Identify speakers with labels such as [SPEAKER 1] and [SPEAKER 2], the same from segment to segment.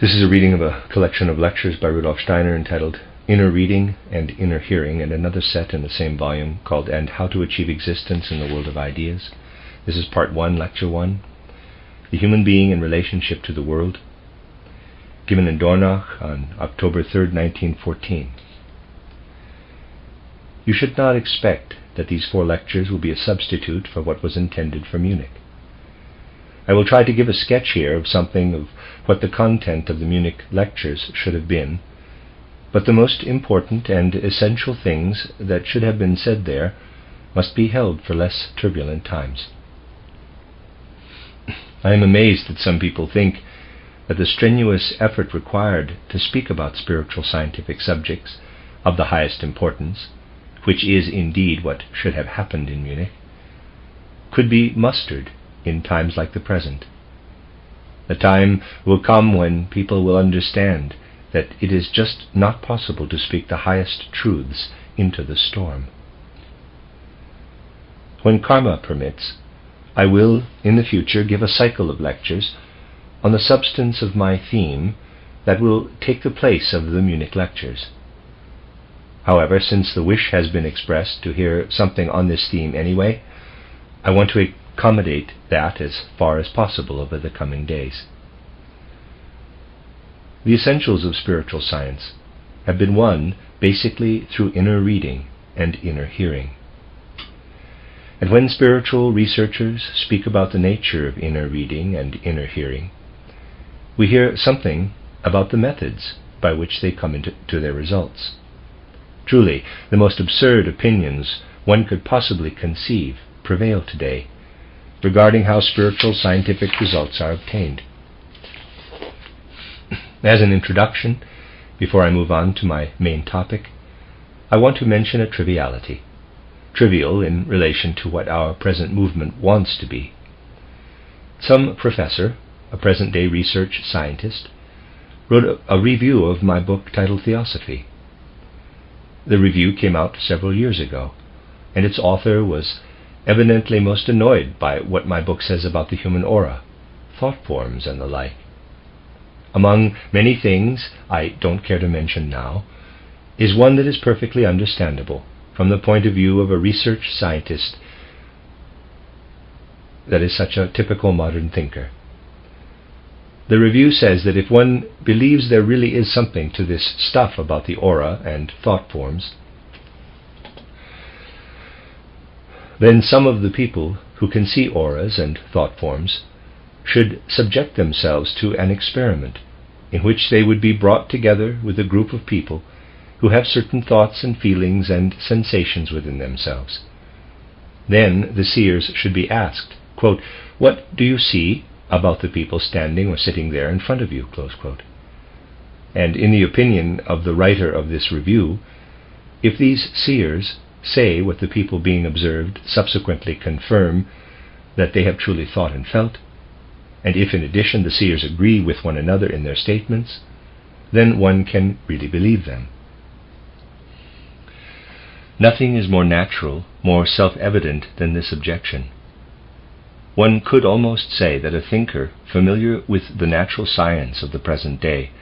[SPEAKER 1] This is a reading of a collection of lectures by Rudolf Steiner entitled Inner Reading and Inner Hearing, and another set in the same volume called And How to Achieve Existence in the World of Ideas. This is Part 1, Lecture 1, The Human Being in Relationship to the World, given in Dornach on October 3, 1914. You should not expect that these 4 lectures will be a substitute for what was intended for Munich. I will try to give a sketch here of something of what the content of the Munich lectures should have been, but the most important and essential things that should have been said there must be held for less turbulent times. I am amazed that some people think that the strenuous effort required to speak about spiritual scientific subjects of the highest importance, which is indeed what should have happened in Munich, could be mustered in times like the present. The time will come when people will understand that it is just not possible to speak the highest truths into the storm. When karma permits, I will, in the future, give a cycle of lectures on the substance of my theme that will take the place of the Munich lectures. However, since the wish has been expressed to hear something on this theme anyway, I want to accommodate that as far as possible over the coming days. The essentials of spiritual science have been won basically through inner reading and inner hearing. And when spiritual researchers speak about the nature of inner reading and inner hearing, we hear something about the methods by which they come to their results. Truly, the most absurd opinions one could possibly conceive prevail today regarding how spiritual scientific results are obtained. As an introduction, before I move on to my main topic, I want to mention a triviality, trivial in relation to what our present movement wants to be. Some professor, a present-day research scientist, wrote a review of my book titled Theosophy. The review came out several years ago, and its author was evidently most annoyed by what my book says about the human aura, thought forms, and the like. Among many things I don't care to mention now, is one that is perfectly understandable from the point of view of a research scientist that is such a typical modern thinker. The review says that if one believes there really is something to this stuff about the aura and thought forms, then some of the people who can see auras and thought forms should subject themselves to an experiment in which they would be brought together with a group of people who have certain thoughts and feelings and sensations within themselves. Then the seers should be asked, quote, "What do you see about the people standing or sitting there in front of you?" close quote. And in the opinion of the writer of this review, if these seers say what the people being observed subsequently confirm that they have truly thought and felt, and if in addition the seers agree with one another in their statements, then one can really believe them. Nothing is more natural, more self-evident than this objection. One could almost say that a thinker familiar with the natural science of the present day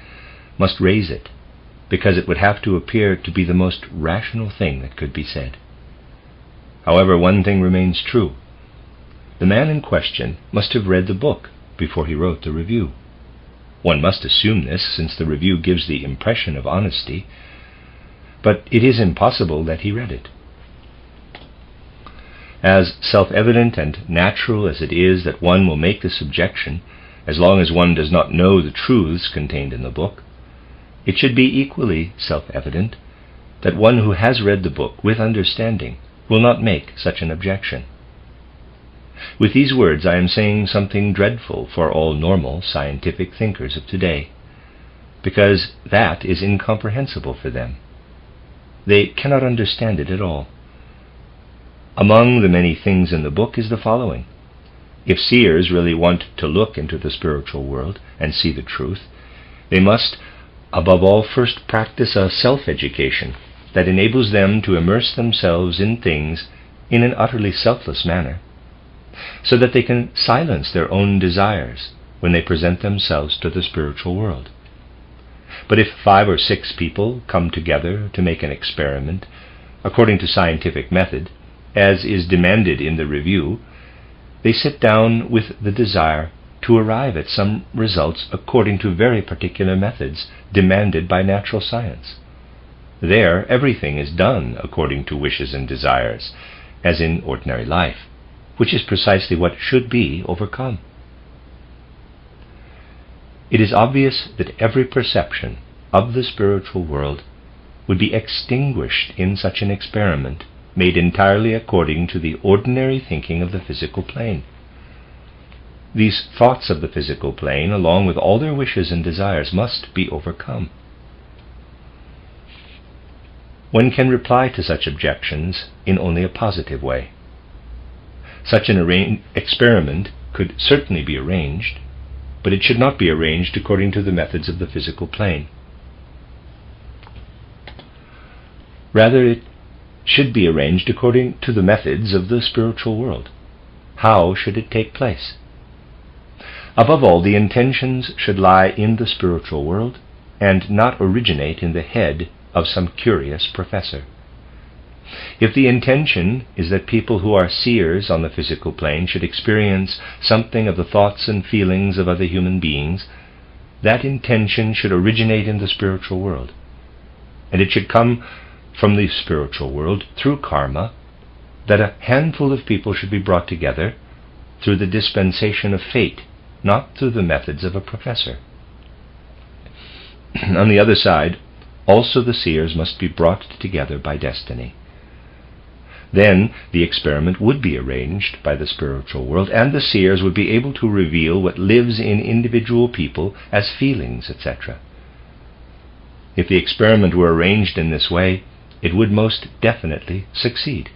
[SPEAKER 1] must raise it, because it would have to appear to be the most rational thing that could be said. However, one thing remains true. The man in question must have read the book before he wrote the review. One must assume this, since the review gives the impression of honesty, but it is impossible that he read it. As self-evident and natural as it is that one will make this objection, as long as one does not know the truths contained in the book, it should be equally self-evident that one who has read the book with understanding will not make such an objection. With these words I am saying something dreadful for all normal scientific thinkers of today, because that is incomprehensible for them. They cannot understand it at all. Among the many things in the book is the following. If seers really want to look into the spiritual world and see the truth, they must, above all, first practice a self-education that enables them to immerse themselves in things in an utterly selfless manner, so that they can silence their own desires when they present themselves to the spiritual world. But if 5 or 6 people come together to make an experiment according to scientific method, as is demanded in the review, they sit down with the desire to arrive at some results according to very particular methods demanded by natural science. There, everything is done according to wishes and desires, as in ordinary life, which is precisely what should be overcome. It is obvious that every perception of the spiritual world would be extinguished in such an experiment made entirely according to the ordinary thinking of the physical plane. These thoughts of the physical plane, along with all their wishes and desires, must be overcome. One can reply to such objections in only a positive way. Such an experiment could certainly be arranged, but it should not be arranged according to the methods of the physical plane. Rather, it should be arranged according to the methods of the spiritual world. How should it take place? Above all, the intentions should lie in the spiritual world and not originate in the head of some curious professor. If the intention is that people who are seers on the physical plane should experience something of the thoughts and feelings of other human beings, that intention should originate in the spiritual world, and it should come from the spiritual world through karma, that a handful of people should be brought together through the dispensation of fate, not through the methods of a professor. On the other side, also the seers must be brought together by destiny. Then the experiment would be arranged by the spiritual world, and the seers would be able to reveal what lives in individual people as feelings, etc. If the experiment were arranged in this way, it would most definitely succeed.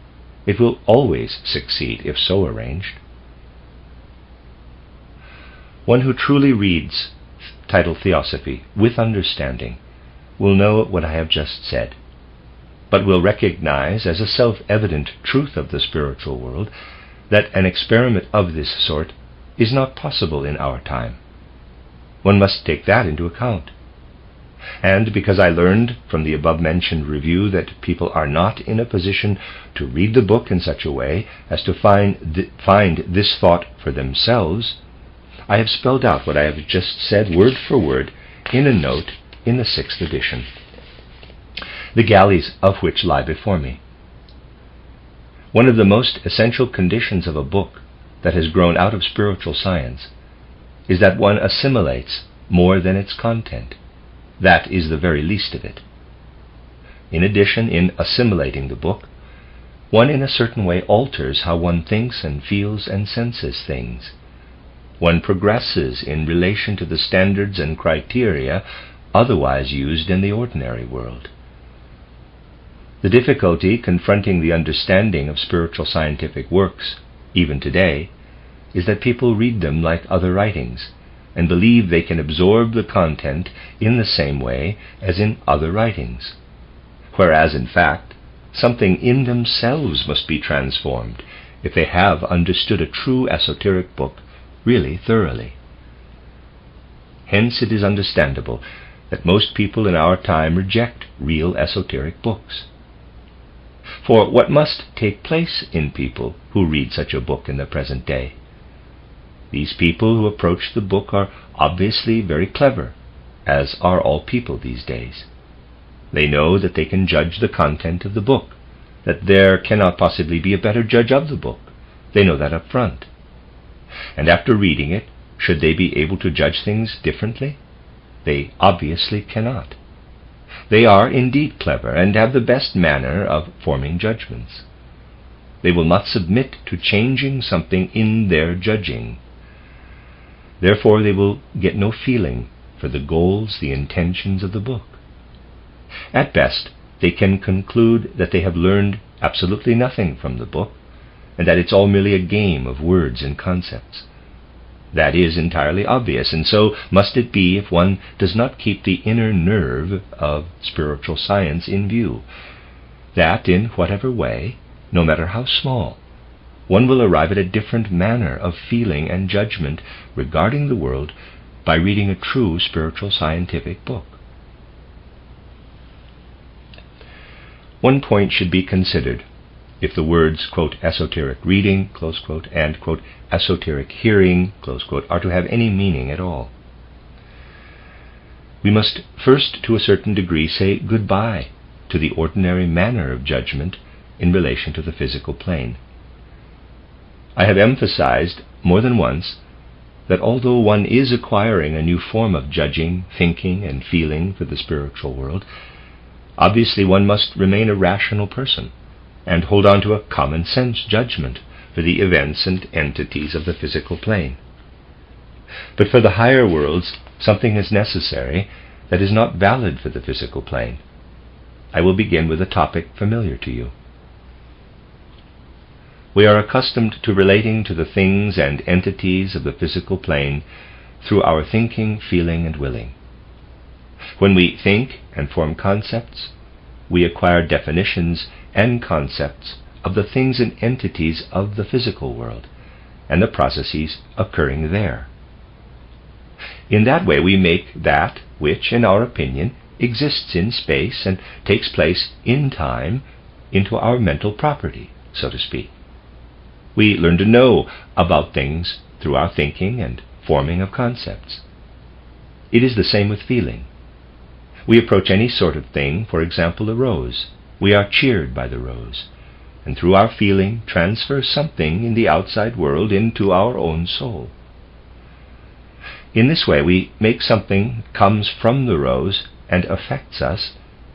[SPEAKER 1] It will always succeed if so arranged. One who truly reads Title Theosophy with understanding will know what I have just said, but will recognize as a self-evident truth of the spiritual world that an experiment of this sort is not possible in our time. One must take that into account. And because I learned from the above-mentioned review that people are not in a position to read the book in such a way as to find this thought for themselves, I have spelled out what I have just said word for word in a note in the 6th edition, the galleys of which lie before me. One of the most essential conditions of a book that has grown out of spiritual science is that one assimilates more than its content. That is the very least of it. In addition, in assimilating the book, one in a certain way alters how one thinks and feels and senses things. One progresses in relation to the standards and criteria otherwise used in the ordinary world. The difficulty confronting the understanding of spiritual scientific works, even today, is that people read them like other writings, and believe they can absorb the content in the same way as in other writings, whereas, in fact, something in themselves must be transformed if they have understood a true esoteric book really thoroughly. Hence it is understandable that most people in our time reject real esoteric books. For what must take place in people who read such a book in the present day? These people who approach the book are obviously very clever, as are all people these days. They know that they can judge the content of the book, that there cannot possibly be a better judge of the book. They know that up front. And after reading it, should they be able to judge things differently? They obviously cannot. They are indeed clever and have the best manner of forming judgments. They will not submit to changing something in their judging. Therefore they will get no feeling for the goals, the intentions of the book. At best, they can conclude that they have learned absolutely nothing from the book, and that it's all merely a game of words and concepts. That is entirely obvious, and so must it be if one does not keep the inner nerve of spiritual science in view, that in whatever way, no matter how small, one will arrive at a different manner of feeling and judgment regarding the world by reading a true spiritual scientific book. one point should be considered if the words, quote, esoteric reading, close quote, and, quote, esoteric hearing, close quote, are to have any meaning at all. We must first, to a certain degree, say goodbye to the ordinary manner of judgment in relation to the physical plane. I have emphasized more than once that although one is acquiring a new form of judging, thinking, and feeling for the spiritual world, obviously one must remain a rational person and hold on to a common sense judgment for the events and entities of the physical plane. But for the higher worlds, something is necessary that is not valid for the physical plane. I will begin with a topic familiar to you. We are accustomed to relating to the things and entities of the physical plane through our thinking, feeling, and willing. When we think and form concepts, we acquire definitions and concepts of the things and entities of the physical world and the processes occurring there. In that way, we make that which, in our opinion, exists in space and takes place in time into our mental property, so to speak. We learn to know about things through our thinking and forming of concepts. It is the same with feeling. We approach any sort of thing, for example, a rose. We are cheered by the rose, and through our feeling transfer something in the outside world into our own soul. In this way, we make something that comes from the rose and affects us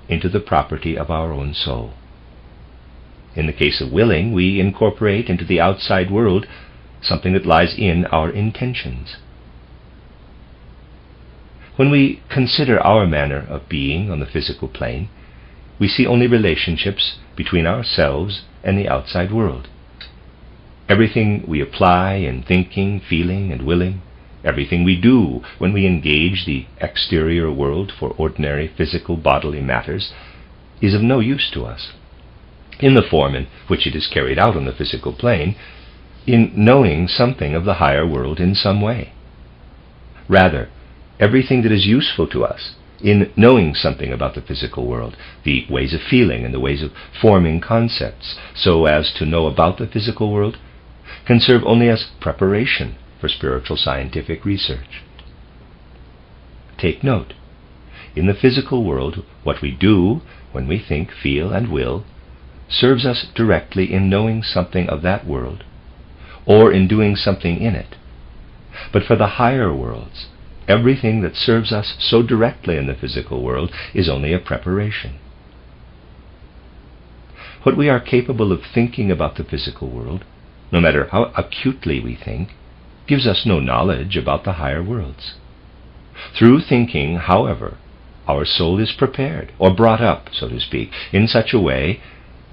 [SPEAKER 1] into the property of our own soul. In the case of willing, we incorporate into the outside world something that lies in our intentions. When we consider our manner of being on the physical plane, we see only relationships between ourselves and the outside world. Everything we apply in thinking, feeling, and willing, everything we do when we engage the exterior world for ordinary physical bodily matters, is of no use to us, in the form in which it is carried out on the physical plane, in knowing something of the higher world in some way. Rather, everything that is useful to us in knowing something about the physical world, the ways of feeling and the ways of forming concepts so as to know about the physical world, can serve only as preparation for spiritual scientific research. Take note, in the physical world, what we do when we think, feel, and will serves us directly in knowing something of that world, or in doing something in it. But for the higher worlds, everything that serves us so directly in the physical world is only a preparation. What we are capable of thinking about the physical world, no matter how acutely we think, gives us no knowledge about the higher worlds. Through thinking, however, our soul is prepared, or brought up, so to speak, in such a way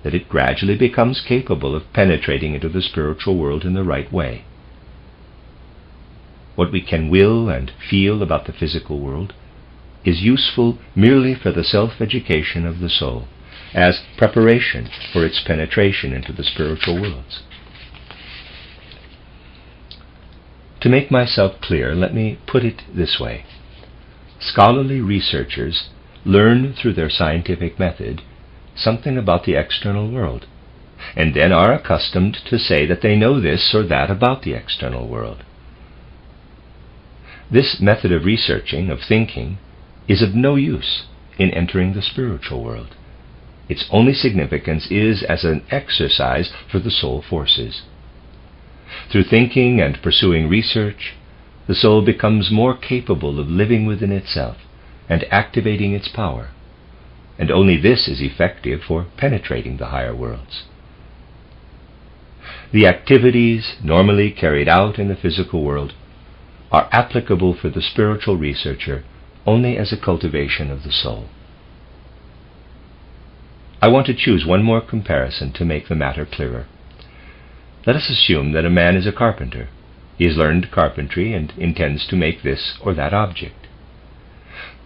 [SPEAKER 1] that it gradually becomes capable of penetrating into the spiritual world in the right way. What we can will and feel about the physical world is useful merely for the self-education of the soul, as preparation for its penetration into the spiritual worlds. To make myself clear, let me put it this way. Scholarly researchers learn through their scientific method something about the external world, and then are accustomed to say that they know this or that about the external world. This method of researching, of thinking, is of no use in entering the spiritual world. Its only significance is as an exercise for the soul forces. Through thinking and pursuing research, the soul becomes more capable of living within itself and activating its power, and only this is effective for penetrating the higher worlds. The activities normally carried out in the physical world are applicable for the spiritual researcher only as a cultivation of the soul. I want to choose one more comparison to make the matter clearer. Let us assume that a man is a carpenter. He has learned carpentry and intends to make this or that object.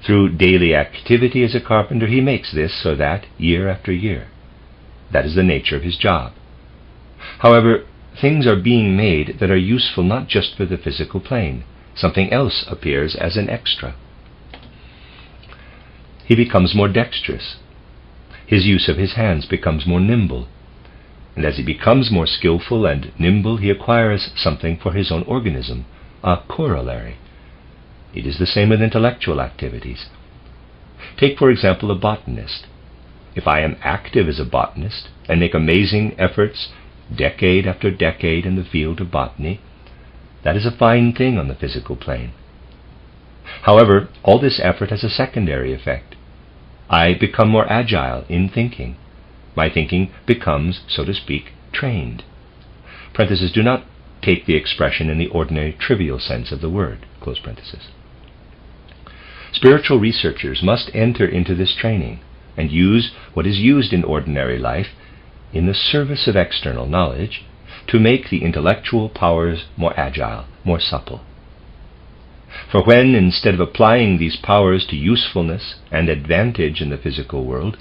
[SPEAKER 1] Through daily activity as a carpenter, he makes this or that year after year. That is the nature of his job. However, things are being made that are useful not just for the physical plane. Something else appears as an extra. He becomes more dexterous. his use of his hands becomes more nimble. And as he becomes more skillful and nimble, he acquires something for his own organism, a corollary. It is the same with intellectual activities. Take, for example, a botanist. If I am active as a botanist and make amazing efforts decade after decade in the field of botany, that is a fine thing on the physical plane. However, all this effort has a secondary effect. I become more agile in thinking. My thinking becomes, so to speak, trained. Parentheses, do not take the expression in the ordinary trivial sense of the word. Close parentheses. Spiritual researchers must enter into this training and use what is used in ordinary life in the service of external knowledge to make the intellectual powers more agile, more supple. For when, instead of applying these powers to usefulness and advantage in the physical world,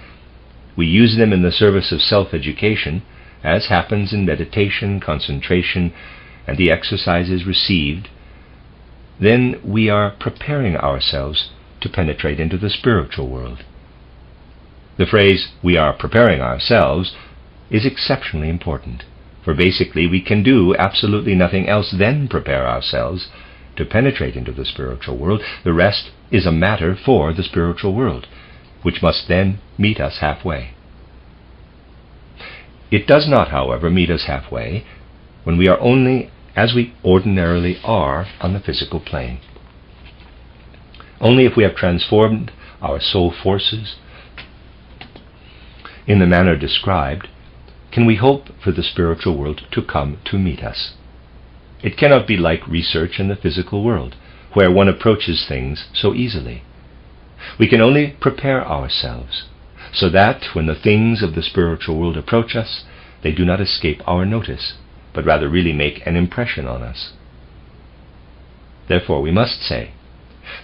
[SPEAKER 1] we use them in the service of self-education, as happens in meditation, concentration, and the exercises received, then we are preparing ourselves to penetrate into the spiritual world. The phrase, "we are preparing ourselves," is exceptionally important, for basically we can do absolutely nothing else than prepare ourselves to penetrate into the spiritual world. The rest is a matter for the spiritual world, which must then meet us halfway. It does not, however, meet us halfway when we are only as we ordinarily are on the physical plane. Only if we have transformed our soul forces in the manner described can we hope for the spiritual world to come to meet us. It cannot be like research in the physical world, where one approaches things so easily. We can only prepare ourselves, so that when the things of the spiritual world approach us, they do not escape our notice, but rather really make an impression on us. Therefore, we must say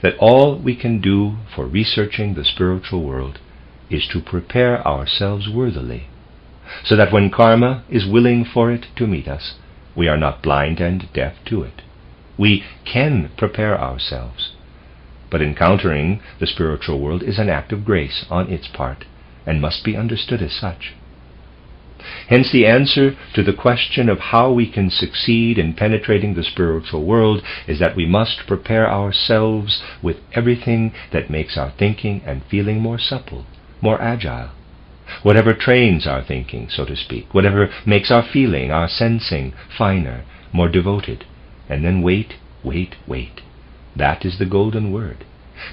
[SPEAKER 1] that all we can do for researching the spiritual world is to prepare ourselves worthily, so that when karma is willing for it to meet us, we are not blind and deaf to it. We can prepare ourselves, but encountering the spiritual world is an act of grace on its part, and must be understood as such. Hence the answer to the question of how we can succeed in penetrating the spiritual world is that we must prepare ourselves with everything that makes our thinking and feeling more supple, more agile. Whatever trains our thinking, so to speak, whatever makes our feeling, our sensing finer, more devoted. And then wait, wait, wait. That is the golden word.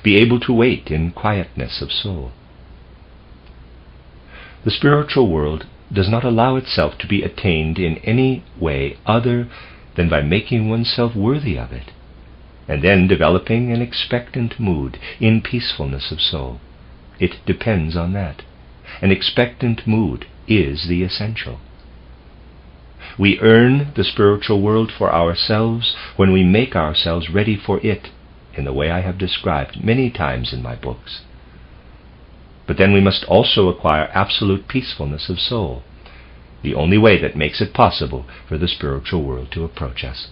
[SPEAKER 1] Be able to wait in quietness of soul. The spiritual world does not allow itself to be attained in any way other than by making oneself worthy of it, and then developing an expectant mood in peacefulness of soul. It depends on that. An expectant mood is the essential. We earn the spiritual world for ourselves when we make ourselves ready for it in the way I have described many times in my books. But then we must also acquire absolute peacefulness of soul, the only way that makes it possible for the spiritual world to approach us.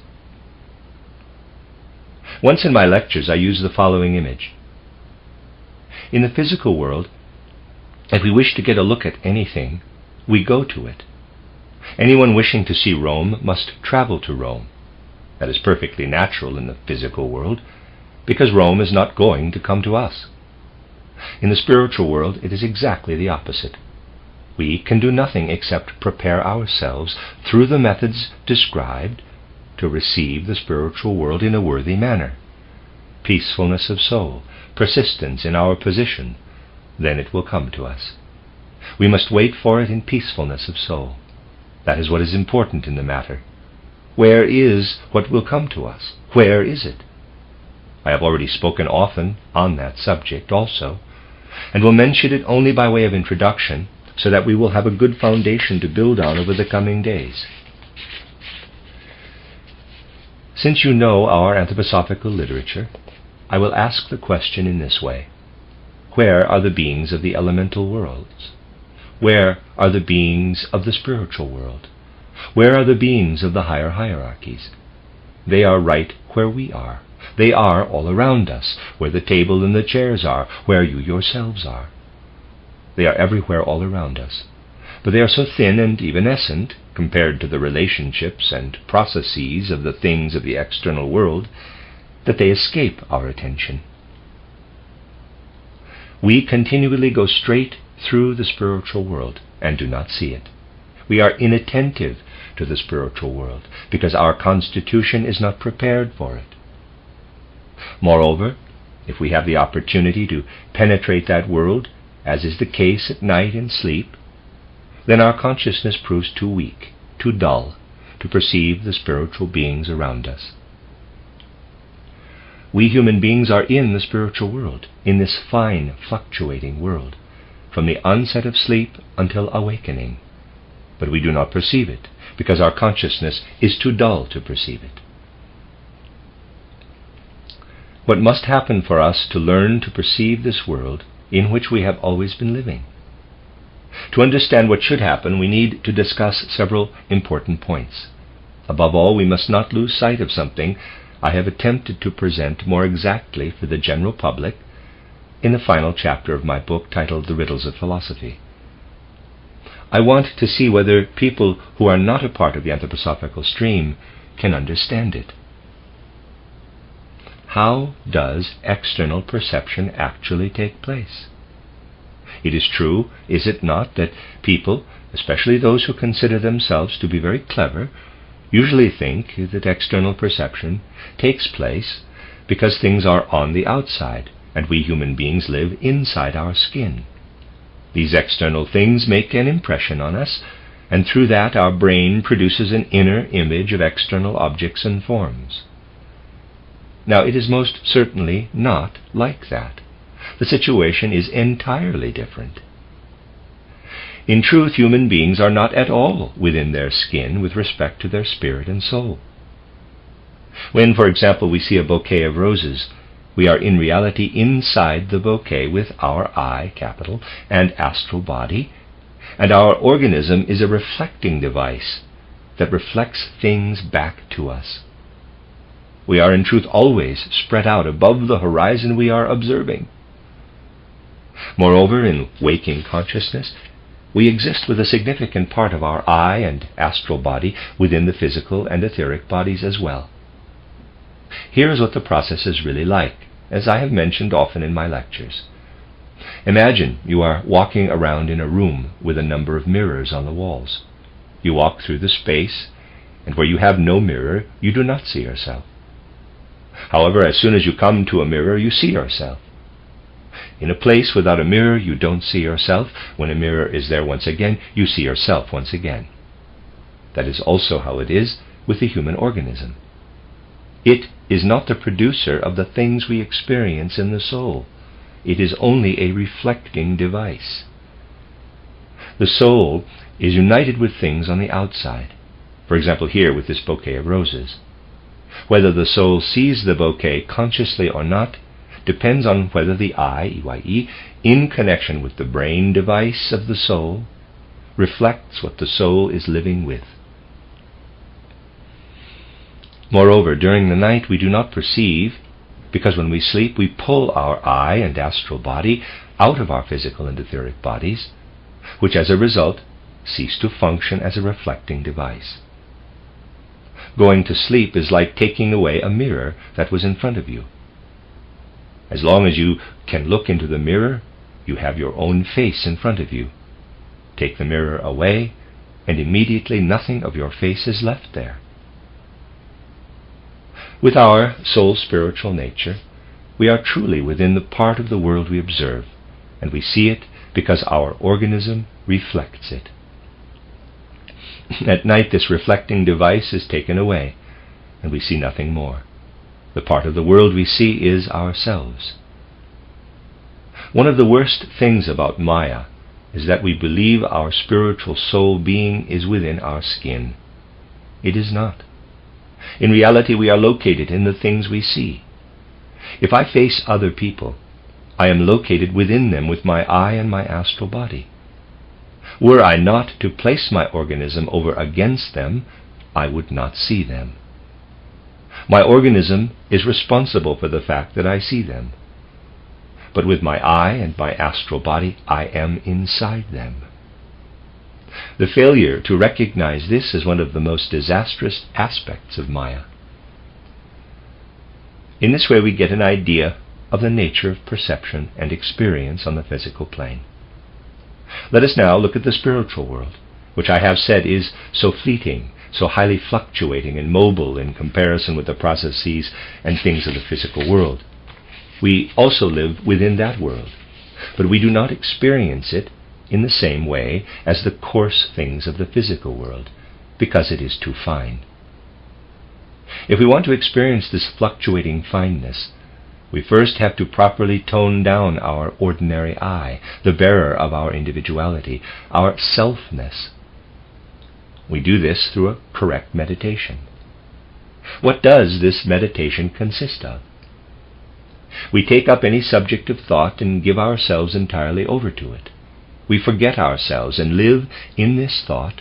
[SPEAKER 1] Once in my lectures I used the following image. In the physical world, if we wish to get a look at anything, we go to it. Anyone wishing to see Rome must travel to Rome. That is perfectly natural in the physical world, because Rome is not going to come to us. In the spiritual world, it is exactly the opposite. We can do nothing except prepare ourselves through the methods described to receive the spiritual world in a worthy manner. Peacefulness of soul, persistence in our position, then it will come to us. We must wait for it in peacefulness of soul. That is what is important in the matter. Where is what will come to us? Where is it? I have already spoken often on that subject also, and will mention it only by way of introduction, so that we will have a good foundation to build on over the coming days. Since you know our anthroposophical literature, I will ask the question in this way. Where are the beings of the elemental worlds? Where are the beings of the spiritual world? Where are the beings of the higher hierarchies? They are right where we are. They are all around us, where the table and the chairs are, where you yourselves are. They are everywhere all around us. But they are so thin and evanescent compared to the relationships and processes of the things of the external world that they escape our attention. We continually go straight through the spiritual world and do not see it. We are inattentive to the spiritual world because our constitution is not prepared for it. Moreover, if we have the opportunity to penetrate that world, as is the case at night in sleep, then our consciousness proves too weak, too dull, to perceive the spiritual beings around us. We human beings are in the spiritual world, in this fine, fluctuating world, from the onset of sleep until awakening. But we do not perceive it, because our consciousness is too dull to perceive it. What must happen for us to learn to perceive this world in which we have always been living? To understand what should happen, we need to discuss several important points. Above all, we must not lose sight of something I have attempted to present more exactly for the general public in the final chapter of my book titled The Riddles of Philosophy. I want to see whether people who are not a part of the anthroposophical stream can understand it. How does external perception actually take place? It is true, is it not, that people, especially those who consider themselves to be very clever, usually think that external perception takes place because things are on the outside, and we human beings live inside our skin. These external things make an impression on us, and through that our brain produces an inner image of external objects and forms. Now, it is most certainly not like that. The situation is entirely different. In truth, human beings are not at all within their skin with respect to their spirit and soul. When, for example, we see a bouquet of roses, we are in reality inside the bouquet with our I, capital, and astral body, and our organism is a reflecting device that reflects things back to us. We are in truth always spread out above the horizon we are observing. Moreover, in waking consciousness, we exist with a significant part of our I and astral body within the physical and etheric bodies as well. Here is what the process is really like, as I have mentioned often in my lectures. Imagine you are walking around in a room with a number of mirrors on the walls. You walk through the space, and where you have no mirror, you do not see yourself. However, as soon as you come to a mirror, you see yourself. In a place without a mirror, you don't see yourself. When a mirror is there once again, you see yourself once again. That is also how it is with the human organism. It is not the producer of the things we experience in the soul. It is only a reflecting device. The soul is united with things on the outside. For example, here with this bouquet of roses. Whether the soul sees the bouquet consciously or not depends on whether the I, EYE, in connection with the brain device of the soul, reflects what the soul is living with. Moreover, during the night we do not perceive, because when we sleep we pull our I and astral body out of our physical and etheric bodies, which as a result cease to function as a reflecting device. Going to sleep is like taking away a mirror that was in front of you. As long as you can look into the mirror, you have your own face in front of you. Take the mirror away, and immediately nothing of your face is left there. With our soul spiritual nature, we are truly within the part of the world we observe, and we see it because our organism reflects it. At night this reflecting device is taken away, and we see nothing more. The part of the world we see is ourselves. One of the worst things about Maya is that we believe our spiritual soul being is within our skin. It is not. In reality, we are located in the things we see. If I face other people, I am located within them with my I and my astral body. Were I not to place my organism over against them, I would not see them. My organism is responsible for the fact that I see them. but with my eye and my astral body, I am inside them. The failure to recognize this is one of the most disastrous aspects of Maya. In this way we get an idea of the nature of perception and experience on the physical plane. Let us now look at the spiritual world, which I have said is so fleeting, so highly fluctuating and mobile in comparison with the processes and things of the physical world. We also live within that world, but we do not experience it in the same way as the coarse things of the physical world, because it is too fine. If we want to experience this fluctuating fineness, we first have to properly tone down our ordinary I, the bearer of our individuality, our selfness. We do this through a correct meditation. What does this meditation consist of? We take up any subject of thought and give ourselves entirely over to it. We forget ourselves and live in this thought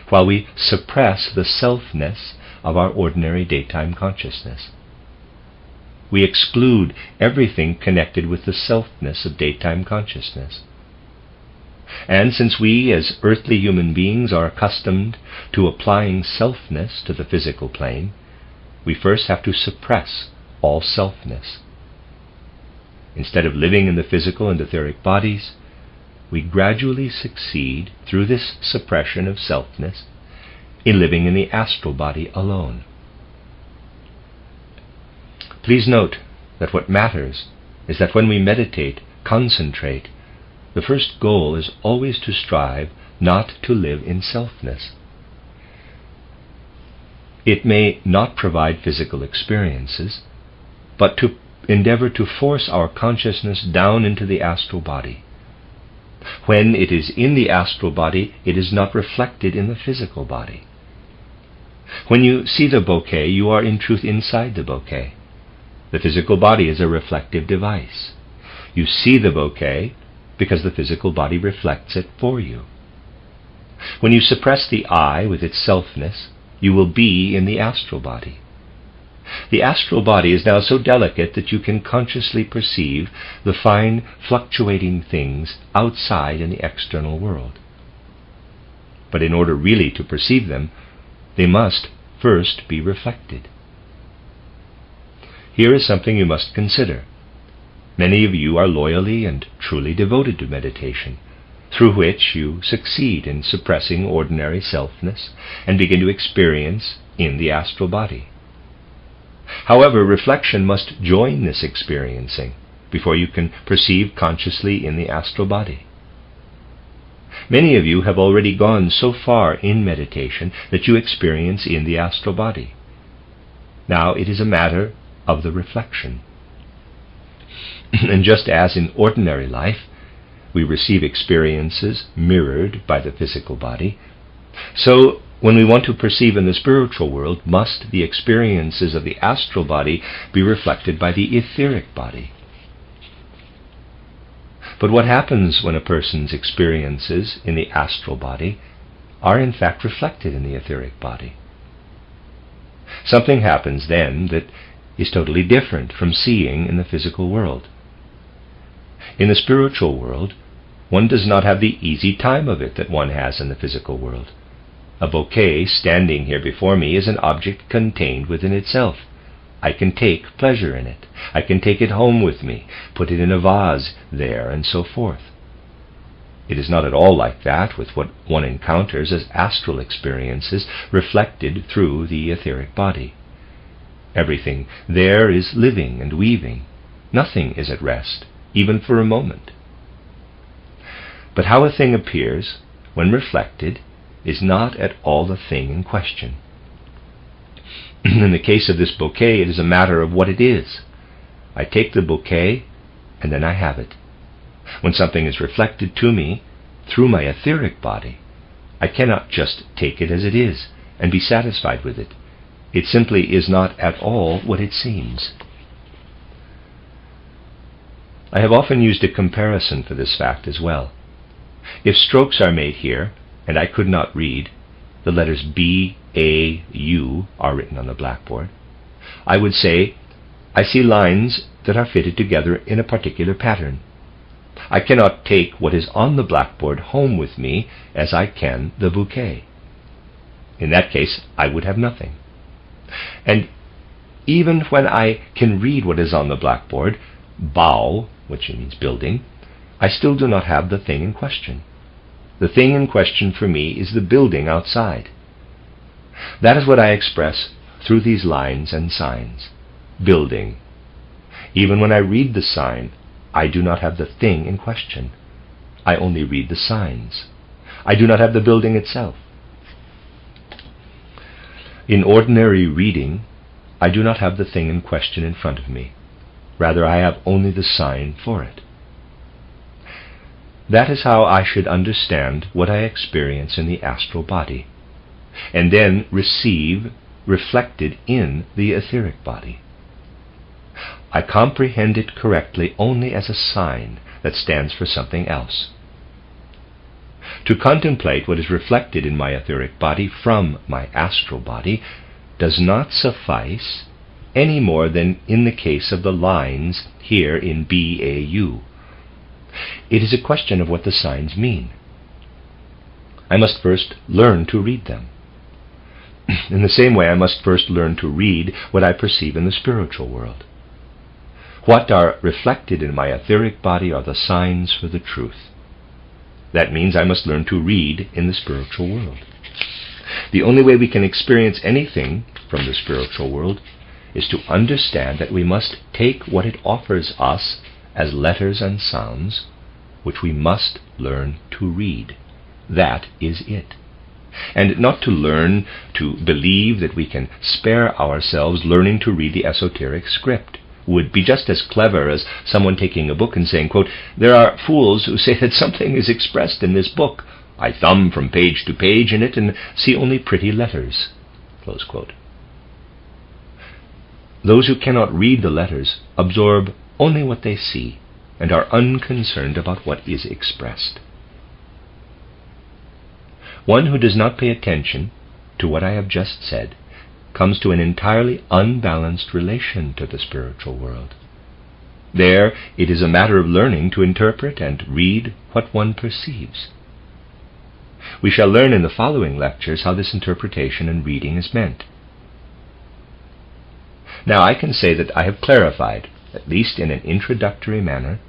[SPEAKER 1] while we suppress the selfness of our ordinary daytime consciousness. We exclude everything connected with the selfness of daytime consciousness. And since we as earthly human beings are accustomed to applying selfness to the physical plane, we first have to suppress all selfness. Instead of living in the physical and etheric bodies, we gradually succeed, through this suppression of selfness, in living in the astral body alone. Please note that what matters is that when we meditate, concentrate, the first goal is always to strive not to live in selfness. It may not provide physical experiences, but to endeavor to force our consciousness down into the astral body. When it is in the astral body, it is not reflected in the physical body. When you see the bouquet, you are in truth inside the bouquet. The physical body is a reflective device. You see the bouquet because the physical body reflects it for you. When you suppress the I with its selfness, you will be in the astral body. The astral body is now so delicate that you can consciously perceive the fine, fluctuating things outside in the external world. But in order really to perceive them, they must first be reflected. Here is something you must consider. Many of you are loyally and truly devoted to meditation, through which you succeed in suppressing ordinary selfness and begin to experience in the astral body. However, reflection must join this experiencing before you can perceive consciously in the astral body. Many of you have already gone so far in meditation that you experience in the astral body. Now it is a matter of the reflection. And just as in ordinary life we receive experiences mirrored by the physical body, so when we want to perceive in the spiritual world, must the experiences of the astral body be reflected by the etheric body. But what happens when a person's experiences in the astral body are in fact reflected in the etheric body? Something happens then that is totally different from seeing in the physical world. In the spiritual world, one does not have the easy time of it that one has in the physical world. A bouquet standing here before me is an object contained within itself. I can take pleasure in it. I can take it home with me, put it in a vase there, and so forth. It is not at all like that with what one encounters as astral experiences reflected through the etheric body. Everything there is living and weaving. Nothing is at rest, even for a moment. But how a thing appears, when reflected, is not at all the thing in question. In the case of this bouquet, it is a matter of what it is. I take the bouquet, and then I have it. When something is reflected to me through my etheric body, I cannot just take it as it is and be satisfied with it. It simply is not at all what it seems. I have often used a comparison for this fact as well. If strokes are made here, and I could not read, the letters B, A, U are written on the blackboard, I would say, I see lines that are fitted together in a particular pattern. I cannot take what is on the blackboard home with me as I can the bouquet. In that case, I would have nothing. And even when I can read what is on the blackboard, Bau, which means building, I still do not have the thing in question. The thing in question for me is the building outside. That is what I express through these lines and signs. Building. Even when I read the sign, I do not have the thing in question. I only read the signs. I do not have the building itself. In ordinary reading, I do not have the thing in question in front of me. Rather, I have only the sign for it. That is how I should understand what I experience in the astral body, and then receive reflected in the etheric body. I comprehend it correctly only as a sign that stands for something else. To contemplate what is reflected in my etheric body from my astral body does not suffice any more than in the case of the lines here in BAU. It is a question of what the signs mean. I must first learn to read them. In the same way, I must first learn to read what I perceive in the spiritual world. What are reflected in my etheric body are the signs for the truth. That means I must learn to read in the spiritual world. The only way we can experience anything from the spiritual world is to understand that we must take what it offers us as letters and sounds, which we must learn to read. That is it. And not to learn to believe that we can spare ourselves learning to read the esoteric script. Would be just as clever as someone taking a book and saying, quote, "There are fools who say that something is expressed in this book. I thumb from page to page in it and see only pretty letters." Close quote. Those who cannot read the letters absorb only what they see and are unconcerned about what is expressed. One who does not pay attention to what I have just said comes to an entirely unbalanced relation to the spiritual world. There, it is a matter of learning to interpret and read what one perceives. We shall learn in the following lectures how this interpretation and reading is meant. Now I can say that I have clarified, at least in an introductory manner,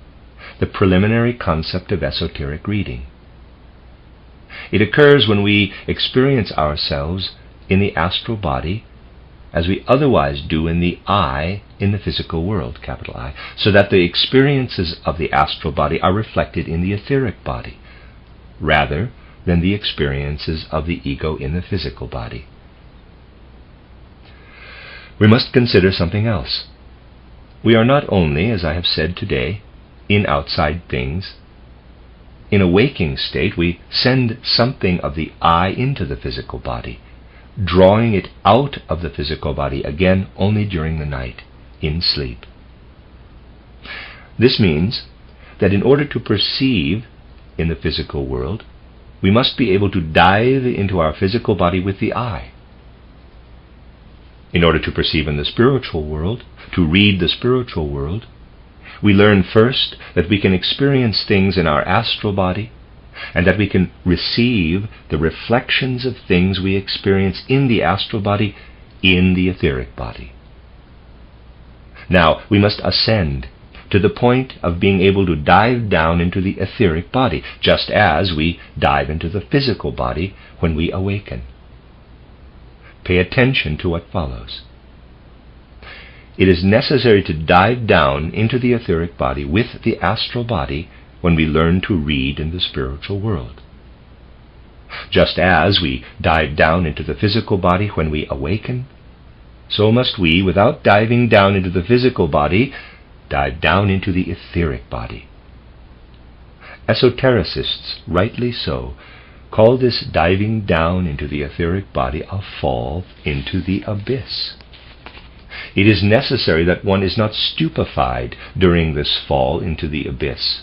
[SPEAKER 1] the preliminary concept of esoteric reading. It occurs when we experience ourselves in the astral body as we otherwise do in the I in the physical world, capital I, so that the experiences of the astral body are reflected in the etheric body, rather than the experiences of the ego in the physical body. We must consider something else. We are not only, as I have said today, in outside things. In a waking state, we send something of the I into the physical body, drawing it out of the physical body again only during the night, in sleep. This means that in order to perceive in the physical world, we must be able to dive into our physical body with the I. In order to perceive in the spiritual world, to read the spiritual world, we learn first that we can experience things in our astral body, and that we can receive the reflections of things we experience in the astral body in the etheric body. Now, we must ascend to the point of being able to dive down into the etheric body, just as we dive into the physical body when we awaken. Pay attention to what follows. It is necessary to dive down into the etheric body with the astral body when we learn to read in the spiritual world. Just as we dive down into the physical body when we awaken, so must we, without diving down into the physical body, dive down into the etheric body. Esotericists, rightly so, call this diving down into the etheric body a fall into the abyss. It is necessary that one is not stupefied during this fall into the abyss,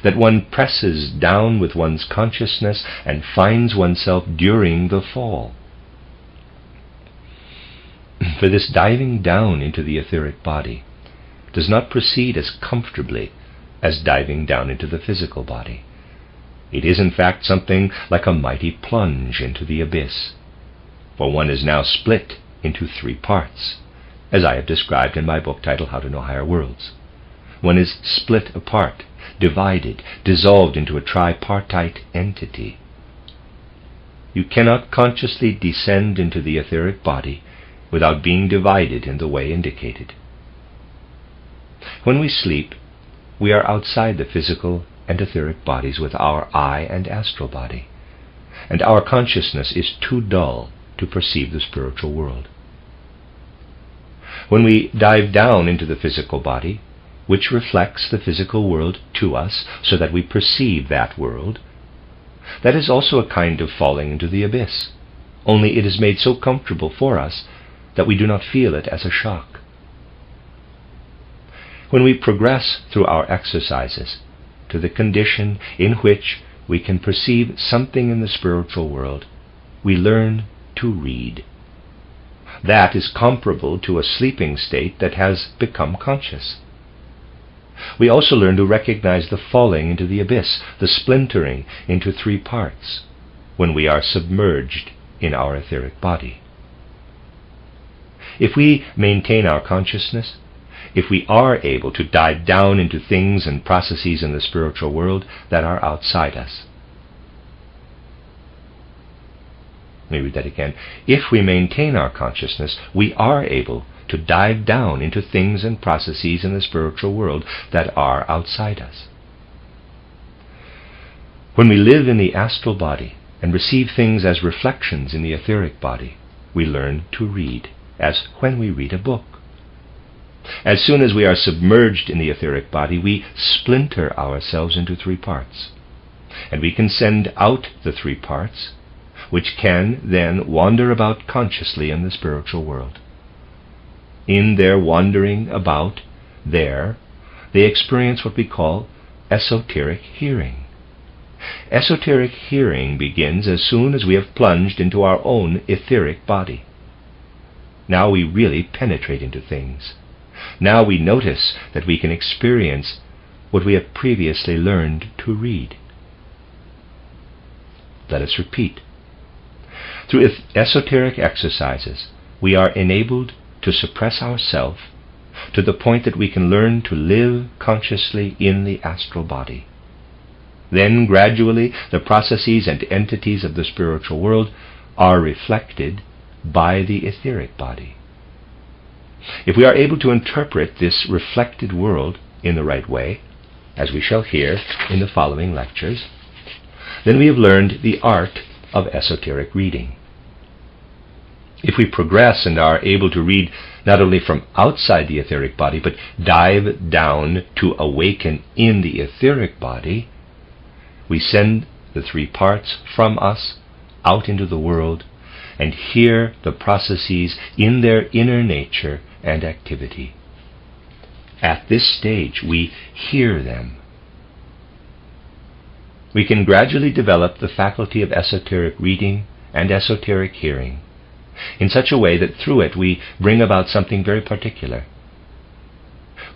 [SPEAKER 1] that one presses down with one's consciousness and finds oneself during the fall. For this diving down into the etheric body, does not proceed as comfortably as diving down into the physical body. It is in fact something like a mighty plunge into the abyss, for one is now split into 3 parts, as I have described in my book titled How to Know Higher Worlds. One is split apart, divided, dissolved into a tripartite entity. You cannot consciously descend into the etheric body without being divided in the way indicated. When we sleep, we are outside the physical and etheric bodies with our eye and astral body, and our consciousness is too dull to perceive the spiritual world. When we dive down into the physical body, which reflects the physical world to us so that we perceive that world, that is also a kind of falling into the abyss, only it is made so comfortable for us that we do not feel it as a shock. When we progress through our exercises to the condition in which we can perceive something in the spiritual world, we learn to read. That is comparable to a sleeping state that has become conscious. We also learn to recognize the falling into the abyss, the splintering into 3 parts, when we are submerged in our etheric body. If we maintain our consciousness, if we are able to dive down into things and processes in the spiritual world that are outside us. Let me read that again. If we maintain our consciousness, we are able to dive down into things and processes in the spiritual world that are outside us. When we live in the astral body and receive things as reflections in the etheric body, we learn to read, as when we read a book. As soon as we are submerged in the etheric body, we splinter ourselves into 3 parts, and we can send out the 3 parts, which can then wander about consciously in the spiritual world. In their wandering about there, they experience what we call esoteric hearing. Esoteric hearing begins as soon as we have plunged into our own etheric body. Now we really penetrate into things. Now we notice that we can experience what we have previously learned to read. Let us repeat. Through esoteric exercises, we are enabled to suppress ourself to the point that we can learn to live consciously in the astral body. Then gradually the processes and entities of the spiritual world are reflected by the etheric body. If we are able to interpret this reflected world in the right way, as we shall hear in the following lectures, then we have learned the art of esoteric reading. If we progress and are able to read not only from outside the etheric body, but dive down to awaken in the etheric body, we send the 3 parts from us out into the world and hear the processes in their inner nature and activity. At this stage, we hear them. We can gradually develop the faculty of esoteric reading and esoteric hearing in such a way that through it we bring about something very particular.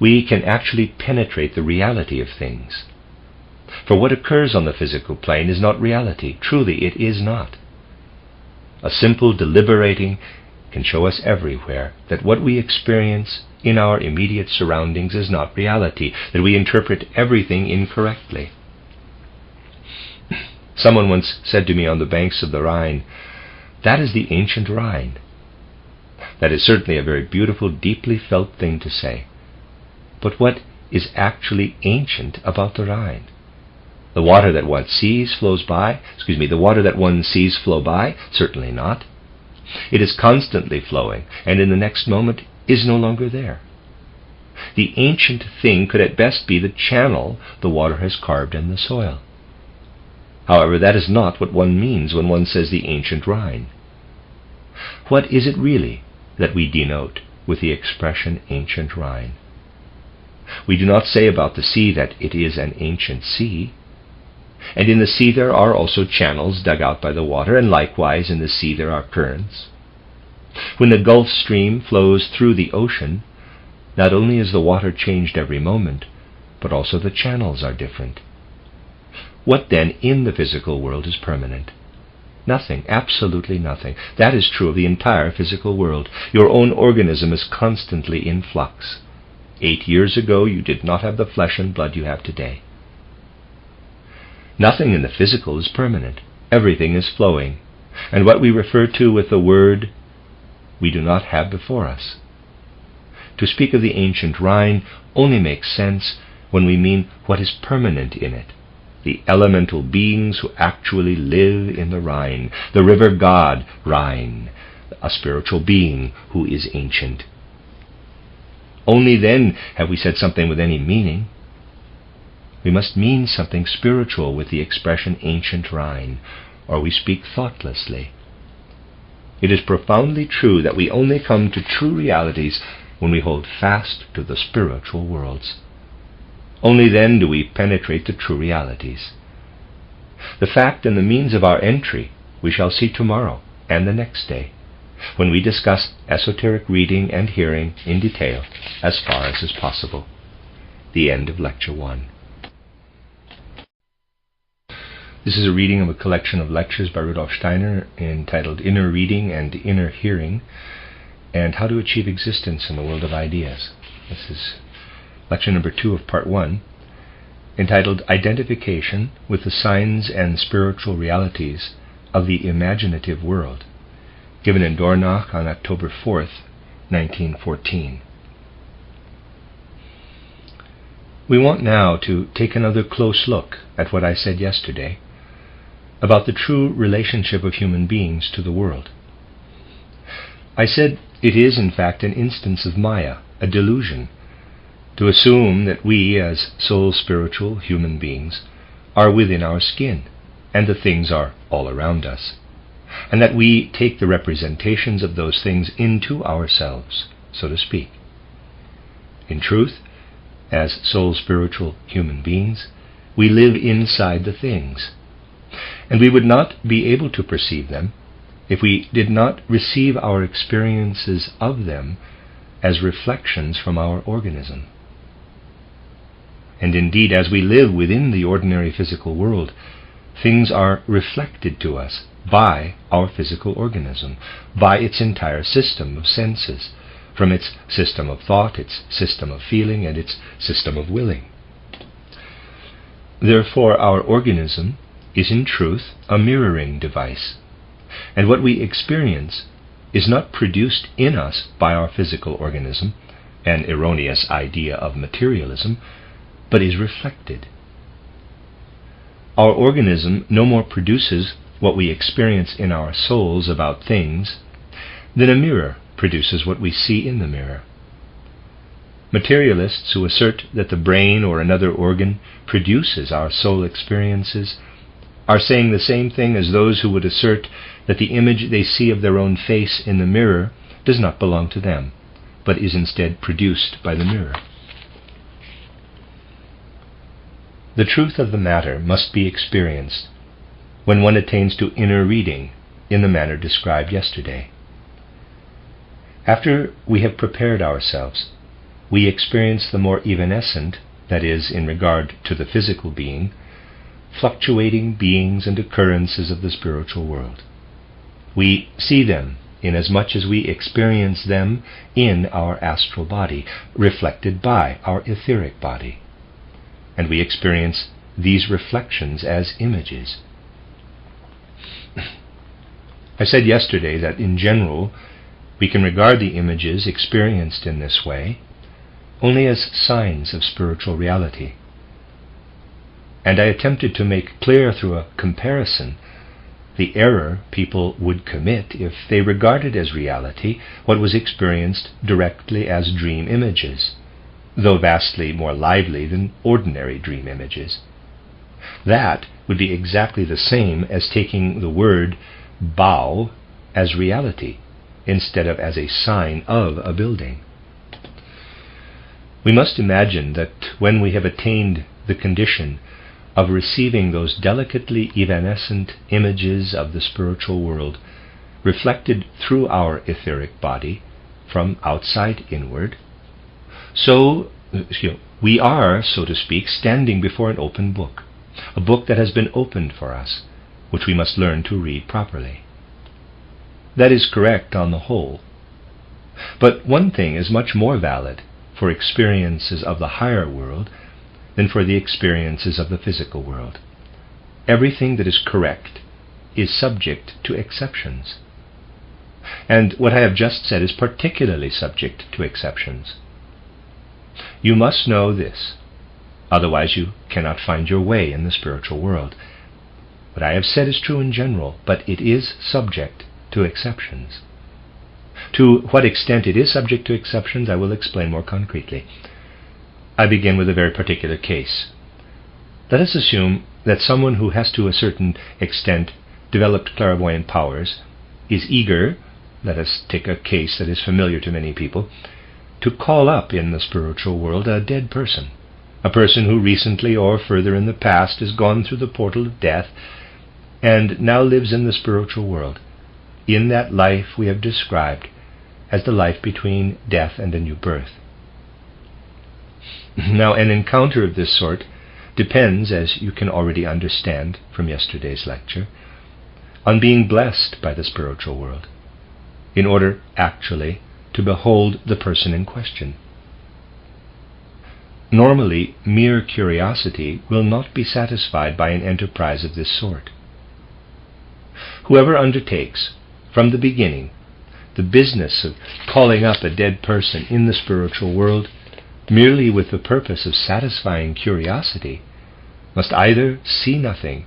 [SPEAKER 1] We can actually penetrate the reality of things. For what occurs on the physical plane is not reality. Truly, it is not. A simple deliberating can show us everywhere that what we experience in our immediate surroundings is not reality, that we interpret everything incorrectly. Someone once said to me on the banks of the Rhine, "That is the ancient Rhine." That is certainly a very beautiful, deeply felt thing to say. But what is actually ancient about the Rhine? The water that one sees flows by, the water that one sees flow by? Certainly not. It is constantly flowing, and in the next moment is no longer there. The ancient thing could at best be the channel the water has carved in the soil. However, that is not what one means when one says the ancient Rhine. What is it really that we denote with the expression ancient Rhine? We do not say about the sea that it is an ancient sea. And in the sea there are also channels dug out by the water, and likewise in the sea there are currents. When the Gulf Stream flows through the ocean, not only is the water changed every moment, but also the channels are different. What then in the physical world is permanent? Nothing, absolutely nothing. That is true of the entire physical world. Your own organism is constantly in flux. 8 years ago you did not have the flesh and blood you have today. Nothing in the physical is permanent. Everything is flowing. And what we refer to with the word we do not have before us. To speak of the ancient Rhine only makes sense when we mean what is permanent in it. The elemental beings who actually live in the Rhine, the river god Rhine, a spiritual being who is ancient. Only then have we said something with any meaning. We must mean something spiritual with the expression ancient Rhine, or we speak thoughtlessly. It is profoundly true that we only come to true realities when we hold fast to the spiritual worlds. Only then do we penetrate the true realities. The fact and the means of our entry we shall see tomorrow and the next day, when we discuss esoteric reading and hearing in detail as far as is possible. The end of Lecture 1. This is a reading of a collection of lectures by Rudolf Steiner entitled Inner Reading and Inner Hearing and How to Achieve Existence in the World of Ideas. This is lecture number 2 of part 1, entitled Identification with the Signs and Spiritual Realities of the Imaginative World, given in Dornach on October 4th, 1914. We want now to take another close look at what I said yesterday about the true relationship of human beings to the world. I said it is in fact an instance of Maya, a delusion, to assume that we, as soul spiritual human beings, are within our skin, and the things are all around us, and that we take the representations of those things into ourselves, so to speak. In truth, as soul spiritual human beings, we live inside the things, and we would not be able to perceive them if we did not receive our experiences of them as reflections from our organism. And indeed, as we live within the ordinary physical world, things are reflected to us by our physical organism, by its entire system of senses, from its system of thought, its system of feeling, and its system of willing. Therefore, our organism is in truth a mirroring device, and what we experience is not produced in us by our physical organism, an erroneous idea of materialism, but is reflected. Our organism no more produces what we experience in our souls about things than a mirror produces what we see in the mirror. Materialists who assert that the brain or another organ produces our soul experiences are saying the same thing as those who would assert that the image they see of their own face in the mirror does not belong to them, but is instead produced by the mirror. The truth of the matter must be experienced when one attains to inner reading in the manner described yesterday. After we have prepared ourselves, we experience the more evanescent, that is, in regard to the physical being, fluctuating beings and occurrences of the spiritual world. We see them inasmuch as we experience them in our astral body, reflected by our etheric body. And we experience these reflections as images. I said yesterday that in general we can regard the images experienced in this way only as signs of spiritual reality. And I attempted to make clear through a comparison the error people would commit if they regarded as reality what was experienced directly as dream images, though vastly more lively than ordinary dream images. That would be exactly the same as taking the word bow as reality, instead of as a sign of a building. We must imagine that when we have attained the condition of receiving those delicately evanescent images of the spiritual world reflected through our etheric body from outside inward, So, we are, so to speak, standing before an open book, a book that has been opened for us, which we must learn to read properly. That is correct on the whole. But one thing is much more valid for experiences of the higher world than for the experiences of the physical world. Everything that is correct is subject to exceptions. And what I have just said is particularly subject to exceptions. You must know this, otherwise you cannot find your way in the spiritual world. What I have said is true in general, but it is subject to exceptions. To what extent it is subject to exceptions, I will explain more concretely. I begin with a very particular case. Let us assume that someone who has to a certain extent developed clairvoyant powers is eager, let us take a case that is familiar to many people, to call up in the spiritual world a dead person, a person who recently or further in the past has gone through the portal of death and now lives in the spiritual world, in that life we have described as the life between death and a new birth. Now, an encounter of this sort depends, as you can already understand from yesterday's lecture, on being blessed by the spiritual world, in order actually to behold the person in question. Normally, mere curiosity will not be satisfied by an enterprise of this sort. Whoever undertakes, from the beginning, the business of calling up a dead person in the spiritual world merely with the purpose of satisfying curiosity must either see nothing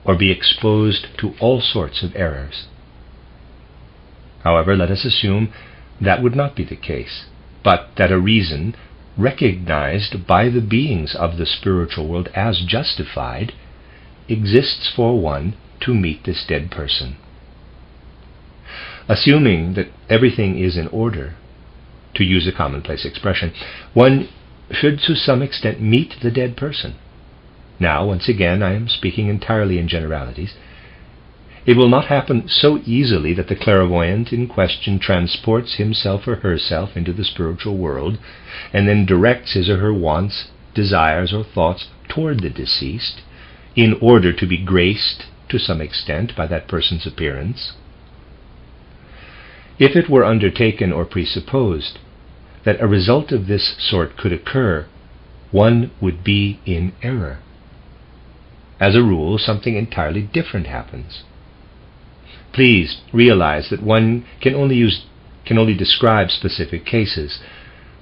[SPEAKER 1] or be exposed to all sorts of errors. However, let us assume that would not be the case, but that a reason recognized by the beings of the spiritual world as justified exists for one to meet this dead person. Assuming that everything is in order, to use a commonplace expression, one should to some extent meet the dead person. Now, once again, I am speaking entirely in generalities. It will not happen so easily that the clairvoyant in question transports himself or herself into the spiritual world and then directs his or her wants, desires, or thoughts toward the deceased in order to be graced to some extent by that person's appearance. If it were undertaken or presupposed that a result of this sort could occur, one would be in error. As a rule, something entirely different happens. Please realize that one can only describe specific cases,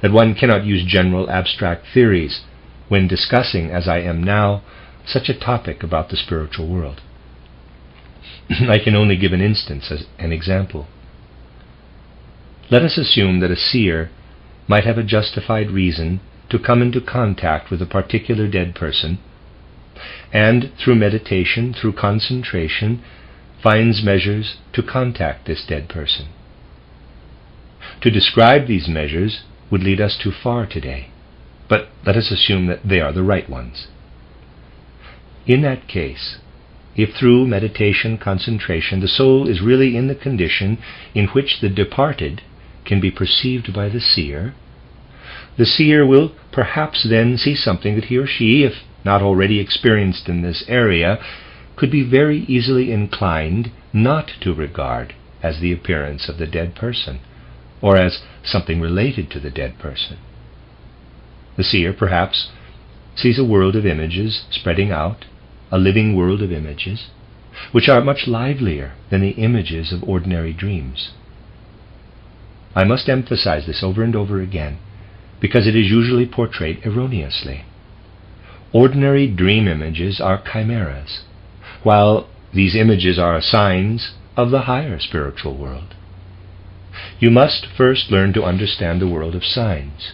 [SPEAKER 1] that one cannot use general abstract theories when discussing, as I am now, such a topic about the spiritual world. I can only give an instance as an example. Let us assume that a seer might have a justified reason to come into contact with a particular dead person, and through meditation, through concentration, finds measures to contact this dead person. To describe these measures would lead us too far today, but let us assume that they are the right ones. In that case, if through meditation, concentration, the soul is really in the condition in which the departed can be perceived by the seer will perhaps then see something that he or she, if not already experienced in this area, could be very easily inclined not to regard as the appearance of the dead person, or as something related to the dead person. The seer perhaps sees a world of images spreading out, a living world of images, which are much livelier than the images of ordinary dreams. I must emphasize this over and over again, because it is usually portrayed erroneously. Ordinary dream images are chimeras, while these images are signs of the higher spiritual world. You must first learn to understand the world of signs.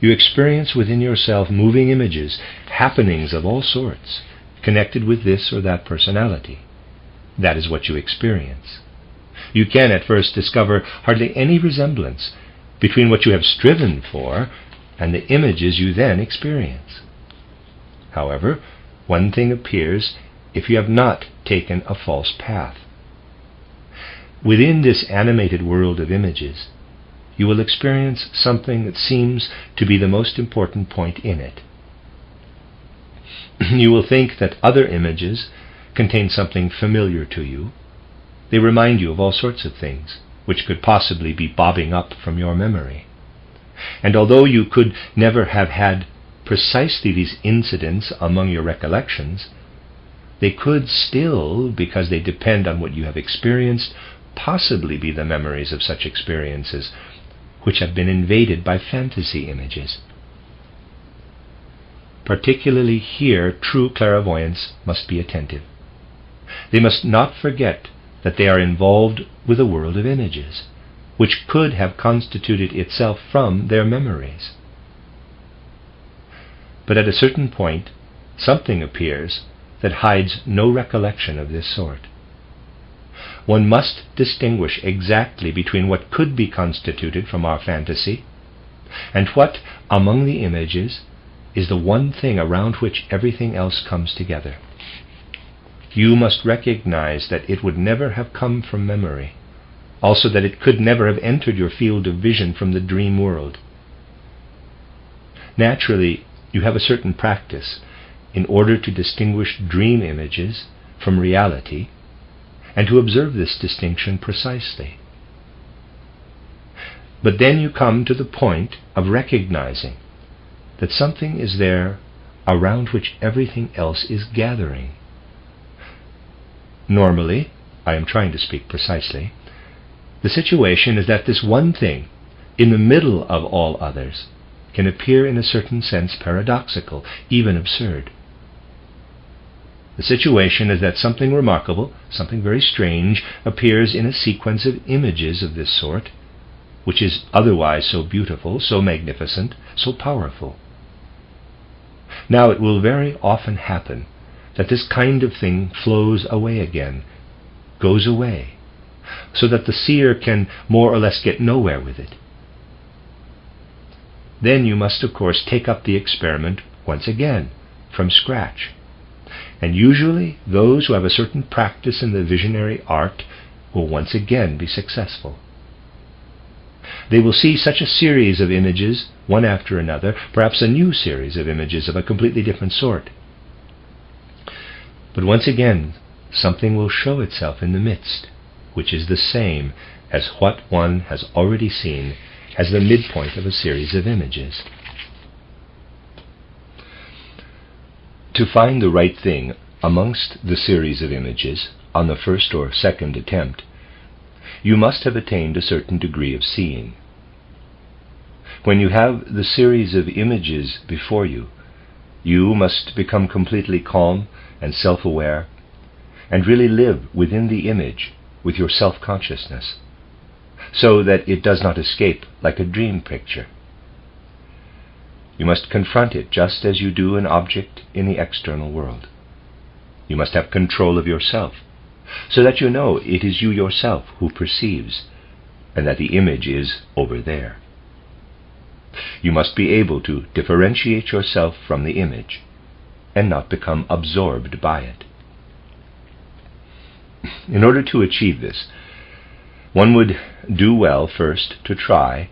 [SPEAKER 1] You experience within yourself moving images, happenings of all sorts, connected with this or that personality. That is what you experience. You can at first discover hardly any resemblance between what you have striven for and the images you then experience. However, one thing appears if you have not taken a false path. Within this animated world of images, you will experience something that seems to be the most important point in it. You will think that other images contain something familiar to you. They remind you of all sorts of things which could possibly be bobbing up from your memory. And although you could never have had precisely these incidents among your recollections, they could still, because they depend on what you have experienced, possibly be the memories of such experiences which have been invaded by fantasy images. Particularly here, true clairvoyants must be attentive. They must not forget that they are involved with a world of images, which could have constituted itself from their memories. But at a certain point, something appears that hides no recollection of this sort. One must distinguish exactly between what could be constituted from our fantasy and what, among the images, is the one thing around which everything else comes together. You must recognize that it would never have come from memory, also that it could never have entered your field of vision from the dream world. Naturally, you have a certain practice in order to distinguish dream images from reality and to observe this distinction precisely. But then you come to the point of recognizing that something is there around which everything else is gathering. Normally, I am trying to speak precisely, the situation is that this one thing, in the middle of all others, can appear in a certain sense paradoxical, even absurd. The situation is that something remarkable, something very strange, appears in a sequence of images of this sort, which is otherwise so beautiful, so magnificent, so powerful. Now it will very often happen that this kind of thing flows away again, goes away, so that the seer can more or less get nowhere with it. Then you must, of course, take up the experiment once again, from scratch. And usually those who have a certain practice in the visionary art will once again be successful. They will see such a series of images, one after another, perhaps a new series of images of a completely different sort. But once again, something will show itself in the midst, which is the same as what one has already seen as the midpoint of a series of images. To find the right thing amongst the series of images on the first or second attempt, you must have attained a certain degree of seeing. When you have the series of images before you, you must become completely calm and self-aware, and really live within the image with your self-consciousness, so that it does not escape like a dream picture. You must confront it just as you do an object in the external world. You must have control of yourself, so that you know it is you yourself who perceives, and that the image is over there. You must be able to differentiate yourself from the image, and not become absorbed by it. In order to achieve this, one would do well first to try,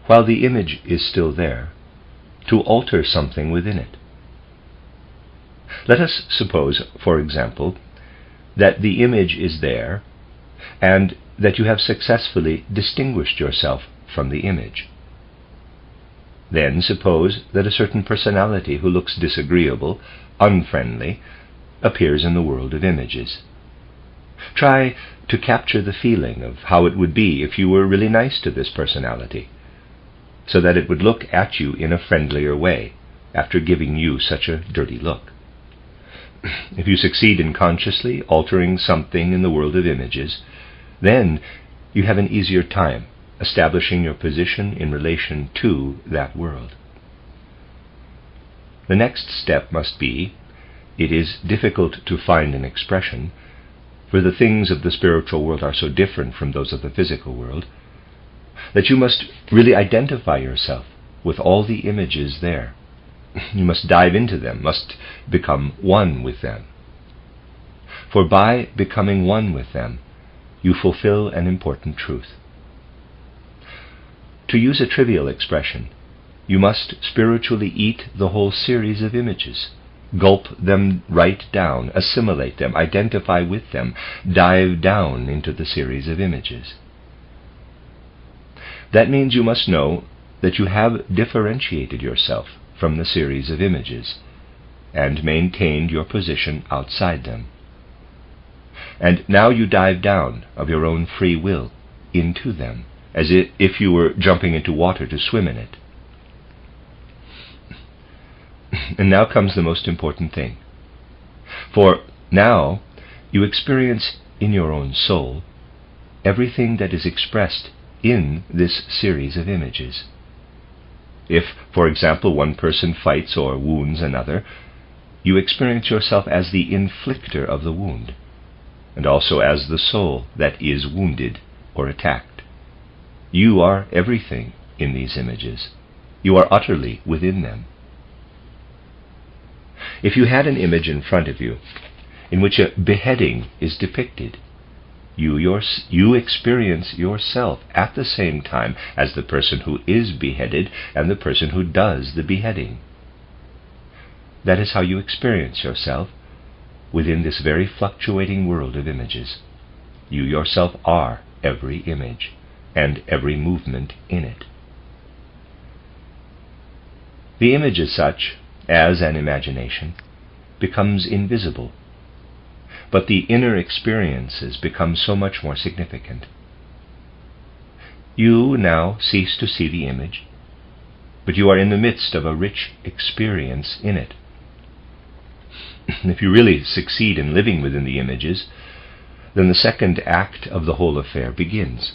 [SPEAKER 1] while the image is still there, to alter something within it. Let us suppose, for example, that the image is there, and that you have successfully distinguished yourself from the image. Then suppose that a certain personality who looks disagreeable, unfriendly, appears in the world of images. Try to capture the feeling of how it would be if you were really nice to this personality, so that it would look at you in a friendlier way after giving you such a dirty look. If you succeed in consciously altering something in the world of images, then you have an easier time establishing your position in relation to that world. The next step must be, it is difficult to find an expression, for the things of the spiritual world are so different from those of the physical world, that you must really identify yourself with all the images there. You must dive into them, must become one with them. For by becoming one with them, you fulfill an important truth. To use a trivial expression, you must spiritually eat the whole series of images, gulp them right down, assimilate them, identify with them, dive down into the series of images. That means you must know that you have differentiated yourself from the series of images and maintained your position outside them. And now you dive down of your own free will into them, as if you were jumping into water to swim in it. And now comes the most important thing. For now you experience in your own soul everything that is expressed in this series of images. If, for example, one person fights or wounds another, you experience yourself as the inflictor of the wound, and also as the soul that is wounded or attacked. You are everything in these images. You are utterly within them. If you had an image in front of you in which a beheading is depicted, you experience yourself at the same time as the person who is beheaded and the person who does the beheading. That is how you experience yourself within this very fluctuating world of images. You yourself are every image and every movement in it. The image as such, as an imagination, becomes invisible, but the inner experiences become so much more significant. You now cease to see the image, but you are in the midst of a rich experience in it. If you really succeed in living within the images, then the second act of the whole affair begins.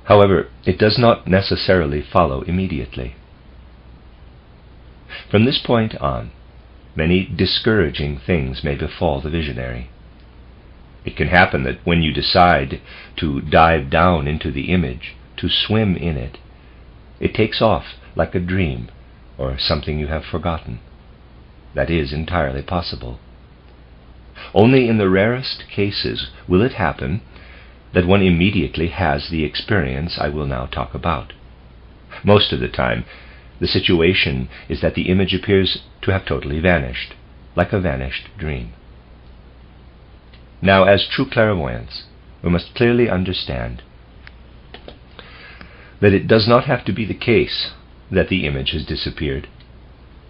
[SPEAKER 1] However, it does not necessarily follow immediately. From this point on, many discouraging things may befall the visionary. It can happen that when you decide to dive down into the image, to swim in it, it takes off like a dream or something you have forgotten. That is entirely possible. Only in the rarest cases will it happen that one immediately has the experience I will now talk about. Most of the time, the situation is that the image appears to have totally vanished, like a vanished dream. Now, as true clairvoyants, we must clearly understand that it does not have to be the case that the image has disappeared.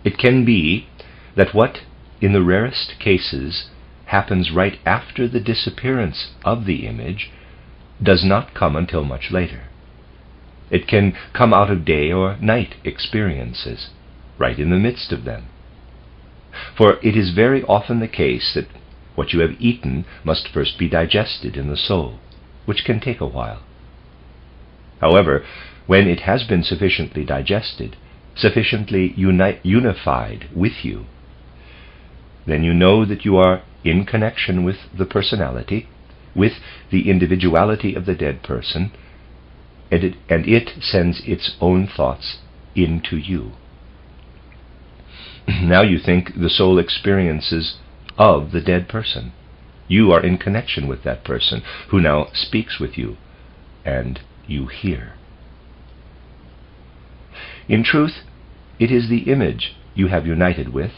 [SPEAKER 1] It can be that what, in the rarest cases, happens right after the disappearance of the image does not come until much later. It can come out of day or night experiences, right in the midst of them. For it is very often the case that what you have eaten must first be digested in the soul, which can take a while. However, when it has been sufficiently digested, sufficiently unified with you, then you know that you are in connection with the personality, with the individuality of the dead person, and it sends its own thoughts into you. Now you think the soul experiences of the dead person. You are in connection with that person who now speaks with you, and you hear. In truth, it is the image you have united with,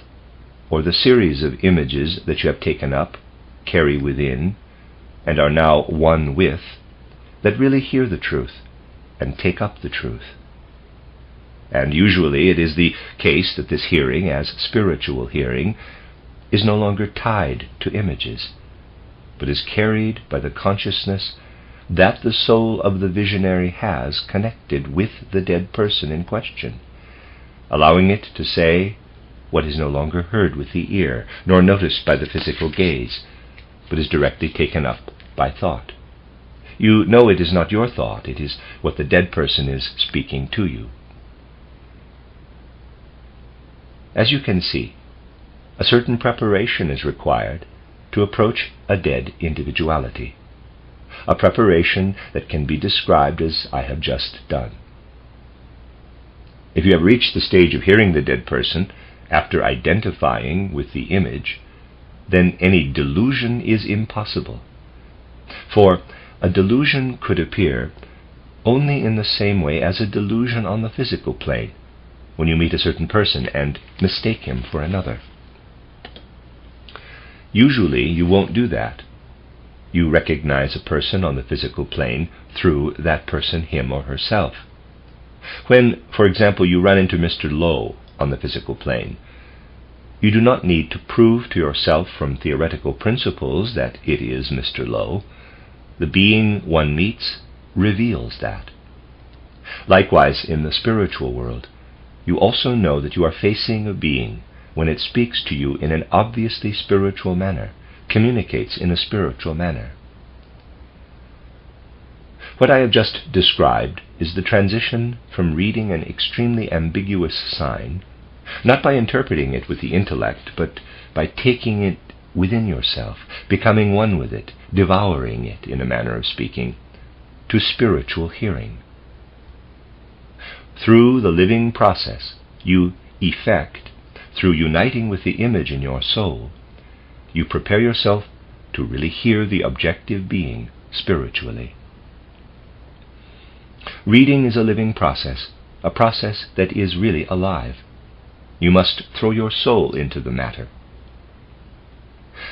[SPEAKER 1] or the series of images that you have taken up, carry within, and are now one with, that really hear the truth and take up the truth. And usually it is the case that this hearing, as spiritual hearing, is no longer tied to images, but is carried by the consciousness that the soul of the visionary has connected with the dead person in question, allowing it to say what is no longer heard with the ear, nor noticed by the physical gaze, but is directly taken up by thought. You know it is not your thought, it is what the dead person is speaking to you. As you can see, a certain preparation is required to approach a dead individuality, a preparation that can be described as I have just done. If you have reached the stage of hearing the dead person after identifying with the image, then any delusion is impossible. For a delusion could appear only in the same way as a delusion on the physical plane, when you meet a certain person and mistake him for another. Usually you won't do that. You recognize a person on the physical plane through that person, him or herself. When, for example, you run into Mr. Lowe on the physical plane, you do not need to prove to yourself from theoretical principles that it is Mr. Lowe. The being one meets reveals that. Likewise, in the spiritual world, you also know that you are facing a being when it speaks to you in an obviously spiritual manner, communicates in a spiritual manner. What I have just described is the transition from reading an extremely ambiguous sign, not by interpreting it with the intellect, but by taking it within yourself, becoming one with it, devouring it, in a manner of speaking, to spiritual hearing. Through the living process, you effect, through uniting with the image in your soul, you prepare yourself to really hear the objective being spiritually. Reading is a living process, a process that is really alive. You must throw your soul into the matter.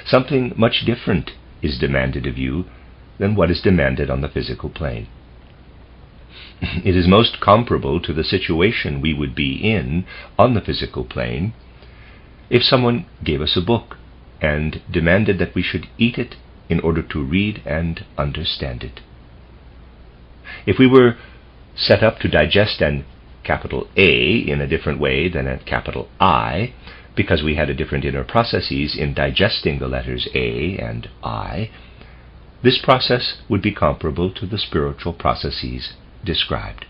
[SPEAKER 1] Something much different is demanded of you than what is demanded on the physical plane. It is most comparable to the situation we would be in on the physical plane if someone gave us a book and demanded that we should eat it in order to read and understand it. If we were set up to digest an capital A in a different way than a capital I, because we had a different inner processes in digesting the letters A and I, this process would be comparable to the spiritual processes described.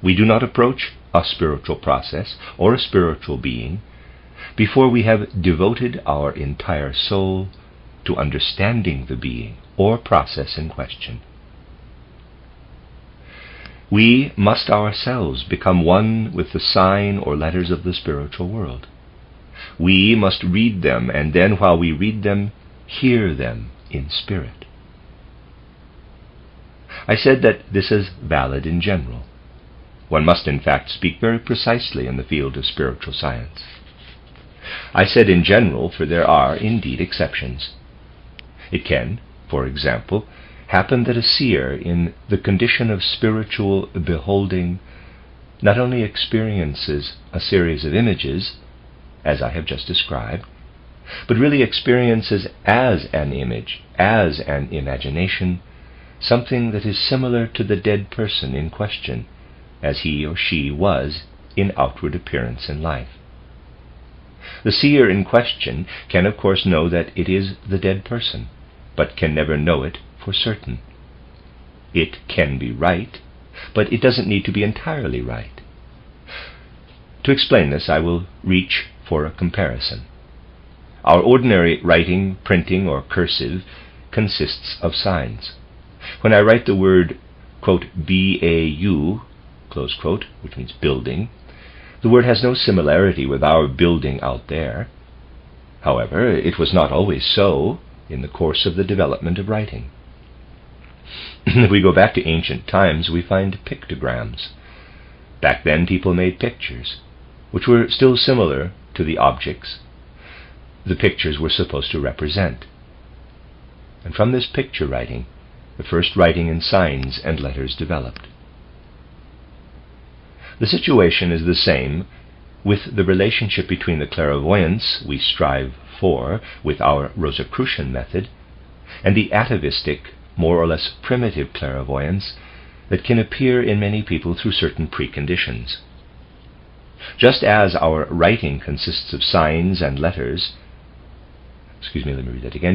[SPEAKER 1] We do not approach a spiritual process or a spiritual being before we have devoted our entire soul to understanding the being or process in question. We must ourselves become one with the sign or letters of the spiritual world. We must read them, and then while we read them, hear them in spirit. I said that this is valid in general. One must in fact speak very precisely in the field of spiritual science. I said in general, for there are indeed exceptions. It can, for example, happen that a seer in the condition of spiritual beholding not only experiences a series of images, as I have just described, but really experiences as an image, as an imagination, something that is similar to the dead person in question, as he or she was in outward appearance in life. The seer in question can of course know that it is the dead person, but can never know it for certain. It can be right, but it doesn't need to be entirely right. To explain this, I will reach for a comparison. Our ordinary writing, printing, or cursive consists of signs. When I write the word, quote, B-A-U, close quote, which means building, the word has no similarity with our building out there. However, it was not always so in the course of the development of writing. If we go back to ancient times, we find pictograms. Back then people made pictures, which were still similar to the objects the pictures were supposed to represent. And from this picture writing, the first writing in signs and letters developed. The situation is the same with the relationship between the clairvoyance we strive for with our Rosicrucian method and the atavistic, more or less primitive clairvoyance that can appear in many people through certain preconditions. Just as our writing consists of signs and letters,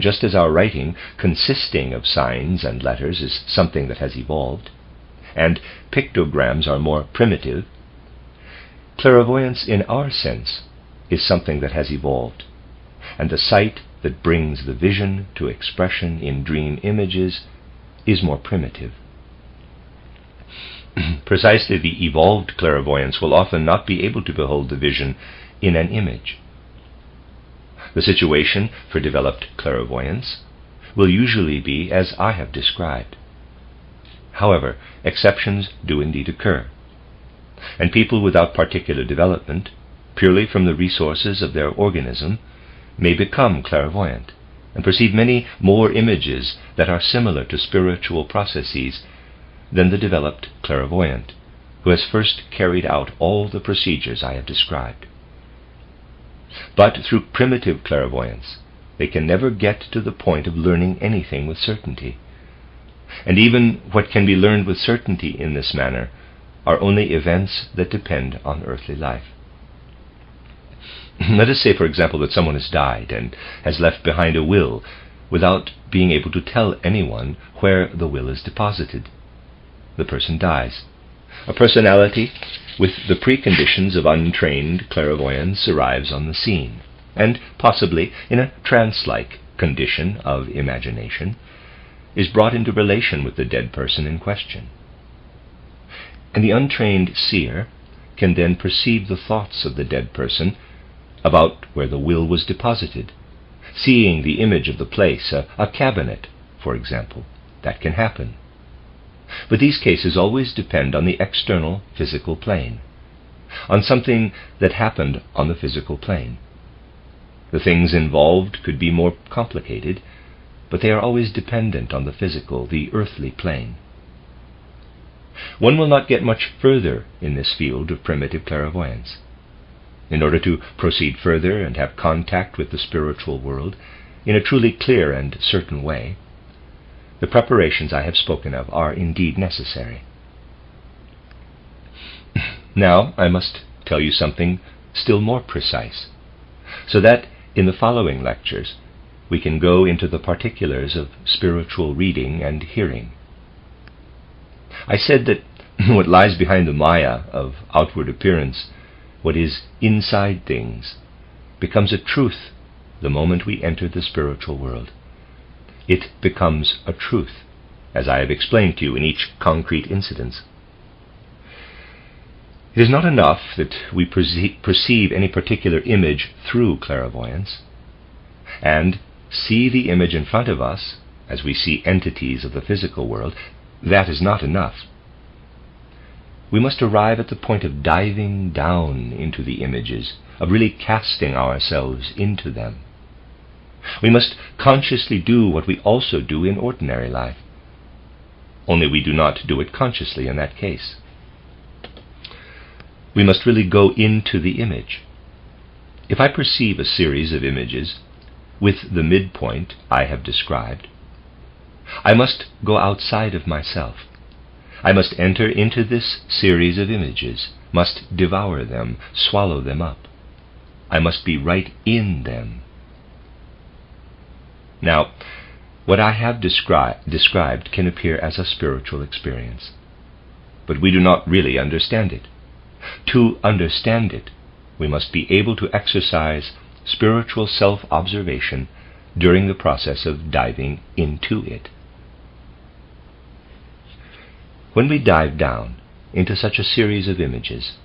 [SPEAKER 1] just as our writing consisting of signs and letters is something that has evolved, and pictograms are more primitive, clairvoyance in our sense is something that has evolved, and the sight that brings the vision to expression in dream images is more primitive. Precisely the evolved clairvoyance will often not be able to behold the vision in an image. The situation for developed clairvoyance will usually be as I have described. However, exceptions do indeed occur, and people without particular development, purely from the resources of their organism, may become clairvoyant and perceive many more images that are similar to spiritual processes than the developed clairvoyant, who has first carried out all the procedures I have described. But through primitive clairvoyance, they can never get to the point of learning anything with certainty. And even what can be learned with certainty in this manner are only events that depend on earthly life. Let us say, for example, that someone has died and has left behind a will without being able to tell anyone where the will is deposited. The person dies. A personality with the preconditions of untrained clairvoyance arrives on the scene, and possibly in a trance-like condition of imagination, is brought into relation with the dead person in question. And the untrained seer can then perceive the thoughts of the dead person about where the will was deposited, seeing the image of the place, a cabinet, for example. That can happen. But these cases always depend on the external physical plane, on something that happened on the physical plane. The things involved could be more complicated, but they are always dependent on the physical, the earthly plane. One will not get much further in this field of primitive clairvoyance. In order to proceed further and have contact with the spiritual world in a truly clear and certain way, the preparations I have spoken of are indeed necessary. Now I must tell you something still more precise, so that in the following lectures we can go into the particulars of spiritual reading and hearing. I said that what lies behind the maya of outward appearance, what is inside things, becomes a truth the moment we enter the spiritual world. It becomes a truth, as I have explained to you in each concrete incident. It is not enough that we perceive any particular image through clairvoyance, and see the image in front of us as we see entities of the physical world. That is not enough. We must arrive at the point of diving down into the images, of really casting ourselves into them. We must consciously do what we also do in ordinary life, only we do not do it consciously in that case. We must really go into the image. If I perceive a series of images with the midpoint I have described, I must go outside of myself. I must enter into this series of images, must devour them, swallow them up. I must be right in them. Now, what I have described can appear as a spiritual experience, but we do not really understand it. To understand it, we must be able to exercise spiritual self-observation during the process of diving into it. When we dive down into such a series of images,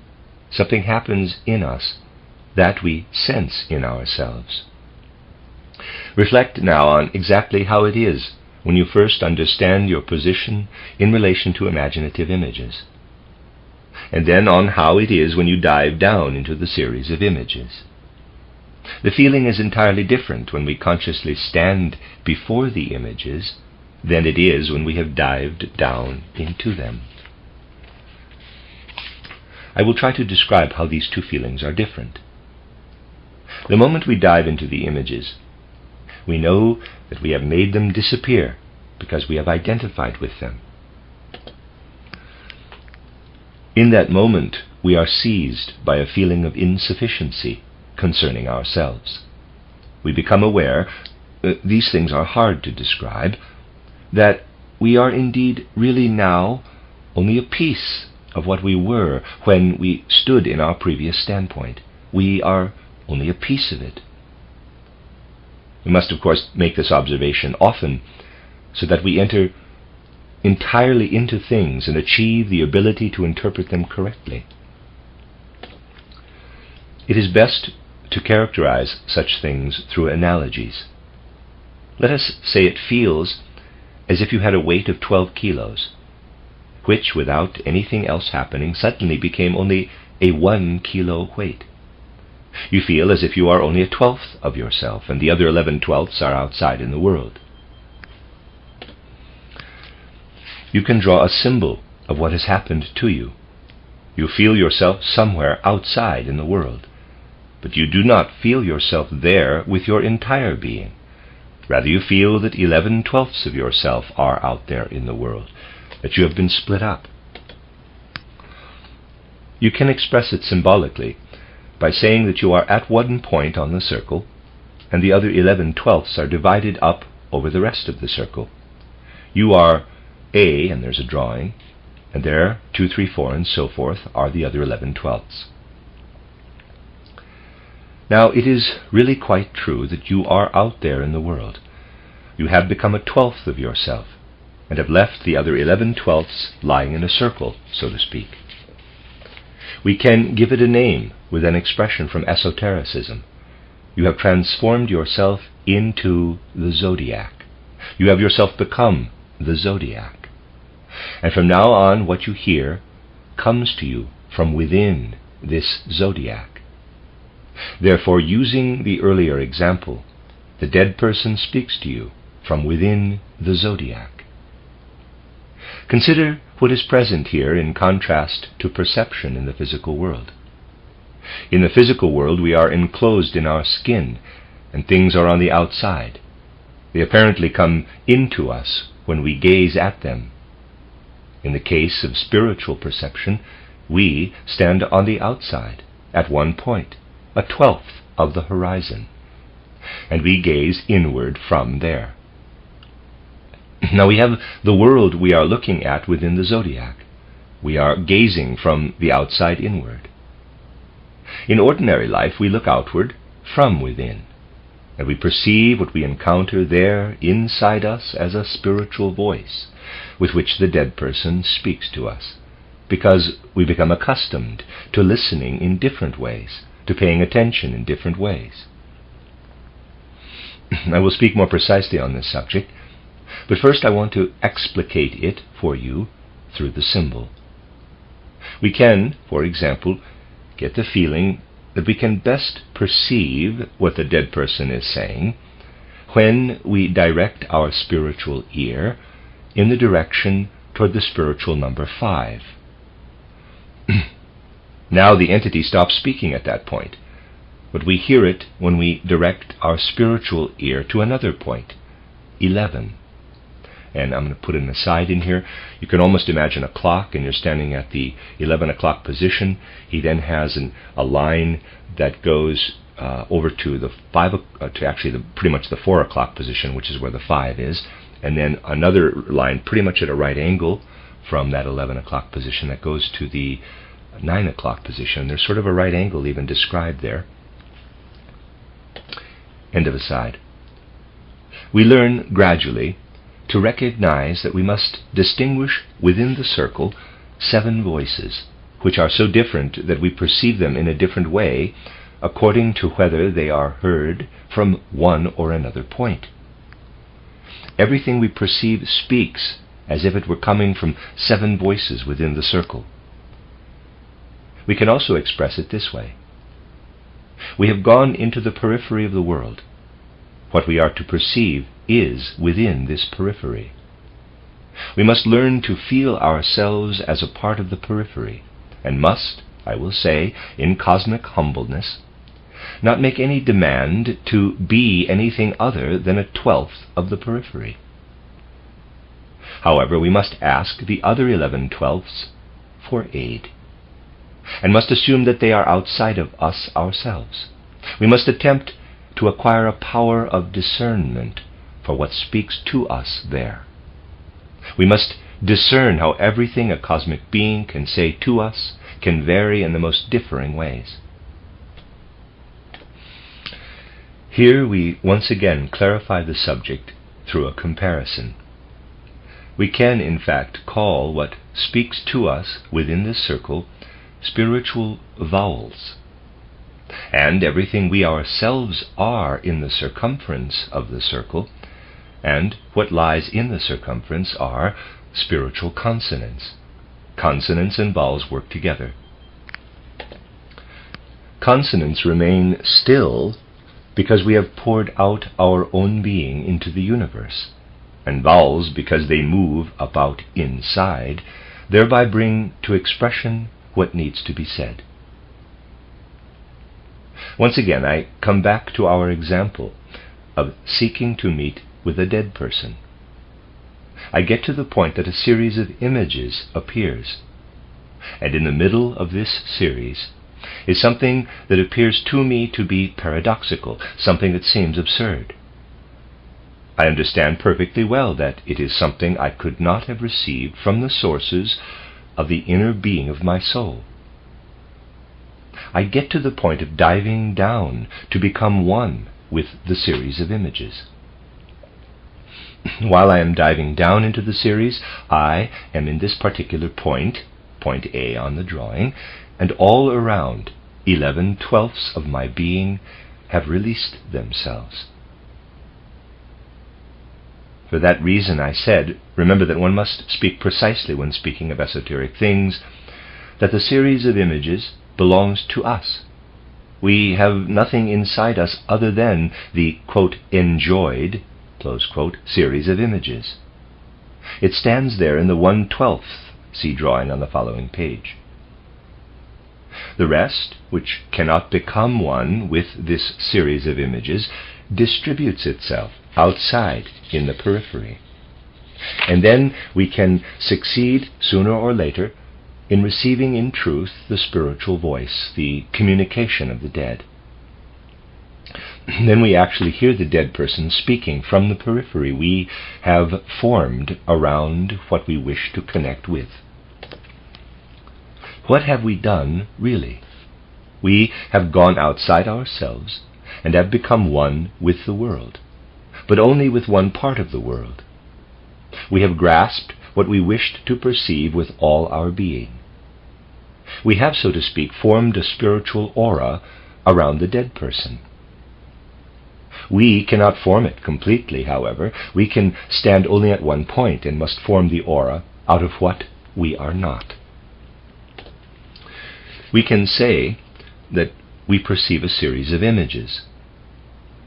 [SPEAKER 1] something happens in us that we sense in ourselves. Reflect now on exactly how it is when you first understand your position in relation to imaginative images, and then on how it is when you dive down into the series of images. The feeling is entirely different when we consciously stand before the images than it is when we have dived down into them. I will try to describe how these two feelings are different. The moment we dive into the images, we know that we have made them disappear because we have identified with them. In that moment, we are seized by a feeling of insufficiency concerning ourselves. We become aware, these things are hard to describe, that we are indeed really now only a piece of what we were when we stood in our previous standpoint. We are only a piece of it. We must, of course, make this observation often so that we enter entirely into things and achieve the ability to interpret them correctly. It is best to characterize such things through analogies. Let us say it feels as if you had a weight of 12 kilos. which, without anything else happening, suddenly became only a 1 kilo weight. You feel as if you are only a 12th of yourself, and the other 11/12ths are outside in the world. You can draw a symbol of what has happened to you. You feel yourself somewhere outside in the world, but you do not feel yourself there with your entire being. Rather, you feel that 11/12ths of yourself are out there in the world, that you have been split up. You can express it symbolically by saying that you are at one point on the circle, and the other 11/12ths are divided up over the rest of the circle. You are A, and there's a drawing, and there, 2, 3, 4, and so forth, are the other 11/12ths. Now, it is really quite true that you are out there in the world. You have become a 12th of yourself, and have left the other 11/12ths lying in a circle, so to speak. We can give it a name with an expression from esotericism. You have transformed yourself into the zodiac. You have yourself become the zodiac. And from now on, what you hear comes to you from within this zodiac. Therefore, using the earlier example, the dead person speaks to you from within the zodiac. Consider what is present here in contrast to perception in the physical world. In the physical world, we are enclosed in our skin, and things are on the outside. They apparently come into us when we gaze at them. In the case of spiritual perception, we stand on the outside, at one point, a 12th of the horizon, and we gaze inward from there. Now we have the world we are looking at within the zodiac. We are gazing from the outside inward. In ordinary life, we look outward from within, and we perceive what we encounter there inside us as a spiritual voice with which the dead person speaks to us, because we become accustomed to listening in different ways, to paying attention in different ways. I will speak more precisely on this subject, but first I want to explicate it for you through the symbol. We can, for example, get the feeling that we can best perceive what the dead person is saying when we direct our spiritual ear in the direction toward the spiritual number 5. Now the entity stops speaking at that point, but we hear it when we direct our spiritual ear to another point, 11. And I'm going to put an aside in here. You can almost imagine a clock, and you're standing at the 11 o'clock position. He then has a line that goes over to the pretty much the 4 o'clock position, which is where the 5 is, and then another line pretty much at a right angle from that 11 o'clock position that goes to the 9 o'clock position. There's sort of a right angle even described there. End of aside. We learn gradually to recognize that we must distinguish within the circle 7 voices, which are so different that we perceive them in a different way according to whether they are heard from one or another point. Everything we perceive speaks as if it were coming from 7 voices within the circle. We can also express it this way. We have gone into the periphery of the world. What we are to perceive is within this periphery. We must learn to feel ourselves as a part of the periphery, and must, I will say, in cosmic humbleness, not make any demand to be anything other than a 12th of the periphery. However, we must ask the other 11/12ths for aid, and must assume that they are outside of us ourselves. We must attempt to acquire a power of discernment for what speaks to us there. We must discern how everything a cosmic being can say to us can vary in the most differing ways. Here we once again clarify the subject through a comparison. We can, in fact, call what speaks to us within this circle spiritual vowels, and everything we ourselves are in the circumference of the circle, and what lies in the circumference are spiritual consonants, consonants and vowels work together. Consonants remain still because we have poured out our own being into the universe, and vowels because they move about inside, thereby bring to expression what needs to be said. Once again, I come back to our example of seeking to meet with a dead person. I get to the point that a series of images appears, and in the middle of this series is something that appears to me to be paradoxical, something that seems absurd. I understand perfectly well that it is something I could not have received from the sources of the inner being of my soul. I get to the point of diving down to become one with the series of images. While I am diving down into the series, I am in this particular point A on the drawing, and all around 11/12 of my being have released themselves. For that reason I said, remember that one must speak precisely when speaking of esoteric things, that the series of images belongs to us. We have nothing inside us other than the, quote, enjoyed, close quote, series of images. It stands there in the 1/12, see drawing on the following page. The rest, which cannot become one with this series of images, distributes itself outside in the periphery. And then we can succeed sooner or later in receiving in truth the spiritual voice, the communication of the dead. Then we actually hear the dead person speaking from the periphery we have formed around what we wish to connect with. What have we done, really? We have gone outside ourselves and have become one with the world, but only with one part of the world. We have grasped what we wished to perceive with all our being. We have, so to speak, formed a spiritual aura around the dead person. We cannot form it completely, however. We can stand only at one point and must form the aura out of what we are not. We can say that we perceive a series of images.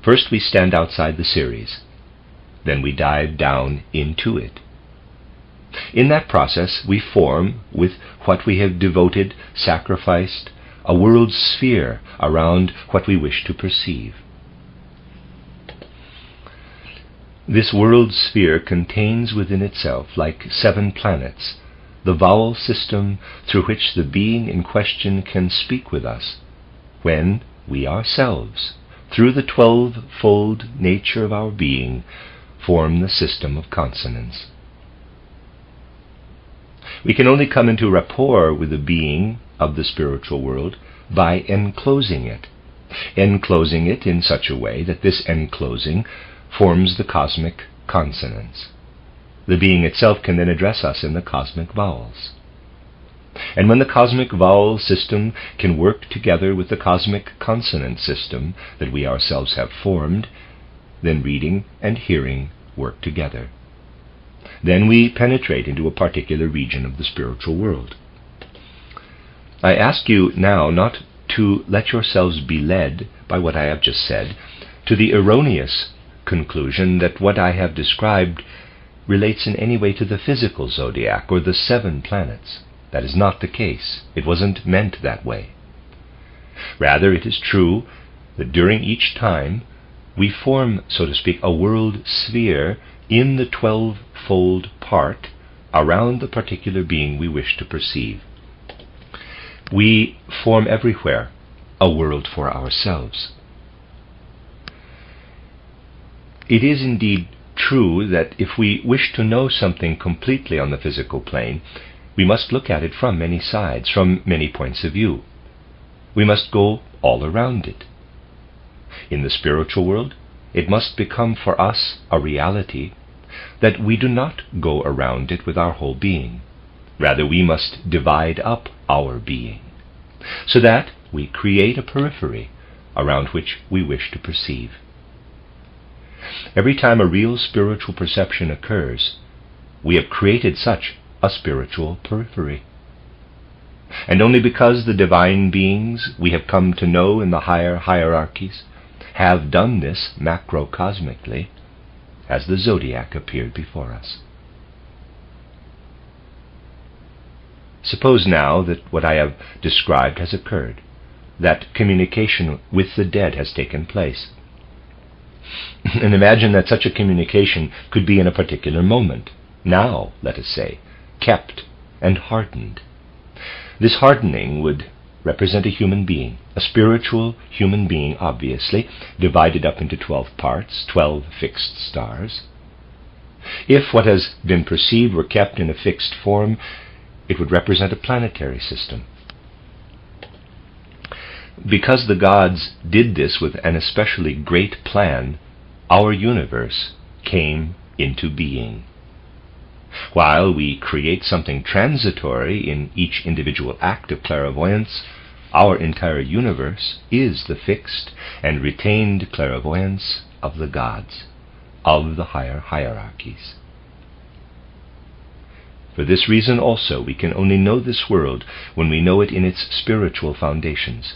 [SPEAKER 1] First we stand outside the series, then we dive down into it. In that process we form, with what we have devoted, sacrificed, a world sphere around what we wish to perceive. This world sphere contains within itself, like 7 planets, the vowel system through which the being in question can speak with us, when we ourselves, through the 12-fold nature of our being, form the system of consonants. We can only come into rapport with the being of the spiritual world by enclosing it in such a way that this enclosing forms the cosmic consonants. The being itself can then address us in the cosmic vowels. And when the cosmic vowel system can work together with the cosmic consonant system that we ourselves have formed, then reading and hearing work together. Then we penetrate into a particular region of the spiritual world. I ask you now not to let yourselves be led by what I have just said to the erroneous conclusion that what I have described relates in any way to the physical zodiac or the 7 planets. That is not the case. It wasn't meant that way. Rather, it is true that during each time we form, so to speak, a world sphere in the 12-fold part around the particular being we wish to perceive. We form everywhere a world for ourselves. It is indeed true that if we wish to know something completely on the physical plane, we must look at it from many sides, from many points of view. We must go all around it. In the spiritual world, it must become for us a reality that we do not go around it with our whole being. Rather, we must divide up our being, so that we create a periphery around which we wish to perceive. Every time a real spiritual perception occurs, we have created such a spiritual periphery. And only because the divine beings we have come to know in the higher hierarchies have done this macrocosmically has the zodiac appeared before us. Suppose now that what I have described has occurred, that communication with the dead has taken place. And imagine that such a communication could be in a particular moment, now, let us say, kept and hardened. This hardening would represent a human being, a spiritual human being, obviously, divided up into 12 parts, 12 fixed stars. If what has been perceived were kept in a fixed form, it would represent a planetary system. Because the gods did this with an especially great plan, our universe came into being. While we create something transitory in each individual act of clairvoyance, our entire universe is the fixed and retained clairvoyance of the gods, of the higher hierarchies. For this reason also we can only know this world when we know it in its spiritual foundations.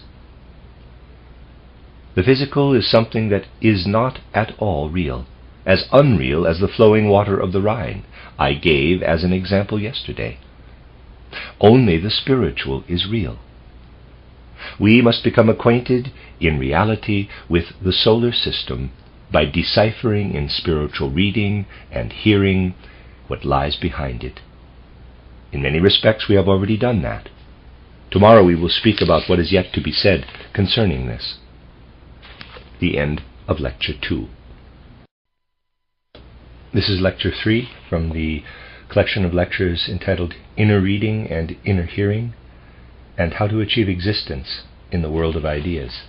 [SPEAKER 1] The physical is something that is not at all real, as unreal as the flowing water of the Rhine I gave as an example yesterday. Only the spiritual is real. We must become acquainted in reality with the solar system by deciphering in spiritual reading and hearing what lies behind it. In many respects we have already done that. Tomorrow we will speak about what is yet to be said concerning this. The end of Lecture 2. This is Lecture 3 from the collection of lectures entitled Inner Reading and Inner Hearing, and How to Achieve Existence in the World of Ideas.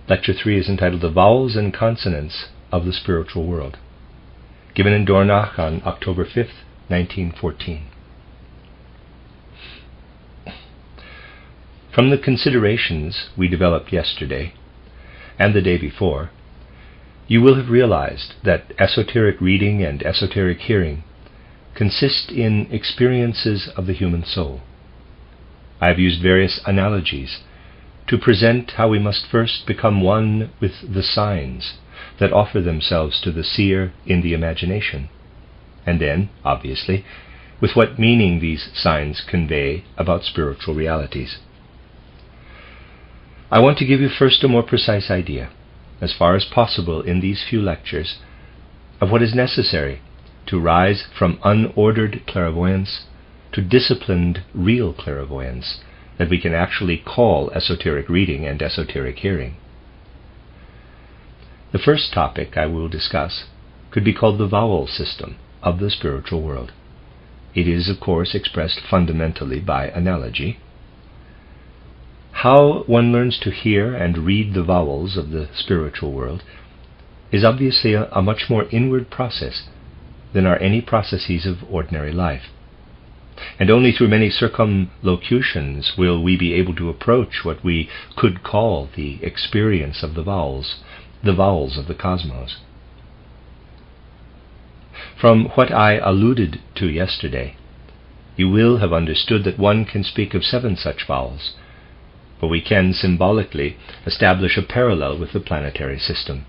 [SPEAKER 1] Lecture 3 is entitled The Vowels and Consonants of the Spiritual World, given in Dornach on October 5th, 1914. From the considerations we developed yesterday and the day before, you will have realized that esoteric reading and esoteric hearing consist in experiences of the human soul. I have used various analogies to present how we must first become one with the signs that offer themselves to the seer in the imagination, and then, obviously, with what meaning these signs convey about spiritual realities. I want to give you first a more precise idea, as far as possible in these few lectures, of what is necessary to rise from unordered clairvoyance to disciplined real clairvoyance that we can actually call esoteric reading and esoteric hearing. The first topic I will discuss could be called the vowel system of the spiritual world. It is, of course, expressed fundamentally by analogy. How one learns to hear and read the vowels of the spiritual world is obviously a much more inward process than are any processes of ordinary life. And only through many circumlocutions will we be able to approach what we could call the experience of the vowels of the cosmos. From what I alluded to yesterday, you will have understood that one can speak of 7 such vowels, but we can symbolically establish a parallel with the planetary system.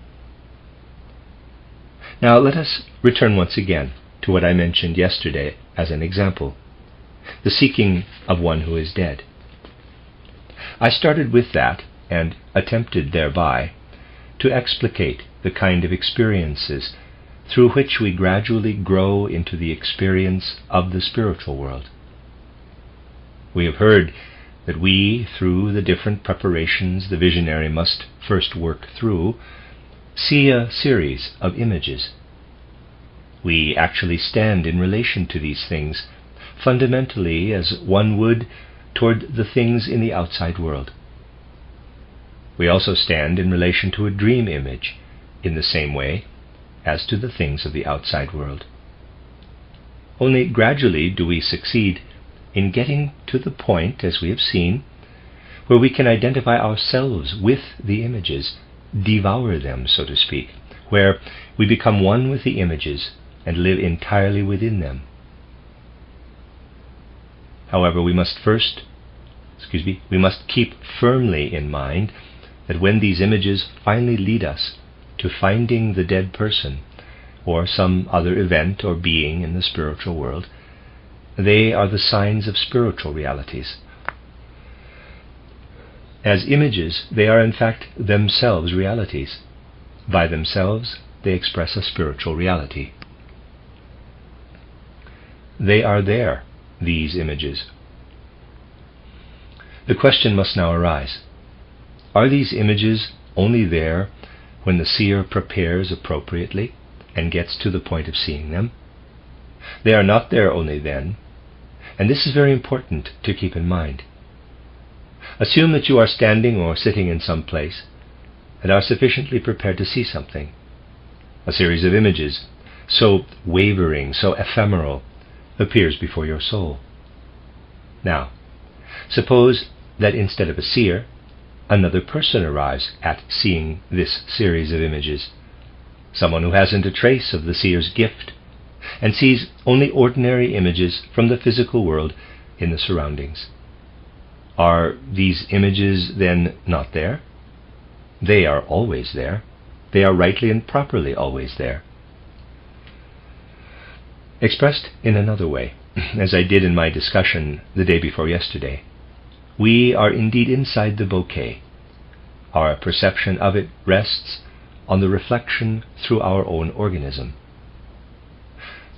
[SPEAKER 1] Now let us return once again to what I mentioned yesterday as an example, the seeking of one who is dead. I started with that and attempted thereby to explicate the kind of experiences through which we gradually grow into the experience of the spiritual world. We have heard that we, through the different preparations the visionary must first work through, see a series of images. We actually stand in relation to these things fundamentally as one would toward the things in the outside world. We also stand in relation to a dream image in the same way as to the things of the outside world. Only gradually do we succeed in getting to the point, as we have seen, where we can identify ourselves with the images, devour them, so to speak, where we become one with the images and live entirely within them. However, we must keep firmly in mind that when these images finally lead us to finding the dead person or some other event or being in the spiritual world, they are the signs of spiritual realities. As images, they are in fact themselves realities. By themselves, they express a spiritual reality. They are there, these images. The question must now arise: are these images only there when the seer prepares appropriately and gets to the point of seeing them? They are not there only then, and this is very important to keep in mind. Assume that you are standing or sitting in some place and are sufficiently prepared to see something. A series of images, so wavering, so ephemeral, appears before your soul. Now, suppose that instead of a seer, another person arrives at seeing this series of images, someone who hasn't a trace of the seer's gift, and sees only ordinary images from the physical world in the surroundings. Are these images then not there? They are always there. They are rightly and properly always there. Expressed in another way, as I did in my discussion the day before yesterday, we are indeed inside the bouquet. Our perception of it rests on the reflection through our own organism.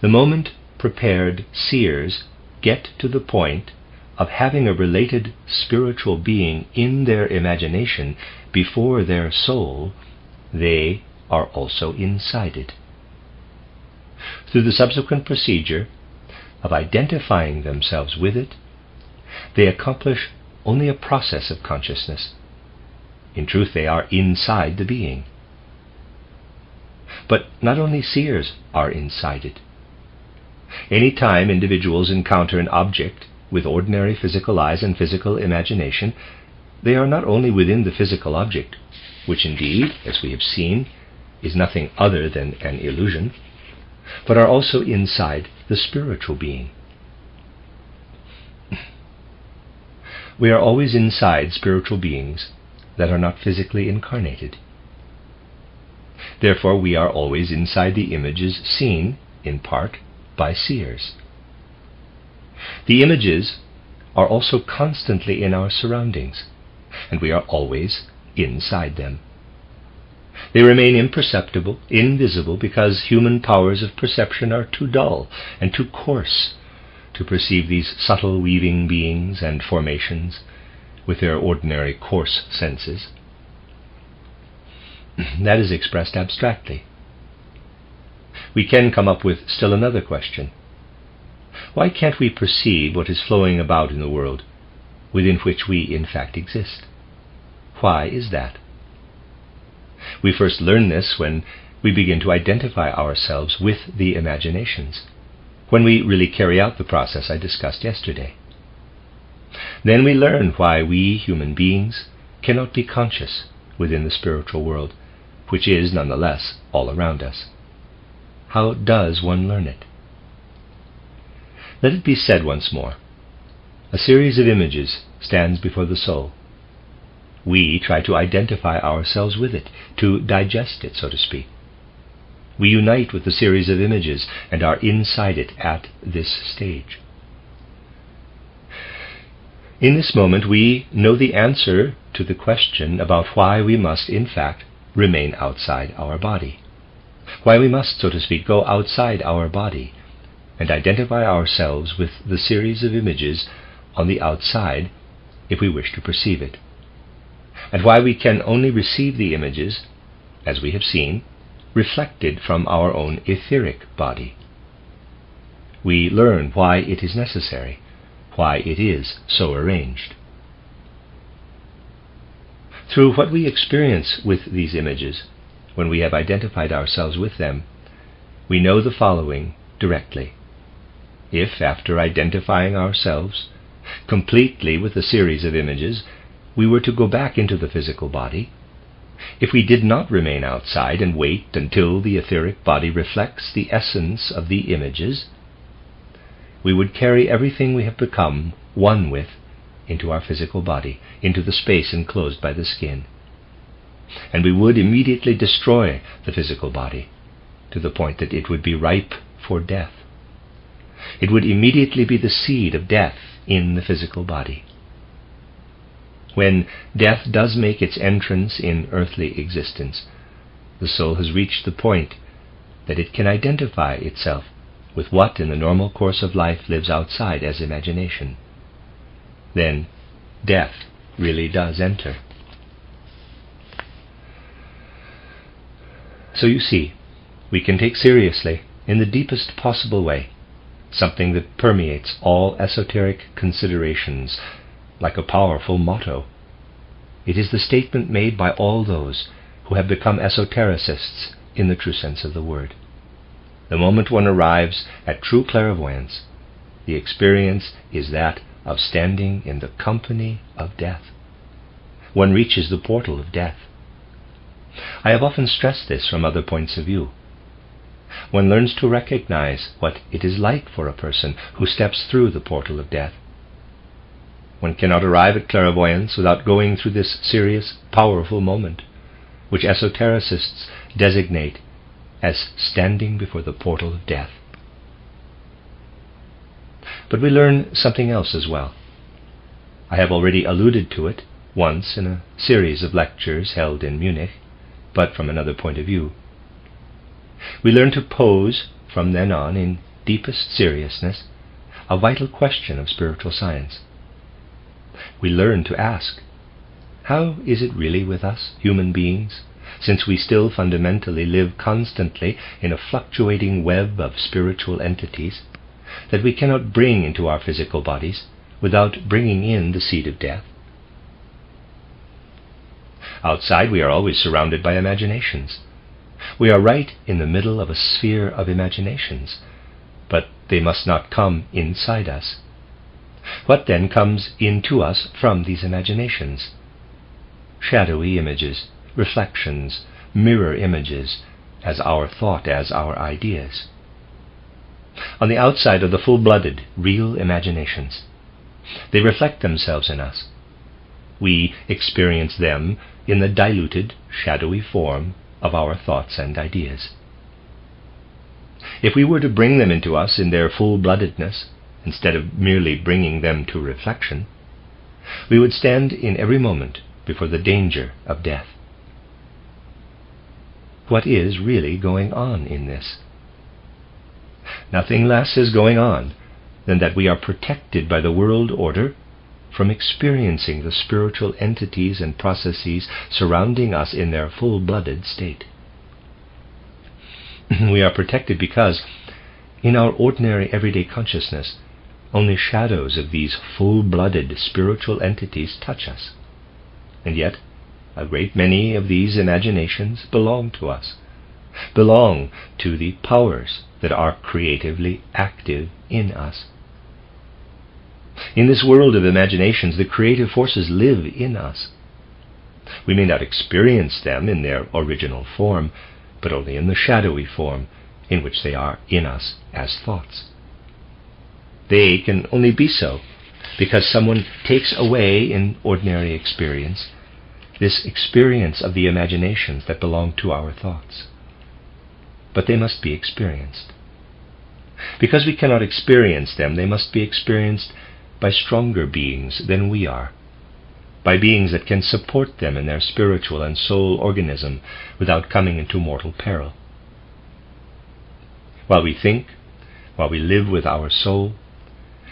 [SPEAKER 1] The moment prepared seers get to the point of having a related spiritual being in their imagination before their soul, they are also inside it. Through the subsequent procedure of identifying themselves with it, they accomplish only a process of consciousness. In truth, they are inside the being. But not only seers are inside it. Any time individuals encounter an object with ordinary physical eyes and physical imagination, they are not only within the physical object, which indeed, as we have seen, is nothing other than an illusion, but are also inside the spiritual being. We are always inside spiritual beings that are not physically incarnated. Therefore, we are always inside the images seen, in part, by seers. The images are also constantly in our surroundings, and we are always inside them. They remain imperceptible, invisible, because human powers of perception are too dull and too coarse to perceive these subtle weaving beings and formations with their ordinary coarse senses. That is expressed abstractly. We can come up with still another question. Why can't we perceive what is flowing about in the world within which we in fact exist? Why is that? We first learn this when we begin to identify ourselves with the imaginations, when we really carry out the process I discussed yesterday. Then we learn why we, human beings, cannot be conscious within the spiritual world, which is nonetheless all around us. How does one learn it? Let it be said once more. A series of images stands before the soul. We try to identify ourselves with it, to digest it, so to speak. We unite with the series of images and are inside it at this stage. In this moment, we know the answer to the question about why we must, in fact, remain outside our body. Why we must, so to speak, go outside our body and identify ourselves with the series of images on the outside if we wish to perceive it. And why we can only receive the images, as we have seen, reflected from our own etheric body. We learn why it is necessary, why it is so arranged. Through what we experience with these images, when we have identified ourselves with them, we know the following directly. If, after identifying ourselves completely with a series of images, we were to go back into the physical body, if we did not remain outside and wait until the etheric body reflects the essence of the images, we would carry everything we have become one with into our physical body, into the space enclosed by the skin. And we would immediately destroy the physical body to the point that it would be ripe for death. It would immediately be the seed of death in the physical body. When death does make its entrance in earthly existence, the soul has reached the point that it can identify itself with what in the normal course of life lives outside as imagination. Then death really does enter. So you see, we can take seriously, in the deepest possible way, something that permeates all esoteric considerations like a powerful motto. It is the statement made by all those who have become esotericists in the true sense of the word. The moment one arrives at true clairvoyance, the experience is that of standing in the company of death. One reaches the portal of death. I have often stressed this from other points of view. One learns to recognize what it is like for a person who steps through the portal of death. One cannot arrive at clairvoyance without going through this serious, powerful moment, which esotericists designate as standing before the portal of death. But we learn something else as well. I have already alluded to it once in a series of lectures held in Munich, but from another point of view. We learn to pose, from then on, in deepest seriousness, a vital question of spiritual science. We learn to ask, how is it really with us, human beings, since we still fundamentally live constantly in a fluctuating web of spiritual entities, that we cannot bring into our physical bodies without bringing in the seed of death? Outside we are always surrounded by imaginations. We are right in the middle of a sphere of imaginations, but they must not come inside us. What then comes into us from these imaginations? Shadowy images, reflections, mirror images, as our thought, as our ideas. On the outside are the full-blooded, real imaginations. They reflect themselves in us. We experience them in the diluted, shadowy form of our thoughts and ideas. If we were to bring them into us in their full-bloodedness, instead of merely bringing them to reflection, we would stand in every moment before the danger of death. What is really going on in this? Nothing less is going on than that we are protected by the world order from experiencing the spiritual entities and processes surrounding us in their full-blooded state. We are protected because, in our ordinary everyday consciousness, only shadows of these full-blooded spiritual entities touch us. And yet, a great many of these imaginations belong to us, belong to the powers that are creatively active in us. In this world of imaginations, the creative forces live in us. We may not experience them in their original form, but only in the shadowy form in which they are in us as thoughts. They can only be so because someone takes away in ordinary experience this experience of the imaginations that belong to our thoughts. But they must be experienced. Because we cannot experience them, they must be experienced by stronger beings than we are, by beings that can support them in their spiritual and soul organism without coming into mortal peril. While we think, while we live with our soul,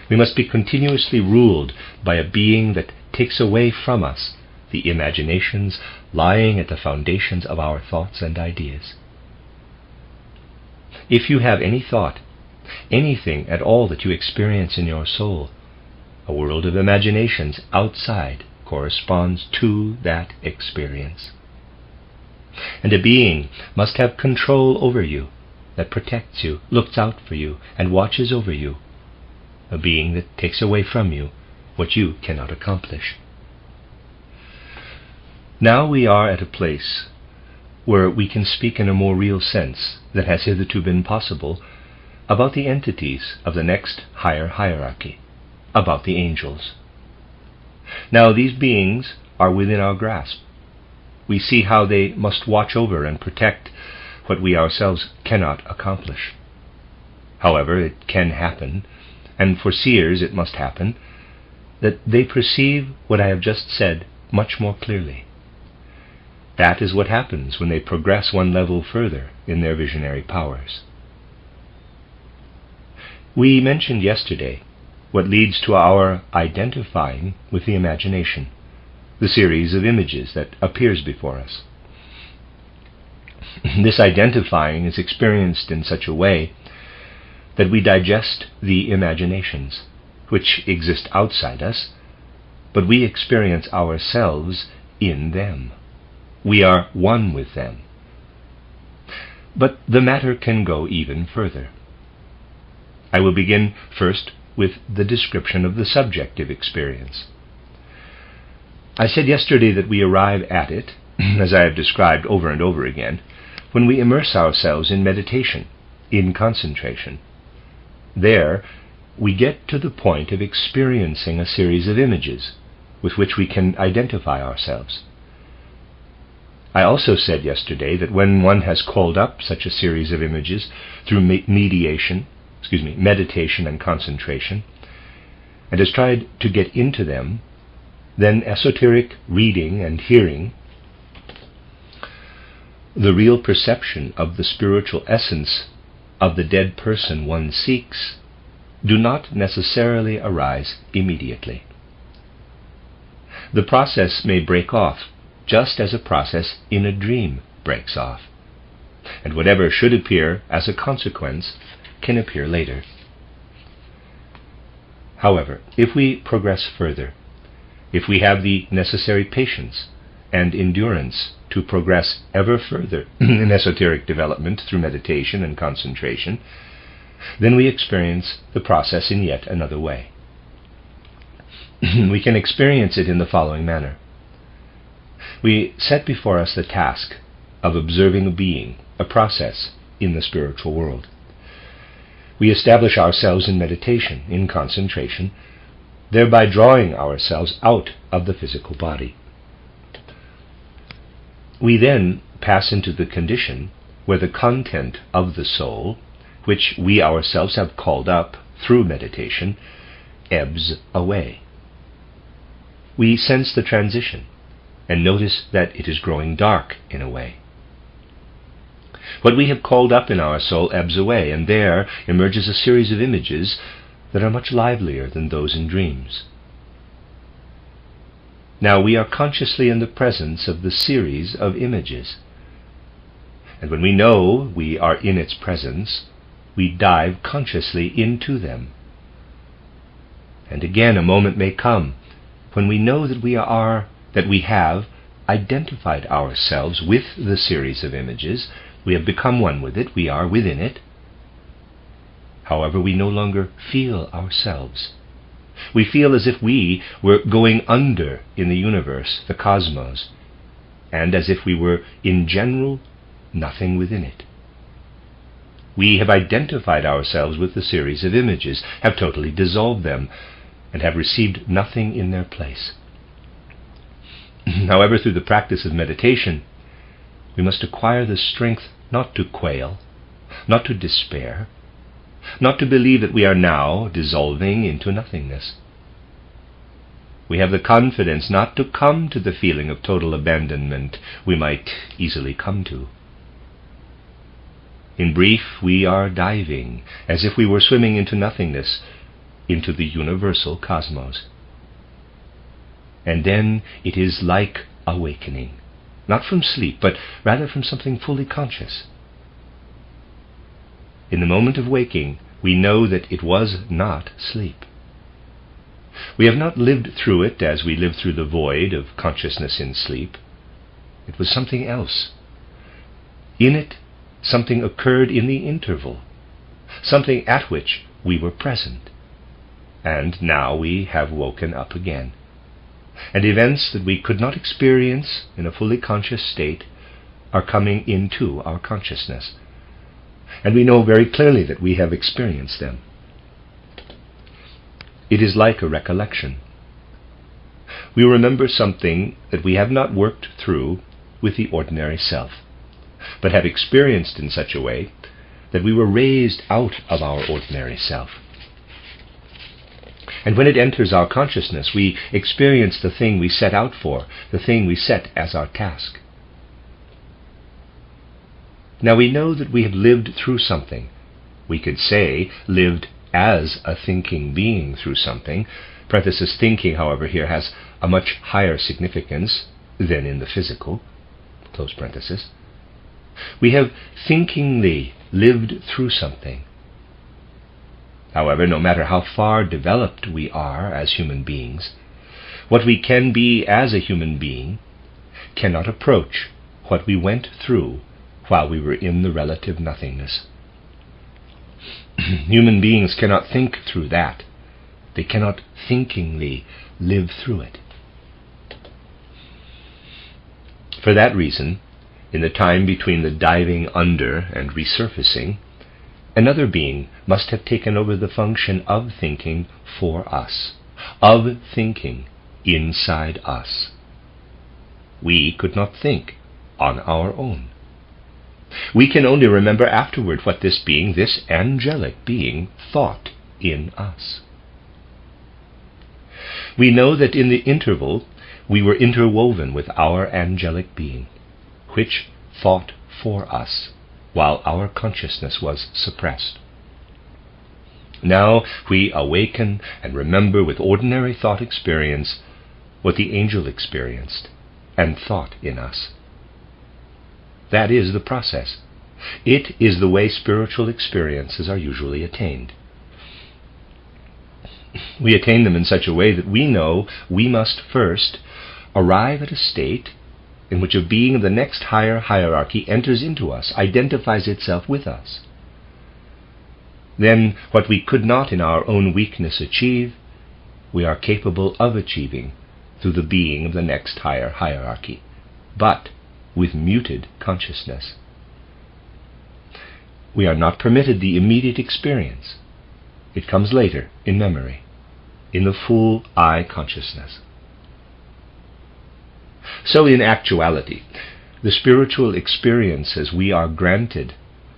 [SPEAKER 1] we must be continuously ruled by a being that takes away from us the imaginations lying at the foundations of our thoughts and ideas. If you have any thought, anything at all that you experience in your soul, a world of imaginations outside corresponds to that experience. And a being must have control over you, that protects you, looks out for you, and watches over you. A being that takes away from you what you cannot accomplish. Now we are at a place where we can speak in a more real sense than has hitherto been possible about the entities of the next higher hierarchy, about the angels. Now these beings are within our grasp. We see how they must watch over and protect what we ourselves cannot accomplish. However, it can happen, and for seers it must happen, that they perceive what I have just said much more clearly. That is what happens when they progress one level further in their visionary powers. We mentioned yesterday what leads to our identifying with the imagination, the series of images that appears before us. This identifying is experienced in such a way that we digest the imaginations, which exist outside us, but we experience ourselves in them. We are one with them. But the matter can go even further. I will begin first with the description of the subjective experience. I said yesterday that we arrive at it, as I have described over and over again, when we immerse ourselves in meditation, in concentration. There, we get to the point of experiencing a series of images with which we can identify ourselves. I also said yesterday that when one has called up such a series of images through meditation and concentration, and has tried to get into them, then esoteric reading and hearing, the real perception of the spiritual essence of the dead person one seeks, do not necessarily arise immediately. The process may break off, just as a process in a dream breaks off, and whatever should appear as a consequence can appear later. However, if we progress further, if we have the necessary patience and endurance to progress ever further in esoteric development through meditation and concentration, then we experience the process in yet another way. We can experience it in the following manner. We set before us the task of observing a being, a process in the spiritual world. We establish ourselves in meditation, in concentration, thereby drawing ourselves out of the physical body. We then pass into the condition where the content of the soul, which we ourselves have called up through meditation, ebbs away. We sense the transition and notice that it is growing dark in a way. What we have called up in our soul ebbs away, and there emerges a series of images that are much livelier than those in dreams. Now we are consciously in the presence of the series of images, and when we know we are in its presence, we dive consciously into them. And again a moment may come when we know that we have identified ourselves with the series of images. We have become one with it, we are within it. However, we no longer feel ourselves. We feel as if we were going under in the universe, the cosmos, and as if we were, in general, nothing within it. We have identified ourselves with the series of images, have totally dissolved them, and have received nothing in their place. However, through the practice of meditation, we must acquire the strength not to quail, not to despair, not to believe that we are now dissolving into nothingness. We have the confidence not to come to the feeling of total abandonment we might easily come to. In brief, we are diving, as if we were swimming into nothingness, into the universal cosmos. And then it is like awakening, not from sleep, but rather from something fully conscious. In the moment of waking, we know that it was not sleep. We have not lived through it as we live through the void of consciousness in sleep. It was something else. In it, something occurred in the interval, something at which we were present. And now we have woken up again. And events that we could not experience in a fully conscious state are coming into our consciousness. and we know very clearly that we have experienced them. It is like a recollection. We remember something that we have not worked through with the ordinary self, but have experienced in such a way that we were raised out of our ordinary self. And when it enters our consciousness, we experience the thing we set out for, the thing we set as our task. Now we know that we have lived through something. We could say, lived as a thinking being through something. Parenthesis, thinking, however, here has a much higher significance than in the physical. Close parenthesis. We have thinkingly lived through something. However, no matter how far developed we are as human beings, what we can be as a human being cannot approach what we went through while we were in the relative nothingness. Human beings cannot think through that. They cannot thinkingly live through it. For that reason, in the time between the diving under and resurfacing, another being must have taken over the function of thinking for us, of thinking inside us. We could not think on our own. We can only remember afterward what this being, this angelic being, thought in us. We know that in the interval we were interwoven with our angelic being, which thought for us while our consciousness was suppressed. Now we awaken and remember with ordinary thought experience what the angel experienced and thought in us. That is the process. It is the way spiritual experiences are usually attained. We attain them in such a way that we know we must first arrive at a state in which a being of the next higher hierarchy enters into us, identifies itself with us. Then what we could not in our own weakness achieve, we are capable of achieving through the being of the next higher hierarchy, but with muted consciousness. We are not permitted the immediate experience. It comes later, in memory, in the full I consciousness. So in actuality, the spiritual experiences we are granted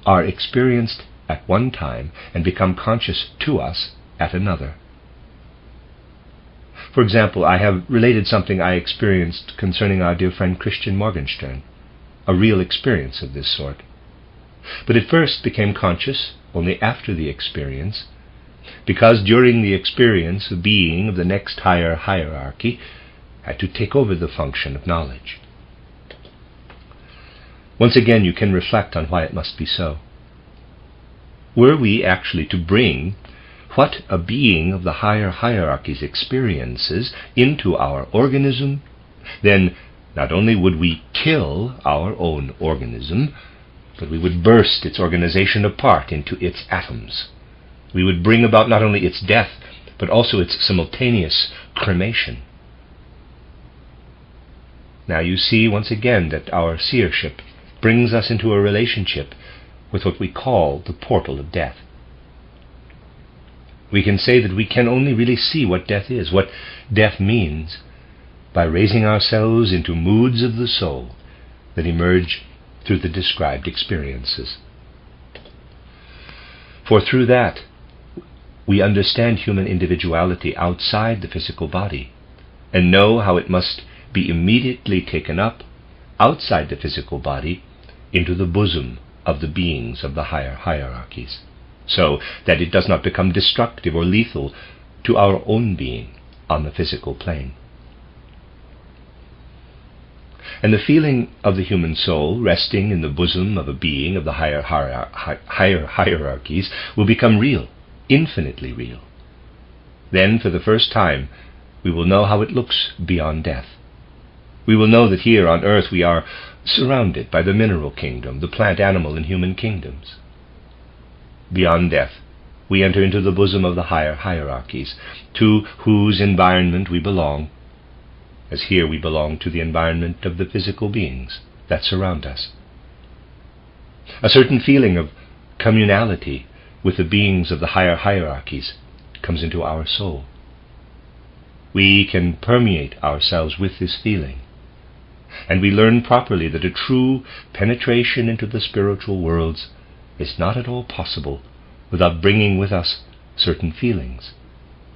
[SPEAKER 1] are experienced at one time and become conscious to us at another. For example, I have related something I experienced concerning our dear friend Christian Morgenstern, a real experience of this sort. But it first became conscious only after the experience, because during the experience a being of the next higher hierarchy had to take over the function of knowledge. Once again, you can reflect on why it must be so. Were we actually to bring what a being of the higher hierarchies experiences into our organism, then not only would we kill our own organism, but we would burst its organization apart into its atoms. We would bring about not only its death, but also its simultaneous cremation. Now you see once again that our seership brings us into a relationship with what we call the portal of death. We can say that we can only really see what death is, what death means, by raising ourselves into moods of the soul that emerge through the described experiences. For through that, we understand human individuality outside the physical body, and know how it must be immediately taken up outside the physical body into the bosom of the beings of the higher hierarchies, so that it does not become destructive or lethal to our own being on the physical plane. And the feeling of the human soul resting in the bosom of a being of the higher hierarchies will become real, infinitely real. Then, for the first time, we will know how it looks beyond death. We will know that here on earth we are surrounded by the mineral kingdom, the plant, animal, and human kingdoms. Beyond death, we enter into the bosom of the higher hierarchies, to whose environment we belong, as here we belong to the environment of the physical beings that surround us. A certain feeling of communality with the beings of the higher hierarchies comes into our soul. We can permeate ourselves with this feeling, and we learn properly that a true penetration into the spiritual worlds is not at all possible without bringing with us certain feelings,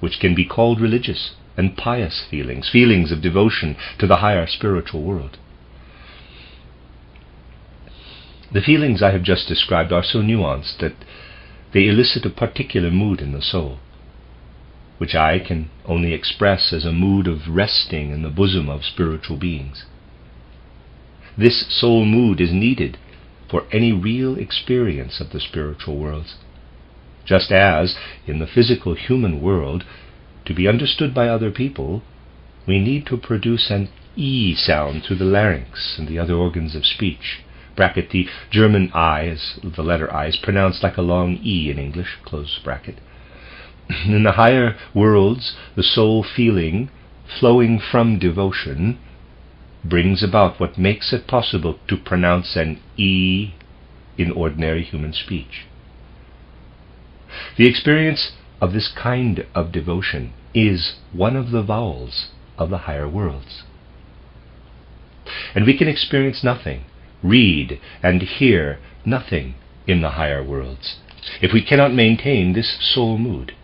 [SPEAKER 1] which can be called religious and pious feelings, feelings of devotion to the higher spiritual world. The feelings I have just described are so nuanced that they elicit a particular mood in the soul, which I can only express as a mood of resting in the bosom of spiritual beings. This soul mood is needed for any real experience of the spiritual worlds, just as, in the physical human world, to be understood by other people, we need to produce an E sound through the larynx and the other organs of speech. Bracket, the German I, the letter I, is pronounced like a long E in English, close bracket. In the higher worlds, the soul feeling, flowing from devotion, brings about what makes it possible to pronounce an E in ordinary human speech. The experience of this kind of devotion is one of the vowels of the higher worlds. And we can experience nothing, read and hear nothing in the higher worlds if we cannot maintain this soul mood,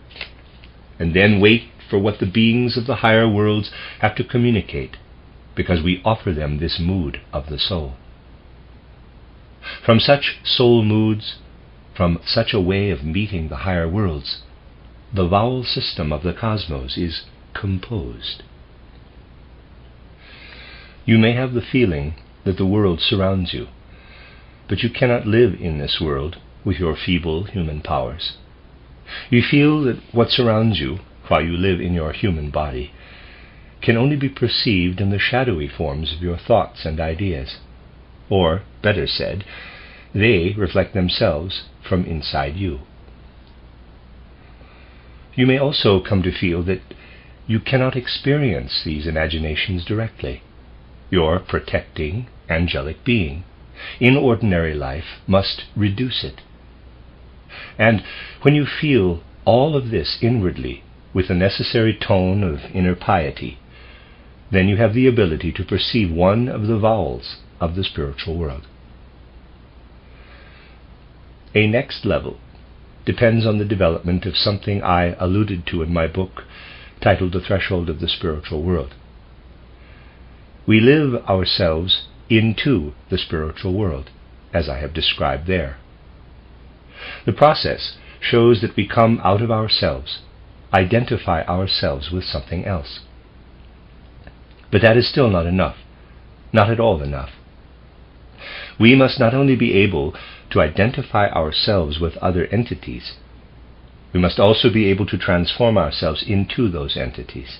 [SPEAKER 1] and then wait for what the beings of the higher worlds have to communicate, because we offer them this mood of the soul. From such soul moods, from such a way of meeting the higher worlds, the vowel system of the cosmos is composed. You may have the feeling that the world surrounds you, but you cannot live in this world with your feeble human powers. You feel that what surrounds you, while you live in your human body, can only be perceived in the shadowy forms of your thoughts and ideas, or, better said, they reflect themselves from inside you. You may also come to feel that you cannot experience these imaginations directly. Your protecting, angelic being, in ordinary life, must reduce it. And when you feel all of this inwardly, with the necessary tone of inner piety, then you have the ability to perceive one of the vowels of the spiritual world. A next level depends on the development of something I alluded to in my book, titled The Threshold of the Spiritual World. We live ourselves into the spiritual world, as I have described there. The process shows that we come out of ourselves, identify ourselves with something else. But that is still not enough, not at all enough. We must not only be able to identify ourselves with other entities, we must also be able to transform ourselves into those entities,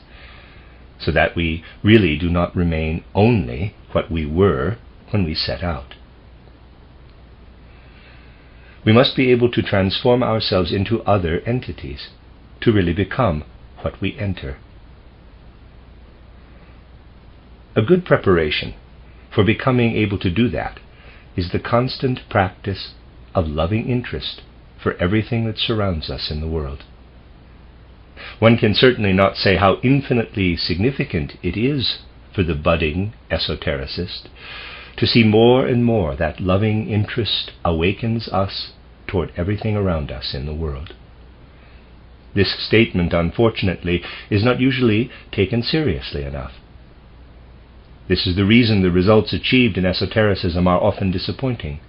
[SPEAKER 1] so that we really do not remain only what we were when we set out. We must be able to transform ourselves into other entities, to really become what we enter. A good preparation for becoming able to do that is the constant practice of loving interest for everything that surrounds us in the world. One can certainly not say how infinitely significant it is for the budding esotericist to see more and more that loving interest awakens us toward everything around us in the world. This statement, unfortunately, is not usually taken seriously enough. This is the reason the results achieved in esotericism are often disappointing.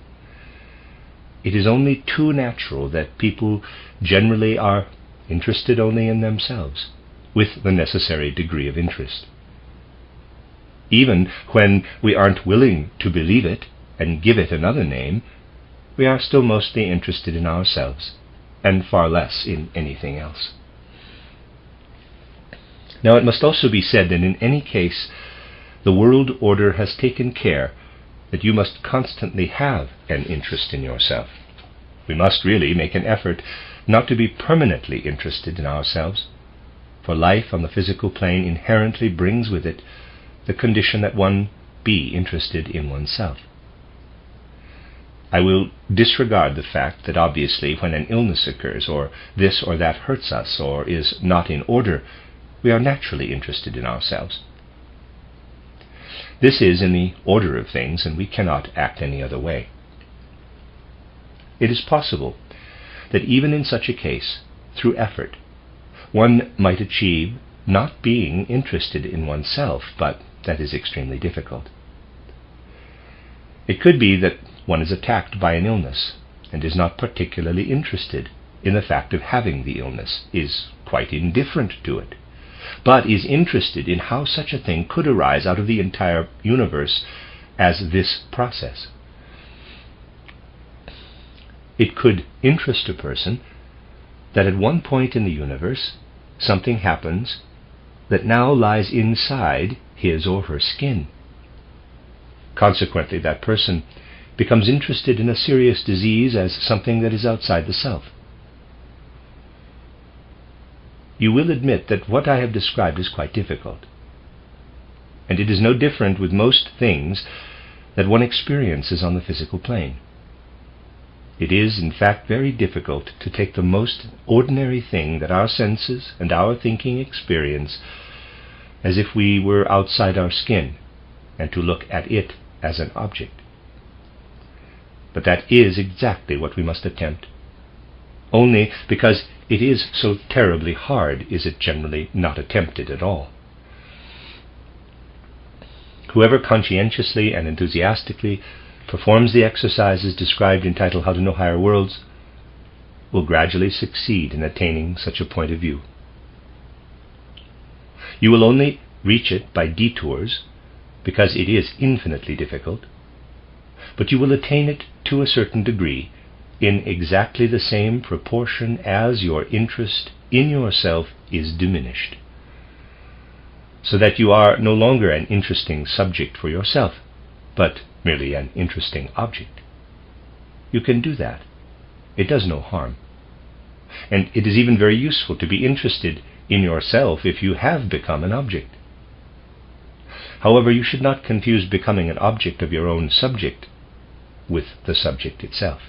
[SPEAKER 1] It is only too natural that people generally are interested only in themselves, with the necessary degree of interest. Even when we aren't willing to believe it and give it another name, we are still mostly interested in ourselves, and far less in anything else. Now it must also be said that in any case, the world order has taken care that you must constantly have an interest in yourself. We must really make an effort not to be permanently interested in ourselves, for life on the physical plane inherently brings with it the condition that one be interested in oneself. I will disregard the fact that obviously when an illness occurs, or this or that hurts us, or is not in order, we are naturally interested in ourselves. This is in the order of things, and we cannot act any other way. It is possible that even in such a case, through effort, one might achieve not being interested in oneself, but that is extremely difficult. It could be that one is attacked by an illness and is not particularly interested in the fact of having the illness, is quite indifferent to it, but is interested in how such a thing could arise out of the entire universe as this process. It could interest a person that at one point in the universe something happens that now lies inside his or her skin. Consequently, that person becomes interested in a serious disease as something that is outside the self. You will admit that what I have described is quite difficult, and it is no different with most things that one experiences on the physical plane. It is, in fact, very difficult to take the most ordinary thing that our senses and our thinking experience as if we were outside our skin, and to look at it as an object. But that is exactly what we must attempt. Only because it is so terribly hard is it generally not attempted at all. Whoever conscientiously and enthusiastically performs the exercises described in title How to Know Higher Worlds will gradually succeed in attaining such a point of view. You will only reach it by detours, because it is infinitely difficult, but you will attain it to a certain degree in exactly the same proportion as your interest in yourself is diminished, so that you are no longer an interesting subject for yourself, but merely an interesting object. You can do that. It does no harm. And it is even very useful to be interested in yourself if you have become an object. However, you should not confuse becoming an object of your own subject with the subject itself.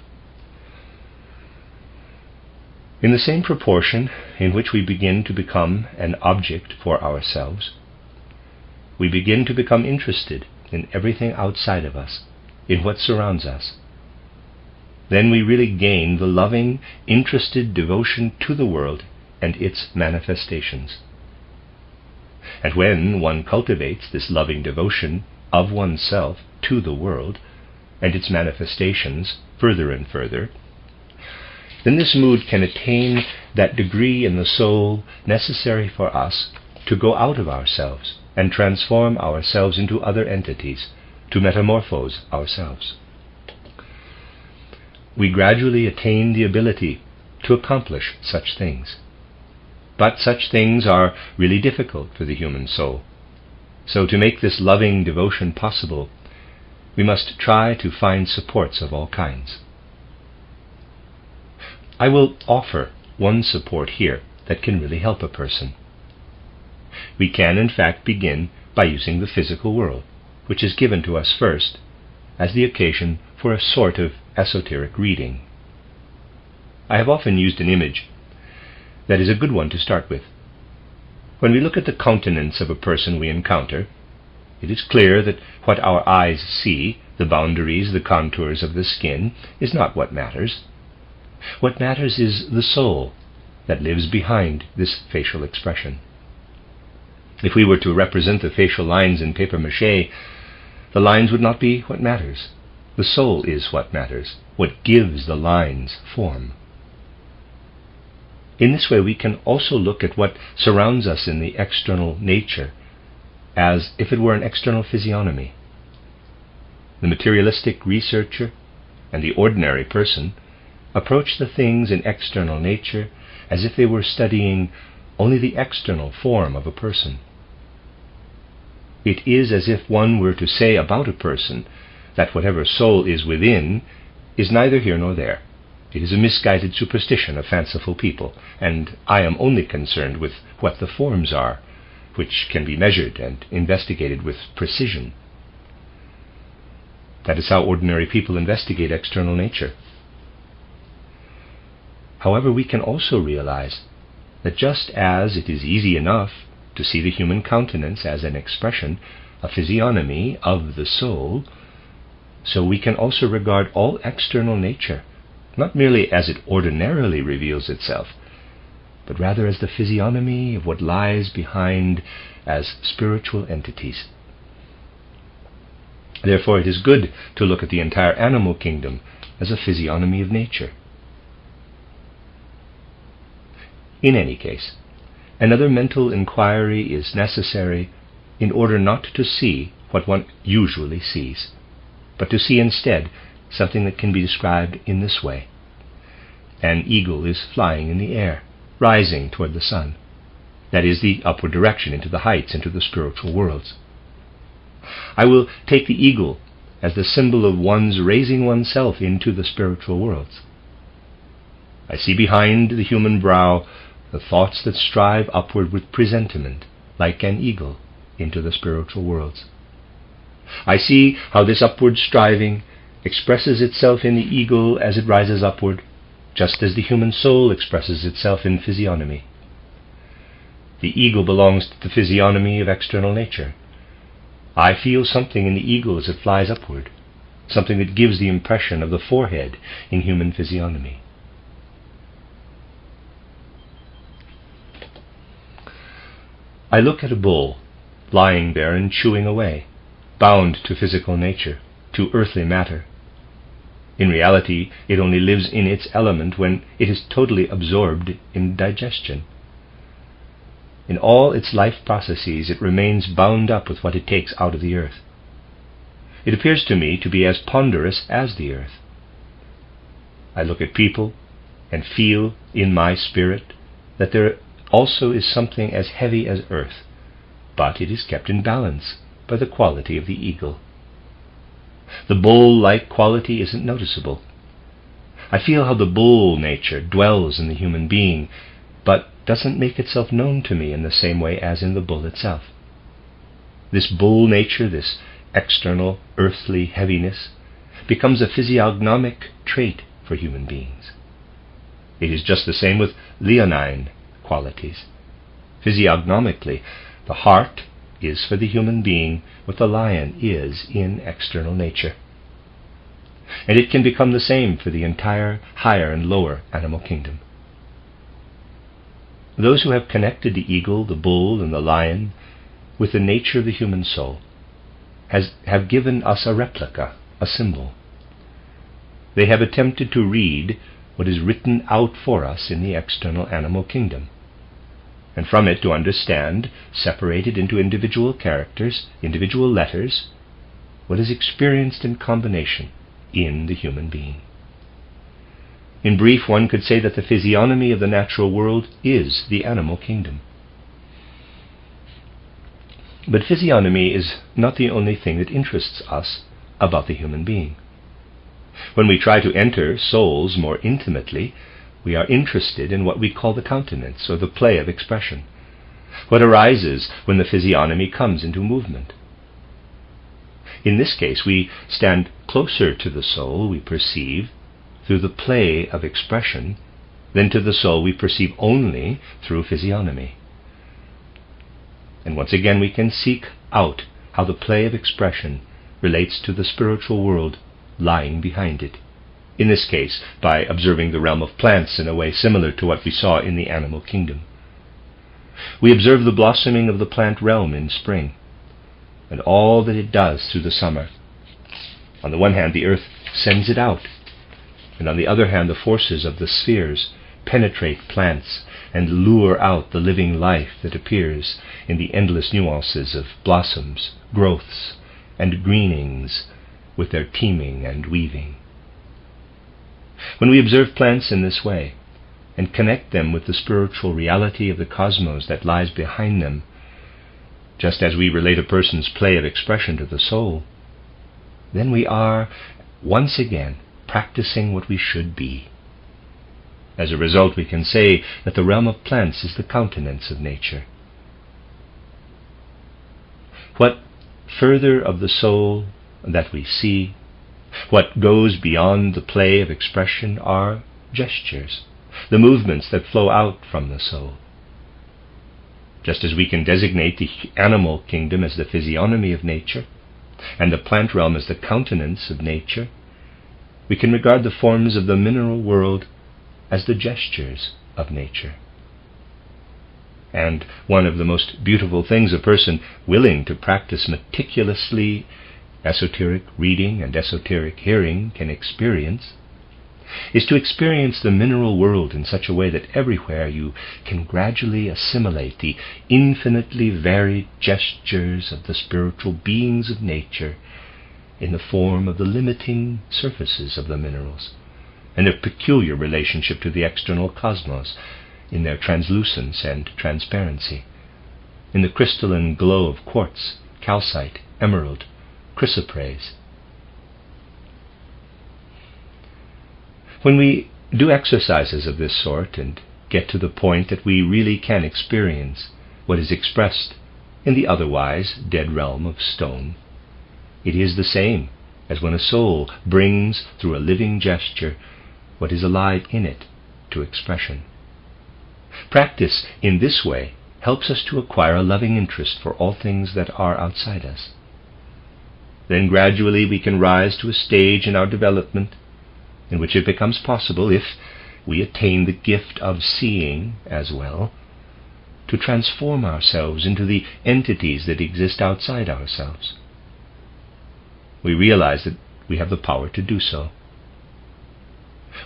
[SPEAKER 1] In the same proportion in which we begin to become an object for ourselves, we begin to become interested in everything outside of us, in what surrounds us. Then we really gain the loving, interested devotion to the world and its manifestations. And when one cultivates this loving devotion of oneself to the world and its manifestations further and further, then this mood can attain that degree in the soul necessary for us to go out of ourselves and transform ourselves into other entities, to metamorphose ourselves. We gradually attain the ability to accomplish such things. But such things are really difficult for the human soul. So to make this loving devotion possible, we must try to find supports of all kinds. I will offer one support here that can really help a person. We can, in fact, begin by using the physical world, which is given to us first as the occasion for a sort of esoteric reading. I have often used an image that is a good one to start with. When we look at the countenance of a person we encounter, it is clear that what our eyes see, the boundaries, the contours of the skin, is not what matters. What matters is the soul that lives behind this facial expression. If we were to represent the facial lines in papier-mâché, the lines would not be what matters. The soul is what matters, what gives the lines form. In this way we can also look at what surrounds us in the external nature as if it were an external physiognomy. The materialistic researcher and the ordinary person approach the things in external nature as if they were studying only the external form of a person. It is as if one were to say about a person that whatever soul is within is neither here nor there. It is a misguided superstition of fanciful people, and I am only concerned with what the forms are, which can be measured and investigated with precision. That is how ordinary people investigate external nature. However, we can also realize that just as it is easy enough to see the human countenance as an expression, a physiognomy of the soul, so we can also regard all external nature not merely as it ordinarily reveals itself, but rather as the physiognomy of what lies behind as spiritual entities. Therefore, it is good to look at the entire animal kingdom as a physiognomy of nature. In any case, another mental inquiry is necessary in order not to see what one usually sees, but to see instead something that can be described in this way. An eagle is flying in the air, rising toward the sun. That is the upward direction, into the heights, into the spiritual worlds. I will take the eagle as the symbol of one's raising oneself into the spiritual worlds. I see behind the human brow the thoughts that strive upward with presentiment, like an eagle, into the spiritual worlds. I see how this upward striving expresses itself in the eagle as it rises upward, just as the human soul expresses itself in physiognomy. The eagle belongs to the physiognomy of external nature. I feel something in the eagle as it flies upward, something that gives the impression of the forehead in human physiognomy. I look at a bull lying there and chewing away, bound to physical nature, to earthly matter. In reality, it only lives in its element when it is totally absorbed in digestion. In all its life processes, it remains bound up with what it takes out of the earth. It appears to me to be as ponderous as the earth. I look at people and feel in my spirit that there also is something as heavy as earth, but it is kept in balance by the quality of the eagle. The bull-like quality isn't noticeable. I feel how the bull nature dwells in the human being, but doesn't make itself known to me in the same way as in the bull itself. This bull nature, this external earthly heaviness, becomes a physiognomic trait for human beings. It is just the same with leonine qualities. Physiognomically, the heart is for the human being what the lion is in external nature. And it can become the same for the entire higher and lower animal kingdom. Those who have connected the eagle, the bull, and the lion with the nature of the human soul have given us a replica, a symbol. They have attempted to read what is written out for us in the external animal kingdom, and from it to understand, separated into individual characters, individual letters, what is experienced in combination in the human being. In brief, one could say that the physiognomy of the natural world is the animal kingdom. But physiognomy is not the only thing that interests us about the human being. When we try to enter souls more intimately, we are interested in what we call the countenance, or the play of expression, what arises when the physiognomy comes into movement. In this case, we stand closer to the soul we perceive through the play of expression than to the soul we perceive only through physiognomy. And once again we can seek out how the play of expression relates to the spiritual world lying behind it, in this case by observing the realm of plants in a way similar to what we saw in the animal kingdom. We observe the blossoming of the plant realm in spring, and all that it does through the summer. On the one hand, the earth sends it out, and on the other hand, the forces of the spheres penetrate plants and lure out the living life that appears in the endless nuances of blossoms, growths, and greenings with their teeming and weaving. When we observe plants in this way, and connect them with the spiritual reality of the cosmos that lies behind them, just as we relate a person's play of expression to the soul, then we are, once again, practicing what we should be. As a result, we can say that the realm of plants is the countenance of nature. What further of the soul that we see What goes beyond the play of expression are gestures, the movements that flow out from the soul. Just as we can designate the animal kingdom as the physiognomy of nature, and the plant realm as the countenance of nature, we can regard the forms of the mineral world as the gestures of nature. And one of the most beautiful things a person willing to practice meticulously esoteric reading and esoteric hearing can experience is to experience the mineral world in such a way that everywhere you can gradually assimilate the infinitely varied gestures of the spiritual beings of nature in the form of the limiting surfaces of the minerals, and their peculiar relationship to the external cosmos in their translucence and transparency, in the crystalline glow of quartz, calcite, emerald, chrysoprase. When we do exercises of this sort and get to the point that we really can experience what is expressed in the otherwise dead realm of stone, it is the same as when a soul brings through a living gesture what is alive in it to expression. Practice in this way helps us to acquire a loving interest for all things that are outside us. Then gradually we can rise to a stage in our development in which it becomes possible, if we attain the gift of seeing as well, to transform ourselves into the entities that exist outside ourselves. We realize that we have the power to do so.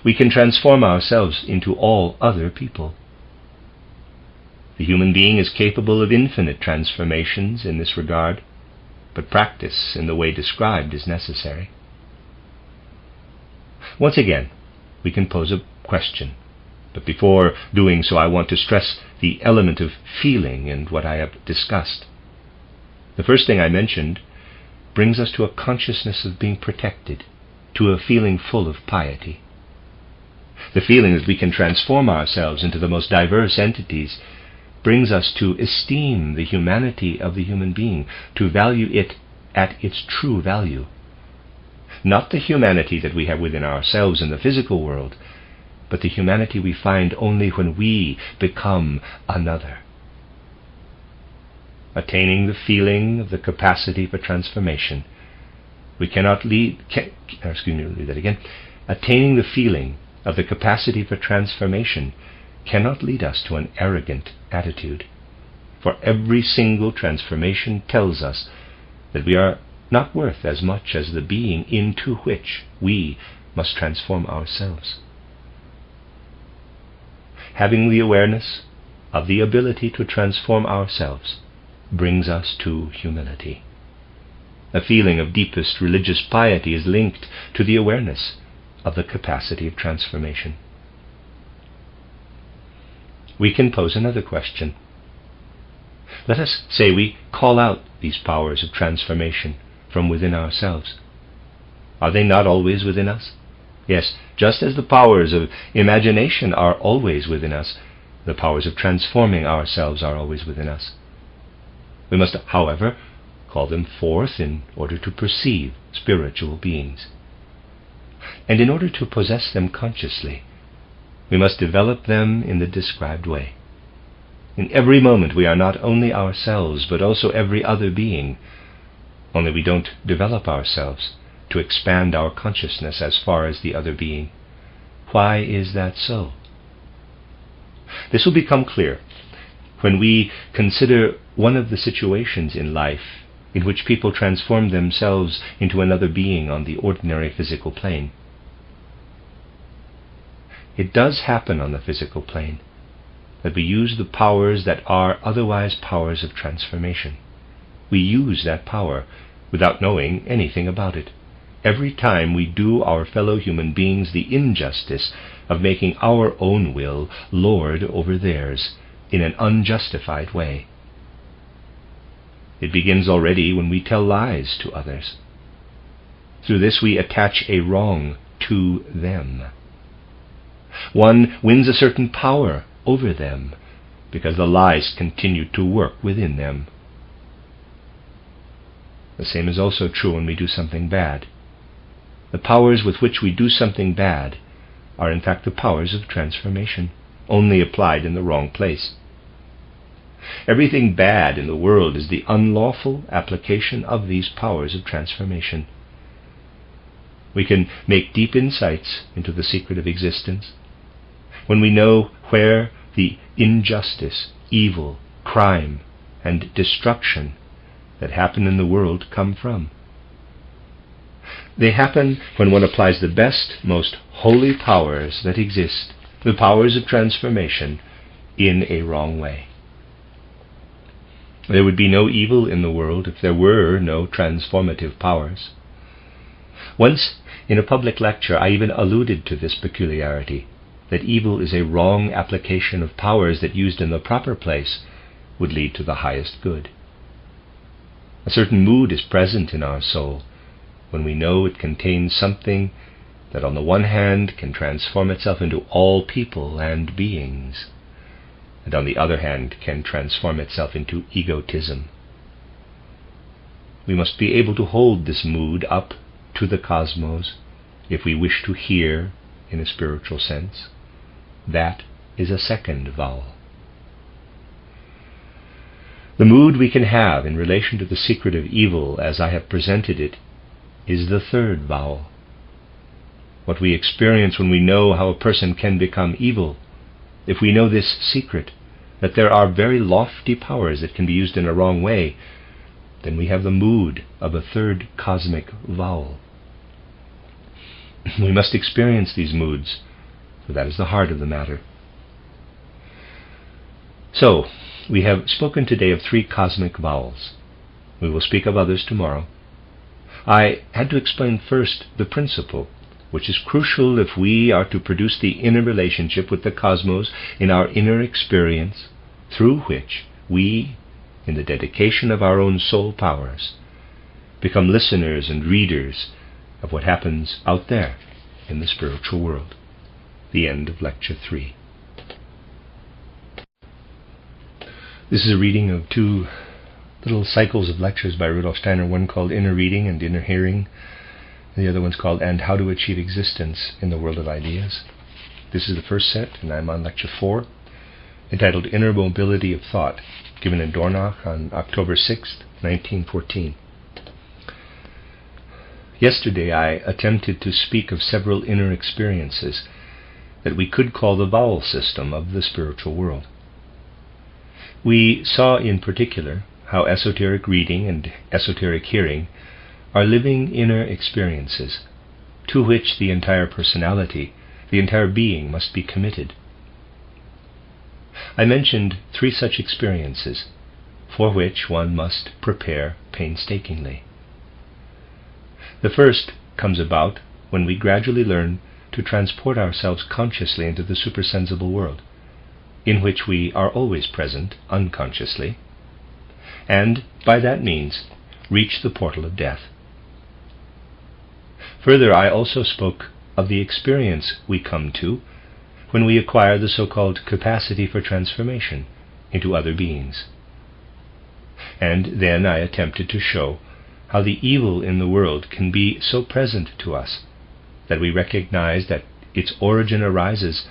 [SPEAKER 1] We can transform ourselves into all other people. The human being is capable of infinite transformations in this regard, but practice in the way described is necessary. Once again, we can pose a question, but before doing so I want to stress the element of feeling in what I have discussed. The first thing I mentioned brings us to a consciousness of being protected, to a feeling full of piety. The feeling that we can transform ourselves into the most diverse entities brings us to esteem the humanity of the human being, to value it at its true value. Not the humanity that we have within ourselves in the physical world, but the humanity we find only when we become another. Attaining the feeling of the capacity for transformation, we cannot Attaining the feeling of the capacity for transformation cannot lead us to an arrogant attitude, for every single transformation tells us that we are not worth as much as the being into which we must transform ourselves. Having the awareness of the ability to transform ourselves brings us to humility. A feeling of deepest religious piety is linked to the awareness of the capacity of transformation. We can pose another question. Let us say we call out these powers of transformation from within ourselves. Are they not always within us? Yes, just as the powers of imagination are always within us, the powers of transforming ourselves are always within us. We must, however, call them forth in order to perceive spiritual beings. And in order to possess them consciously, we must develop them in the described way. In every moment we are not only ourselves, but also every other being, only we don't develop ourselves to expand our consciousness as far as the other being. Why is that so? This will become clear when we consider one of the situations in life in which people transform themselves into another being on the ordinary physical plane. It does happen on the physical plane that we use the powers that are otherwise powers of transformation. We use that power without knowing anything about it. Every time we do our fellow human beings the injustice of making our own will lord over theirs in an unjustified way. It begins already when we tell lies to others. Through this we attach a wrong to them. One wins a certain power over them because the lies continue to work within them. The same is also true when we do something bad. the powers with which we do something bad are in fact the powers of transformation, only applied in the wrong place. Everything bad in the world is the unlawful application of these powers of transformation. We can make deep insights into the secret of existence when we know where the injustice, evil, crime, and destruction that happen in the world come from. They happen when one applies the best, most holy powers that exist, the powers of transformation, in a wrong way. There would be no evil in the world if there were no transformative powers. Once, in a public lecture, I even alluded to this peculiarity, that evil is a wrong application of powers that, used in the proper place, would lead to the highest good. A certain mood is present in our soul when we know it contains something that on the one hand can transform itself into all people and beings, and on the other hand can transform itself into egotism. We must be able to hold this mood up to the cosmos if we wish to hear in a spiritual sense. That is a second vowel. The mood we can have in relation to the secret of evil as I have presented it is the third vowel. What we experience when we know how a person can become evil, if we know this secret, that there are very lofty powers that can be used in a wrong way, then we have the mood of a third cosmic vowel. We must experience these moods, for that is the heart of the matter. So, we have spoken today of 3 cosmic vowels. We will speak of others tomorrow. I had to explain first the principle, which is crucial if we are to produce the inner relationship with the cosmos in our inner experience, through which we, in the dedication of our own soul powers, become listeners and readers of what happens out there in the spiritual world. The end of Lecture 3. This is a reading of 2 little cycles of lectures by Rudolf Steiner, one called Inner Reading and Inner Hearing, and the other one's called And How to Achieve Existence in the World of Ideas. This is the first set, and I'm on Lecture 4, entitled Inner Mobility of Thought, given in Dornach on October 6, 1914. Yesterday I attempted to speak of several inner experiences that we could call the vowel system of the spiritual world. We saw in particular how esoteric reading and esoteric hearing are living inner experiences to which the entire personality, the entire being, must be committed. I mentioned 3 such experiences for which one must prepare painstakingly. The first comes about when we gradually learn to transport ourselves consciously into the supersensible world, in which we are always present unconsciously, and by that means reach the portal of death. Further, I also spoke of the experience we come to when we acquire the so-called capacity for transformation into other beings. And then I attempted to show how the evil in the world can be so present to us that we recognize that its origin arises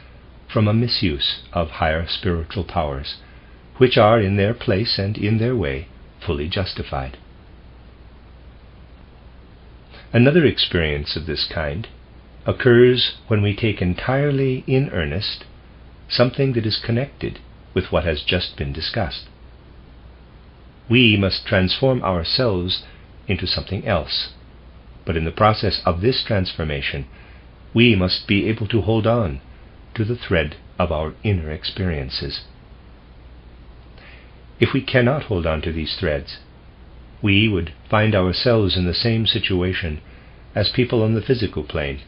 [SPEAKER 1] from a misuse of higher spiritual powers, which are in their place and in their way fully justified. Another experience of this kind occurs when we take entirely in earnest something that is connected with what has just been discussed. We must transform ourselves into something else, but in the process of this transformation, we must be able to hold on to the thread of our inner experiences. If we cannot hold on to these threads, we would find ourselves in the same situation as people on the physical plane,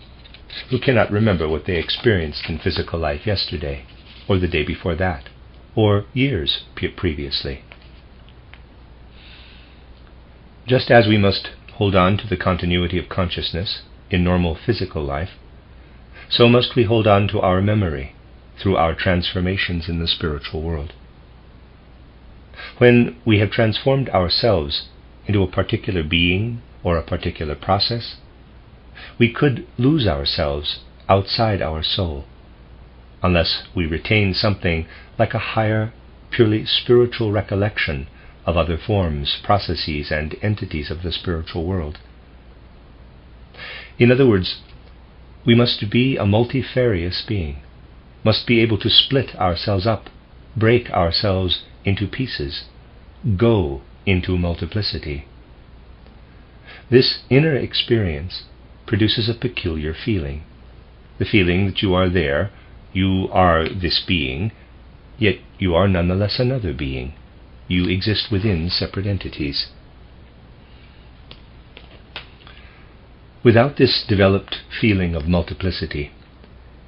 [SPEAKER 1] who cannot remember what they experienced in physical life yesterday, or the day before that, or years previously. Just as we must hold on to the continuity of consciousness in normal physical life, so must we hold on to our memory through our transformations in the spiritual world. When we have transformed ourselves into a particular being or a particular process, we could lose ourselves outside our soul, unless we retain something like a higher, purely spiritual recollection of other forms, processes, and entities of the spiritual world. In other words, we must be a multifarious being, must be able to split ourselves up, break ourselves into pieces, go into multiplicity. This inner experience produces a peculiar feeling, the feeling that you are there, you are this being, yet you are nonetheless another being. You exist within separate entities. Without this developed feeling of multiplicity,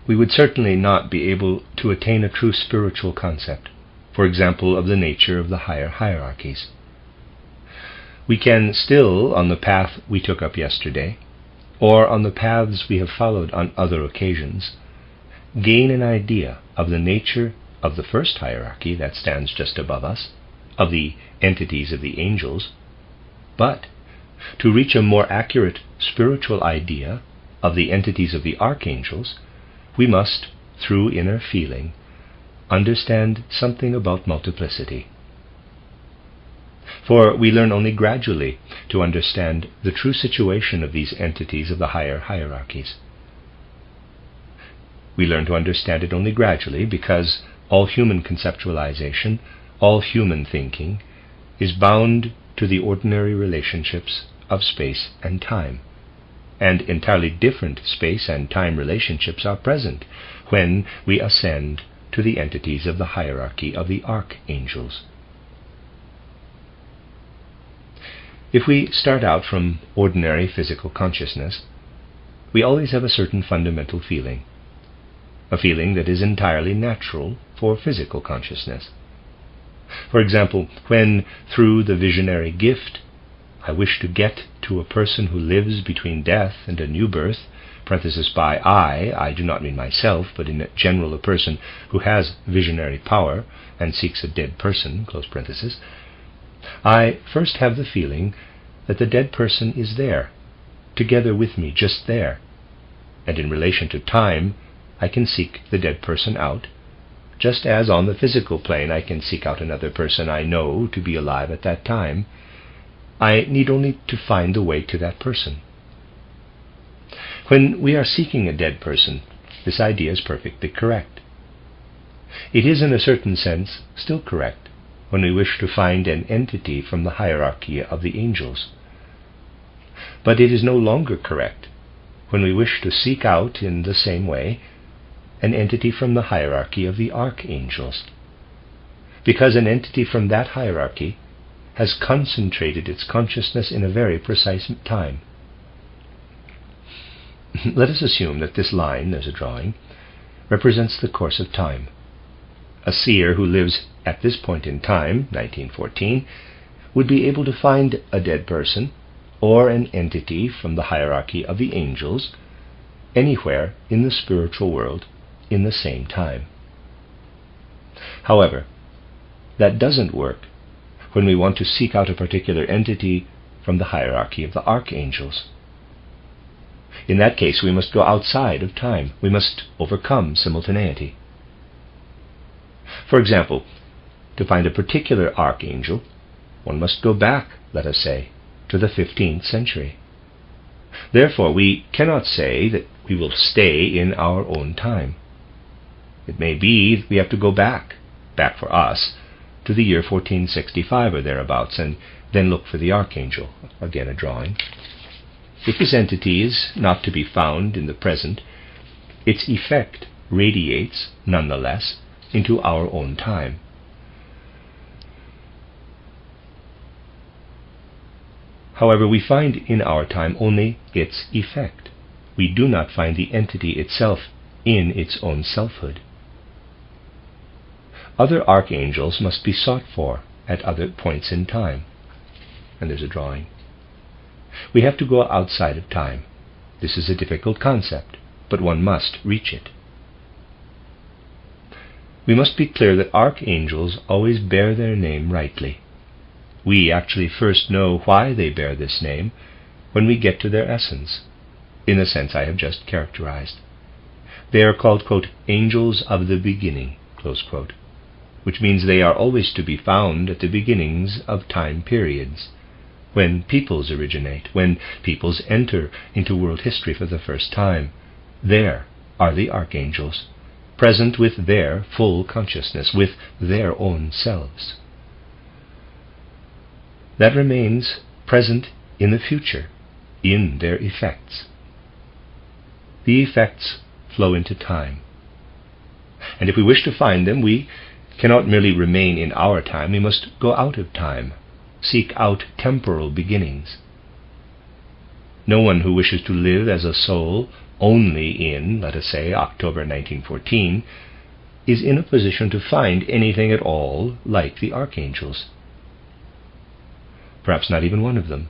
[SPEAKER 1] we would certainly not be able to attain a true spiritual concept, for example, of the nature of the higher hierarchies. We can still, on the path we took up yesterday, or on the paths we have followed on other occasions, gain an idea of the nature of the first hierarchy that stands just above us, of the entities of the angels, but to reach a more accurate spiritual idea of the entities of the archangels, we must, through inner feeling, understand something about multiplicity. For we learn only gradually to understand the true situation of these entities of the higher hierarchies. We learn to understand it only gradually because all human conceptualization, all human thinking, is bound to the ordinary relationships of space and time, and entirely different space and time relationships are present when we ascend to the entities of the hierarchy of the archangels. If we start out from ordinary physical consciousness, we always have a certain fundamental feeling, a feeling that is entirely natural for physical consciousness. For example, when, through the visionary gift, I wish to get to a person who lives between death and a new birth, parenthesis by I do not mean myself, but in general a person who has visionary power and seeks a dead person, close parenthesis, I first have the feeling that the dead person is there, together with me, just there, and in relation to time, I can seek the dead person out, just as on the physical plane I can seek out another person I know to be alive at that time. I need only to find the way to that person. When we are seeking a dead person, this idea is perfectly correct. It is in a certain sense still correct when we wish to find an entity from the hierarchy of the angels. But it is no longer correct when we wish to seek out in the same way an entity from the hierarchy of the archangels, because an entity from that hierarchy has concentrated its consciousness in a very precise time. Let us assume that this line, there's a drawing, represents the course of time. A seer who lives at this point in time, 1914, would be able to find a dead person or an entity from the hierarchy of the angels anywhere in the spiritual world in the same time. However, that doesn't work when we want to seek out a particular entity from the hierarchy of the archangels. In that case, we must go outside of time. We must overcome simultaneity. For example, to find a particular archangel, one must go back, let us say, to the 15th century. Therefore, we cannot say that we will stay in our own time. It may be that we have to go back for us, to the year 1465 or thereabouts, and then look for the archangel. Again, a drawing. If this entity is not to be found in the present, its effect radiates, nonetheless, into our own time. However, we find in our time only its effect. We do not find the entity itself in its own selfhood. Other archangels must be sought for at other points in time. And there's a drawing. We have to go outside of time. This is a difficult concept, but one must reach it. We must be clear that archangels always bear their name rightly. We actually first know why they bear this name when we get to their essence. in the sense I have just characterized. They are called, quote, angels of the beginning, close quote, which means they are always to be found at the beginnings of time periods, when peoples originate, when peoples enter into world history for the first time. There are the archangels, present with their full consciousness, with their own selves. That remains present in the future, in their effects. The effects flow into time. And if we wish to find them, we cannot merely remain in our time, we must go out of time, seek out temporal beginnings. No one who wishes to live as a soul only in, let us say, October 1914, is in a position to find anything at all like the archangels. Perhaps not even one of them.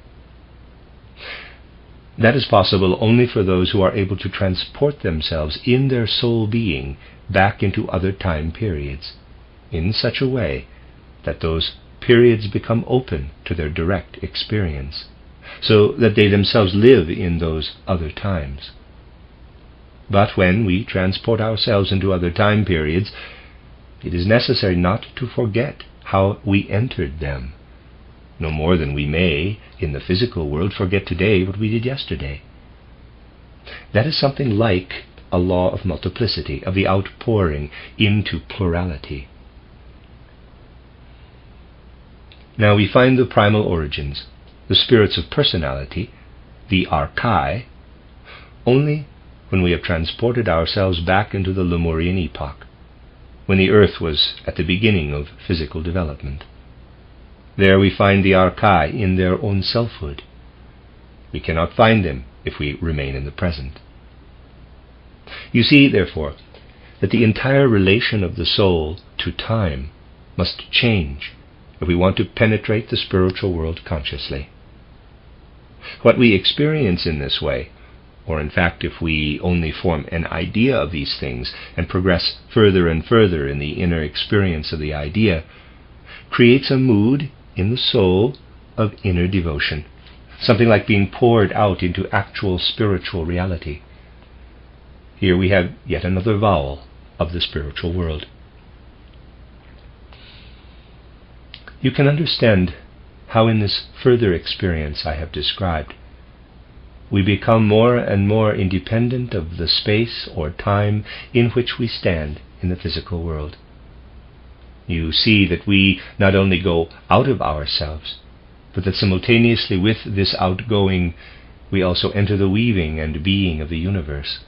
[SPEAKER 1] That is possible only for those who are able to transport themselves in their soul being back into other time periods, in such a way that those periods become open to their direct experience, so that they themselves live in those other times. But when we transport ourselves into other time periods, it is necessary not to forget how we entered them, no more than we may, in the physical world, forget today what we did yesterday. That is something like a law of multiplicity, of the outpouring into plurality. Now we find the primal origins, the spirits of personality, the archai, only when we have transported ourselves back into the Lemurian epoch, when the earth was at the beginning of physical development. There we find the archai in their own selfhood. We cannot find them if we remain in the present. You see, therefore, that the entire relation of the soul to time must change if we want to penetrate the spiritual world consciously. What we experience in this way, or in fact if we only form an idea of these things and progress further and further in the inner experience of the idea, creates a mood in the soul of inner devotion, something like being poured out into actual spiritual reality. Here we have yet another vowel of the spiritual world. You can understand how in this further experience I have described, we become more and more independent of the space or time in which we stand in the physical world. You see that we not only go out of ourselves, but that simultaneously with this outgoing, we also enter the weaving and being of the universe.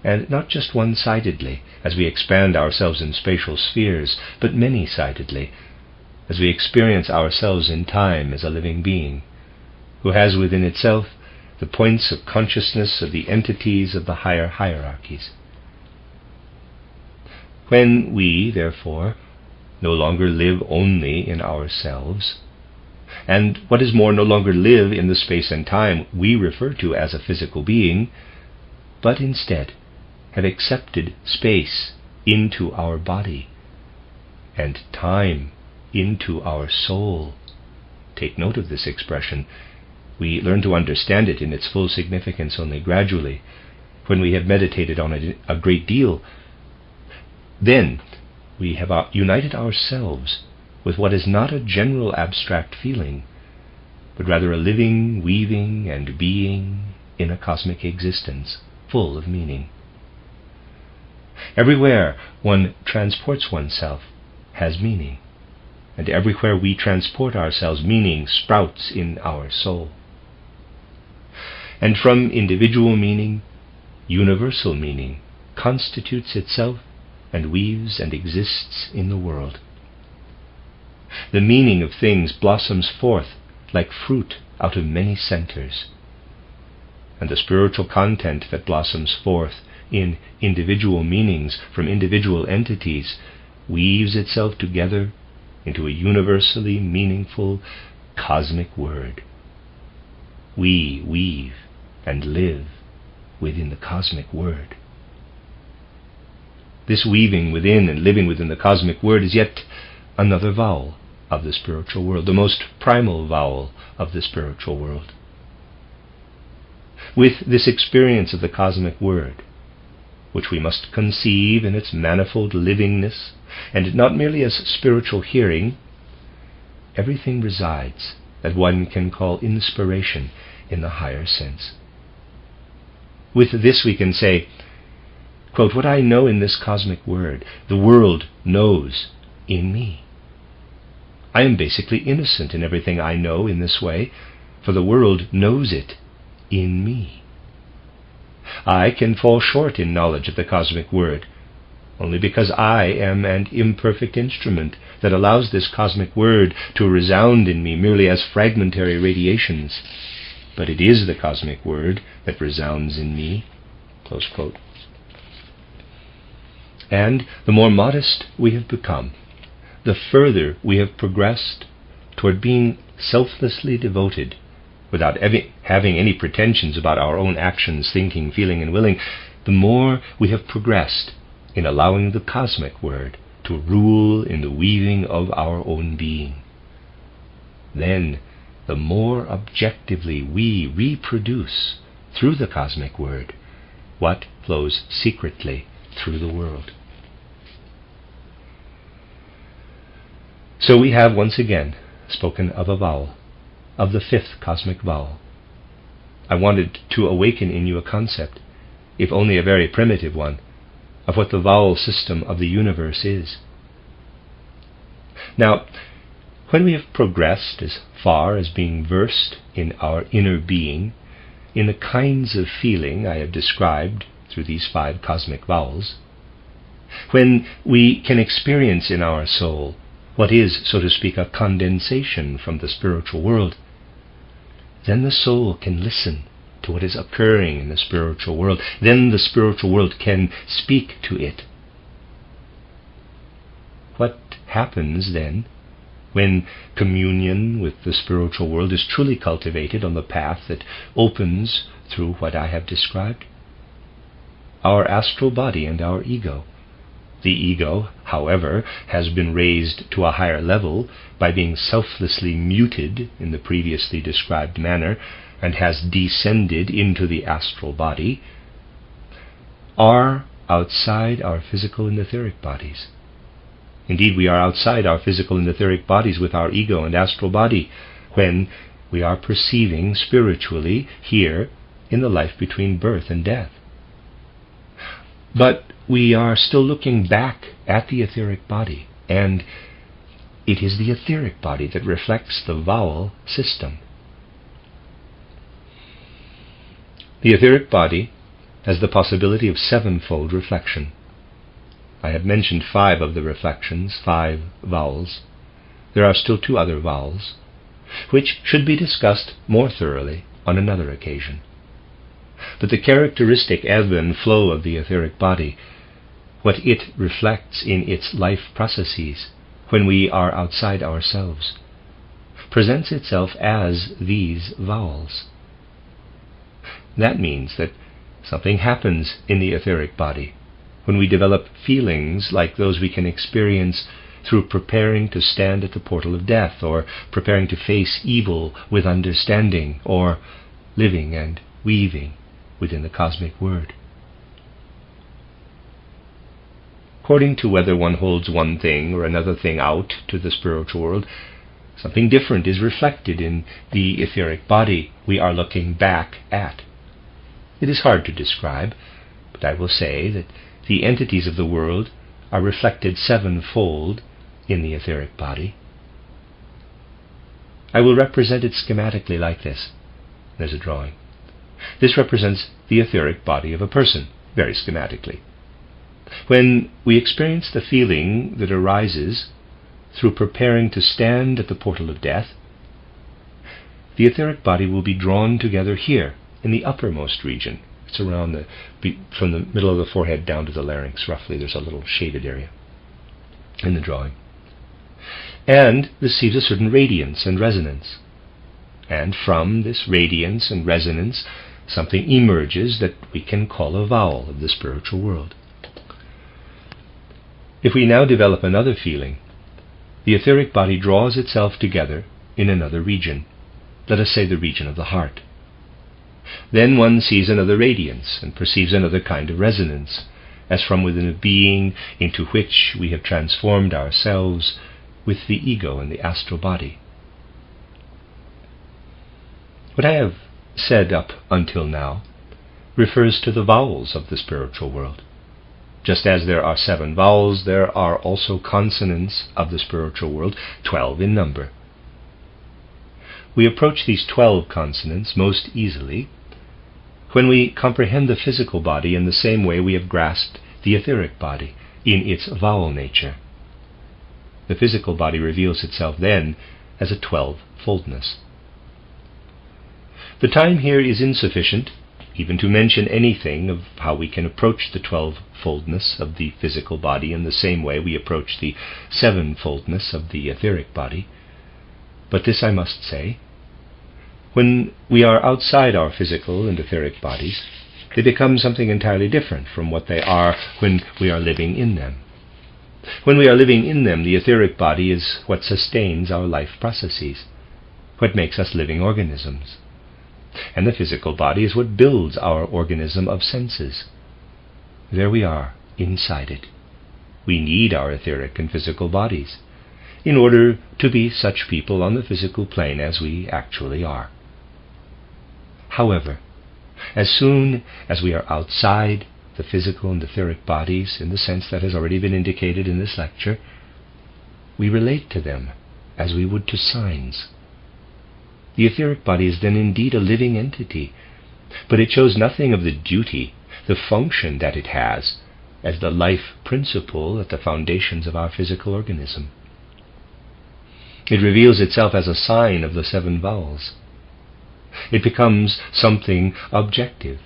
[SPEAKER 1] And not just one-sidedly, as we expand ourselves in spatial spheres, but many-sidedly, as we experience ourselves in time as a living being, who has within itself the points of consciousness of the entities of the higher hierarchies. When we, therefore, no longer live only in ourselves, and what is more, no longer live in the space and time we refer to as a physical being, but instead have accepted space into our body, and time into our soul. Take note of this expression. We learn to understand it in its full significance only gradually, when we have meditated on it a great deal. Then we have united ourselves with what is not a general abstract feeling, but rather a living, weaving, and being in a cosmic existence, full of meaning. Everywhere one transports oneself has meaning, and everywhere we transport ourselves, meaning sprouts in our soul. And from individual meaning, universal meaning constitutes itself and weaves and exists in the world. The meaning of things blossoms forth like fruit out of many centers, and the spiritual content that blossoms forth in individual meanings from individual entities weaves itself together into a universally meaningful cosmic word. We weave and live within the cosmic word. This weaving within and living within the cosmic word is yet another vowel of the spiritual world, the most primal vowel of the spiritual world. With this experience of the cosmic word, which we must conceive in its manifold livingness, and not merely as spiritual hearing, everything resides that one can call inspiration in the higher sense. With this we can say, quote, what I know in this cosmic word, the world knows in me. I am basically innocent in everything I know in this way, for the world knows it in me. I can fall short in knowledge of the cosmic word, only because I am an imperfect instrument that allows this cosmic word to resound in me merely as fragmentary radiations. But it is the cosmic word that resounds in me. Close quote. And the more modest we have become, the further we have progressed toward being selflessly devoted, without having any pretensions about our own actions, thinking, feeling, and willing, the more we have progressed in allowing the cosmic word to rule in the weaving of our own being. Then, the more objectively we reproduce through the cosmic word what flows secretly through the world. So we have once again spoken of a vowel, of the fifth cosmic vowel. I wanted to awaken in you a concept, if only a very primitive one, of what the vowel system of the universe is. Now, when we have progressed as far as being versed in our inner being, in the kinds of feeling I have described through these 5 cosmic vowels, when we can experience in our soul what is, so to speak, a condensation from the spiritual world, then the soul can listen to what is occurring in the spiritual world. Then the spiritual world can speak to it. What happens then when communion with the spiritual world is truly cultivated on the path that opens through what I have described? Our astral body and our ego. The ego, however, has been raised to a higher level by being selflessly muted in the previously described manner, and has descended into the astral body, are outside our physical and etheric bodies. Indeed, we are outside our physical and etheric bodies with our ego and astral body when we are perceiving spiritually here in the life between birth and death. But we are still looking back at the etheric body, and it is the etheric body that reflects the vowel system. The etheric body has the possibility of 7-fold reflection. I have mentioned 5 of the reflections, 5 vowels. There are still 2 other vowels, which should be discussed more thoroughly on another occasion. But the characteristic ebb and flow of the etheric body, what it reflects in its life processes when we are outside ourselves, presents itself as these vowels. That means that something happens in the etheric body when we develop feelings like those we can experience through preparing to stand at the portal of death, or preparing to face evil with understanding, or living and weaving within the cosmic word. According to whether one holds one thing or another thing out to the spiritual world, something different is reflected in the etheric body we are looking back at. It is hard to describe, but I will say that the entities of the world are reflected 7-fold in the etheric body. I will represent it schematically like this. There's a drawing. This represents the etheric body of a person, very schematically. When we experience the feeling that arises through preparing to stand at the portal of death, the etheric body will be drawn together here in the uppermost region. It's around from the middle of the forehead down to the larynx, roughly. There's a little shaded area in the drawing. And receives a certain radiance and resonance. And from this radiance and resonance, something emerges that we can call a vowel of the spiritual world. If we now develop another feeling, the etheric body draws itself together in another region, let us say the region of the heart. then one sees another radiance and perceives another kind of resonance, as from within a being into which we have transformed ourselves with the ego and the astral body. What I have said up until now refers to the vowels of the spiritual world. Just as there are 7 vowels, there are also consonants of the spiritual world, 12 in number. We approach these 12 consonants most easily when we comprehend the physical body in the same way we have grasped the etheric body in its vowel nature. The physical body reveals itself then as a 12-foldness. The time here is insufficient even to mention anything of how we can approach the 12-foldness of the physical body in the same way we approach the 7-foldness of the etheric body. But this I must say: when we are outside our physical and etheric bodies, they become something entirely different from what they are when we are living in them. When we are living in them, the etheric body is what sustains our life processes, what makes us living organisms. And the physical body is what builds our organism of senses. There we are, inside it. We need our etheric and physical bodies in order to be such people on the physical plane as we actually are. However, as soon as we are outside the physical and etheric bodies, in the sense that has already been indicated in this lecture, we relate to them as we would to signs. The etheric body is then indeed a living entity, but it shows nothing of the duty, the function that it has as the life principle at the foundations of our physical organism. It reveals itself as a sign of the 7 vowels. It becomes something objective,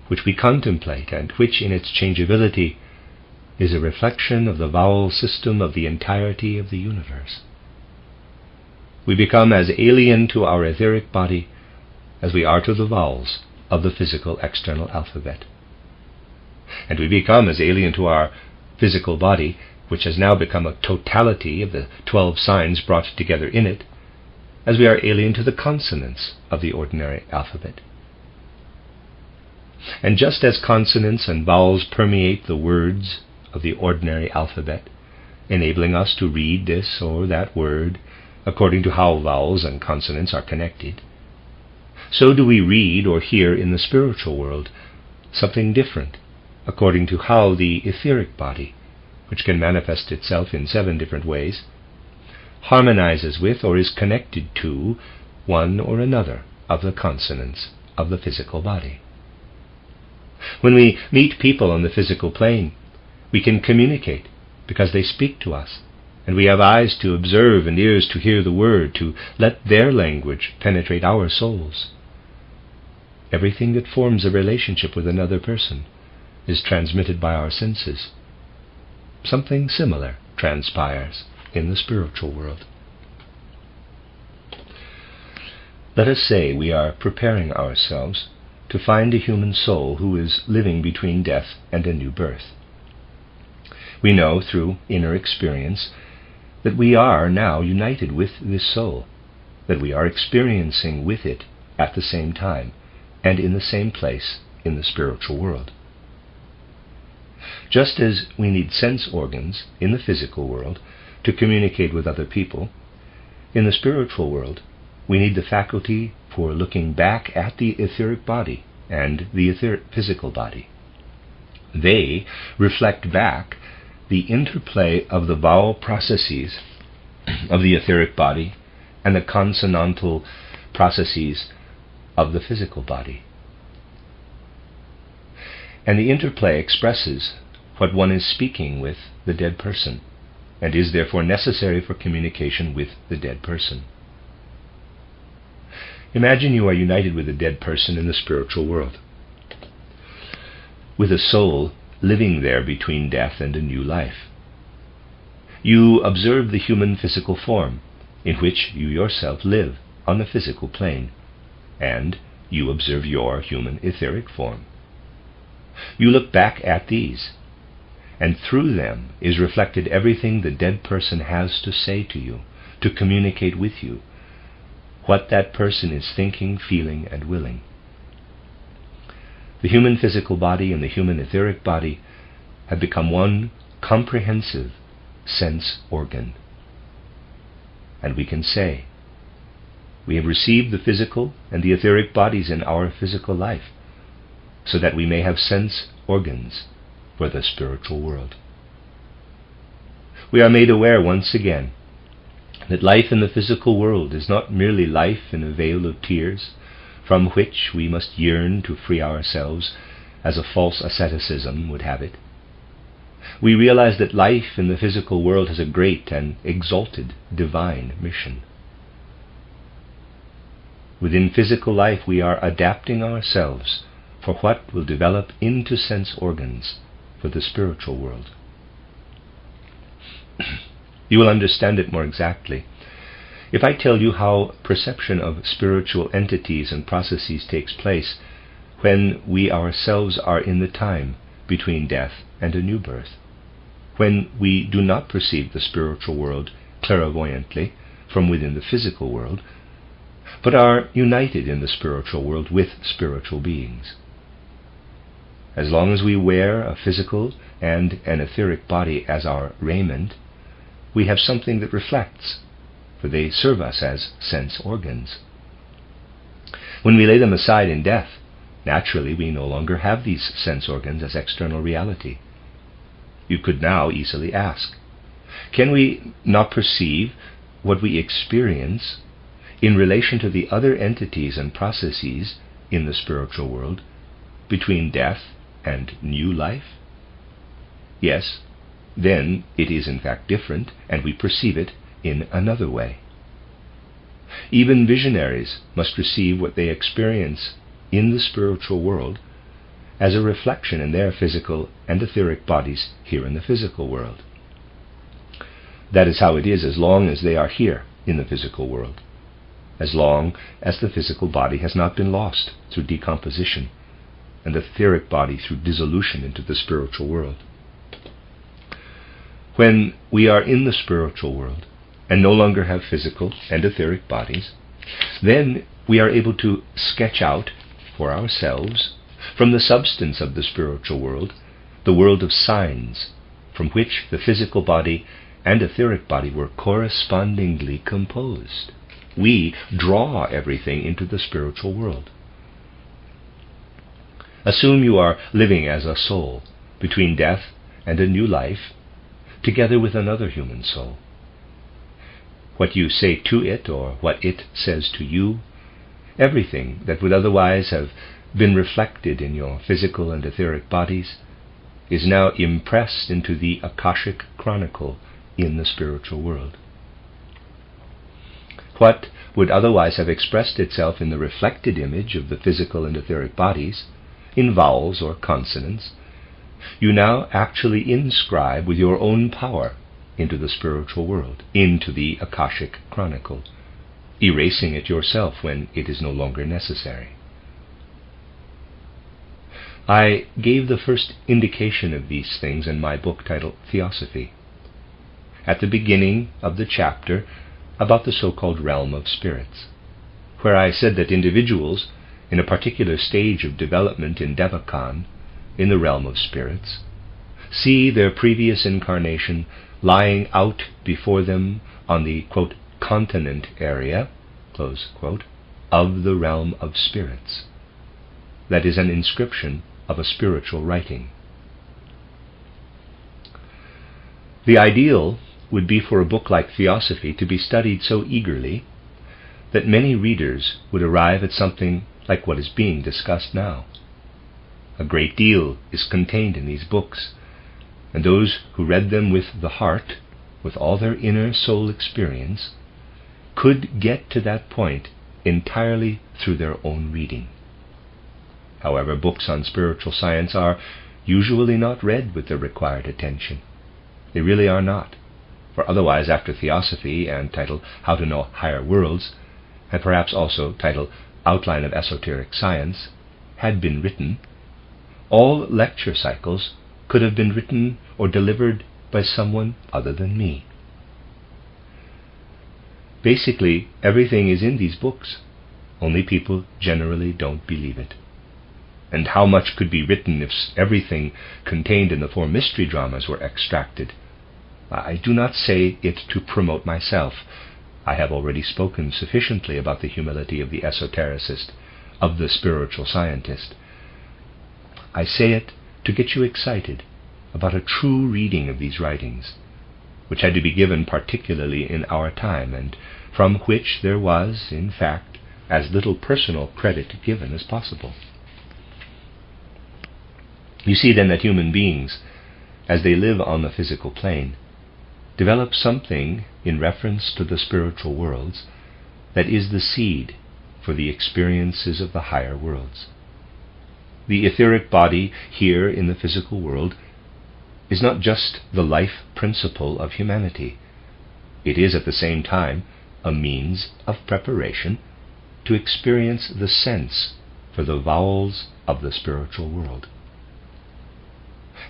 [SPEAKER 1] which we contemplate, and which in its changeability is a reflection of the vowel system of the entirety of the universe. We become as alien to our etheric body as we are to the vowels of the physical external alphabet. And we become as alien to our physical body, which has now become a totality of the 12 signs brought together in it, as we are alien to the consonants of the ordinary alphabet. And just as consonants and vowels permeate the words of the ordinary alphabet, enabling us to read this or that word according to how vowels and consonants are connected, so do we read or hear in the spiritual world something different according to how the etheric body, which can manifest itself in 7 different ways, harmonizes with or is connected to one or another of the consonants of the physical body. When we meet people on the physical plane, we can communicate because they speak to us, and we have eyes to observe and ears to hear the word, to let their language penetrate our souls. Everything that forms a relationship with another person is transmitted by our senses. Something similar transpires in the spiritual world. Let us say we are preparing ourselves to find a human soul who is living between death and a new birth. We know through inner experience that we are now united with this soul, that we are experiencing with it at the same time and in the same place in the spiritual world. Just as we need sense organs in the physical world to communicate with other people, in the spiritual world we need the faculty for looking back at the etheric body and the physical body. They reflect back the interplay of the vowel processes of the etheric body and the consonantal processes of the physical body. And the interplay expresses what one is speaking with the dead person, and is therefore necessary for communication with the dead person. Imagine you are united with a dead person in the spiritual world, with a soul living there between death and a new life. You observe the human physical form in which you yourself live on the physical plane, and you observe your human etheric form. You look back at these, and through them is reflected everything the dead person has to say to you, to communicate with you, what that person is thinking, feeling, and willing. The human physical body and the human etheric body have become one comprehensive sense organ. And we can say, we have received the physical and the etheric bodies in our physical life, so that we may have sense organs for the spiritual world. We are made aware once again that life in the physical world is not merely life in a vale of tears, from which we must yearn to free ourselves, as a false asceticism would have it. We realize that life in the physical world has a great and exalted divine mission. Within physical life we are adapting ourselves for what will develop into sense organs for the spiritual world. You will understand it more exactly if I tell you how perception of spiritual entities and processes takes place when we ourselves are in the time between death and a new birth, when we do not perceive the spiritual world clairvoyantly from within the physical world, but are united in the spiritual world with spiritual beings. As long as we wear a physical and an etheric body as our raiment, we have something that reflects, for they serve us as sense organs. When we lay them aside in death, naturally we no longer have these sense organs as external reality. You could now easily ask, can we not perceive what we experience in relation to the other entities and processes in the spiritual world between death and new life? Yes, then it is in fact different, and we perceive it in another way. Even visionaries must receive what they experience in the spiritual world as a reflection in their physical and etheric bodies here in the physical world. That is how it is as long as they are here in the physical world, as long as the physical body has not been lost through decomposition, and the etheric body through dissolution into the spiritual world. When we are in the spiritual world and no longer have physical and etheric bodies, then we are able to sketch out for ourselves, from the substance of the spiritual world, the world of signs from which the physical body and etheric body were correspondingly composed. We draw everything into the spiritual world. Assume you are living as a soul between death and a new life, together with another human soul. What you say to it, or what it says to you, everything that would otherwise have been reflected in your physical and etheric bodies, is now impressed into the Akashic Chronicle in the spiritual world. What would otherwise have expressed itself in the reflected image of the physical and etheric bodies, in vowels or consonants, you now actually inscribe with your own power into the spiritual world, into the Akashic Chronicle, erasing it yourself when it is no longer necessary. I gave the first indication of these things in my book titled Theosophy, at the beginning of the chapter about the so-called realm of spirits, where I said that individuals in a particular stage of development in Devachan, in the realm of spirits, see their previous incarnation lying out before them on the, quote, continent area, close quote, of the realm of spirits. That is an inscription of a spiritual writing. The ideal would be for a book like Theosophy to be studied so eagerly that many readers would arrive at something like what is being discussed now. A great deal is contained in these books, and those who read them with the heart, with all their inner soul experience, could get to that point entirely through their own reading. However, books on spiritual science are usually not read with the required attention. They really are not, for otherwise after Theosophy, and titled How to Know Higher Worlds, and perhaps also titled Outline of Esoteric Science, had been written, all lecture cycles could have been written or delivered by someone other than me. Basically, everything is in these books, only people generally don't believe it. and how much could be written if everything contained in the 4 mystery dramas were extracted. I do not say it to promote myself. I have already spoken sufficiently about the humility of the esotericist, of the spiritual scientist. I say it to get you excited about a true reading of these writings, which had to be given particularly in our time, and from which there was, in fact, as little personal credit given as possible. You see then that human beings, as they live on the physical plane, develop something in reference to the spiritual worlds that is the seed for the experiences of the higher worlds. The etheric body here in the physical world is not just the life principle of humanity. It is at the same time a means of preparation to experience the sense for the vowels of the spiritual world.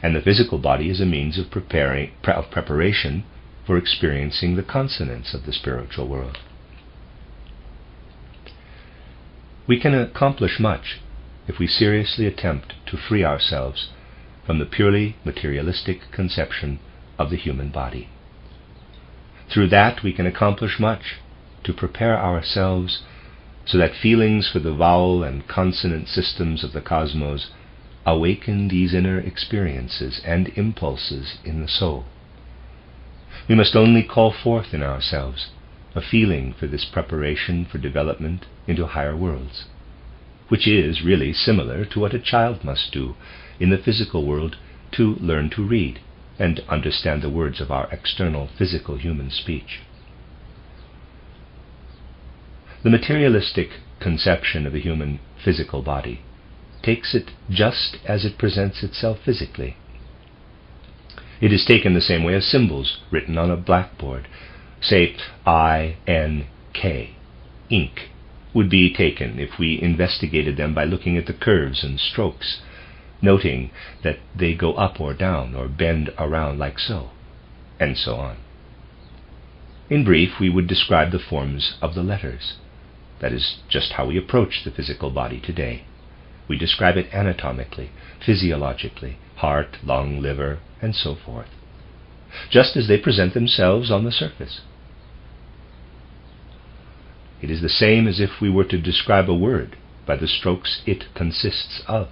[SPEAKER 1] And the physical body is a means of preparation for experiencing the consonants of the spiritual world. We can accomplish much if we seriously attempt to free ourselves from the purely materialistic conception of the human body. Through that we can accomplish much to prepare ourselves so that feelings for the vowel and consonant systems of the cosmos awaken these inner experiences and impulses in the soul. We must only call forth in ourselves a feeling for this preparation for development into higher worlds, which is really similar to what a child must do in the physical world to learn to read and understand the words of our external physical human speech. The materialistic conception of the human physical body takes it just as it presents itself physically. It is taken the same way as symbols written on a blackboard, say I-N-K, ink, would be taken if we investigated them by looking at the curves and strokes, noting that they go up or down or bend around like so, and so on. In brief, we would describe the forms of the letters. That is just how we approach the physical body today. We describe it anatomically, physiologically, heart, lung, liver, and so forth, just as they present themselves on the surface. It is the same as if we were to describe a word by the strokes it consists of.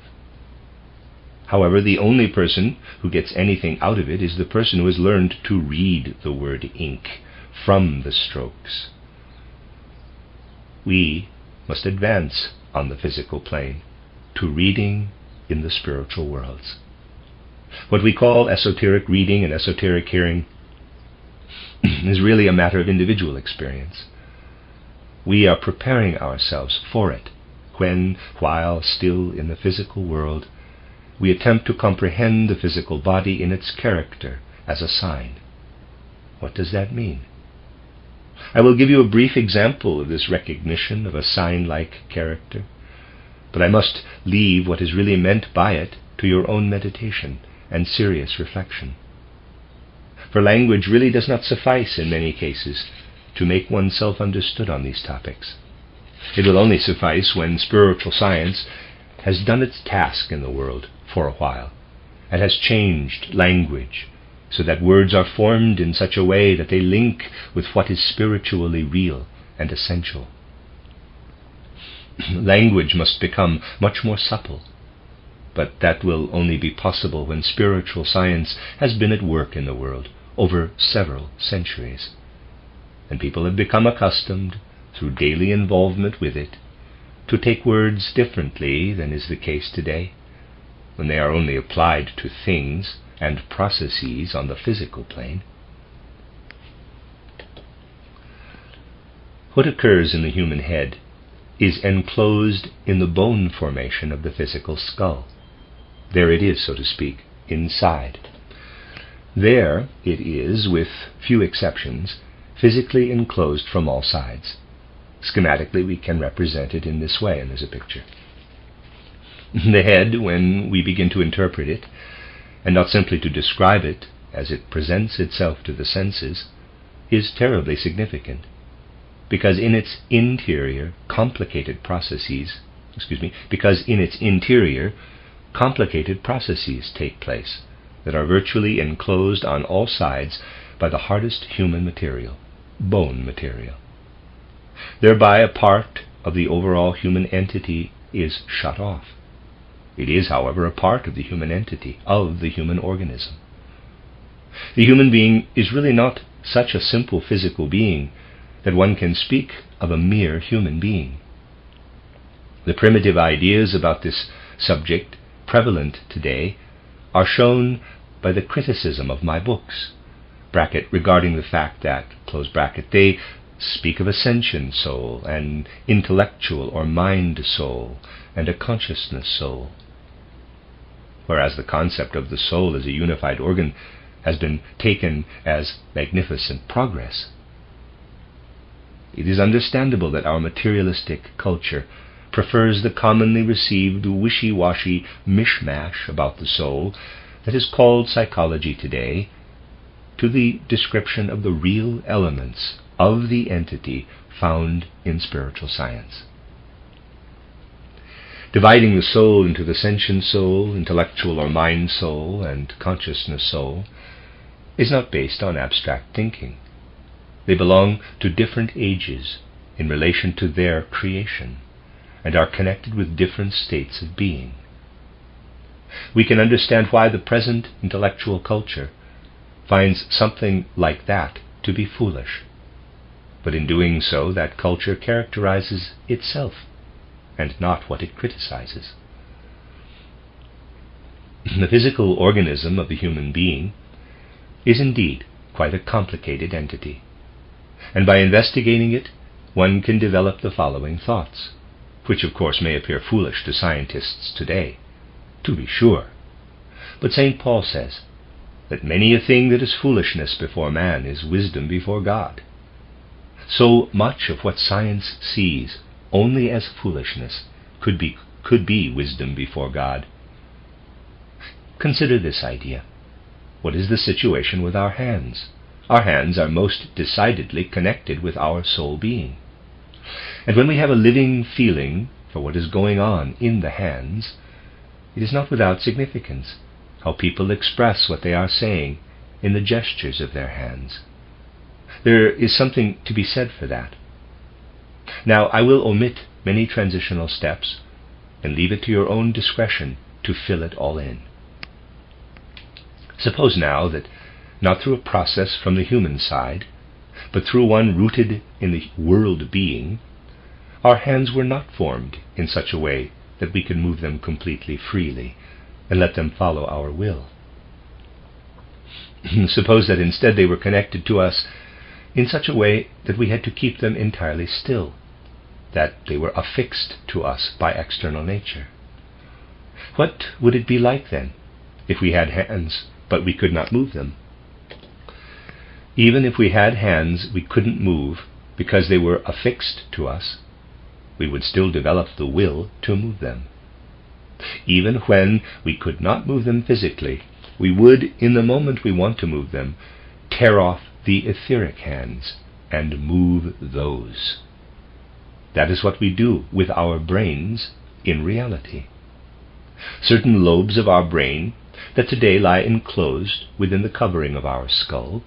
[SPEAKER 1] However, the only person who gets anything out of it is the person who has learned to read the word ink from the strokes. We must advance on the physical plane to reading in the spiritual worlds. What we call esoteric reading and esoteric hearing is really a matter of individual experience. We are preparing ourselves for it when, while still in the physical world, we attempt to comprehend the physical body in its character as a sign. What does that mean? I will give you a brief example of this recognition of a sign-like character, but I must leave what is really meant by it to your own meditation and serious reflection. For language really does not suffice in many cases to make oneself understood on these topics. It will only suffice when spiritual science has done its task in the world for a while and has changed language so that words are formed in such a way that they link with what is spiritually real and essential. Language must become much more supple, but that will only be possible when spiritual science has been at work in the world over several centuries, and people have become accustomed, through daily involvement with it, to take words differently than is the case today, when they are only applied to things and processes on the physical plane. What occurs in the human head is enclosed in the bone formation of the physical skull. There it is, so to speak, inside. There it is, with few exceptions, physically enclosed from all sides. Schematically, we can represent it in this way, and there's a picture. The head, when we begin to interpret it, and not simply to describe it as it presents itself to the senses, is terribly significant, because in its interior, complicated processes, because in its interior complicated processes take place that are virtually enclosed on all sides by the hardest human material, bone material. Thereby a part of the overall human entity is shut off. It is, however, a part of the human entity, of the human organism. The human being is really not such a simple physical being that one can speak of a mere human being. The primitive ideas about this subject prevalent today are shown by the criticism of my books, regarding the fact that, they speak of a sentient soul, an intellectual or mind soul, and a consciousness soul. Whereas the concept of the soul as a unified organ has been taken as magnificent progress. It is understandable that our materialistic culture prefers the commonly received wishy-washy mishmash about the soul that is called psychology today to the description of the real elements of the entity found in spiritual science. Dividing the soul into the sentient soul, intellectual or mind soul, and consciousness soul is not based on abstract thinking. They belong to different ages in relation to their creation, and are connected with different states of being. We can understand why the present intellectual culture finds something like that to be foolish. But in doing so, that culture characterizes itself, and not what it criticizes. The physical organism of the human being is indeed quite a complicated entity, and by investigating it, one can develop the following thoughts, which of course may appear foolish to scientists today, to be sure. But St. Paul says that many a thing that is foolishness before man is wisdom before God. So much of what science sees only as foolishness could be wisdom before God. Consider this idea. What is the situation with our hands? Our hands are most decidedly connected with our soul being. And when we have a living feeling for what is going on in the hands, it is not without significance how people express what they are saying in the gestures of their hands. There is something to be said for that. Now, I will omit many transitional steps and leave it to your own discretion to fill it all in. Suppose now that, not through a process from the human side, but through one rooted in the world being, our hands were not formed in such a way that we could move them completely freely and let them follow our will. Suppose that instead they were connected to us in such a way that we had to keep them entirely still, that they were affixed to us by external nature. What would it be like then, if we had hands, but we could not move them? Even if we had hands we couldn't move because they were affixed to us, we would still develop the will to move them. Even when we could not move them physically, we would, in the moment we want to move them, tear off the etheric hands and move those. That is what we do with our brains in reality. Certain lobes of our brain that today lie enclosed within the covering of our skull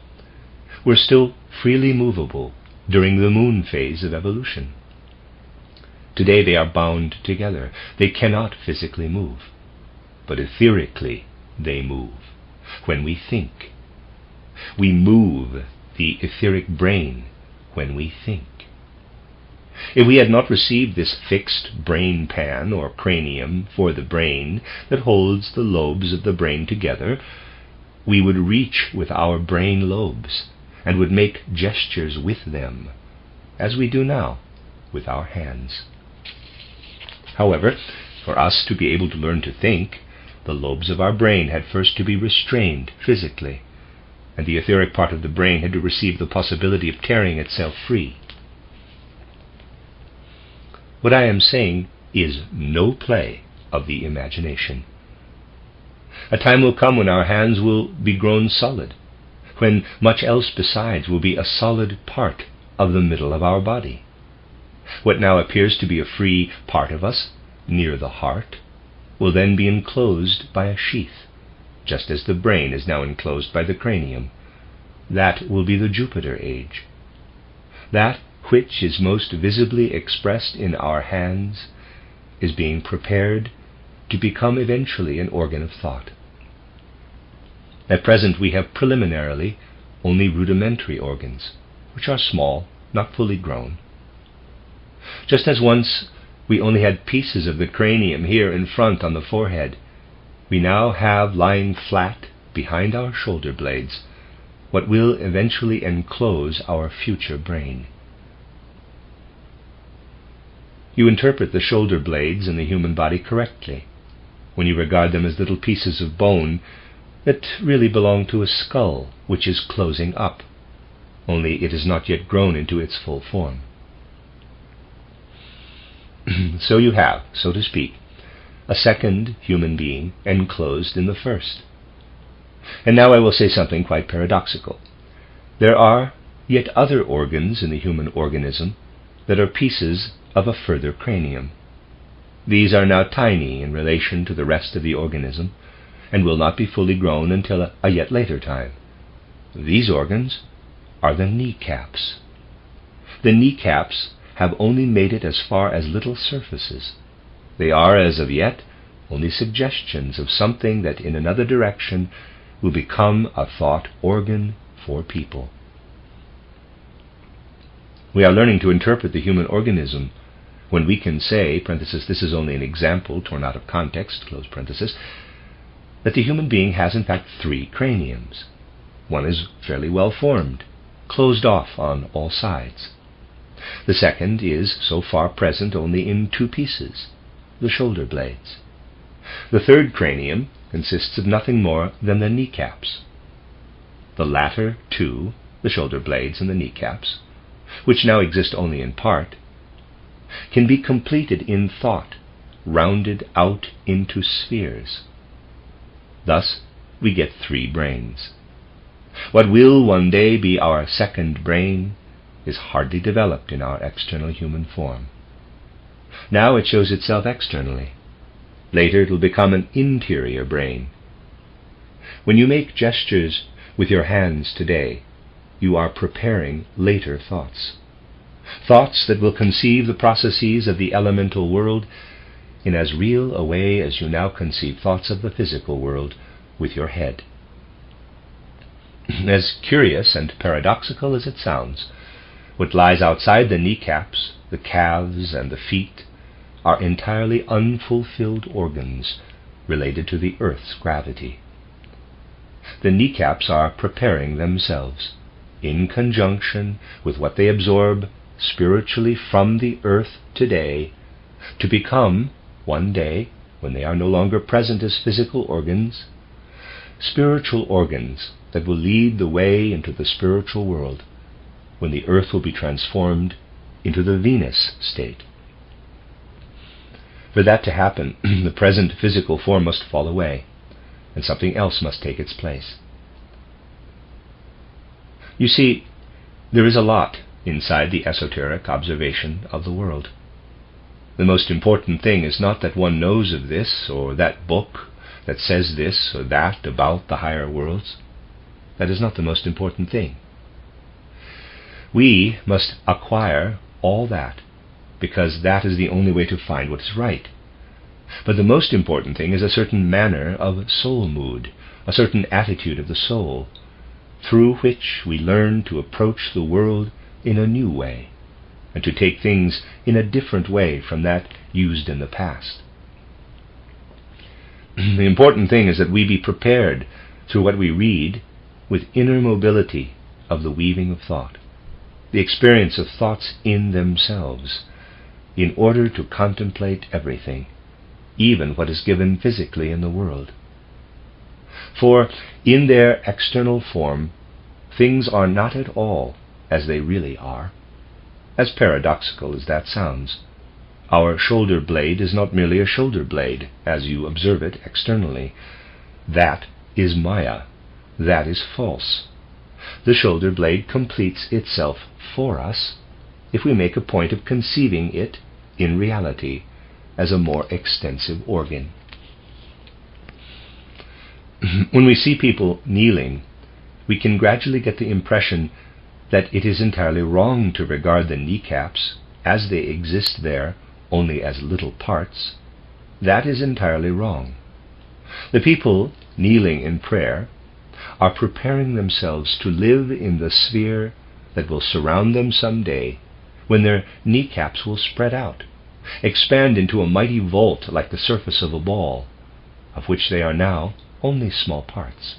[SPEAKER 1] were still freely movable during the moon phase of evolution. Today they are bound together. They cannot physically move, but etherically they move when we think. We move the etheric brain when we think. If we had not received this fixed brain pan or cranium for the brain that holds the lobes of the brain together, we would reach with our brain lobes and would make gestures with them, as we do now with our hands. However, for us to be able to learn to think, the lobes of our brain had first to be restrained physically, and the etheric part of the brain had to receive the possibility of tearing itself free. What I am saying is no play of the imagination. A time will come when our hands will be grown solid, when much else besides will be a solid part of the middle of our body. What now appears to be a free part of us near the heart, will then be enclosed by a sheath, just as the brain is now enclosed by the cranium. That will be the Jupiter age. That which is most visibly expressed in our hands is being prepared to become eventually an organ of thought. At present we have preliminarily only rudimentary organs, which are small, not fully grown. Just as once we only had pieces of the cranium here in front on the forehead, we now have lying flat behind our shoulder blades what will eventually enclose our future brain. You interpret the shoulder blades in the human body correctly when you regard them as little pieces of bone that really belong to a skull which is closing up, only it is not yet grown into its full form. So you have, so to speak, a second human being enclosed in the first. And now I will say something quite paradoxical. There are yet other organs in the human organism that are pieces of a further cranium. These are now tiny in relation to the rest of the organism, and will not be fully grown until a yet later time. These organs are the kneecaps. The kneecaps have only made it as far as little surfaces. They are, as of yet, only suggestions of something that in another direction will become a thought organ for people. We are learning to interpret the human organism when we can say, parenthesis, this is only an example torn out of context, close parenthesis, that the human being has in fact 3 craniums. One is fairly well formed, closed off on all sides. The second is so far present only in 2 pieces, the shoulder blades. The third cranium consists of nothing more than the kneecaps. The latter 2, the shoulder blades and the kneecaps, which now exist only in part, can be completed in thought, rounded out into spheres. Thus we get 3 brains. What will one day be our second brain is hardly developed in our external human form. Now it shows itself externally. Later it will become an interior brain. When you make gestures with your hands today, you are preparing later thoughts. Thoughts that will conceive the processes of the elemental world in as real a way as you now conceive thoughts of the physical world with your head. As curious and paradoxical as it sounds, what lies outside the kneecaps, the calves, and the feet are entirely unfulfilled organs related to the earth's gravity. The kneecaps are preparing themselves, in conjunction with what they absorb spiritually from the earth today, to become, one day, when they are no longer present as physical organs, spiritual organs that will lead the way into the spiritual world, when the earth will be transformed into the Venus state. For that to happen, the present physical form must fall away, and something else must take its place. You see, there is a lot inside the esoteric observation of the world. The most important thing is not that one knows of this or that book that says this or that about the higher worlds. That is not the most important thing. We must acquire all that, because that is the only way to find what is right. But the most important thing is a certain manner of soul mood, a certain attitude of the soul, through which we learn to approach the world in a new way, and to take things in a different way from that used in the past. The important thing is that we be prepared through what we read with inner mobility of the weaving of thought, the experience of thoughts in themselves, in order to contemplate everything, even what is given physically in the world. For in their external form, things are not at all as they really are. As paradoxical as that sounds, our shoulder blade is not merely a shoulder blade, as you observe it externally. That is Maya. That is false. The shoulder blade completes itself for us if we make a point of conceiving it in reality, as a more extensive organ. When we see people kneeling, we can gradually get the impression that it is entirely wrong to regard the kneecaps, as they exist there, only as little parts. That is entirely wrong. The people kneeling in prayer are preparing themselves to live in the sphere that will surround them someday, when their kneecaps will spread out, expand into a mighty vault like the surface of a ball, of which they are now only small parts.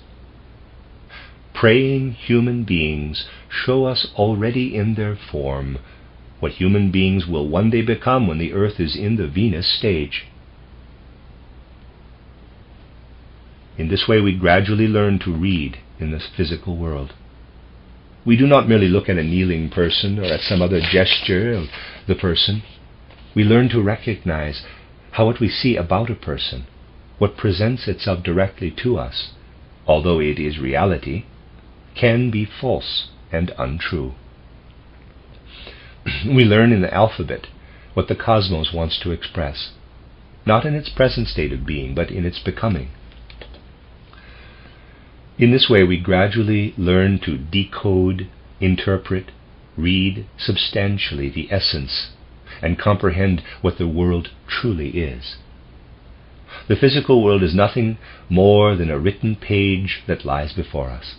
[SPEAKER 1] Praying human beings show us already in their form what human beings will one day become when the earth is in the Venus stage. In this way we gradually learn to read in the physical world. We do not merely look at a kneeling person or at some other gesture of the person. We learn to recognize how what we see about a person, what presents itself directly to us, although it is reality, can be false and untrue. We learn in the alphabet what the cosmos wants to express, not in its present state of being, but in its becoming. In this way we gradually learn to decode, interpret, read substantially the essence, and comprehend what the world truly is. The physical world is nothing more than a written page that lies before us.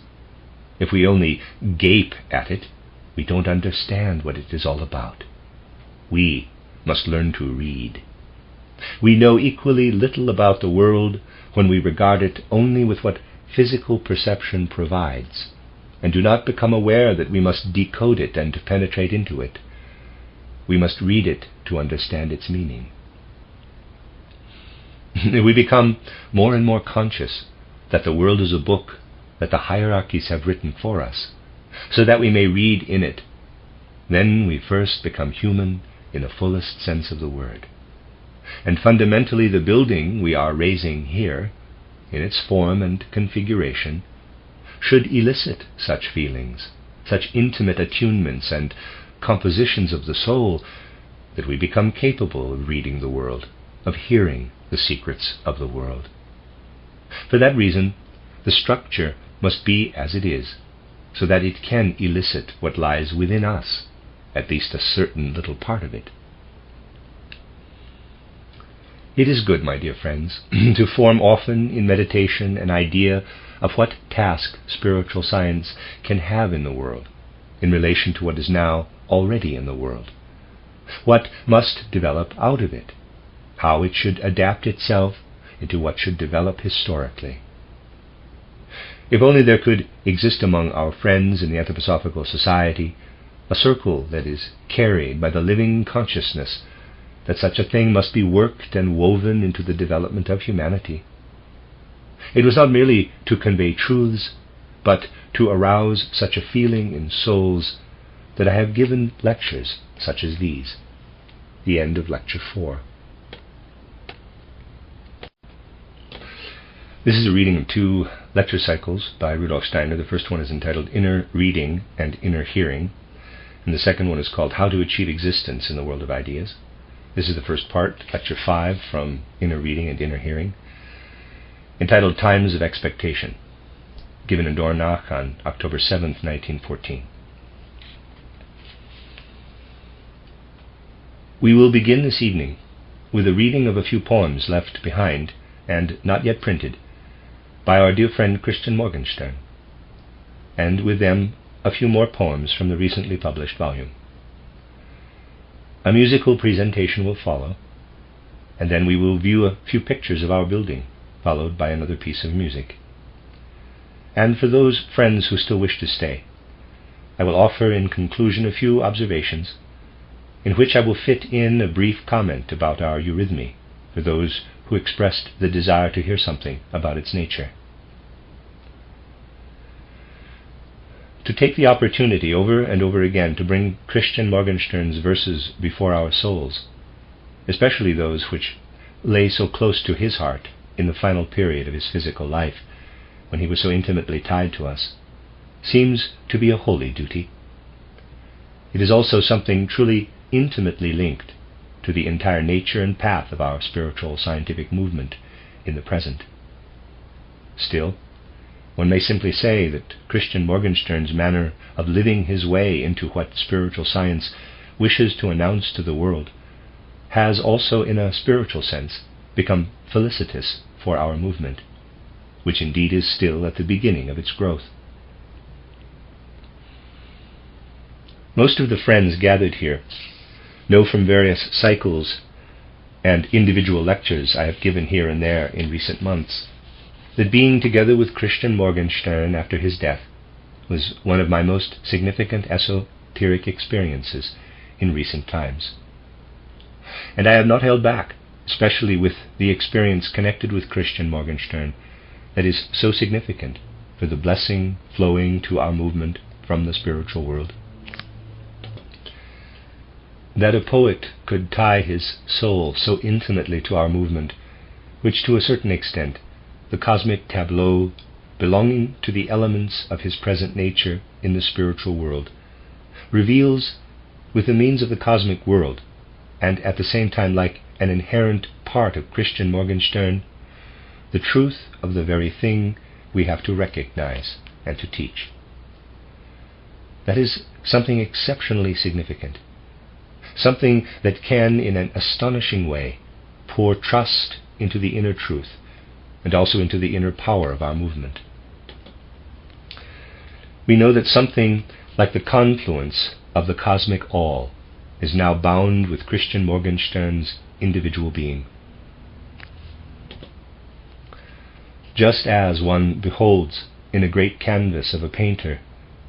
[SPEAKER 1] If we only gape at it, we don't understand what it is all about. We must learn to read. We know equally little about the world when we regard it only with what physical perception provides, and do not become aware that we must decode it and to penetrate into it. We must read it to understand its meaning. We become more and more conscious that the world is a book that the hierarchies have written for us, so that we may read in it. Then we first become human in the fullest sense of the word. And fundamentally the building we are raising here, in its form and configuration, should elicit such feelings, such intimate attunements and compositions of the soul, that we become capable of reading the world, of hearing the secrets of the world. For that reason, the structure must be as it is, so that it can elicit what lies within us, at least a certain little part of it. It is good, my dear friends, to form often in meditation an idea of what task spiritual science can have in the world, in relation to what is now already in the world, what must develop out of it, how it should adapt itself into what should develop historically. If only there could exist among our friends in the Anthroposophical Society a circle that is carried by the living consciousness that such a thing must be worked and woven into the development of humanity. It was not merely to convey truths, but to arouse such a feeling in souls that I have given lectures such as these. The end of Lecture 4. This is a reading of 2 lecture cycles by Rudolf Steiner. The first one is entitled Inner Reading and Inner Hearing, and the second one is called How to Achieve Existence in the World of Ideas. This is the first part, Lecture 5 from Inner Reading and Inner Hearing, entitled Times of Expectation, given in Dornach on October 7, 1914. We will begin this evening with a reading of a few poems left behind and not yet printed by our dear friend Christian Morgenstern, and with them a few more poems from the recently published volume. A musical presentation will follow, and then we will view a few pictures of our building, followed by another piece of music. And for those friends who still wish to stay, I will offer in conclusion a few observations, in which I will fit in a brief comment about our eurythmy for those who expressed the desire to hear something about its nature. To take the opportunity over and over again to bring Christian Morgenstern's verses before our souls, especially those which lay so close to his heart in the final period of his physical life, when he was so intimately tied to us, seems to be a holy duty. It is also something truly intimately linked to the entire nature and path of our spiritual scientific movement in the present. Still, one may simply say that Christian Morgenstern's manner of living his way into what spiritual science wishes to announce to the world has also, in a spiritual sense, become felicitous for our movement, which indeed is still at the beginning of its growth. Most of the friends gathered here know from various cycles and individual lectures I have given here and there in recent months that being together with Christian Morgenstern after his death was one of my most significant esoteric experiences in recent times. And I have not held back, especially with the experience connected with Christian Morgenstern that is so significant for the blessing flowing to our movement from the spiritual world. That a poet could tie his soul so intimately to our movement, which to a certain extent the cosmic tableau belonging to the elements of his present nature in the spiritual world, reveals with the means of the cosmic world, and at the same time like an inherent part of Christian Morgenstern, the truth of the very thing we have to recognize and to teach. That is something exceptionally significant, something that can, in an astonishing way, pour trust into the inner truth and also into the inner power of our movement. We know that something like the confluence of the cosmic all is now bound with Christian Morgenstern's individual being. Just as one beholds in a great canvas of a painter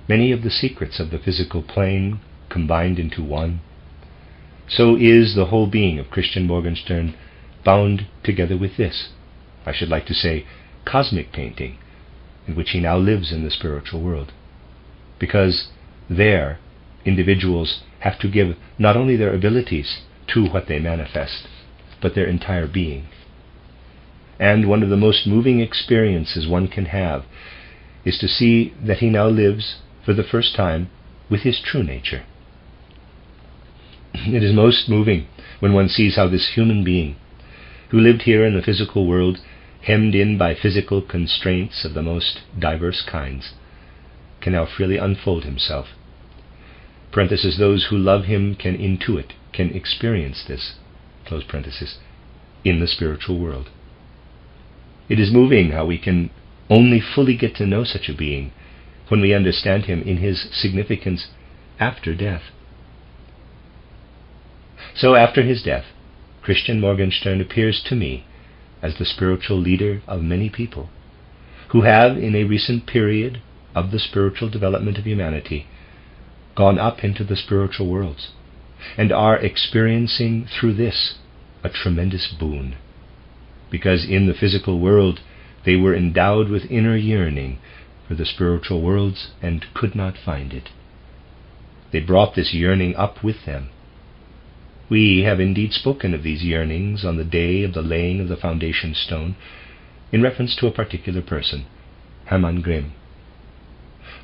[SPEAKER 1] many of the secrets of the physical plane combined into one, so is the whole being of Christian Morgenstern bound together with this, I should like to say, cosmic painting, in which he now lives in the spiritual world. Because there, individuals have to give not only their abilities to what they manifest, but their entire being. And one of the most moving experiences one can have is to see that he now lives, for the first time, with his true nature. It is most moving when one sees how this human being, who lived here in the physical world, hemmed in by physical constraints of the most diverse kinds, can now freely unfold himself. Parenthesis, those who love him can intuit, can experience this, close parenthesis, in the spiritual world. It is moving how we can only fully get to know such a being when we understand him in his significance after death. So after his death, Christian Morgenstern appears to me as the spiritual leader of many people who have, in a recent period of the spiritual development of humanity, gone up into the spiritual worlds and are experiencing through this a tremendous boon, because in the physical world they were endowed with inner yearning for the spiritual worlds and could not find it. They brought this yearning up with them. We have indeed spoken of these yearnings on the day of the laying of the foundation stone in reference to a particular person, Hermann Grimm.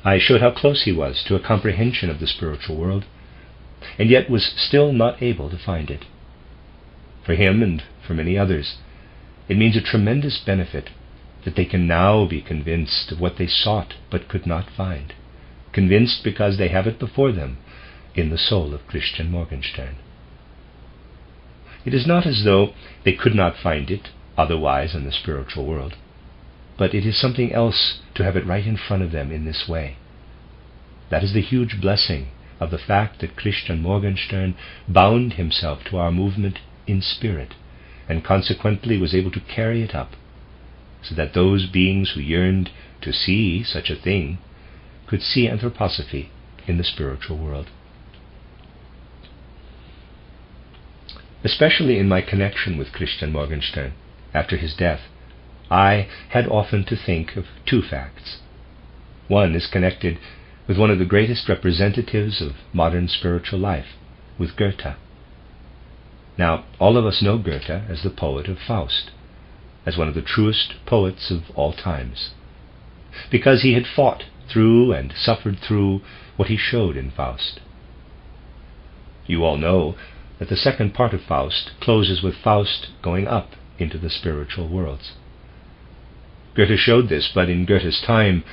[SPEAKER 1] I showed how close he was to a comprehension of the spiritual world, and yet was still not able to find it. For him and for many others, it means a tremendous benefit that they can now be convinced of what they sought but could not find, convinced because they have it before them in the soul of Christian Morgenstern. It is not as though they could not find it otherwise in the spiritual world, but it is something else to have it right in front of them in this way. That is the huge blessing of the fact that Christian Morgenstern bound himself to our movement in spirit, and consequently was able to carry it up, so that those beings who yearned to see such a thing could see anthroposophy in the spiritual world. Especially in my connection with Christian Morgenstern after his death, I had often to think of two facts. One is connected with one of the greatest representatives of modern spiritual life, with Goethe. Now, all of us know Goethe as the poet of Faust, as one of the truest poets of all times, because he had fought through and suffered through what he showed in Faust. You all know that the second part of Faust closes with Faust going up into the spiritual worlds. Goethe showed this, but in Goethe's time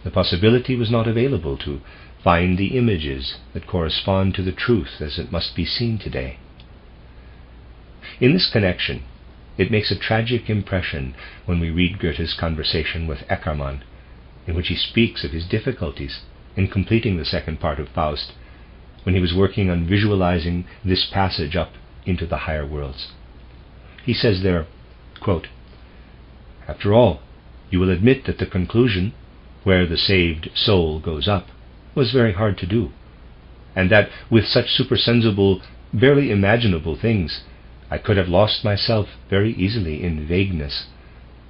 [SPEAKER 1] the possibility was not available to find the images that correspond to the truth as it must be seen today. In this connection, it makes a tragic impression when we read Goethe's conversation with Eckermann, in which he speaks of his difficulties in completing the second part of Faust when he was working on visualizing this passage up into the higher worlds. He says there, quote, "After all, you will admit that the conclusion, where the saved soul goes up, was very hard to do, and that with such supersensible, barely imaginable things, I could have lost myself very easily in vagueness,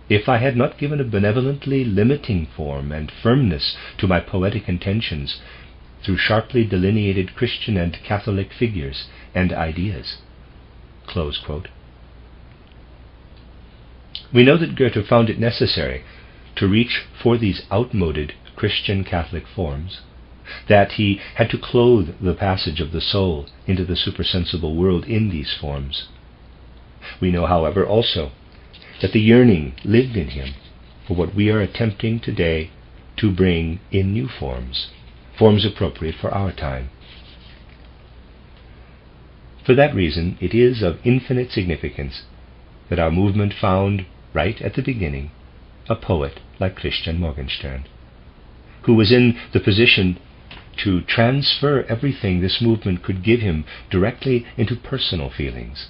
[SPEAKER 1] if I had not given a benevolently limiting form and firmness to my poetic intentions through sharply delineated Christian and Catholic figures and ideas." Close quote. We know that Goethe found it necessary to reach for these outmoded Christian Catholic forms, that he had to clothe the passage of the soul into the supersensible world in these forms. We know, however, also that the yearning lived in him for what we are attempting today to bring in new forms, forms appropriate for our time. For that reason, it is of infinite significance that our movement found, right at the beginning, a poet like Christian Morgenstern, who was in the position to transfer everything this movement could give him directly into personal feelings,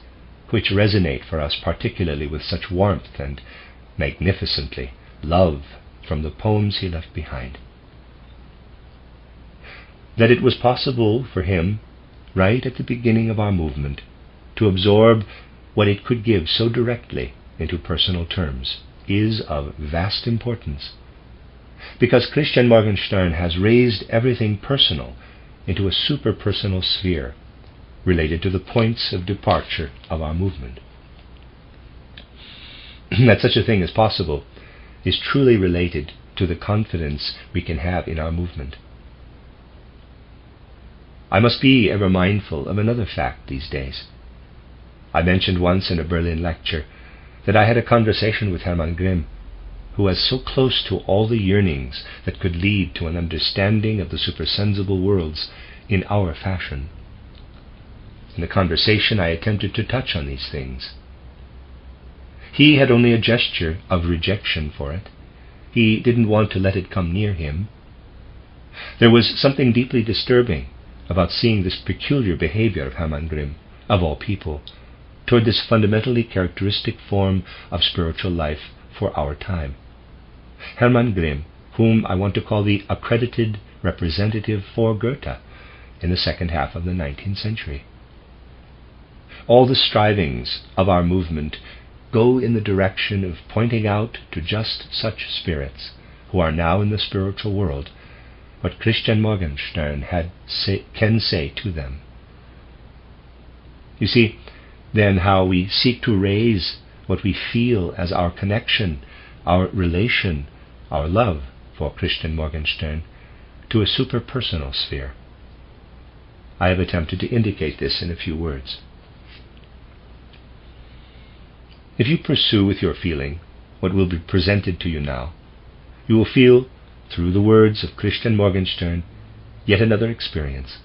[SPEAKER 1] which resonate for us particularly with such warmth and magnificently love from the poems he left behind. That it was possible for him, right at the beginning of our movement, to absorb what it could give so directly into personal terms is of vast importance, because Christian Morgenstern has raised everything personal into a superpersonal sphere related to the points of departure of our movement. That such a thing is possible is truly related to the confidence we can have in our movement. I must be ever mindful of another fact these days. I mentioned once in a Berlin lecture that I had a conversation with Hermann Grimm, who was so close to all the yearnings that could lead to an understanding of the supersensible worlds in our fashion. In the conversation I attempted to touch on these things. He had only a gesture of rejection for it. He didn't want to let it come near him. There was something deeply disturbing about seeing this peculiar behavior of Hermann Grimm, of all people, toward this fundamentally characteristic form of spiritual life for our time. Hermann Grimm, whom I want to call the accredited representative for Goethe in the second half of the 19th century. All the strivings of our movement go in the direction of pointing out to just such spirits who are now in the spiritual world what Christian Morgenstern can say to them. You see, then, how we seek to raise what we feel as our connection, our relation, our love for Christian Morgenstern to a superpersonal sphere. I have attempted to indicate this in a few words. If you pursue with your feeling what will be presented to you now, you will feel, through the words of Christian Morgenstern, yet another experience,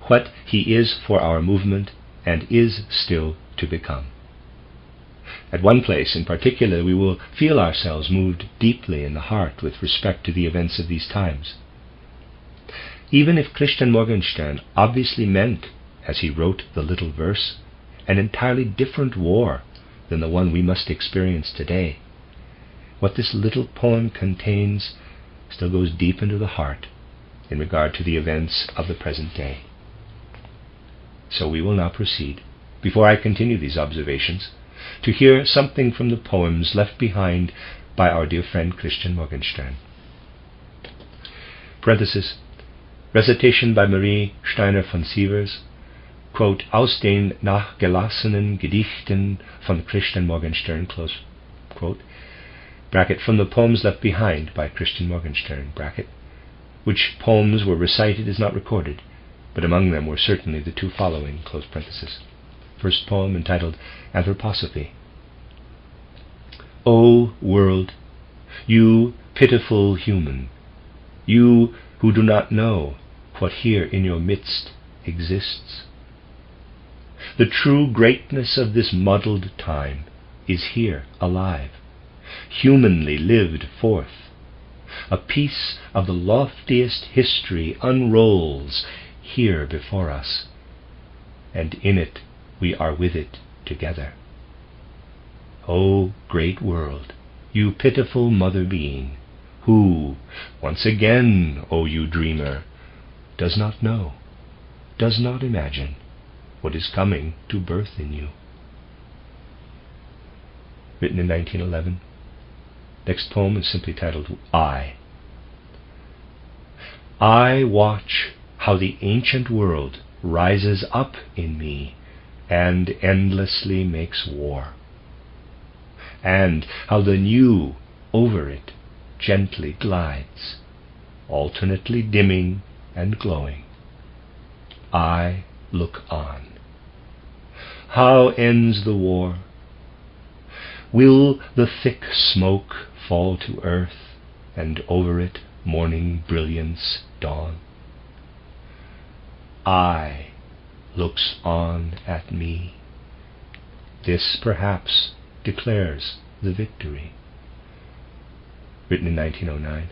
[SPEAKER 1] what he is for our movement and is still to become. At one place in particular we will feel ourselves moved deeply in the heart with respect to the events of these times. Even if Christian Morgenstern obviously meant, as he wrote the little verse, an entirely different war than the one we must experience today, what this little poem contains still goes deep into the heart in regard to the events of the present day. So we will now proceed, before I continue these observations, to hear something from the poems left behind by our dear friend Christian Morgenstern. Parenthesis, recitation by Marie Steiner von Sievers, quote, aus den nachgelassenen Gedichten von Christian Morgenstern, close quote, bracket, from the poems left behind by Christian Morgenstern, bracket, which poems were recited is not recorded, but among them were certainly the two following, close parenthesis. First poem entitled Anthroposophy. O world, you pitiful human, you who do not know what here in your midst exists. The true greatness of this muddled time is here alive, humanly lived forth. A piece of the loftiest history unrolls here before us, and in it we are with it together. O great world, you pitiful mother being, who, once again, O you dreamer, does not know, does not imagine what is coming to birth in you. Written in 1911. Next poem is simply titled I. I watch how the ancient world rises up in me and endlessly makes war, and how the new over it gently glides, alternately dimming and glowing. I look on. How ends the war? Will the thick smoke fall to earth, and over it morning brilliance dawn? I looks on at me. This perhaps declares the victory. Written in 1909.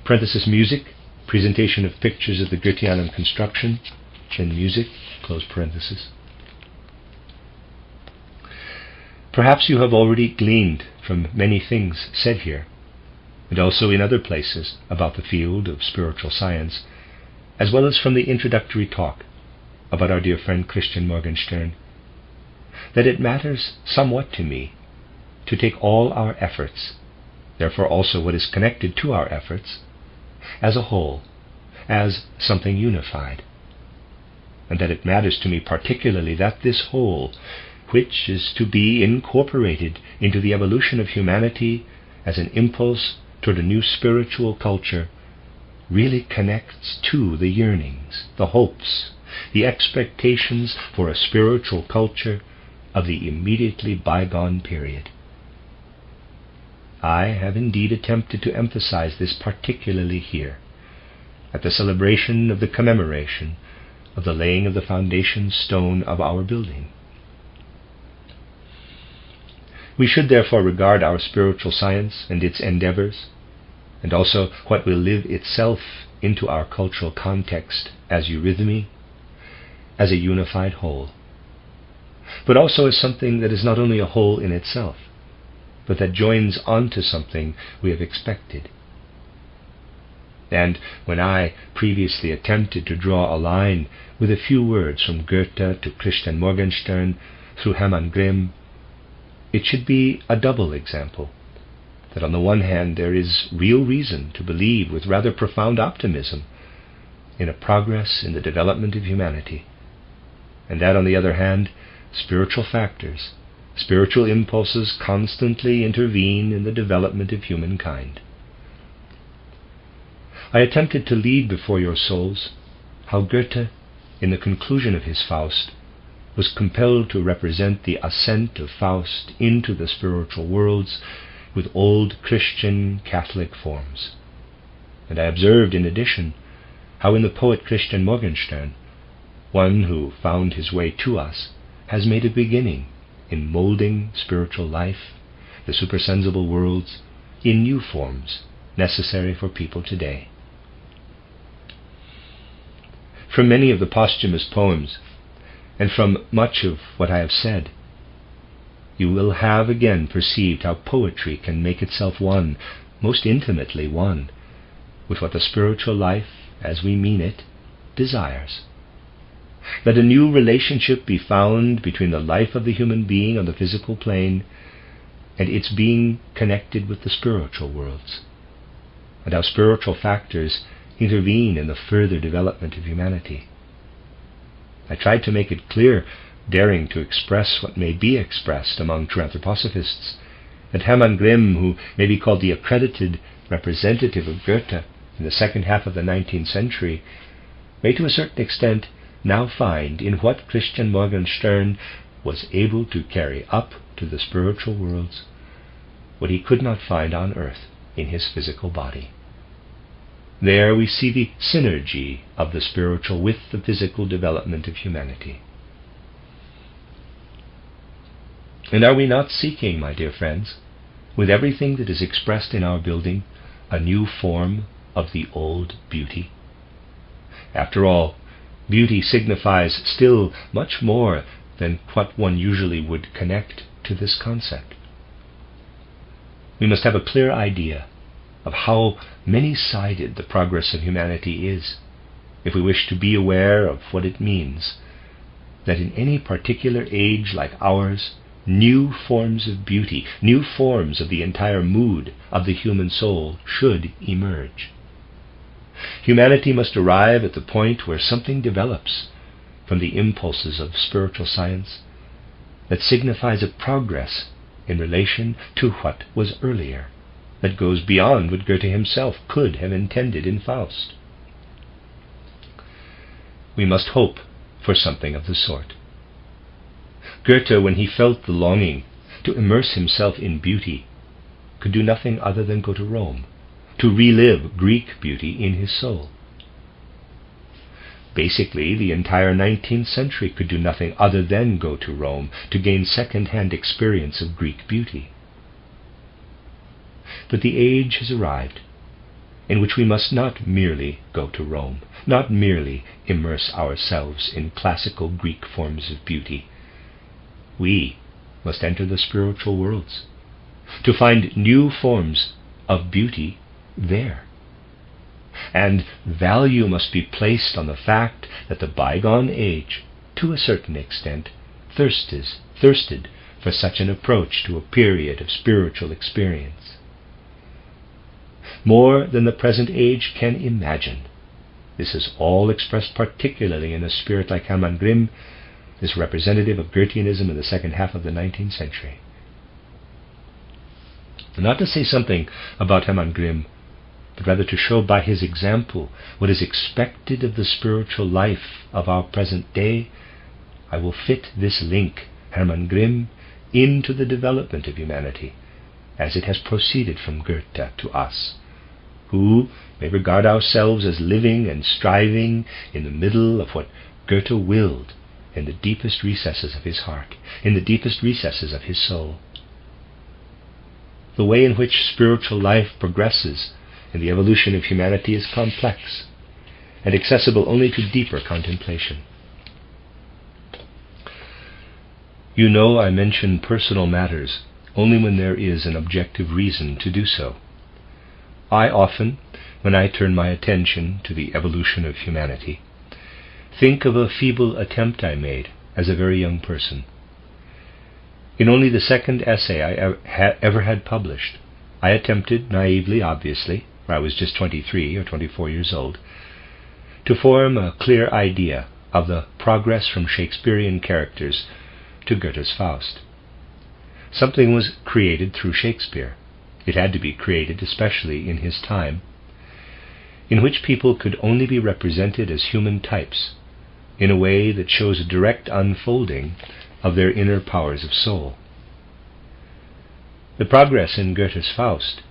[SPEAKER 1] Parenthesis music, presentation of pictures of the Goetheanum construction, then music, close parenthesis. Perhaps you have already gleaned from many things said here, and also in other places about the field of spiritual science, as well as from the introductory talk about our dear friend Christian Morgenstern, that it matters somewhat to me to take all our efforts, therefore also what is connected to our efforts, as a whole, as something unified, and that it matters to me particularly that this whole, which is to be incorporated into the evolution of humanity as an impulse toward a new spiritual culture, really connects to the yearnings, the hopes, the expectations for a spiritual culture of the immediately bygone period. I have indeed attempted to emphasize this particularly here, at the celebration of the commemoration of the laying of the foundation stone of our building. We should therefore regard our spiritual science and its endeavors, and also what will live itself into our cultural context as eurythmy, as a unified whole, but also as something that is not only a whole in itself, but that joins onto something we have expected. And when I previously attempted to draw a line with a few words from Goethe to Christian Morgenstern through Hermann Grimm, it should be a double example, that on the one hand there is real reason to believe with rather profound optimism in a progress in the development of humanity, and that on the other hand spiritual factors, spiritual impulses constantly intervene in the development of humankind. I attempted to lead before your souls how Goethe, in the conclusion of his Faust, was compelled to represent the ascent of Faust into the spiritual worlds with old Christian Catholic forms. And I observed in addition how in the poet Christian Morgenstern, one who found his way to us has made a beginning in molding spiritual life, the supersensible worlds, in new forms necessary for people today. From many of the posthumous poems, and from much of what I have said, you will have again perceived how poetry can make itself one, most intimately one, with what the spiritual life, as we mean it, desires. That a new relationship be found between the life of the human being on the physical plane and its being connected with the spiritual worlds, and how spiritual factors intervene in the further development of humanity. I tried to make it clear, daring to express what may be expressed among true anthroposophists, that Hermann Grimm, who may be called the accredited representative of Goethe in the second half of the 19th century, may to a certain extent now find in what Christian Morgenstern was able to carry up to the spiritual worlds what he could not find on earth in his physical body. There we see the synergy of the spiritual with the physical development of humanity. And are we not seeking, my dear friends, with everything that is expressed in our building, a new form of the old beauty? After all, beauty signifies still much more than what one usually would connect to this concept. We must have a clear idea of how many-sided the progress of humanity is, if we wish to be aware of what it means that in any particular age like ours, new forms of beauty, new forms of the entire mood of the human soul should emerge. Humanity must arrive at the point where something develops from the impulses of spiritual science that signifies a progress in relation to what was earlier, that goes beyond what Goethe himself could have intended in Faust. We must hope for something of the sort. Goethe, when he felt the longing to immerse himself in beauty, could do nothing other than go to Rome, to relive Greek beauty in his soul. Basically, the entire 19th century could do nothing other than go to Rome to gain second-hand experience of Greek beauty. But the age has arrived in which we must not merely go to Rome, not merely immerse ourselves in classical Greek forms of beauty. We must enter the spiritual worlds to find new forms of beauty there. And value must be placed on the fact that the bygone age, to a certain extent, thirsted for such an approach to a period of spiritual experience. More than the present age can imagine. This is all expressed particularly in a spirit like Hermann Grimm, this representative of Goetheanism in the second half of the 19th century. Not to say something about Hermann Grimm, but rather to show by his example what is expected of the spiritual life of our present day, I will fit this link, Hermann Grimm, into the development of humanity, as it has proceeded from Goethe to us, who may regard ourselves as living and striving in the middle of what Goethe willed in the deepest recesses of his heart, in the deepest recesses of his soul. The way in which spiritual life progresses in the evolution of humanity is complex and accessible only to deeper contemplation. You know, I mention personal matters only when there is an objective reason to do so. I often, when I turn my attention to the evolution of humanity, think of a feeble attempt I made as a very young person. In only the second essay I ever had published, I attempted, naively obviously, for I was just 23 or 24 years old, to form a clear idea of the progress from Shakespearean characters to Goethe's Faust. Something was created through Shakespeare. It had to be created, especially in his time, in which people could only be represented as human types, in a way that shows a direct unfolding of their inner powers of soul. The progress in Goethe's Faust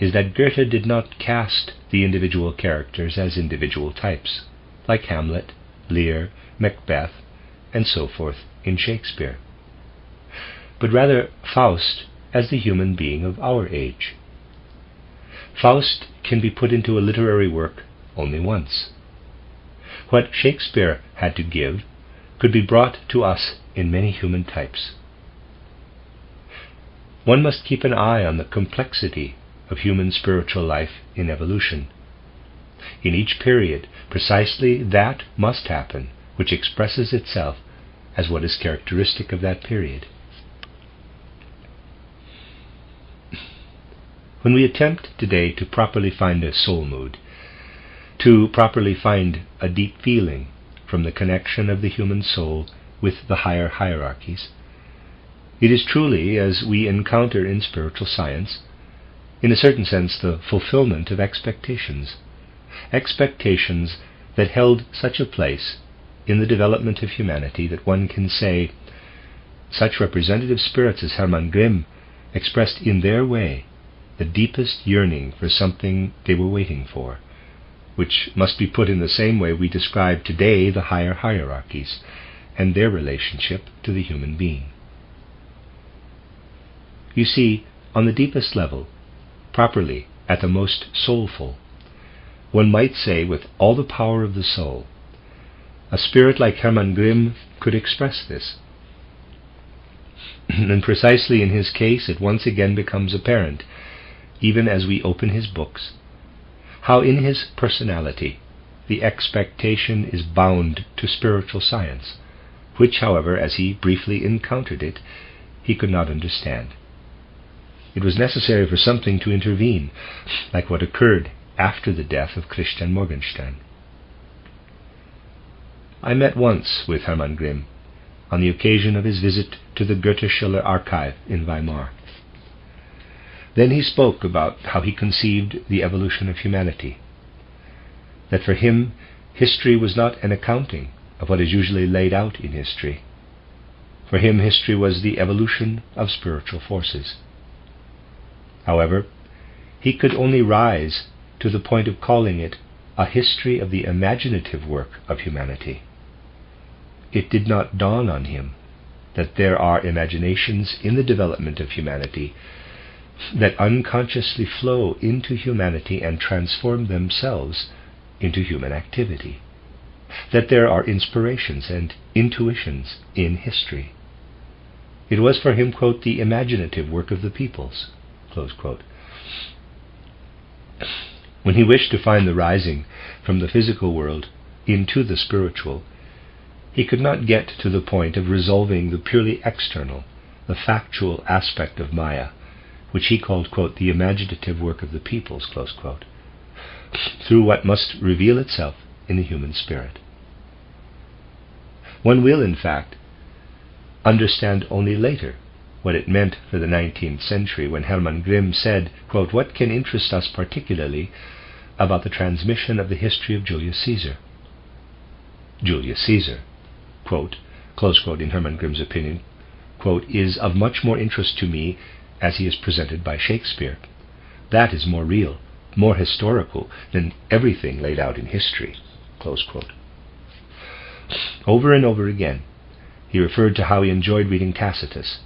[SPEAKER 1] is that Goethe did not cast the individual characters as individual types, like Hamlet, Lear, Macbeth, and so forth in Shakespeare, but rather Faust as the human being of our age. Faust can be put into a literary work only once. What Shakespeare had to give could be brought to us in many human types. One must keep an eye on the complexity of human spiritual life in evolution. In each period, precisely that must happen which expresses itself as what is characteristic of that period. When we attempt today to properly find a soul mood, to properly find a deep feeling from the connection of the human soul with the higher hierarchies, it is truly, as we encounter in spiritual science, in a certain sense the fulfillment of expectations that held such a place in the development of humanity that one can say such representative spirits as Hermann Grimm expressed in their way the deepest yearning for something they were waiting for, which must be put in the same way we describe today the higher hierarchies and their relationship to the human being. You see, on the deepest level, properly, at the most soulful, one might say with all the power of the soul, a spirit like Hermann Grimm could express this. And precisely in his case it once again becomes apparent, even as we open his books, how in his personality the expectation is bound to spiritual science, which, however, as he briefly encountered it, he could not understand. It was necessary for something to intervene, like what occurred after the death of Christian Morgenstern. I met once with Hermann Grimm on the occasion of his visit to the Goethe-Schiller Archive in Weimar. Then he spoke about how he conceived the evolution of humanity, that for him history was not an accounting of what is usually laid out in history. For him history was the evolution of spiritual forces. However, he could only rise to the point of calling it a history of the imaginative work of humanity. It did not dawn on him that there are imaginations in the development of humanity that unconsciously flow into humanity and transform themselves into human activity, that there are inspirations and intuitions in history. It was for him, quote, the imaginative work of the peoples, close quote. When he wished to find the rising from the physical world into the spiritual, he could not get to the point of resolving the purely external, the factual aspect of Maya, which he called, quote, the imaginative work of the peoples, close quote, through what must reveal itself in the human spirit. One will, in fact, understand only later what it meant for the 19th century when Hermann Grimm said, quote, what can interest us particularly about the transmission of the history of Julius Caesar? Julius Caesar, quote, close quote, in Hermann Grimm's opinion, quote, is of much more interest to me as he is presented by Shakespeare. That is more real, more historical than everything laid out in history, close quote. Over and over again, he referred to how he enjoyed reading Tacitus,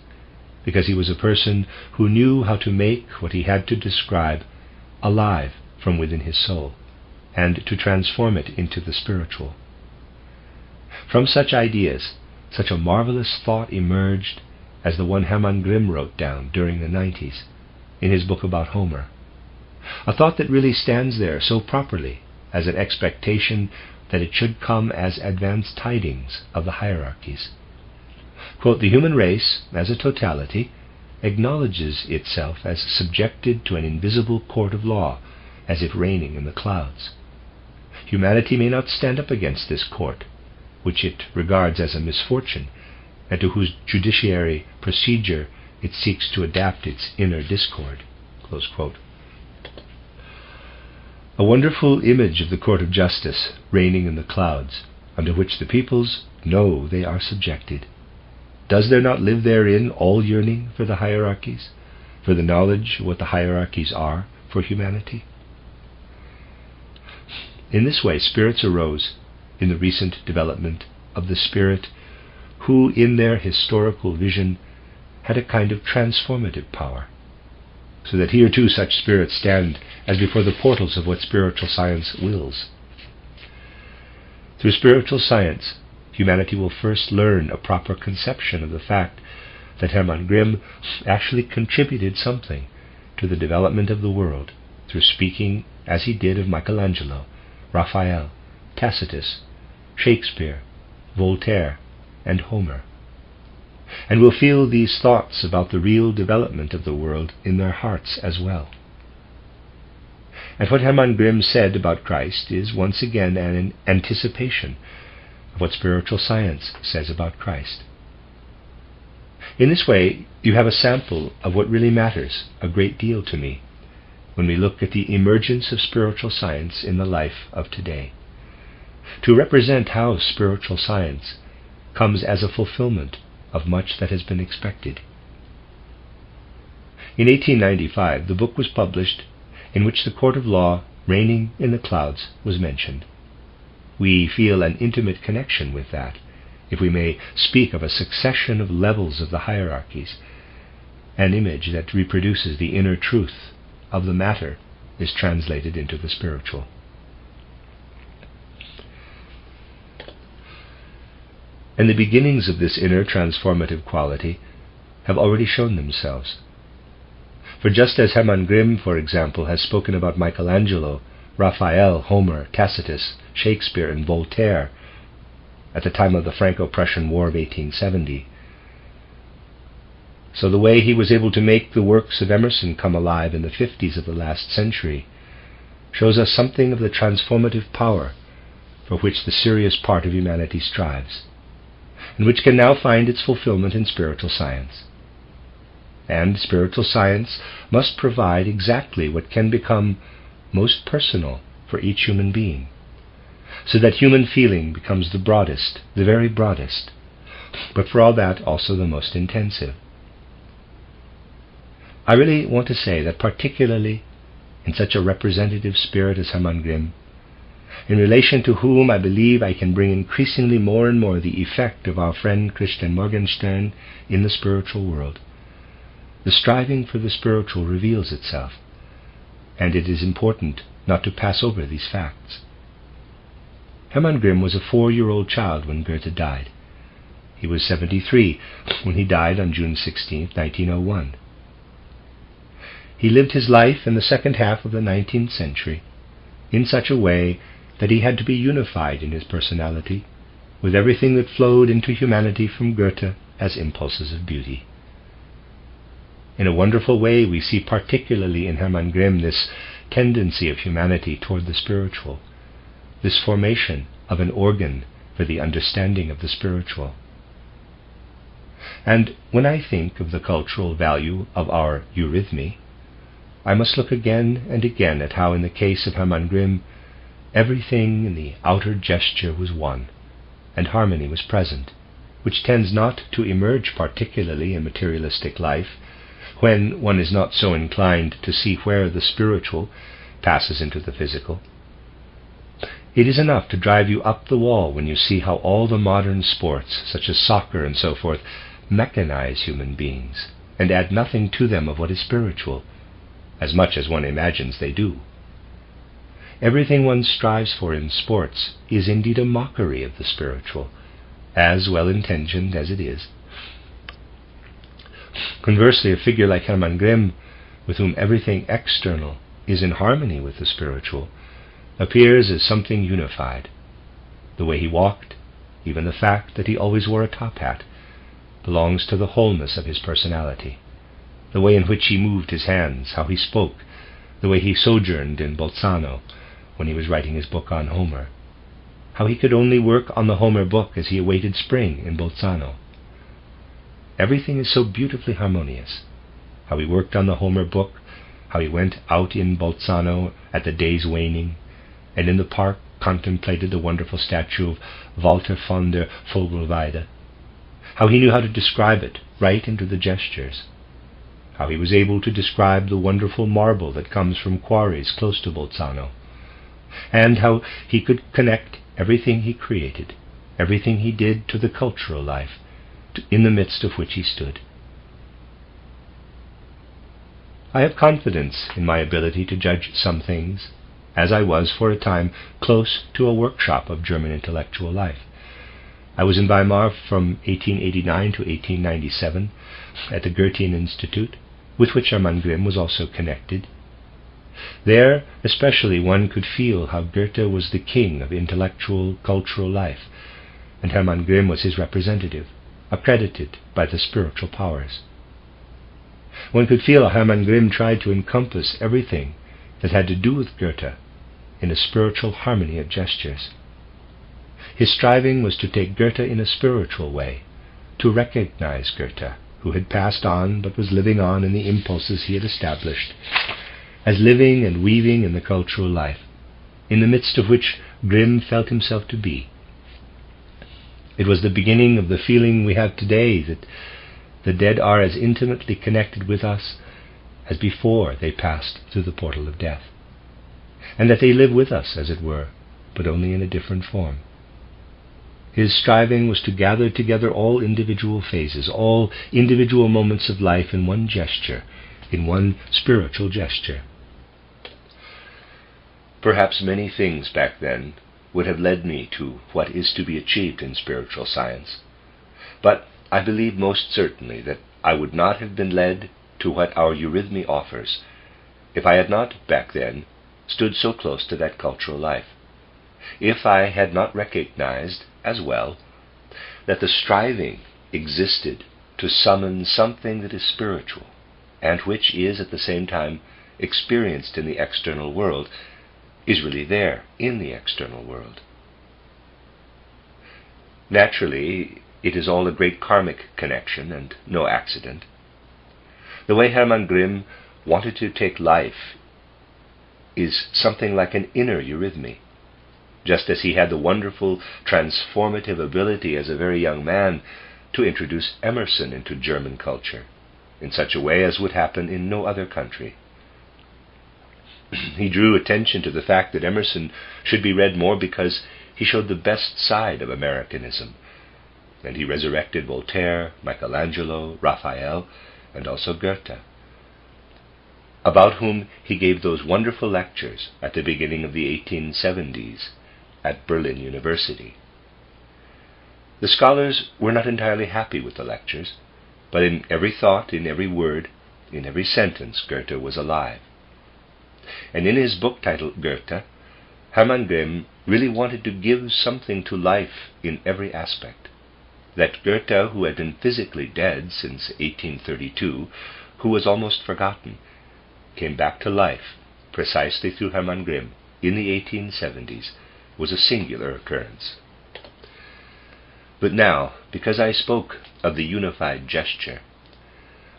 [SPEAKER 1] because he was a person who knew how to make what he had to describe alive from within his soul, and to transform it into the spiritual. From such ideas, such a marvelous thought emerged as the one Hermann Grimm wrote down during the 90s in his book about Homer, a thought that really stands there so properly as an expectation that it should come as advance tidings of the hierarchies. Quote, the human race, as a totality, acknowledges itself as subjected to an invisible court of law, as if reigning in the clouds. Humanity may not stand up against this court, which it regards as a misfortune, and to whose judiciary procedure it seeks to adapt its inner discord. Close quote. A wonderful image of the court of justice reigning in the clouds, under which the peoples know they are subjected. Does there not live therein all yearning for the hierarchies, for the knowledge of what the hierarchies are for humanity? In this way, spirits arose in the recent development of the spirit who, in their historical vision, had a kind of transformative power, so that here too such spirits stand as before the portals of what spiritual science wills. Through spiritual science, humanity will first learn a proper conception of the fact that Hermann Grimm actually contributed something to the development of the world through speaking as he did of Michelangelo, Raphael, Tacitus, Shakespeare, Voltaire, and Homer, and will feel these thoughts about the real development of the world in their hearts as well. And what Hermann Grimm said about Christ is once again an anticipation of what spiritual science says about Christ. In this way, you have a sample of what really matters a great deal to me when we look at the emergence of spiritual science in the life of today. to represent how spiritual science comes as a fulfillment of much that has been expected. In 1895, the book was published in which the court of law reigning in the clouds was mentioned. We feel an intimate connection with that, if we may speak of a succession of levels of the hierarchies. An image that reproduces the inner truth of the matter is translated into the spiritual. And the beginnings of this inner transformative quality have already shown themselves. For just as Hermann Grimm, for example, has spoken about Michelangelo, Raphael, Homer, Tacitus, Shakespeare, and Voltaire at the time of the Franco-Prussian War of 1870, so the way he was able to make the works of Emerson come alive in the 50s of the last century shows us something of the transformative power for which the serious part of humanity strives, and which can now find its fulfillment in spiritual science. And spiritual science must provide exactly what can become most personal for each human being, so that human feeling becomes the broadest, the very broadest, but for all that also the most intensive. I really want to say that particularly in such a representative spirit as Hermann Grimm, in relation to whom I believe I can bring increasingly more and more the effect of our friend Christian Morgenstern in the spiritual world, the striving for the spiritual reveals itself, and it is important not to pass over these facts. Hermann Grimm was a 4-year-old child when Goethe died. He was 73 when he died on June 16, 1901. He lived his life in the second half of the 19th century in such a way that he had to be unified in his personality with everything that flowed into humanity from Goethe as impulses of beauty. In a wonderful way, we see particularly in Hermann Grimm this tendency of humanity toward the spiritual, this formation of an organ for the understanding of the spiritual. And when I think of the cultural value of our eurythmy, I must look again and again at how in the case of Hermann Grimm everything in the outer gesture was one, and harmony was present, which tends not to emerge particularly in materialistic life, when one is not so inclined to see where the spiritual passes into the physical. It is enough to drive you up the wall when you see how all the modern sports, such as soccer and so forth, mechanize human beings, and add nothing to them of what is spiritual, as much as one imagines they do. Everything one strives for in sports is indeed a mockery of the spiritual, as well-intentioned as it is. Conversely, a figure like Hermann Grimm, with whom everything external is in harmony with the spiritual, appears as something unified. The way he walked, even the fact that he always wore a top hat, belongs to the wholeness of his personality. The way in which he moved his hands, how he spoke, the way he sojourned in Bolzano when he was writing his book on Homer, how he could only work on the Homer book as he awaited spring in Bolzano. Everything is so beautifully harmonious. How he worked on the Homer book, how he went out in Bolzano at the day's waning, and in the park contemplated the wonderful statue of Walter von der Vogelweide, how he knew how to describe it right into the gestures, how he was able to describe the wonderful marble that comes from quarries close to Bolzano, and how he could connect everything he created, everything he did to the cultural life, in the midst of which he stood. I have confidence in my ability to judge some things, as I was for a time close to a workshop of German intellectual life. I was in Weimar from 1889 to 1897 at the Goethean Institute, with which Hermann Grimm was also connected. There especially one could feel how Goethe was the king of intellectual, cultural life, and Hermann Grimm was his representative, accredited by the spiritual powers. One could feel how Hermann Grimm tried to encompass everything that had to do with Goethe in a spiritual harmony of gestures. His striving was to take Goethe in a spiritual way, to recognize Goethe, who had passed on but was living on in the impulses he had established, as living and weaving in the cultural life, in the midst of which Grimm felt himself to be. It was the beginning of the feeling we have today that the dead are as intimately connected with us as before they passed through the portal of death, and that they live with us, as it were, but only in a different form. His striving was to gather together all individual phases, all individual moments of life in one gesture, in one spiritual gesture. Perhaps many things back then would have led me to what is to be achieved in spiritual science, but I believe most certainly that I would not have been led to what our eurythmy offers if I had not, back then, stood so close to that cultural life, if I had not recognized, as well, that the striving existed to summon something that is spiritual, and which is at the same time experienced in the external world, is really there in the external world. Naturally, it is all a great karmic connection and no accident. The way Hermann Grimm wanted to take life is something like an inner eurythmy, just as he had the wonderful transformative ability as a very young man to introduce Emerson into German culture in such a way as would happen in no other country. He drew attention to the fact that Emerson should be read more because he showed the best side of Americanism, and he resurrected Voltaire, Michelangelo, Raphael, and also Goethe, about whom he gave those wonderful lectures at the beginning of the 1870s at Berlin University. The scholars were not entirely happy with the lectures, but in every thought, in every word, in every sentence, Goethe was alive. And in his book titled Goethe, Hermann Grimm really wanted to give something to life in every aspect. That Goethe, who had been physically dead since 1832, who was almost forgotten, came back to life precisely through Hermann Grimm in the 1870s, was a singular occurrence. But now, because I spoke of the unified gesture,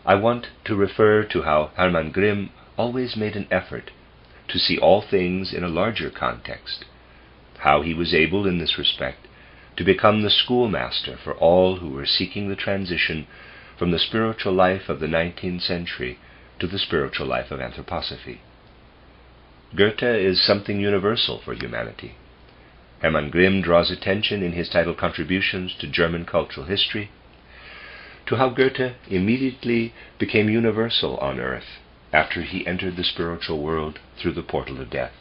[SPEAKER 1] I want to refer to how Hermann Grimm always made an effort to see all things in a larger context, how he was able in this respect to become the schoolmaster for all who were seeking the transition from the spiritual life of the 19th century to the spiritual life of anthroposophy. Goethe is something universal for humanity. Hermann Grimm draws attention in his title Contributions to German Cultural History to how Goethe immediately became universal on earth after he entered the spiritual world through the portal of death.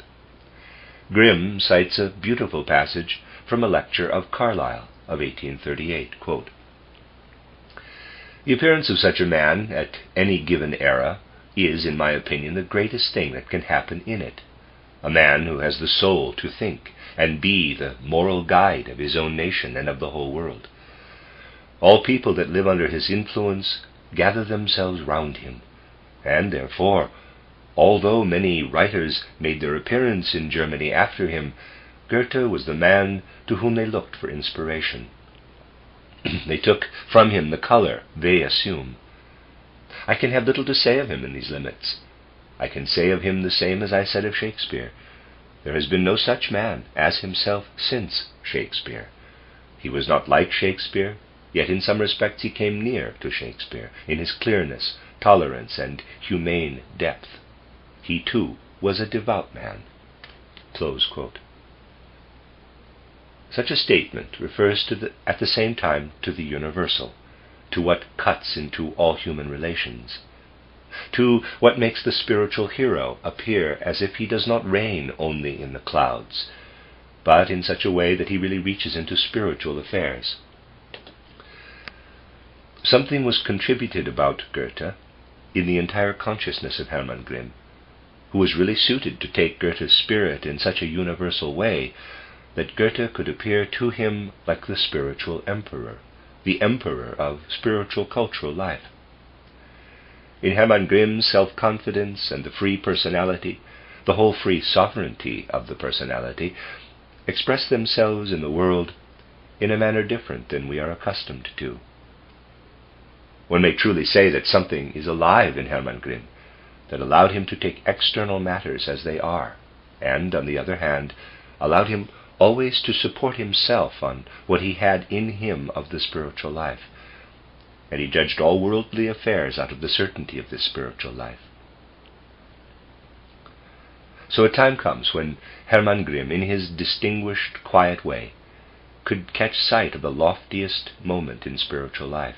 [SPEAKER 1] Grimm cites a beautiful passage from a lecture of Carlyle of 1838, quote, "The appearance of such a man at any given era is, in my opinion, the greatest thing that can happen in it. A man who has the soul to think and be the moral guide of his own nation and of the whole world. All people that live under his influence gather themselves round him, and therefore, although many writers made their appearance in Germany after him, Goethe was the man to whom they looked for inspiration. They took from him the color they assume. I can have little to say of him in these limits. I can say of him the same as I said of Shakespeare. There has been no such man as himself since Shakespeare. He was not like Shakespeare, yet in some respects he came near to Shakespeare in his clearness, tolerance, and humane depth. He too was a devout man." Close quote. Such a statement refers at the same time to the universal, to what cuts into all human relations, to what makes the spiritual hero appear as if he does not reign only in the clouds, but in such a way that he really reaches into spiritual affairs. Something was contributed about Goethe in the entire consciousness of Hermann Grimm, who was really suited to take Goethe's spirit in such a universal way that Goethe could appear to him like the spiritual emperor, the emperor of spiritual cultural life. In Hermann Grimm's self-confidence and the free personality, the whole free sovereignty of the personality, express themselves in the world in a manner different than we are accustomed to. One may truly say that something is alive in Hermann Grimm that allowed him to take external matters as they are, and, on the other hand, allowed him always to support himself on what he had in him of the spiritual life, and he judged all worldly affairs out of the certainty of this spiritual life. So a time comes when Hermann Grimm, in his distinguished, quiet way, could catch sight of the loftiest moment in spiritual life,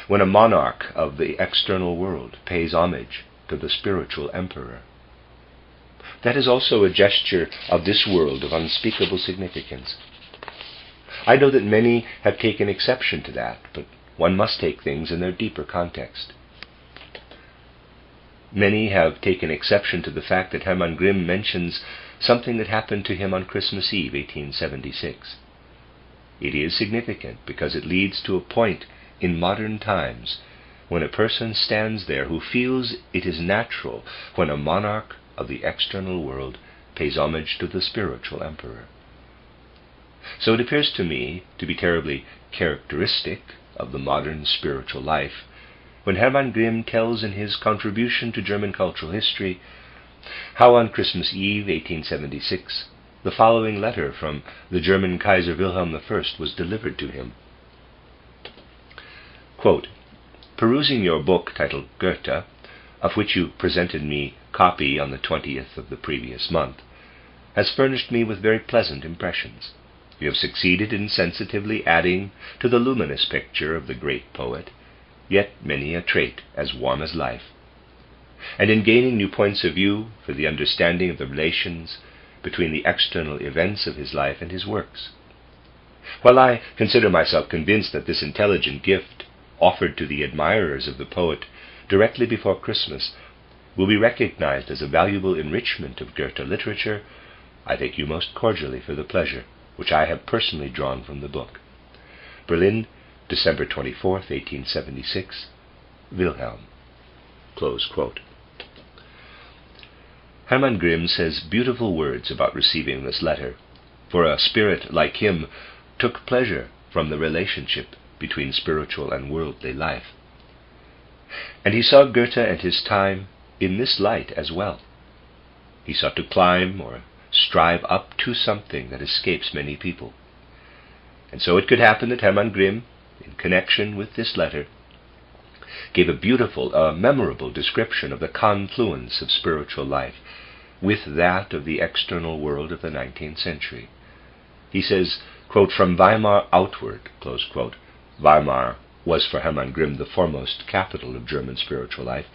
[SPEAKER 1] when a monarch of the external world pays homage to the spiritual emperor. That is also a gesture of this world of unspeakable significance. I know that many have taken exception to that, but one must take things in their deeper context. Many have taken exception to the fact that Hermann Grimm mentions something that happened to him on Christmas Eve, 1876. It is significant because it leads to a point in modern times when a person stands there who feels it is natural when a monarch of the external world pays homage to the spiritual emperor. So it appears to me to be terribly characteristic of the modern spiritual life when Hermann Grimm tells in his contribution to German cultural history how on Christmas Eve, 1876, the following letter from the German Kaiser Wilhelm I was delivered to him. Quote, "Perusing your book titled Goethe, of which you presented me copy on the 20th of the previous month, has furnished me with very pleasant impressions. You have succeeded in sensitively adding to the luminous picture of the great poet, yet many a trait as warm as life, and in gaining new points of view for the understanding of the relations between the external events of his life and his works. While I consider myself convinced that this intelligent gift, offered to the admirers of the poet directly before Christmas, will be recognized as a valuable enrichment of Goethe literature, I thank you most cordially for the pleasure which I have personally drawn from the book. Berlin, December 24th, 1876, Wilhelm." Close quote. Hermann Grimm says beautiful words about receiving this letter, for a spirit like him took pleasure from the relationship between spiritual and worldly life. And he saw Goethe and his time in this light as well. He sought to climb or strive up to something that escapes many people. And so it could happen that Hermann Grimm, in connection with this letter, gave a beautiful, memorable description of the confluence of spiritual life with that of the external world of the 19th century. He says, quote, "From Weimar outward," close quote. Weimar was for Hermann Grimm the foremost capital of German spiritual life.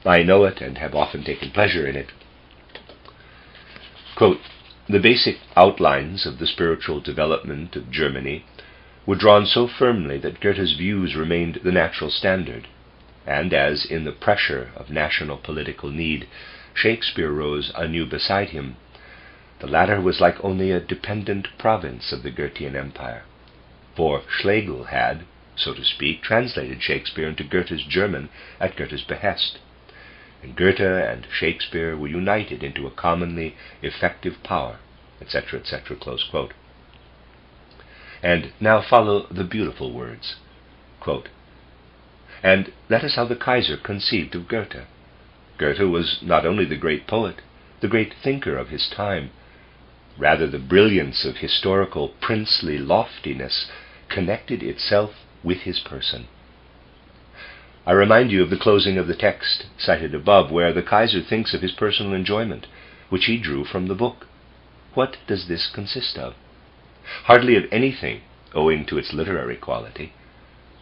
[SPEAKER 1] I know it and have often taken pleasure in it. Quote, "The basic outlines of the spiritual development of Germany were drawn so firmly that Goethe's views remained the natural standard, and as in the pressure of national political need Shakespeare rose anew beside him, the latter was like only a dependent province of the Goethean Empire, for Schlegel had, so to speak, translated Shakespeare into Goethe's German at Goethe's behest, and Goethe and Shakespeare were united into a commonly effective power, etc., etc., close quote. And now follow the beautiful words, quote, "And that is how the Kaiser conceived of Goethe. Goethe was not only the great poet, the great thinker of his time, rather the brilliance of historical princely loftiness connected itself with his person. I remind you of the closing of the text cited above, where the Kaiser thinks of his personal enjoyment, which he drew from the book. What does this consist of? Hardly of anything, owing to its literary quality.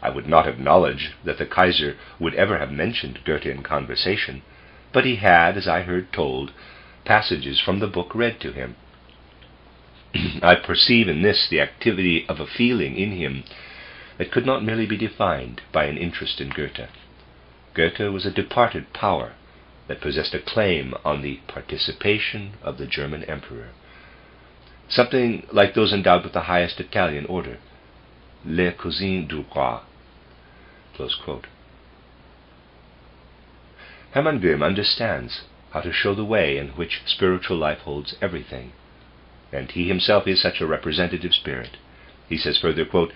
[SPEAKER 1] I would not acknowledge that the Kaiser would ever have mentioned Goethe in conversation, but he had, as I heard told, passages from the book read to him. I perceive in this the activity of a feeling in him that could not merely be defined by an interest in Goethe. Goethe was a departed power that possessed a claim on the participation of the German emperor, something like those endowed with the highest Italian order, les cousins du roi." Close quote. Hermann Grimm understands how to show the way in which spiritual life holds everything, and he himself is such a representative spirit. He says further, quote,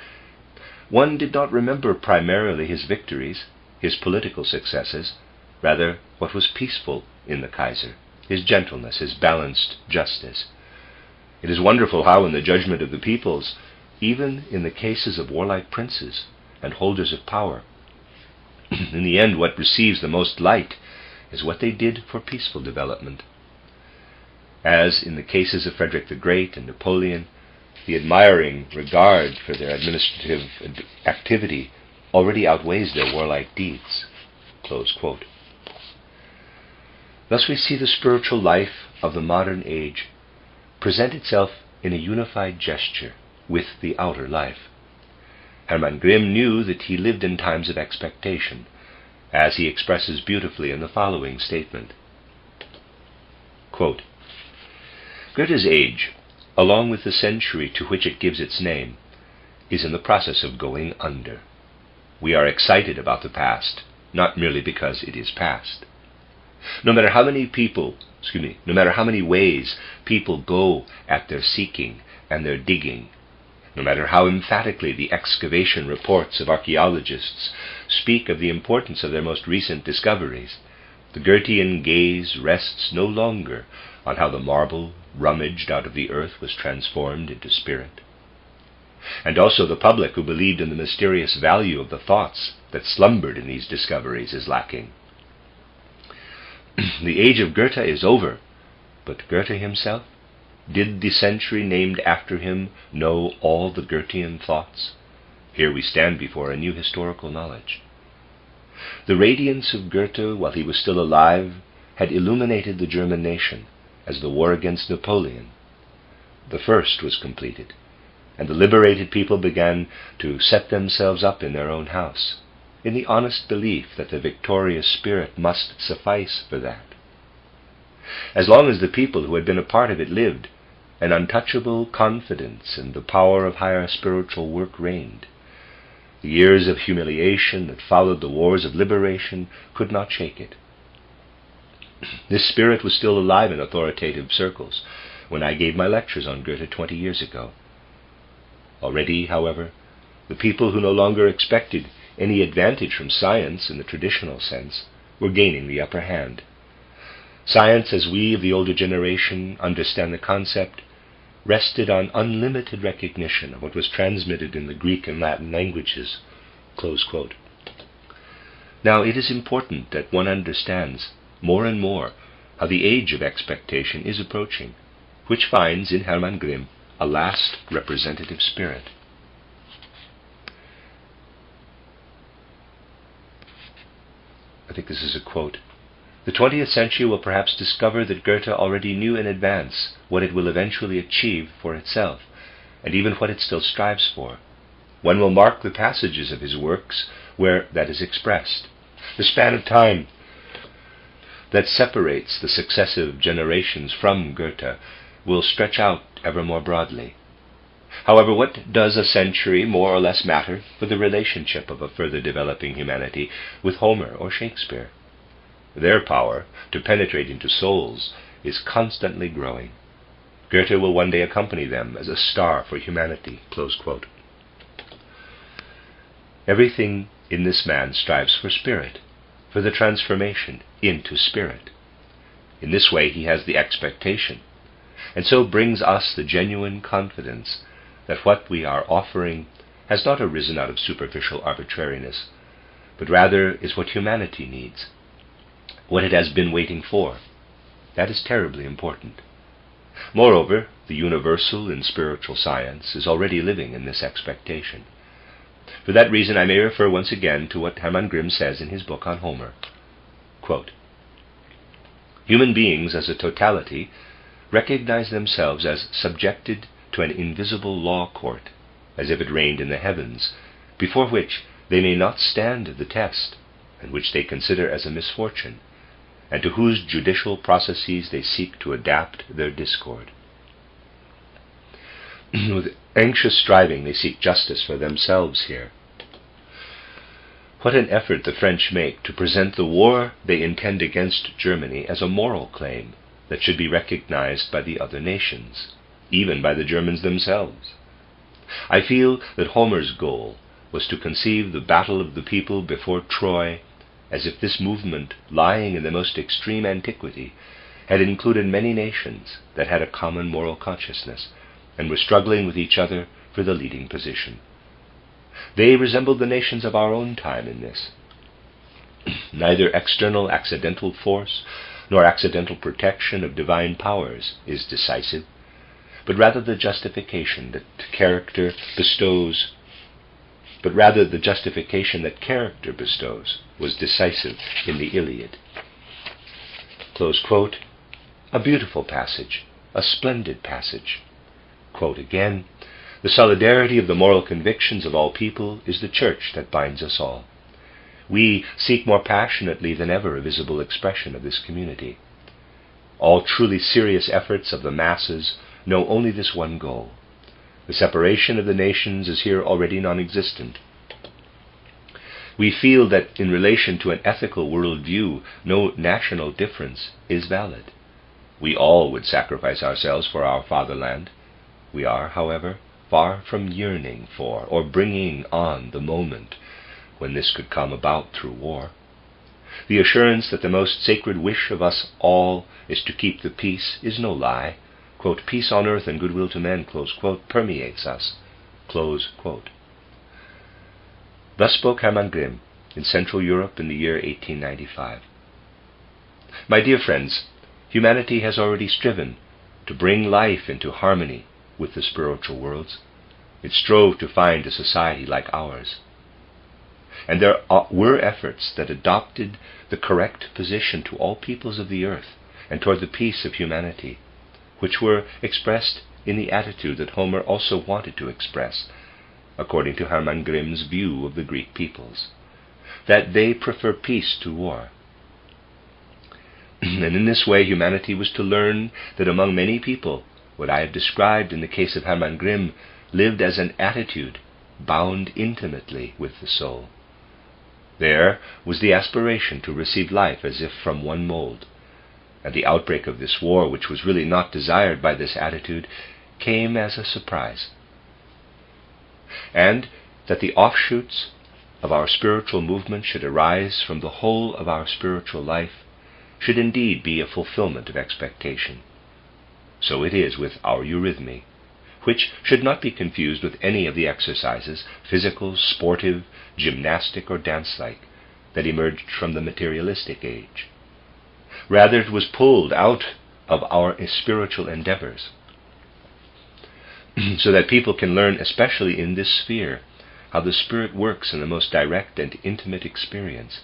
[SPEAKER 1] "One did not remember primarily his victories, his political successes, rather what was peaceful in the Kaiser, his gentleness, his balanced justice. It is wonderful how in the judgment of the peoples, even in the cases of warlike princes and holders of power, in the end what receives the most light is what they did for peaceful development. As in the cases of Frederick the Great and Napoleon, the admiring regard for their administrative activity already outweighs their warlike deeds. Close quote. Thus we see the spiritual life of the modern age present itself in a unified gesture with the outer life. Hermann Grimm knew that he lived in times of expectation, as he expresses beautifully in the following statement. Quote, Goethe's age, along with the century to which it gives its name, is in the process of going under. We are excited about the past, not merely because it is past. No matter how many ways people go at their seeking and their digging, no matter how emphatically the excavation reports of archaeologists speak of the importance of their most recent discoveries, the Goethean gaze rests no longer on how the marble rummaged out of the earth was transformed into spirit. And also the public who believed in the mysterious value of the thoughts that slumbered in these discoveries is lacking. The age of Goethe is over, but Goethe himself? Did the century named after him know all the Goethean thoughts? Here we stand before a new historical knowledge. The radiance of Goethe while he was still alive had illuminated the German nation as the war against Napoleon. The first was completed, and the liberated people began to set themselves up in their own house, in the honest belief that the victorious spirit must suffice for that. As long as the people who had been a part of it lived, an untouchable confidence in the power of higher spiritual work reigned. The years of humiliation that followed the wars of liberation could not shake it. This spirit was still alive in authoritative circles when I gave my lectures on Goethe 20 years ago. Already, however, the people who no longer expected any advantage from science in the traditional sense were gaining the upper hand. Science, as we of the older generation understand the concept, rested on unlimited recognition of what was transmitted in the Greek and Latin languages. Close quote. Now it is important that one understands more and more how the age of expectation is approaching, which finds in Hermann Grimm a last representative spirit. I think this is a quote. The 20th century will perhaps discover that Goethe already knew in advance what it will eventually achieve for itself, and even what it still strives for. One will mark the passages of his works where that is expressed. The span of time that separates the successive generations from Goethe will stretch out ever more broadly. However, what does a century more or less matter for the relationship of a further developing humanity with Homer or Shakespeare? Their power to penetrate into souls is constantly growing. Goethe will one day accompany them as a star for humanity. Close quote. Everything in this man strives for spirit, for the transformation into spirit. In this way he has the expectation, and so brings us the genuine confidence that what we are offering has not arisen out of superficial arbitrariness, but rather is what humanity needs, what it has been waiting for. That is terribly important. Moreover, the universal in spiritual science is already living in this expectation. For that reason I may refer once again to what Hermann Grimm says in his book on Homer. Quote, Human beings as a totality recognize themselves as subjected to an invisible law court, as if it reigned in the heavens, before which they may not stand the test, and which they consider as a misfortune, and to whose judicial processes they seek to adapt their discord. With anxious striving they seek justice for themselves here. What an effort the French make to present the war they intend against Germany as a moral claim that should be recognized by the other nations, even by the Germans themselves. I feel that Homer's goal was to conceive the battle of the people before Troy as if this movement, lying in the most extreme antiquity, had included many nations that had a common moral consciousness and were struggling with each other for the leading position. They resembled the nations of our own time in this. Neither external accidental force nor accidental protection of divine powers is decisive, but rather the justification that character bestows was decisive in the Iliad. Close quote. A beautiful passage, a splendid passage. Quote again, the solidarity of the moral convictions of all people is the church that binds us all. We seek more passionately than ever a visible expression of this community. All truly serious efforts of the masses know only this one goal. The separation of the nations is here already non-existent. We feel that in relation to an ethical worldview, no national difference is valid. We all would sacrifice ourselves for our fatherland. We are, however, far from yearning for or bringing on the moment when this could come about through war. The assurance that the most sacred wish of us all is to keep the peace is no lie. Quote, peace on earth and goodwill to men, close quote, permeates us. Close quote. Thus spoke Hermann Grimm in Central Europe in the year 1895. My dear friends, humanity has already striven to bring life into harmony with the spiritual worlds. It strove to find a society like ours. And there were efforts that adopted the correct position to all peoples of the earth and toward the peace of humanity, which were expressed in the attitude that Homer also wanted to express, according to Hermann Grimm's view of the Greek peoples, that they prefer peace to war. And in this way humanity was to learn that among many people, what I have described in the case of Hermann Grimm lived as an attitude bound intimately with the soul. There was the aspiration to receive life as if from one mold, and the outbreak of this war, which was really not desired by this attitude, came as a surprise. And that the offshoots of our spiritual movement should arise from the whole of our spiritual life should indeed be a fulfillment of expectation. So it is with our eurythmy, which should not be confused with any of the exercises, physical, sportive, gymnastic, or dance-like, that emerged from the materialistic age. Rather, it was pulled out of our spiritual endeavors, so that people can learn, especially in this sphere, how the Spirit works in the most direct and intimate experience.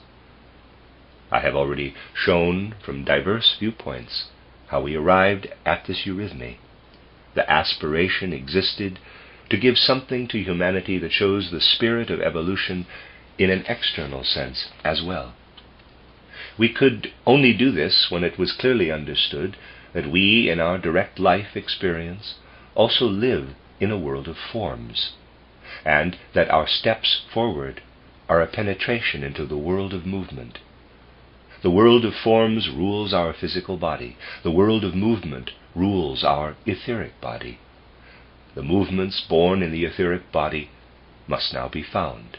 [SPEAKER 1] I have already shown from diverse viewpoints how we arrived at this eurythmy. The aspiration existed to give something to humanity that shows the spirit of evolution in an external sense as well. We could only do this when it was clearly understood that we, in our direct life experience, also live in a world of forms, and that our steps forward are a penetration into the world of movement. The world of forms rules our physical body. The world of movement rules our etheric body. The movements born in the etheric body must now be found.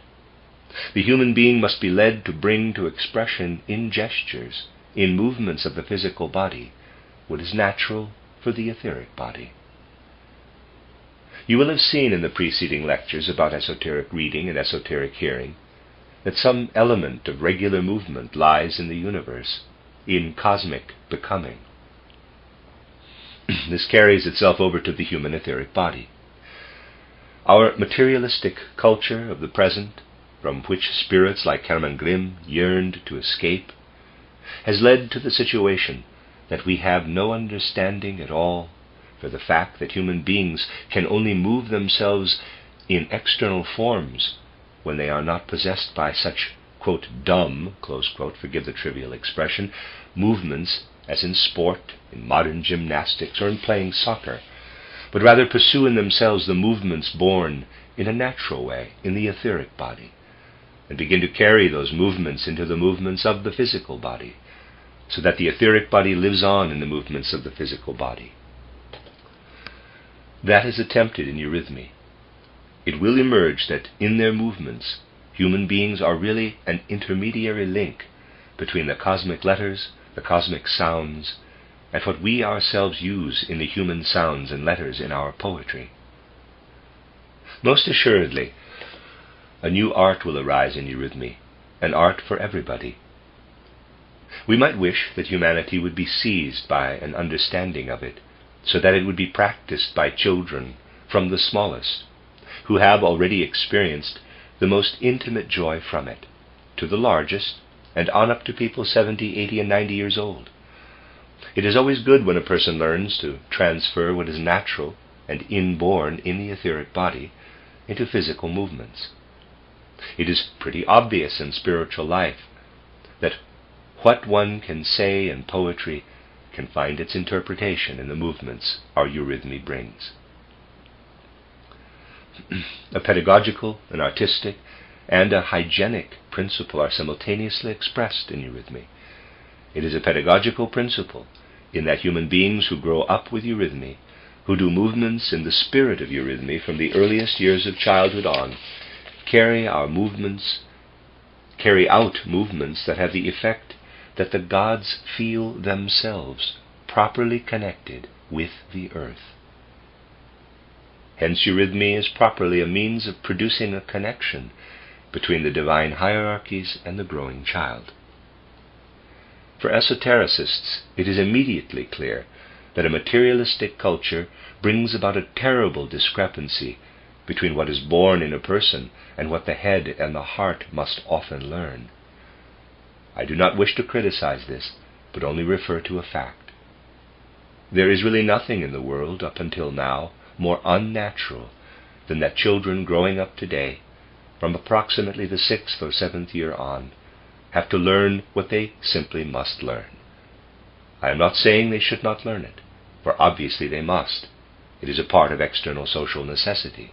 [SPEAKER 1] The human being must be led to bring to expression in gestures, in movements of the physical body, what is natural for the etheric body. You will have seen in the preceding lectures about esoteric reading and esoteric hearing that some element of regular movement lies in the universe, in cosmic becoming. This carries itself over to the human etheric body. Our materialistic culture of the present, from which spirits like Hermann Grimm yearned to escape, has led to the situation that we have no understanding at all for the fact that human beings can only move themselves in external forms when they are not possessed by such, quote, dumb, close quote, forgive the trivial expression, movements as in sport, in modern gymnastics, or in playing soccer, but rather pursue in themselves the movements born in a natural way in the etheric body, and begin to carry those movements into the movements of the physical body, so that the etheric body lives on in the movements of the physical body. That is attempted in eurythmy. It will emerge that in their movements, human beings are really an intermediary link between the cosmic letters, the cosmic sounds, at what we ourselves use in the human sounds and letters in our poetry. Most assuredly, a new art will arise in eurythmy, an art for everybody. We might wish that humanity would be seized by an understanding of it, so that it would be practiced by children from the smallest, who have already experienced the most intimate joy from it, to the largest, and on up to people 70, 80, and 90 years old. It is always good when a person learns to transfer what is natural and inborn in the etheric body into physical movements. It is pretty obvious in spiritual life that what one can say in poetry can find its interpretation in the movements our eurythmy brings. A pedagogical, an artistic, and a hygienic principle are simultaneously expressed in eurythmy. It is a pedagogical principle in that human beings who grow up with eurythmy, who do movements in the spirit of eurythmy from the earliest years of childhood on, carry out movements that have the effect that the gods feel themselves properly connected with the earth. Hence eurythmy is properly a means of producing a connection between the divine hierarchies and the growing child. For esotericists, it is immediately clear that a materialistic culture brings about a terrible discrepancy between what is born in a person and what the head and the heart must often learn. I do not wish to criticize this, but only refer to a fact. There is really nothing in the world up until now more unnatural than that children growing up today, from approximately the 6th or 7th year on, have to learn what they simply must learn. I am not saying they should not learn it, for obviously they must. It is a part of external social necessity.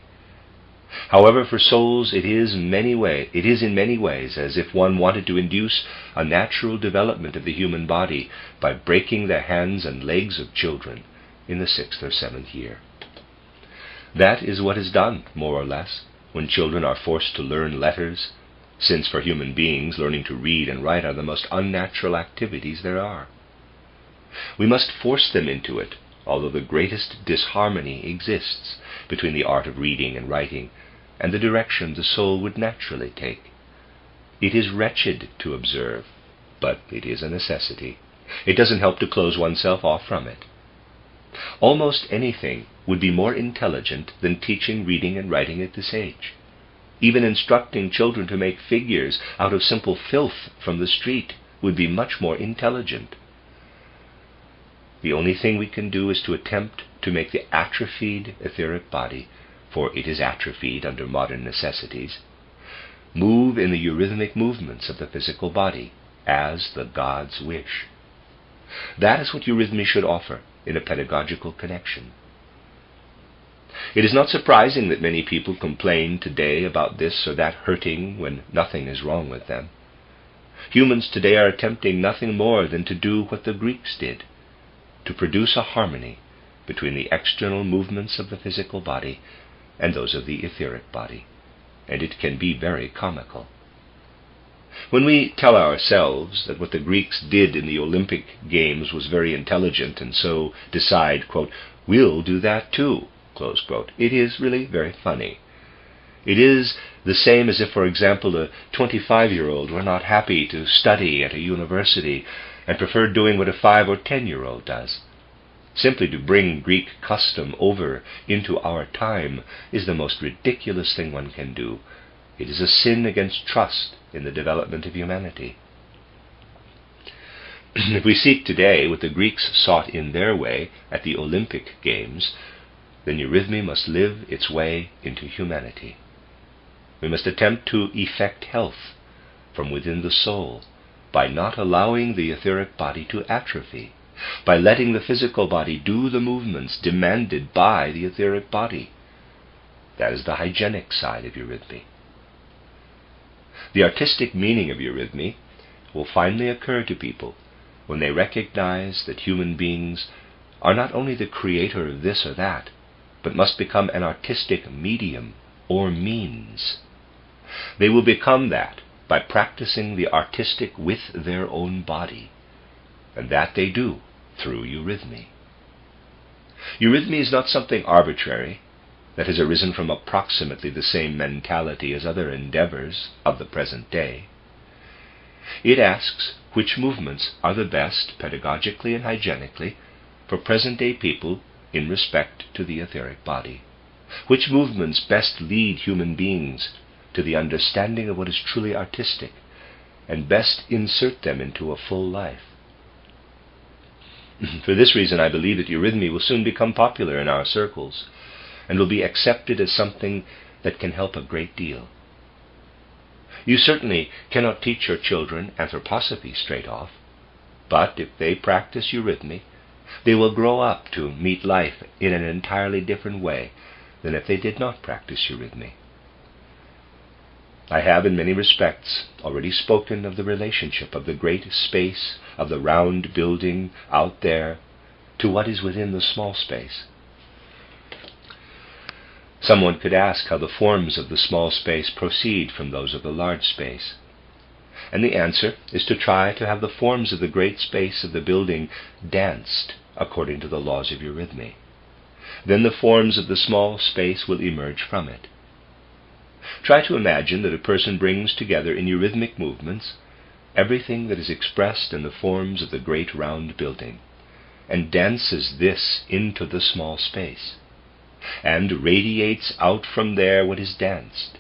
[SPEAKER 1] However, for souls it is in many ways as if one wanted to induce a natural development of the human body by breaking the hands and legs of children in the 6th or 7th year. That is what is done, more or less, when children are forced to learn letters, since for human beings learning to read and write are the most unnatural activities there are. We must force them into it, although the greatest disharmony exists between the art of reading and writing and the direction the soul would naturally take. It is wretched to observe, but it is a necessity. It doesn't help to close oneself off from it. Almost anything would be more intelligent than teaching reading and writing at this age. Even instructing children to make figures out of simple filth from the street would be much more intelligent. The only thing we can do is to attempt to make the atrophied etheric body, for it is atrophied under modern necessities, move in the eurythmic movements of the physical body, as the gods wish. That is what eurythmy should offer in a pedagogical connection. It is not surprising that many people complain today about this or that hurting when nothing is wrong with them. Humans today are attempting nothing more than to do what the Greeks did, to produce a harmony between the external movements of the physical body and those of the etheric body, and it can be very comical. When we tell ourselves that what the Greeks did in the Olympic Games was very intelligent and so decide, quote, "we'll do that too," close quote, it is really very funny. It is the same as if, for example, a 25-year-old were not happy to study at a university and preferred doing what a 5 or 10-year-old does. Simply to bring Greek custom over into our time is the most ridiculous thing one can do. It is a sin against trust in the development of humanity. If we seek today what the Greeks sought in their way at the Olympic Games, then eurythmy must live its way into humanity. We must attempt to effect health from within the soul by not allowing the etheric body to atrophy, by letting the physical body do the movements demanded by the etheric body. That is the hygienic side of eurythmy. The artistic meaning of eurythmy will finally occur to people when they recognize that human beings are not only the creator of this or that, but must become an artistic medium or means. They will become that by practicing the artistic with their own body, and that they do through eurythmy. Eurythmy is not something arbitrary that has arisen from approximately the same mentality as other endeavors of the present day. It asks which movements are the best, pedagogically and hygienically, for present-day people in respect to the etheric body. Which movements best lead human beings to the understanding of what is truly artistic, and best insert them into a full life. For this reason, I believe that eurythmy will soon become popular in our circles, and will be accepted as something that can help a great deal. You certainly cannot teach your children anthroposophy straight off, but if they practice eurythmy, they will grow up to meet life in an entirely different way than if they did not practice eurythmy. I have in many respects already spoken of the relationship of the great space of the round building out there to what is within the small space. Someone could ask how the forms of the small space proceed from those of the large space. And the answer is to try to have the forms of the great space of the building danced according to the laws of eurythmy. Then the forms of the small space will emerge from it. Try to imagine that a person brings together in eurythmic movements everything that is expressed in the forms of the great round building, and dances this into the small space, and radiates out from there what is danced.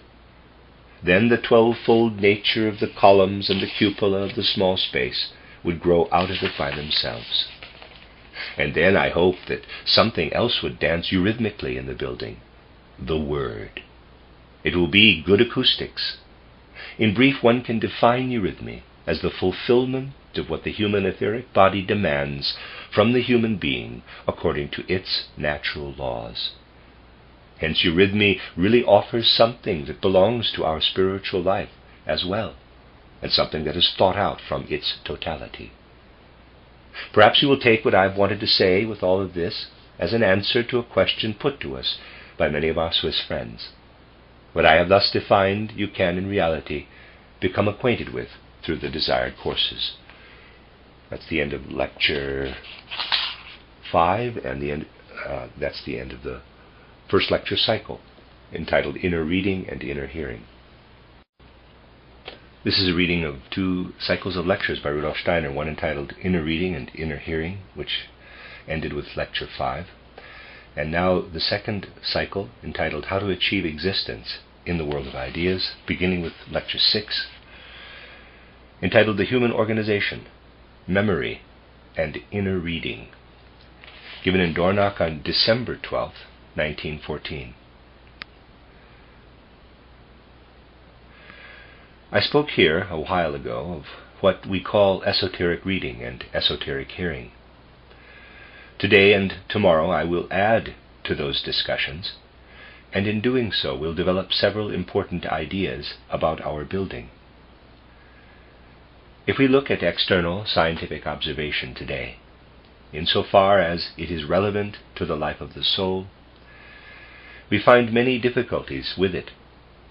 [SPEAKER 1] Then the 12-fold nature of the columns and the cupola of the small space would grow out of it by themselves. And then I hope that something else would dance eurythmically in the building, the word. It will be good acoustics. In brief, one can define eurythmy as the fulfillment of what the human etheric body demands from the human being according to its natural laws. Hence eurythmy really offers something that belongs to our spiritual life as well, and something that is thought out from its totality. Perhaps you will take what I've wanted to say with all of this as an answer to a question put to us by many of our Swiss friends. What I have thus defined you can in reality become acquainted with through the desired courses. That's the end of lecture 5, and that's the end of the first lecture cycle, entitled Inner Reading and Inner Hearing. This is a reading of 2 cycles of lectures by Rudolf Steiner, one entitled Inner Reading and Inner Hearing, which ended with lecture 5, and now the second cycle entitled How to Achieve Existence in the World of Ideas, beginning with lecture 6, entitled The Human Organization, Memory, and Inner Reading, given in Dornach on December 12, 1914. I spoke here a while ago of what we call esoteric reading and esoteric hearing. Today and tomorrow I will add to those discussions, and in doing so will develop several important ideas about our building. If we look at external scientific observation today, insofar as it is relevant to the life of the soul, we find many difficulties with it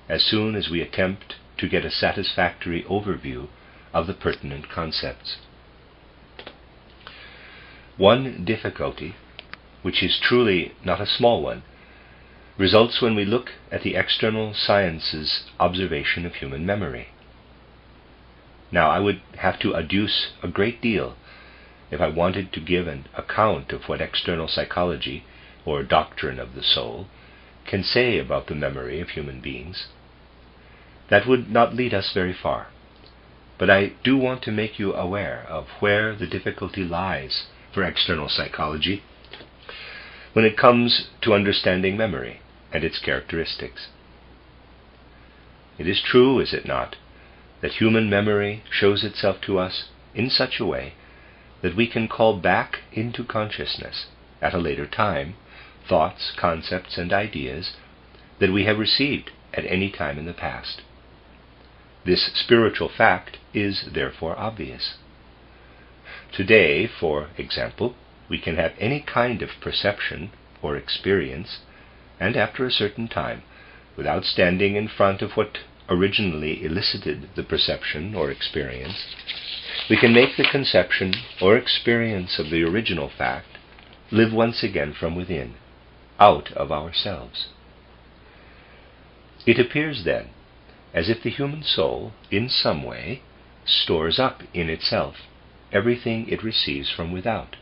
[SPEAKER 1] as soon as we attempt to get a satisfactory overview of the pertinent concepts. One difficulty, which is truly not a small one, results when we look at the external science's observation of human memory. Now, I would have to adduce a great deal if I wanted to give an account of what external psychology, or doctrine of the soul, can say about the memory of human beings. That would not lead us very far, but I do want to make you aware of where the difficulty lies for external psychology when it comes to understanding memory and its characteristics. It is true, is it not, that human memory shows itself to us in such a way that we can call back into consciousness at a later time thoughts, concepts, and ideas that we have received at any time in the past. This spiritual fact is therefore obvious. Today, for example, we can have any kind of perception or experience, and after a certain time, without standing in front of what originally elicited the perception or experience, we can make the conception or experience of the original fact live once again from within, out of ourselves. It appears then as if the human soul, in some way, stores up in itself everything it receives from without.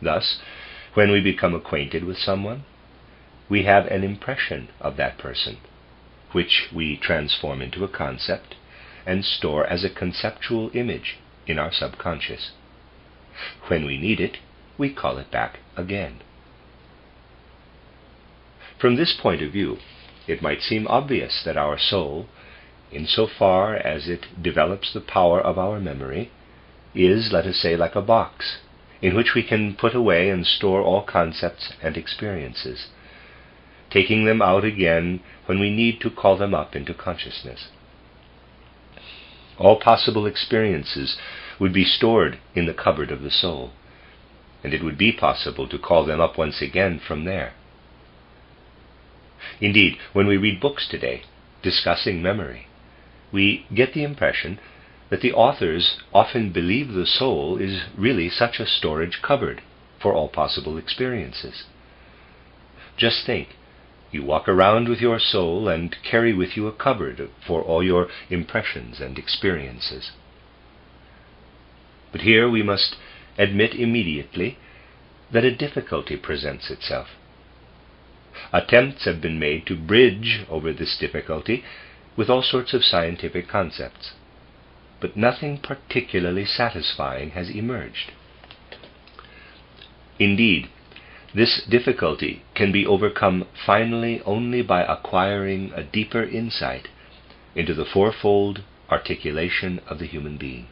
[SPEAKER 1] Thus, when we become acquainted with someone, we have an impression of that person, which we transform into a concept and store as a conceptual image in our subconscious. When we need it, we call it back again. From this point of view, it might seem obvious that our soul, insofar as it develops the power of our memory, is, let us say, like a box in which we can put away and store all concepts and experiences, taking them out again when we need to call them up into consciousness. All possible experiences would be stored in the cupboard of the soul, and it would be possible to call them up once again from there. Indeed, when we read books today discussing memory, we get the impression that the authors often believe the soul is really such a storage cupboard for all possible experiences. Just think, you walk around with your soul and carry with you a cupboard for all your impressions and experiences. But here we must admit immediately that a difficulty presents itself. Attempts have been made to bridge over this difficulty with all sorts of scientific concepts, but nothing particularly satisfying has emerged. Indeed, this difficulty can be overcome finally only by acquiring a deeper insight into the fourfold articulation of the human being,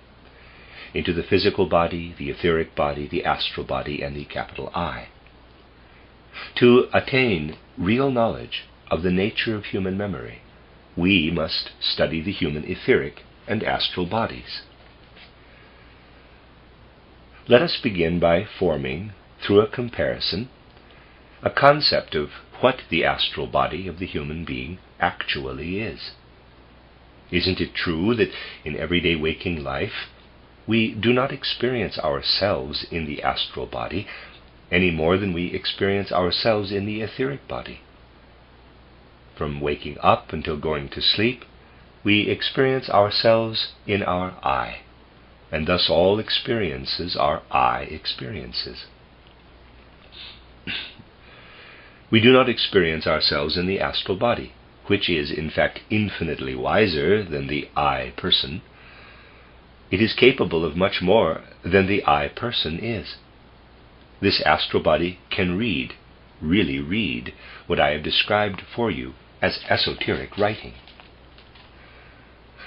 [SPEAKER 1] into the physical body, the etheric body, the astral body, and the capital I. To attain real knowledge of the nature of human memory, we must study the human etheric and astral bodies. Let us begin by forming, through a comparison, a concept of what the astral body of the human being actually is. Isn't it true that in everyday waking life we do not experience ourselves in the astral body any more than we experience ourselves in the etheric body? From waking up until going to sleep, we experience ourselves in our I, and thus all experiences are I experiences. We do not experience ourselves in the astral body, which is in fact infinitely wiser than the I person. It is capable of much more than the I person is. This astral body can read, really read, what I have described for you as esoteric writing.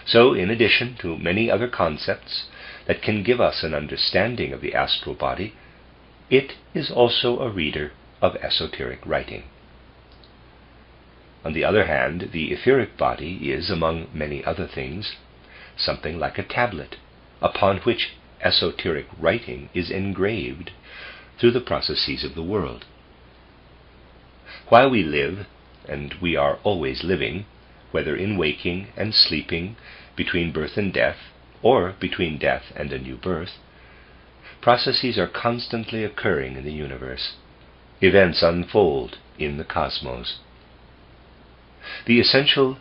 [SPEAKER 1] So, in addition to many other concepts that can give us an understanding of the astral body, it is also a reader of esoteric writing. On the other hand, the etheric body is, among many other things, something like a tablet upon which esoteric writing is engraved through the processes of the world. While we live, and we are always living, whether in waking and sleeping, between birth and death, or between death and a new birth, processes are constantly occurring in the universe. Events unfold in the cosmos. The essential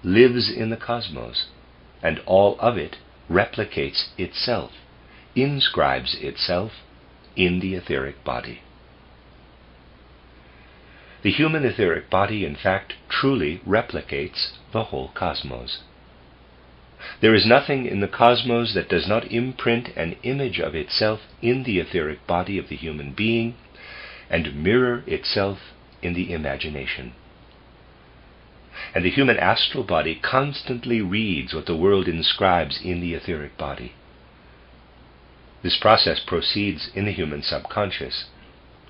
[SPEAKER 1] lives in the cosmos, and all of it replicates itself, inscribes itself in the etheric body. The human etheric body, in fact, truly replicates the whole cosmos. There is nothing in the cosmos that does not imprint an image of itself in the etheric body of the human being and mirror itself in the imagination. And the human astral body constantly reads what the world inscribes in the etheric body. This process proceeds in the human subconscious,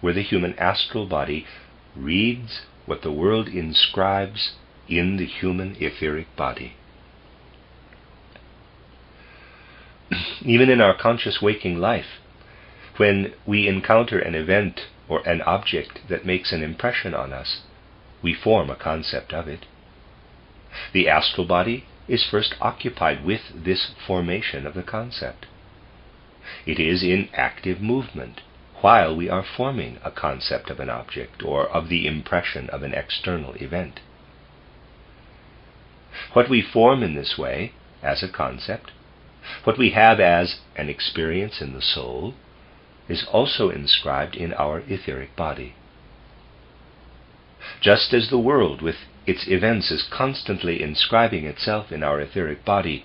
[SPEAKER 1] where the human astral body reads what the world inscribes in the human etheric body. Even in our conscious waking life, when we encounter an event or an object that makes an impression on us, we form a concept of it. The astral body is first occupied with this formation of the concept. It is in active movement while we are forming a concept of an object or of the impression of an external event. What we form in this way as a concept, what we have as an experience in the soul, is also inscribed in our etheric body. Just as the world with its events is constantly inscribing itself in our etheric body,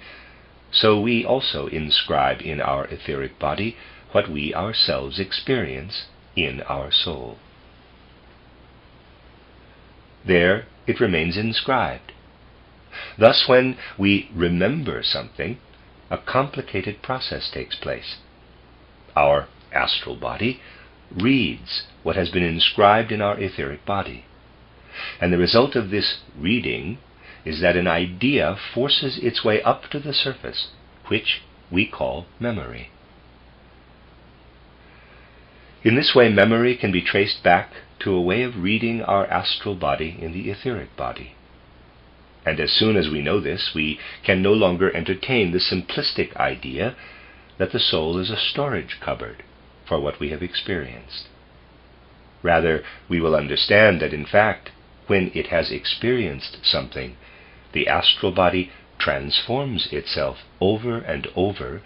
[SPEAKER 1] so we also inscribe in our etheric body what we ourselves experience in our soul. There it remains inscribed. Thus, when we remember something, a complicated process takes place. Our astral body reads what has been inscribed in our etheric body, and the result of this reading is that an idea forces its way up to the surface, which we call memory. In this way, memory can be traced back to a way of reading our astral body in the etheric body. And as soon as we know this, we can no longer entertain the simplistic idea that the soul is a storage cupboard for what we have experienced. Rather, we will understand that in fact, when it has experienced something, the astral body transforms itself over and over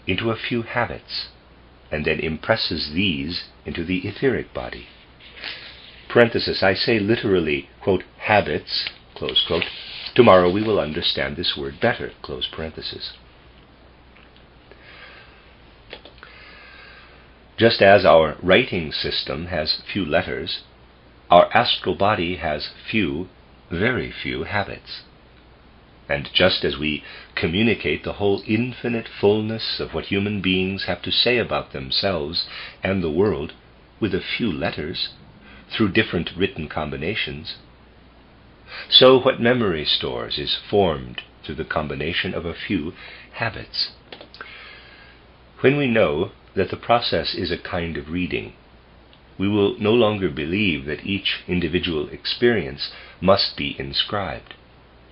[SPEAKER 1] into a few habits, and then impresses these into the etheric body. Parenthesis, I say literally, quote, habits, close quote. Tomorrow we will understand this word better, close parenthesis. Just as our writing system has few letters, our astral body has few, very few habits. And just as we communicate the whole infinite fullness of what human beings have to say about themselves and the world with a few letters, through different written combinations, so what memory stores is formed through the combination of a few habits. When we know that the process is a kind of reading, we will no longer believe that each individual experience must be inscribed.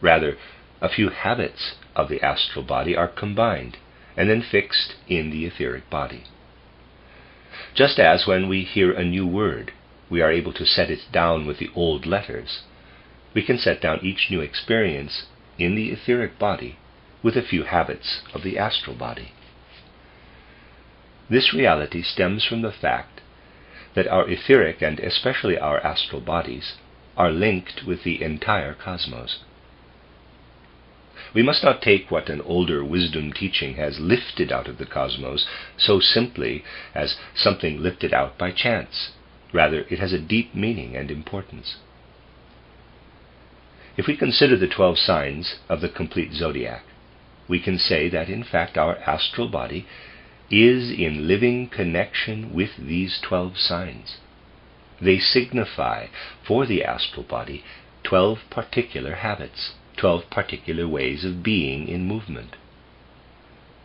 [SPEAKER 1] Rather, a few habits of the astral body are combined and then fixed in the etheric body. Just as when we hear a new word, we are able to set it down with the old letters, we can set down each new experience in the etheric body with a few habits of the astral body. This reality stems from the fact that our etheric and especially our astral bodies are linked with the entire cosmos. We must not take what an older wisdom teaching has lifted out of the cosmos so simply as something lifted out by chance. Rather, it has a deep meaning and importance. If we consider the 12 signs of the complete zodiac, we can say that in fact our astral body is in living connection with these 12 signs. They signify for the astral body 12 particular habits, 12 particular ways of being in movement.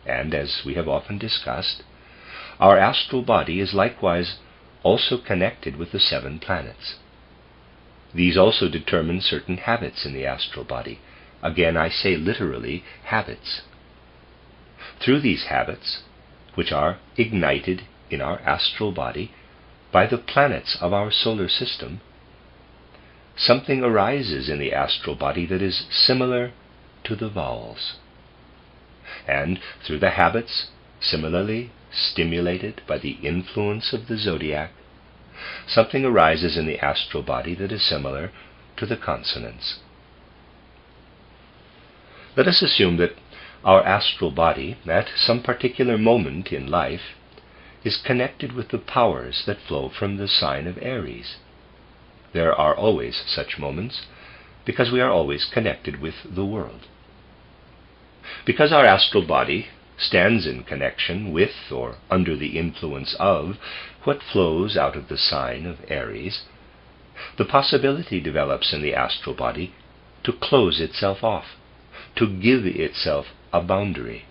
[SPEAKER 1] And as we have often discussed, our astral body is likewise also connected with the 7 planets. These also determine certain habits in the astral body. Again, I say literally, habits. Through these habits, which are ignited in our astral body by the planets of our solar system, something arises in the astral body that is similar to the vowels. And through the habits, similarly stimulated by the influence of the zodiac, something arises in the astral body that is similar to the consonants. Let us assume that our astral body, at some particular moment in life, is connected with the powers that flow from the sign of Aries. There are always such moments, because we are always connected with the world. Because our astral body stands in connection with or under the influence of what flows out of the sign of Aries, the possibility develops in the astral body to close itself off, to give itself a boundary.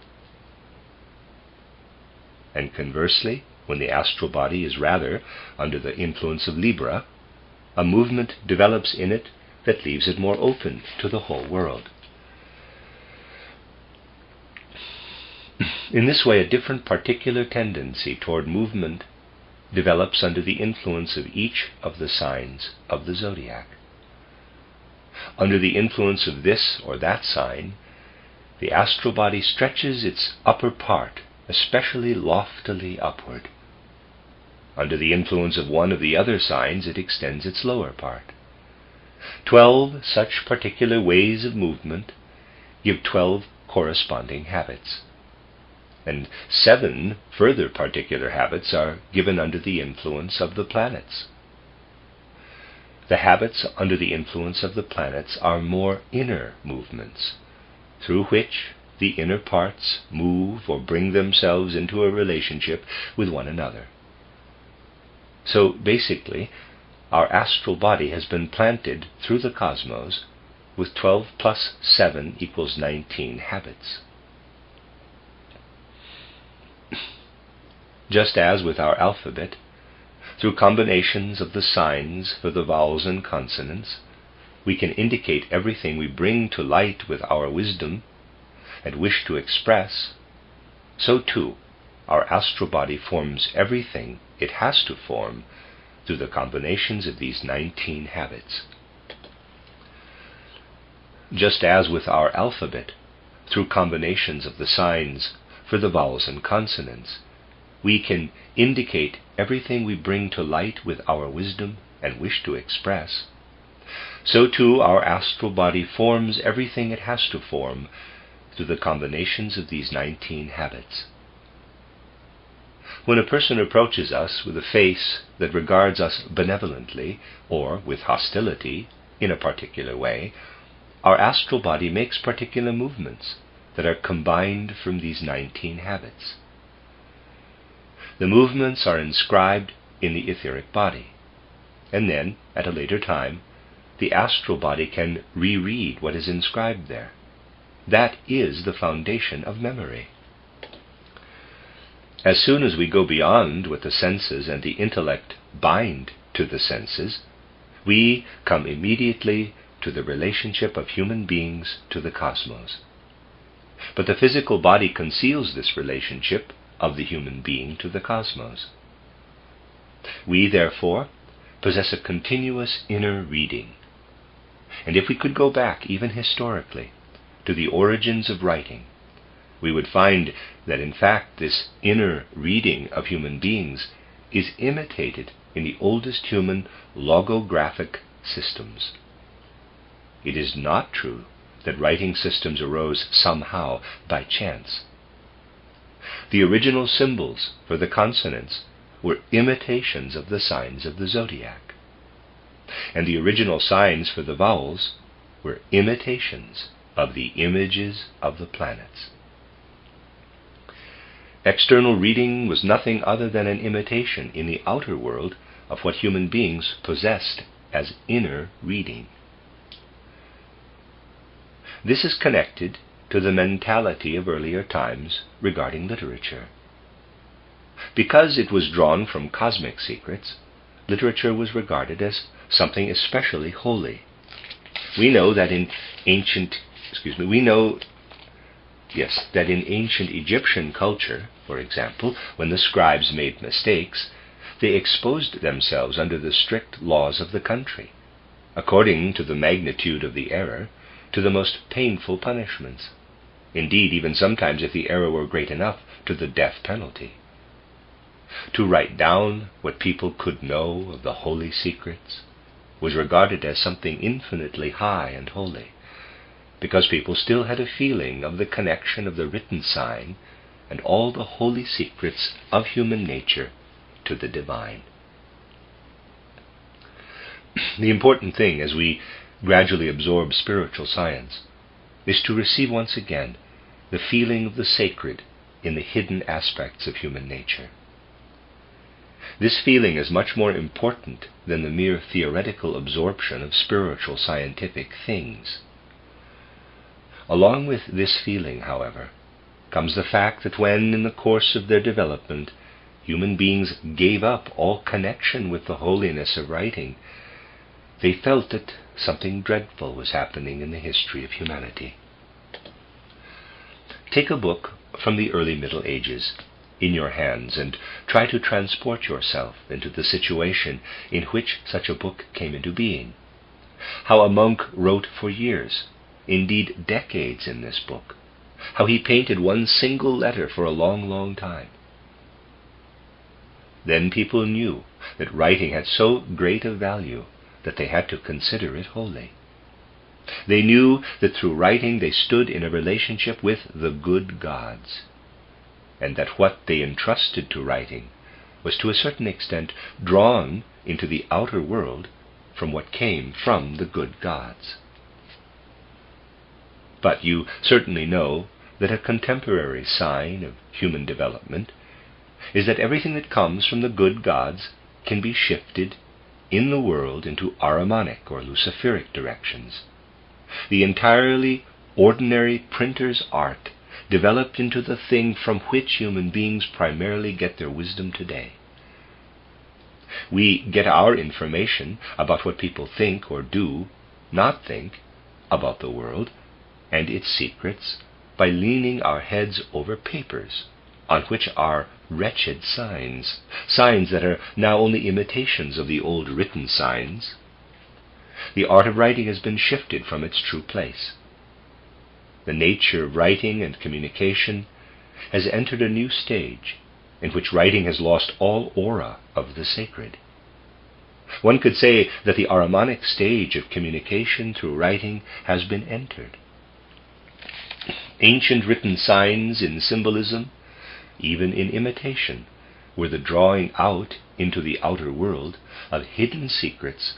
[SPEAKER 1] And conversely, when the astral body is rather under the influence of Libra, a movement develops in it that leaves it more open to the whole world. In this way, a different particular tendency toward movement develops under the influence of each of the signs of the zodiac. Under the influence of this or that sign, the astral body stretches its upper part, especially loftily upward. Under the influence of one of the other signs, it extends its lower part. 12 such particular ways of movement give 12 corresponding habits. And 7 further particular habits are given under the influence of the planets. The habits under the influence of the planets are more inner movements, through which the inner parts move or bring themselves into a relationship with one another. So basically, our astral body has been planted through the cosmos with 12 plus 7 equals 19 habits. Just as with our alphabet, through combinations of the signs for the vowels and consonants, we can indicate everything we bring to light with our wisdom and wish to express, so too our astral body forms everything it has to form through the combinations of these 19 habits. Just as with our alphabet, through combinations of the signs for the vowels and consonants, we can indicate everything we bring to light with our wisdom and wish to express, so too our astral body forms everything it has to form through the combinations of these 19 habits. When a person approaches us with a face that regards us benevolently or with hostility in a particular way, our astral body makes particular movements that are combined from these 19 habits. The movements are inscribed in the etheric body, and then, at a later time, the astral body can reread what is inscribed there. That is the foundation of memory. As soon as we go beyond what the senses and the intellect bind to the senses, we come immediately to the relationship of human beings to the cosmos. But the physical body conceals this relationship of the human being to the cosmos. We, therefore, possess a continuous inner reading. And if we could go back, even historically, to the origins of writing, we would find that in fact this inner reading of human beings is imitated in the oldest human logographic systems. It is not true that writing systems arose somehow by chance. The original symbols for the consonants were imitations of the signs of the zodiac, and the original signs for the vowels were imitations of the images of the planets. External reading was nothing other than an imitation in the outer world of what human beings possessed as inner reading. This is connected to the mentality of earlier times regarding literature. Because it was drawn from cosmic secrets, literature was regarded as something especially holy. We know that in ancient Egyptian culture, for example, when the scribes made mistakes, they exposed themselves under the strict laws of the country, according to the magnitude of the error, to the most painful punishments. Indeed, even sometimes, if the error were great enough, to the death penalty. To write down what people could know of the holy secrets was regarded as something infinitely high and holy, because people still had a feeling of the connection of the written sign and all the holy secrets of human nature to the divine. The important thing as we gradually absorb spiritual science is to receive once again the feeling of the sacred in the hidden aspects of human nature. This feeling is much more important than the mere theoretical absorption of spiritual scientific things. Along with this feeling, however, comes the fact that when, in the course of their development, human beings gave up all connection with the holiness of writing, they felt that something dreadful was happening in the history of humanity. Take a book from the early Middle Ages in your hands and try to transport yourself into the situation in which such a book came into being. How a monk wrote for years, indeed decades, in this book. How he painted one single letter for a long, long time. Then people knew that writing had so great a value that they had to consider it holy. They knew that through writing they stood in a relationship with the good gods, and that what they entrusted to writing was to a certain extent drawn into the outer world from what came from the good gods. But you certainly know that a contemporary sign of human development is that everything that comes from the good gods can be shifted in the world into Ahrimanic or Luciferic directions. The entirely ordinary printer's art developed into the thing from which human beings primarily get their wisdom today. We get our information about what people think or do not think about the world and its secrets by leaning our heads over papers on which are wretched signs that are now only imitations of the old written signs. The art of writing has been shifted from its true place. The nature of writing and communication has entered a new stage in which writing has lost all aura of the sacred. One could say that the Ahrimanic stage of communication through writing has been entered. Ancient written signs in symbolism, even in imitation, were the drawing out into the outer world of hidden secrets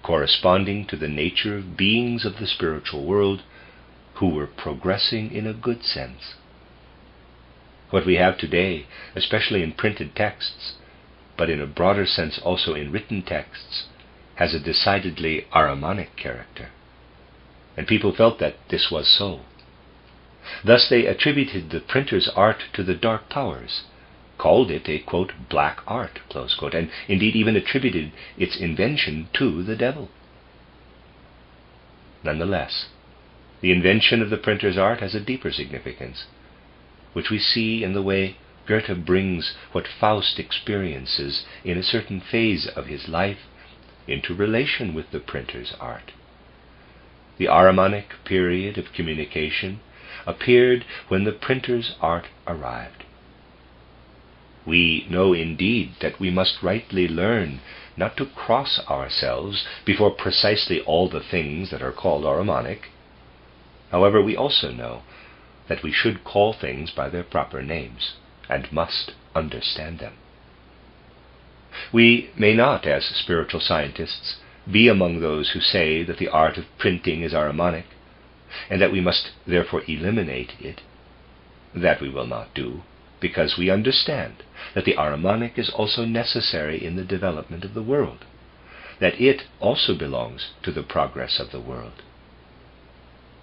[SPEAKER 1] corresponding to the nature of beings of the spiritual world who were progressing in a good sense. What we have today, especially in printed texts, but in a broader sense also in written texts, has a decidedly Ahrimanic character. And people felt that this was so. Thus they attributed the printer's art to the dark powers, called it a, quote, black art, close quote, and indeed even attributed its invention to the devil. Nonetheless, the invention of the printer's art has a deeper significance, which we see in the way Goethe brings what Faust experiences in a certain phase of his life into relation with the printer's art. The Ahrimanic period of communication appeared when the printer's art arrived. We know indeed that we must rightly learn not to cross ourselves before precisely all the things that are called Ahrimanic. However, we also know that we should call things by their proper names, and must understand them. We may not, as spiritual scientists, be among those who say that the art of printing is Ahrimanic, and that we must therefore eliminate it. That we will not do, because we understand that the Ahrimanic is also necessary in the development of the world, that it also belongs to the progress of the world.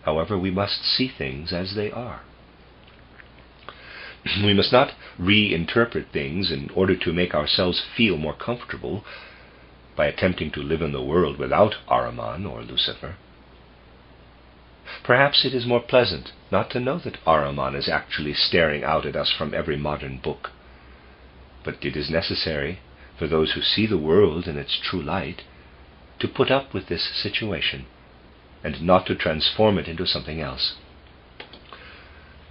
[SPEAKER 1] However, we must see things as they are. We must not reinterpret things in order to make ourselves feel more comfortable by attempting to live in the world without Ahriman or Lucifer. Perhaps it is more pleasant not to know that Ahriman is actually staring out at us from every modern book, but it is necessary for those who see the world in its true light to put up with this situation and not to transform it into something else.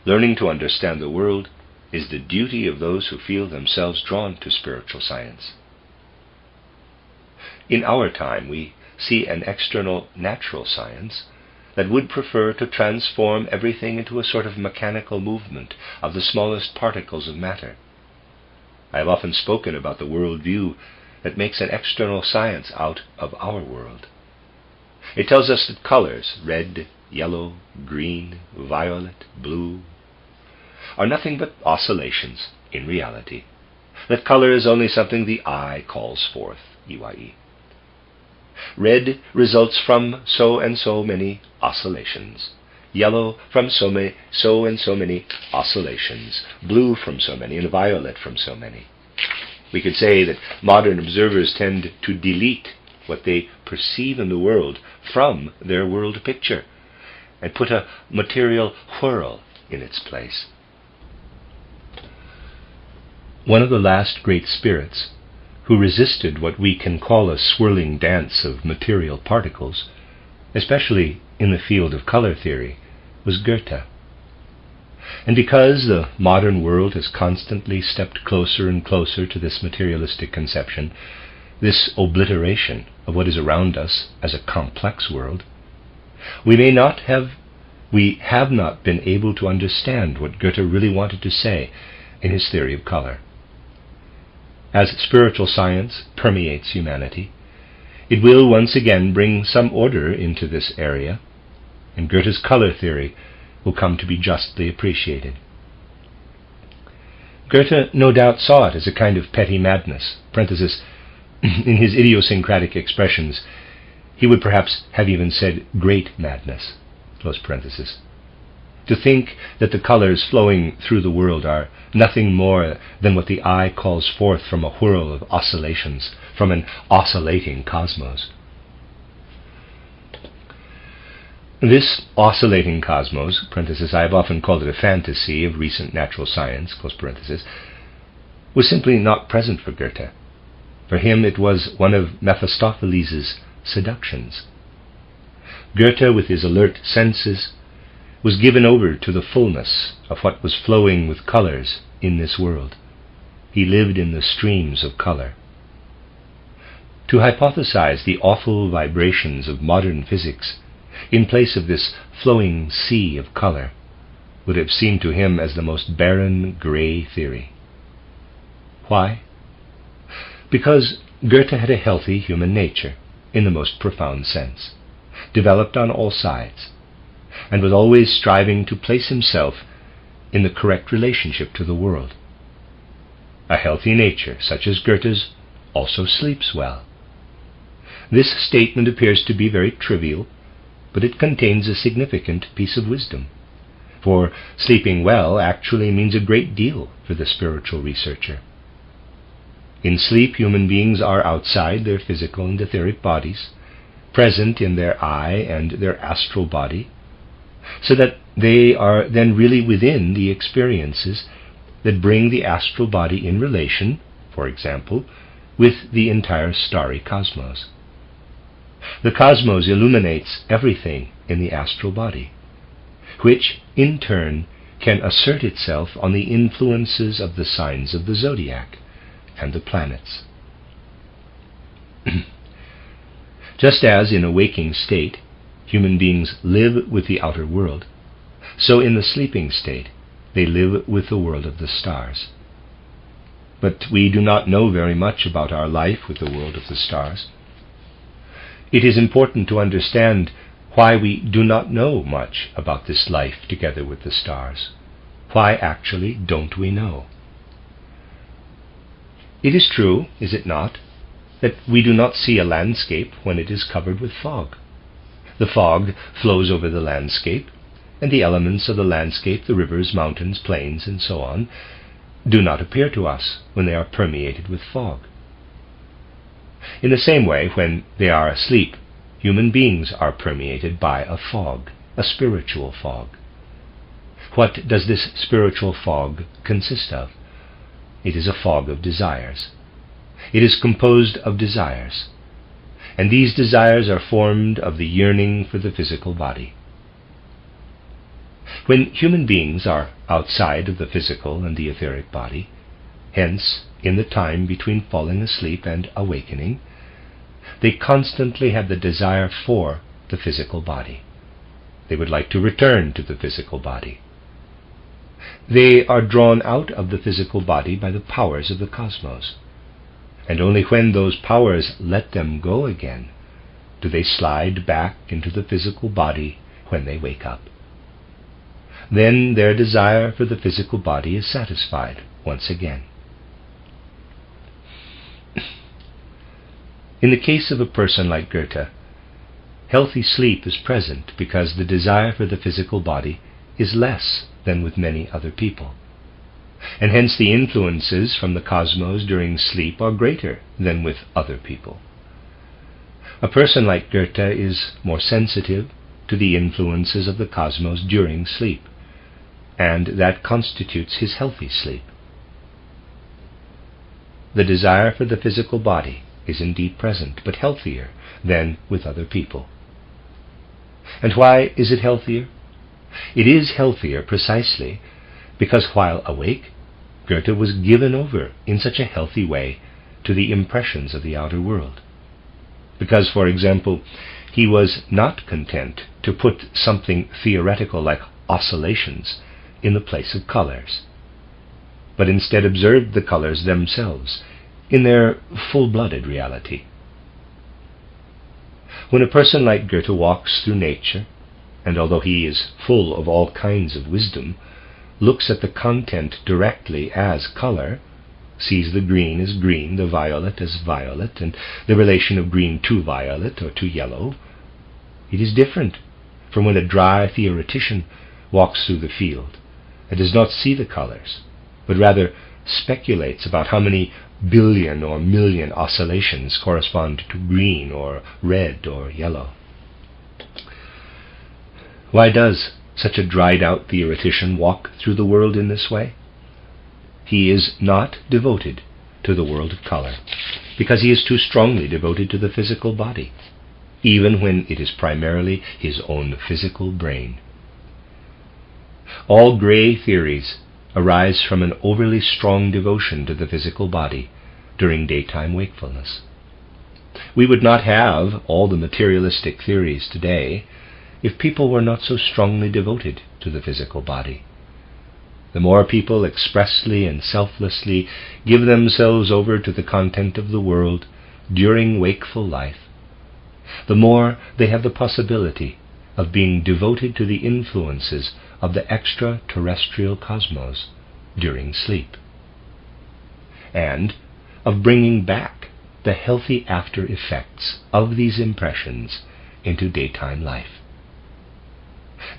[SPEAKER 1] Learning to understand the world is the duty of those who feel themselves drawn to spiritual science. In our time, we see an external natural science that would prefer to transform everything into a sort of mechanical movement of the smallest particles of matter. I have often spoken about the world view that makes an external science out of our world. It tells us that colors, red, yellow, green, violet, blue, are nothing but oscillations in reality, that color is only something the eye calls forth, EYE. Red results from so and so many oscillations, yellow from so and so many oscillations, blue from so many, and violet from so many. We could say that modern observers tend to delete what they perceive in the world from their world picture and put a material whirl in its place. one of the last great spirits who resisted what we can call a swirling dance of material particles, especially in the field of color theory, was Goethe. And because the modern world has constantly stepped closer and closer to this materialistic conception, this obliteration of what is around us as a complex world, we have not been able to understand what Goethe really wanted to say in his theory of color. As spiritual science permeates humanity, it will once again bring some order into this area, and Goethe's color theory will come to be justly appreciated. Goethe no doubt saw it as a kind of petty madness, parenthesis, in his idiosyncratic expressions, he would perhaps have even said great madness, close parenthesis. To think that the colors flowing through the world are nothing more than what the eye calls forth from a whirl of oscillations, from an oscillating cosmos. This oscillating cosmos, parenthesis, I have often called it a fantasy of recent natural science, close parenthesis, was simply not present for Goethe. For him it was one of Mephistopheles' seductions. Goethe, with his alert senses, was given over to the fullness of what was flowing with colors in this world. He lived in the streams of color. To hypothesize the awful vibrations of modern physics in place of this flowing sea of color would have seemed to him as the most barren gray theory. Why? Because Goethe had a healthy human nature in the most profound sense, developed on all sides, and was always striving to place himself in the correct relationship to the world. A healthy nature, such as Goethe's, also sleeps well. This statement appears to be very trivial, but it contains a significant piece of wisdom, for sleeping well actually means a great deal for the spiritual researcher. In sleep, human beings are outside their physical and etheric bodies, present in their eye and their astral body, so that they are then really within the experiences that bring the astral body in relation, for example, with the entire starry cosmos. The cosmos illuminates everything in the astral body, which, in turn, can assert itself on the influences of the signs of the zodiac and the planets. Just as in a waking state, human beings live with the outer world, so in the sleeping state, they live with the world of the stars. But we do not know very much about our life with the world of the stars. It is important to understand why we do not know much about this life together with the stars. Why actually don't we know? It is true, is it not, that we do not see a landscape when it is covered with fog. The fog flows over the landscape, and the elements of the landscape, the rivers, mountains, plains, and so on, do not appear to us when they are permeated with fog. In the same way, when they are asleep, human beings are permeated by a fog, a spiritual fog. What does this spiritual fog consist of? It is a fog of desires. It is composed of desires, and these desires are formed of the yearning for the physical body. When human beings are outside of the physical and the etheric body, hence, in the time between falling asleep and awakening, they constantly have the desire for the physical body. They would like to return to the physical body. They are drawn out of the physical body by the powers of the cosmos, and only when those powers let them go again do they slide back into the physical body when they wake up. Then their desire for the physical body is satisfied once again. In the case of a person like Goethe, healthy sleep is present because the desire for the physical body is less than with many other people, and hence the influences from the cosmos during sleep are greater than with other people. A person like Goethe is more sensitive to the influences of the cosmos during sleep, and that constitutes his healthy sleep. the desire for the physical body is indeed present, but healthier than with other people. And why is it healthier? It is healthier precisely because while awake, Goethe was given over in such a healthy way to the impressions of the outer world. Because, for example, he was not content to put something theoretical like oscillations in the place of colors, but instead observed the colors themselves in their full-blooded reality. When a person like Goethe walks through nature, and although he is full of all kinds of wisdom, looks at the content directly as color, sees the green as green, the violet as violet, and the relation of green to violet or to yellow, it is different from when a dry theoretician walks through the field and does not see the colors, but rather speculates about how many billion or million oscillations correspond to green or red or yellow. Why does such a dried-out theoretician walk through the world in this way? He is not devoted to the world of color, because he is too strongly devoted to the physical body, even when it is primarily his own physical brain. All gray theories arise from an overly strong devotion to the physical body during daytime wakefulness. We would not have all the materialistic theories today if people were not so strongly devoted to the physical body. The more people expressly and selflessly give themselves over to the content of the world during wakeful life, the more they have the possibility of being devoted to the influences of the extraterrestrial cosmos during sleep, and of bringing back the healthy after effects of these impressions into daytime life.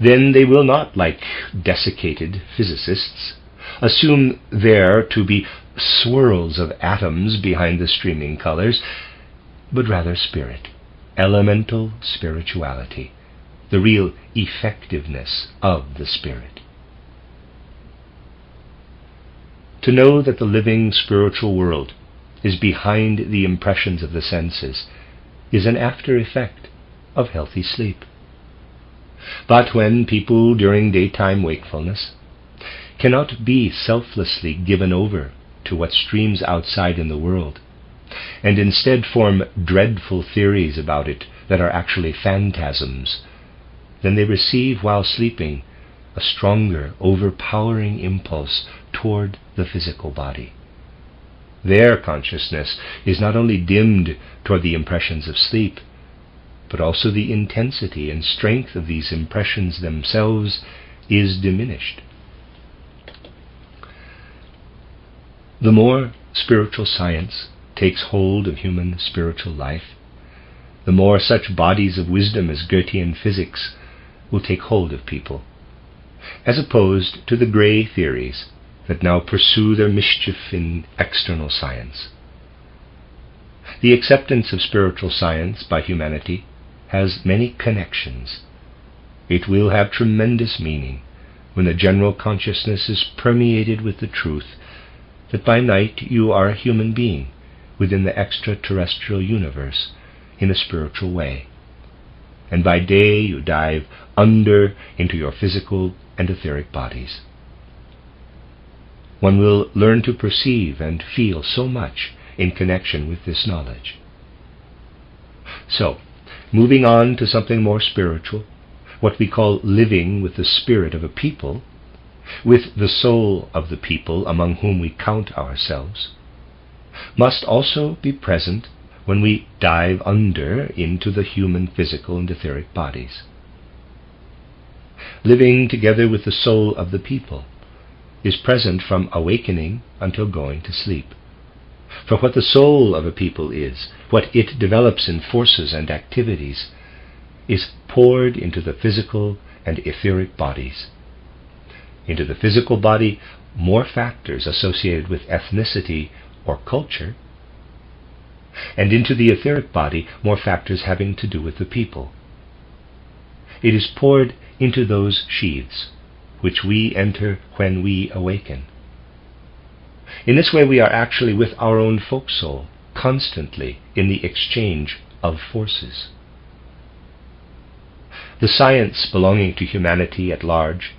[SPEAKER 1] Then they will not, like desiccated physicists, assume there to be swirls of atoms behind the streaming colors, but rather spirit, elemental spirituality, the real effectiveness of the spirit. To know that the living spiritual world is behind the impressions of the senses is an after effect of healthy sleep. But when people during daytime wakefulness cannot be selflessly given over to what streams outside in the world, and instead form dreadful theories about it that are actually phantasms, then they receive while sleeping a stronger, overpowering impulse toward the physical body. Their consciousness is not only dimmed toward the impressions of sleep, but also the intensity and strength of these impressions themselves is diminished. The more spiritual science takes hold of human spiritual life, the more such bodies of wisdom as Goethean physics will take hold of people, as opposed to the grey theories that now pursue their mischief in external science. The acceptance of spiritual science by humanity has many connections. It will have tremendous meaning when the general consciousness is permeated with the truth that by night you are a human being within the extraterrestrial universe in a spiritual way, and by day you dive under into your physical and etheric bodies. One will learn to perceive and feel so much in connection with this knowledge. So, moving on to something more spiritual, what we call living with the spirit of a people, with the soul of the people among whom we count ourselves, must also be present when we dive under into the human physical and etheric bodies. Living together with the soul of the people is present from awakening until going to sleep. For what the soul of a people is, what it develops in forces and activities, is poured into the physical and etheric bodies. Into the physical body, more factors associated with ethnicity or culture, and into the etheric body, more factors having to do with the people. It is poured into those sheaths which we enter when we awaken. In this way we are actually with our own folk soul, constantly in the exchange of forces. The science belonging to humanity at large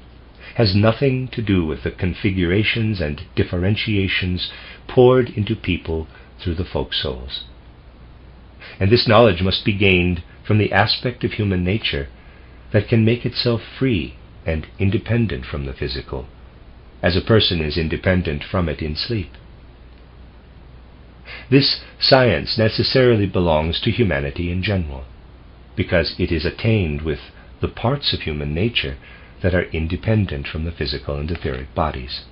[SPEAKER 1] has nothing to do with the configurations and differentiations poured into people through the folk souls. And this knowledge must be gained from the aspect of human nature that can make itself free and independent from the physical, as a person is independent from it in sleep. This science necessarily belongs to humanity in general, because it is attained with the parts of human nature that are independent from the physical and etheric bodies.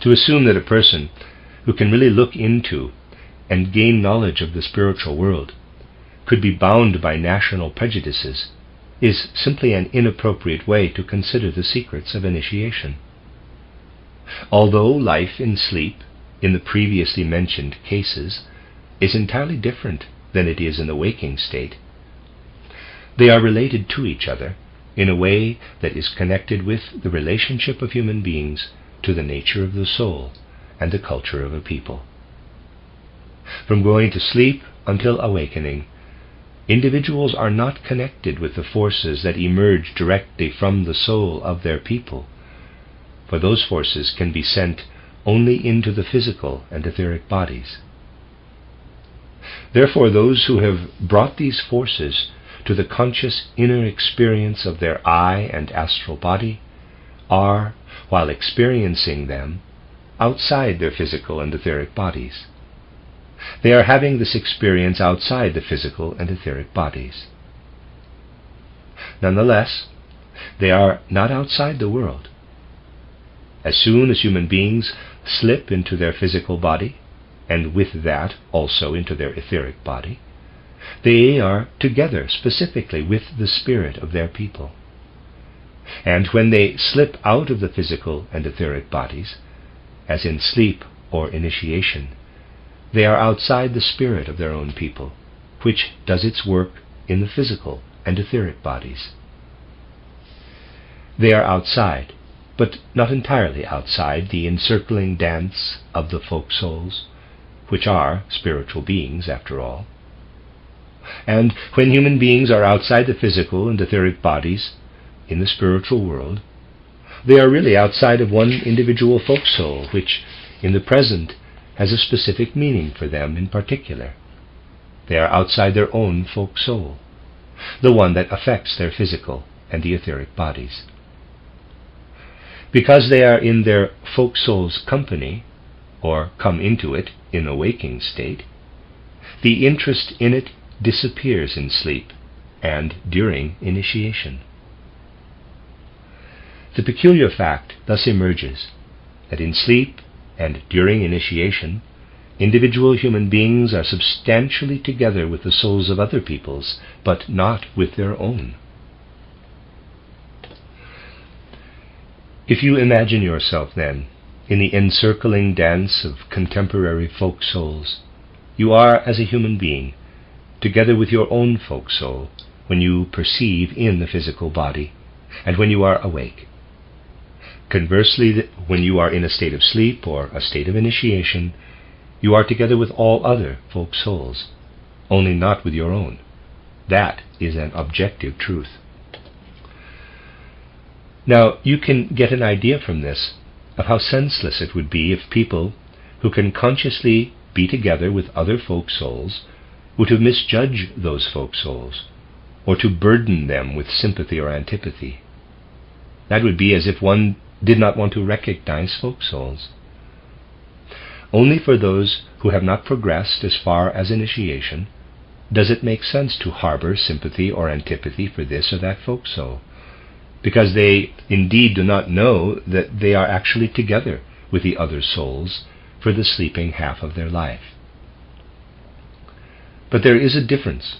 [SPEAKER 1] To assume that a person who can really look into and gain knowledge of the spiritual world could be bound by national prejudices is simply an inappropriate way to consider the secrets of initiation. Although life in sleep, in the previously mentioned cases, is entirely different than it is in the waking state, they are related to each other in a way that is connected with the relationship of human beings to the nature of the soul and the culture of a people. From going to sleep until awakening, individuals are not connected with the forces that emerge directly from the soul of their people, for those forces can be sent only into the physical and etheric bodies. Therefore, those who have brought these forces to the conscious inner experience of their eye and astral body are, while experiencing them, outside their physical and etheric bodies. They are having this experience outside the physical and etheric bodies. Nonetheless, they are not outside the world. As soon as human beings slip into their physical body, and with that also into their etheric body, they are together specifically with the spirit of their people. And when they slip out of the physical and etheric bodies, as in sleep or initiation, they are outside the spirit of their own people, which does its work in the physical and etheric bodies. They are outside, but not entirely outside the encircling dance of the folk souls, which are spiritual beings after all. And when human beings are outside the physical and etheric bodies in the spiritual world, they are really outside of one individual folk soul, which in the present has a specific meaning for them in particular. They are outside their own folk soul, the one that affects their physical and the etheric bodies. Because they are in their folk soul's company, or come into it in a waking state, the interest in it disappears in sleep and during initiation. The peculiar fact thus emerges that in sleep and during initiation, individual human beings are substantially together with the souls of other peoples, but not with their own. If you imagine yourself, then, in the encircling dance of contemporary folk souls, you are, as a human being, together with your own folk soul when you perceive in the physical body, and when you are awake. Conversely, when you are in a state of sleep or a state of initiation, you are together with all other folk souls, only not with your own. That is an objective truth. Now, you can get an idea from this of how senseless it would be if people who can consciously be together with other folk souls were to misjudge those folk souls, or to burden them with sympathy or antipathy. That would be as if one did not want to recognize folk souls. Only for those who have not progressed as far as initiation does it make sense to harbor sympathy or antipathy for this or that folk soul, because they indeed do not know that they are actually together with the other souls for the sleeping half of their life. But there is a difference.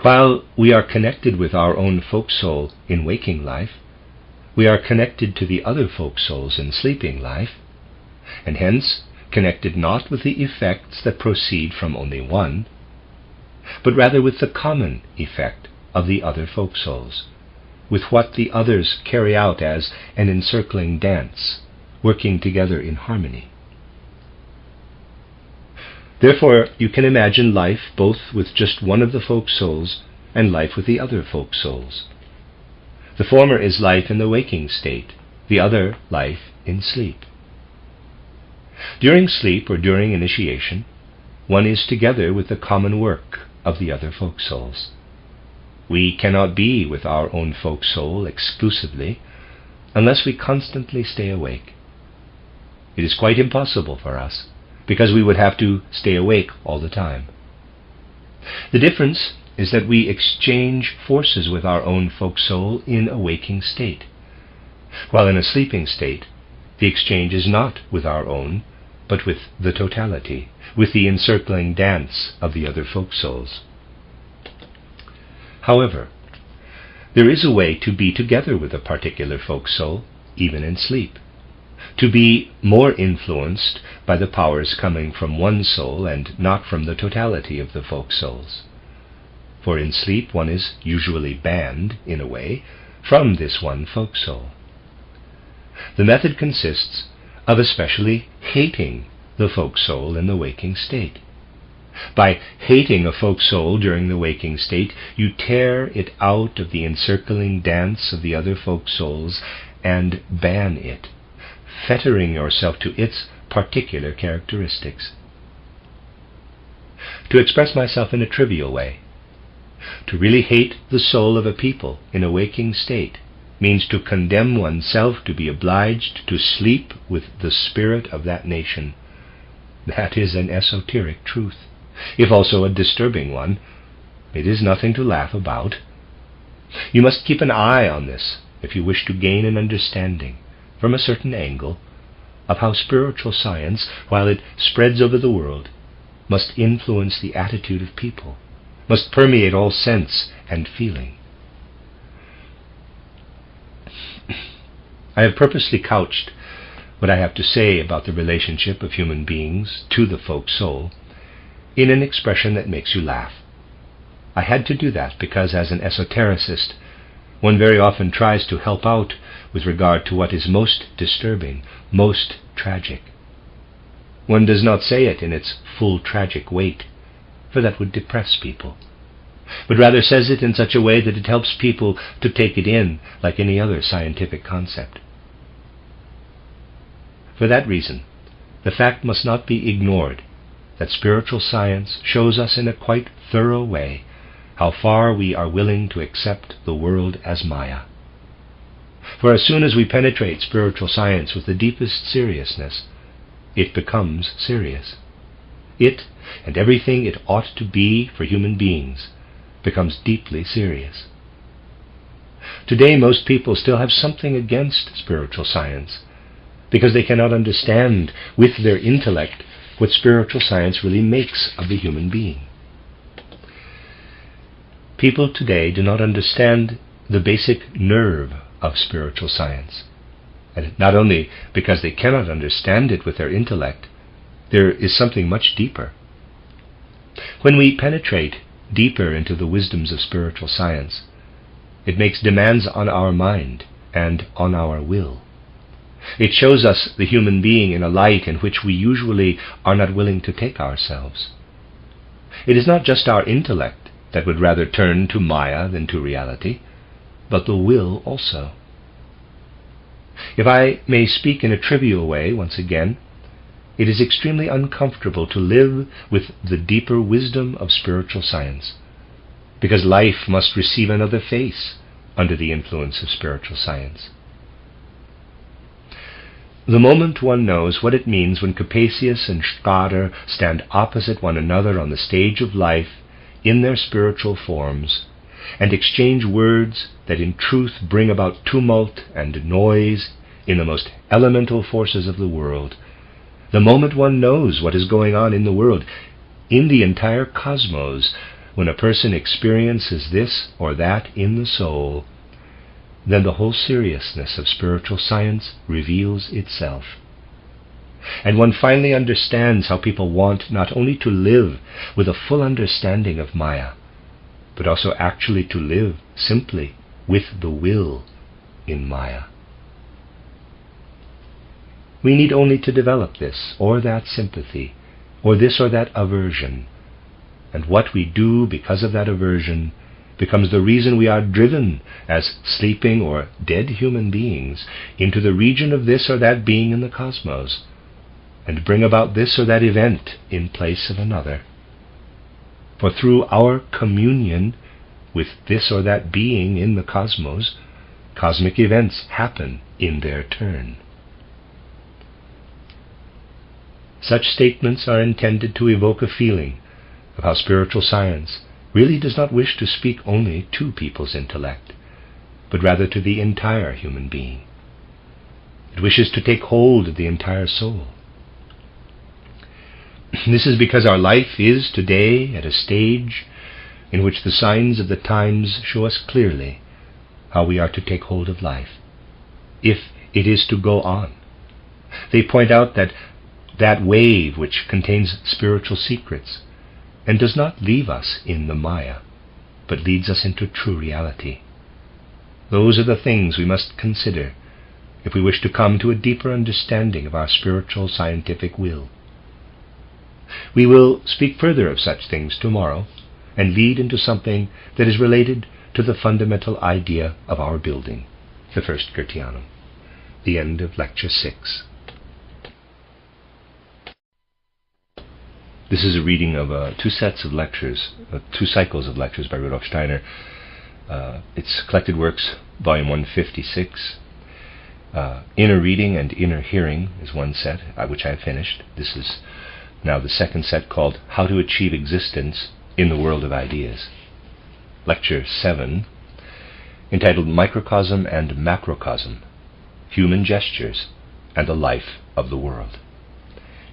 [SPEAKER 1] While we are connected with our own folk soul in waking life, we are connected to the other folk souls in sleeping life, and hence connected not with the effects that proceed from only one, but rather with the common effect of the other folk souls, with what the others carry out as an encircling dance, working together in harmony. Therefore, you can imagine life both with just one of the folk souls and life with the other folk souls. The former is life in the waking state, the other life in sleep. During sleep or during initiation, one is together with the common work of the other folk souls. We cannot be with our own folk soul exclusively unless we constantly stay awake. It is quite impossible for us, because we would have to stay awake all the time. The difference is that we exchange forces with our own folk soul in a waking state, while in a sleeping state, the exchange is not with our own, but with the totality, with the encircling dance of the other folk souls. However, there is a way to be together with a particular folk soul, even in sleep, to be more influenced by the powers coming from one soul and not from the totality of the folk souls. For in sleep one is usually banned, in a way, from this one folk soul. The method consists of especially hating the folk soul in the waking state. By hating a folk soul during the waking state, you tear it out of the encircling dance of the other folk souls and ban it, fettering yourself to its particular characteristics. To express myself in a trivial way, to really hate the soul of a people in a waking state means to condemn oneself to be obliged to sleep with the spirit of that nation. That is an esoteric truth, if also a disturbing one. It is nothing to laugh about. You must keep an eye on this if you wish to gain an understanding, from a certain angle, of how spiritual science, while it spreads over the world, must influence the attitude of people, must permeate all sense and feeling. I have purposely couched what I have to say about the relationship of human beings to the folk soul in an expression that makes you laugh. I had to do that because, as an esotericist, one very often tries to help out with regard to what is most disturbing, most tragic. One does not say it in its full tragic weight, for that would depress people, but rather says it in such a way that it helps people to take it in like any other scientific concept. For that reason, the fact must not be ignored that spiritual science shows us in a quite thorough way how far we are willing to accept the world as Maya. For as soon as we penetrate spiritual science with the deepest seriousness, it becomes serious. It, and everything it ought to be for human beings, becomes deeply serious. Today most people still have something against spiritual science, because they cannot understand with their intellect what spiritual science really makes of the human being. People today do not understand the basic nerve of spiritual science, and not only because they cannot understand it with their intellect, there is something much deeper. When we penetrate deeper into the wisdoms of spiritual science, it makes demands on our mind and on our will. It shows us the human being in a light in which we usually are not willing to take ourselves. It is not just our intellect that would rather turn to Maya than to reality, but the will also. If I may speak in a trivial way once again, it is extremely uncomfortable to live with the deeper wisdom of spiritual science, because life must receive another face under the influence of spiritual science. The moment one knows what it means when Capesius and Stader stand opposite one another on the stage of life in their spiritual forms, and exchange words that in truth bring about tumult and noise in the most elemental forces of the world, the moment one knows what is going on in the world, in the entire cosmos, when a person experiences this or that in the soul, then the whole seriousness of spiritual science reveals itself. And one finally understands how people want not only to live with a full understanding of Maya, but also actually to live simply with the will in Maya. We need only to develop this or that sympathy, or this or that aversion, and what we do because of that aversion becomes the reason we are driven as sleeping or dead human beings into the region of this or that being in the cosmos, and bring about this or that event in place of another. For through our communion with this or that being in the cosmos, cosmic events happen in their turn. Such statements are intended to evoke a feeling of how spiritual science really does not wish to speak only to people's intellect, but rather to the entire human being. It wishes to take hold of the entire soul. This is because our life is today at a stage in which the signs of the times show us clearly how we are to take hold of life, if it is to go on. They point out that wave which contains spiritual secrets and does not leave us in the Maya, but leads us into true reality. Those are the things we must consider if we wish to come to a deeper understanding of our spiritual scientific will. We will speak further of such things tomorrow and lead into something that is related to the fundamental idea of our building, the first Kirtiyanam. The end of Lecture 6. This is a reading of two cycles of lectures by Rudolf Steiner. It's Collected Works, Volume 156. Inner Reading and Inner Hearing is one set, which I have finished. This is now the second set, called How to Achieve Existence in the World of Ideas. Lecture 7, entitled Microcosm and Macrocosm, Human Gestures and the Life of the World.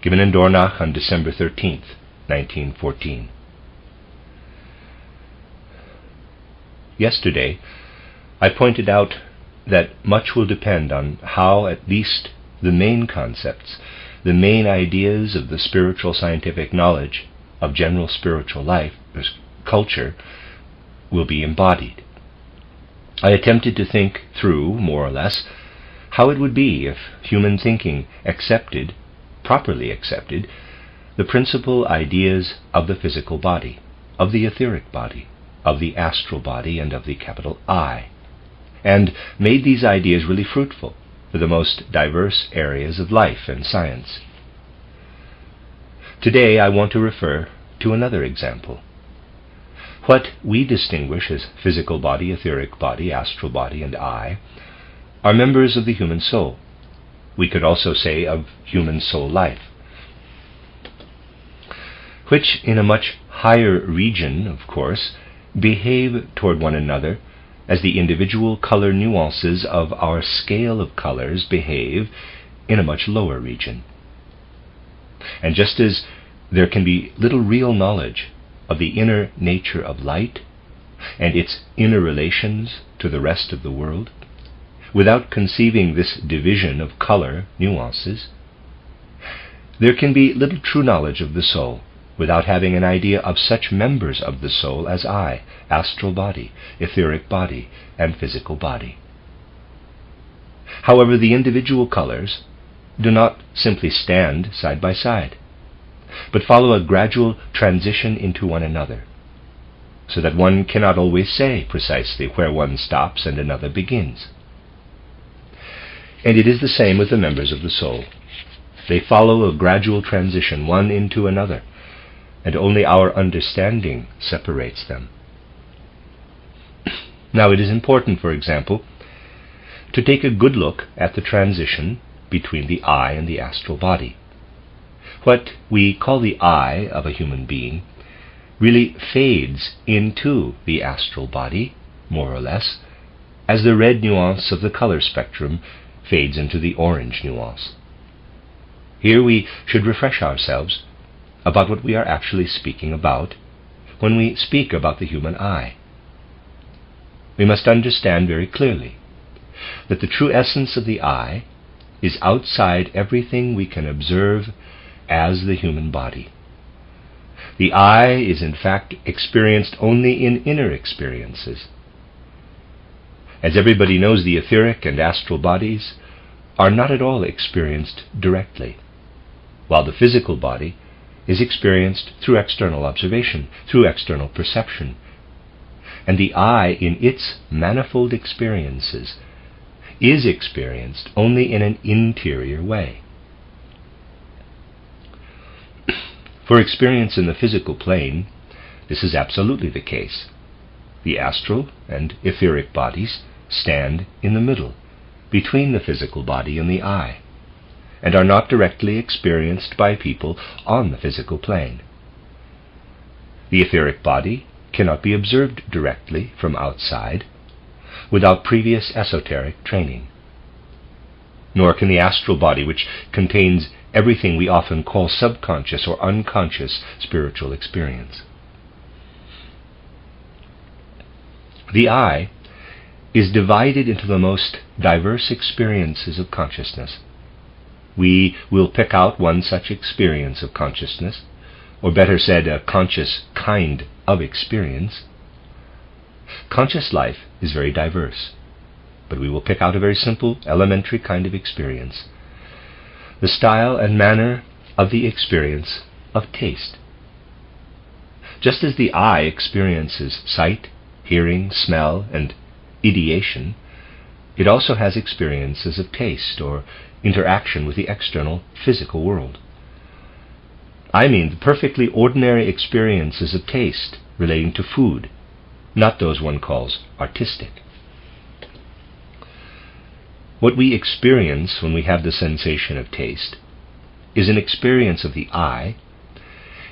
[SPEAKER 1] Given in Dornach on December 13th, 1914. Yesterday, I pointed out that much will depend on how at least the main concepts, the main ideas of the spiritual scientific knowledge of general spiritual life, culture, will be embodied. I attempted to think through, more or less, how it would be if human thinking properly accepted, the principal ideas of the physical body, of the etheric body, of the astral body, and of the capital I, and made these ideas really fruitful for the most diverse areas of life and science. Today I want to refer to another example. What we distinguish as physical body, etheric body, astral body, and I are members of the human soul. We could also say of human soul life, which in a much higher region, of course, behave toward one another as the individual color nuances of our scale of colors behave in a much lower region. And just as there can be little real knowledge of the inner nature of light and its inner relations to the rest of the world, without conceiving this division of color nuances, there can be little true knowledge of the soul without having an idea of such members of the soul as I, astral body, etheric body, and physical body. However, the individual colors do not simply stand side by side, but follow a gradual transition into one another, so that one cannot always say precisely where one stops and another begins. And it is the same with the members of the soul. They follow a gradual transition one into another, and only our understanding separates them. Now it is important, for example, to take a good look at the transition between the I and the astral body. What we call the I of a human being really fades into the astral body, more or less, as the red nuance of the color spectrum fades into the orange nuance. Here we should refresh ourselves about what we are actually speaking about when we speak about the human eye. We must understand very clearly that the true essence of the eye is outside everything we can observe as the human body. The eye is in fact experienced only in inner experiences. As everybody knows, the etheric and astral bodies are not at all experienced directly, while the physical body is experienced through external observation, through external perception, and the I, in its manifold experiences, is experienced only in an interior way. For experience in the physical plane, this is absolutely the case. The astral and etheric bodies stand in the middle, between the physical body and the I, and are not directly experienced by people on the physical plane. The etheric body cannot be observed directly from outside without previous esoteric training. Nor can the astral body, which contains everything we often call subconscious or unconscious spiritual experience. The I is divided into the most diverse experiences of consciousness. We will pick out one such experience of consciousness, or better said, a conscious kind of experience. Conscious life is very diverse, but we will pick out a very simple, elementary kind of experience. The style and manner of the experience of taste. Just as the eye experiences sight, hearing, smell, and ideation, it also has experiences of taste or interaction with the external physical world. I mean the perfectly ordinary experiences of taste relating to food, not those one calls artistic. What we experience when we have the sensation of taste is an experience of the eye,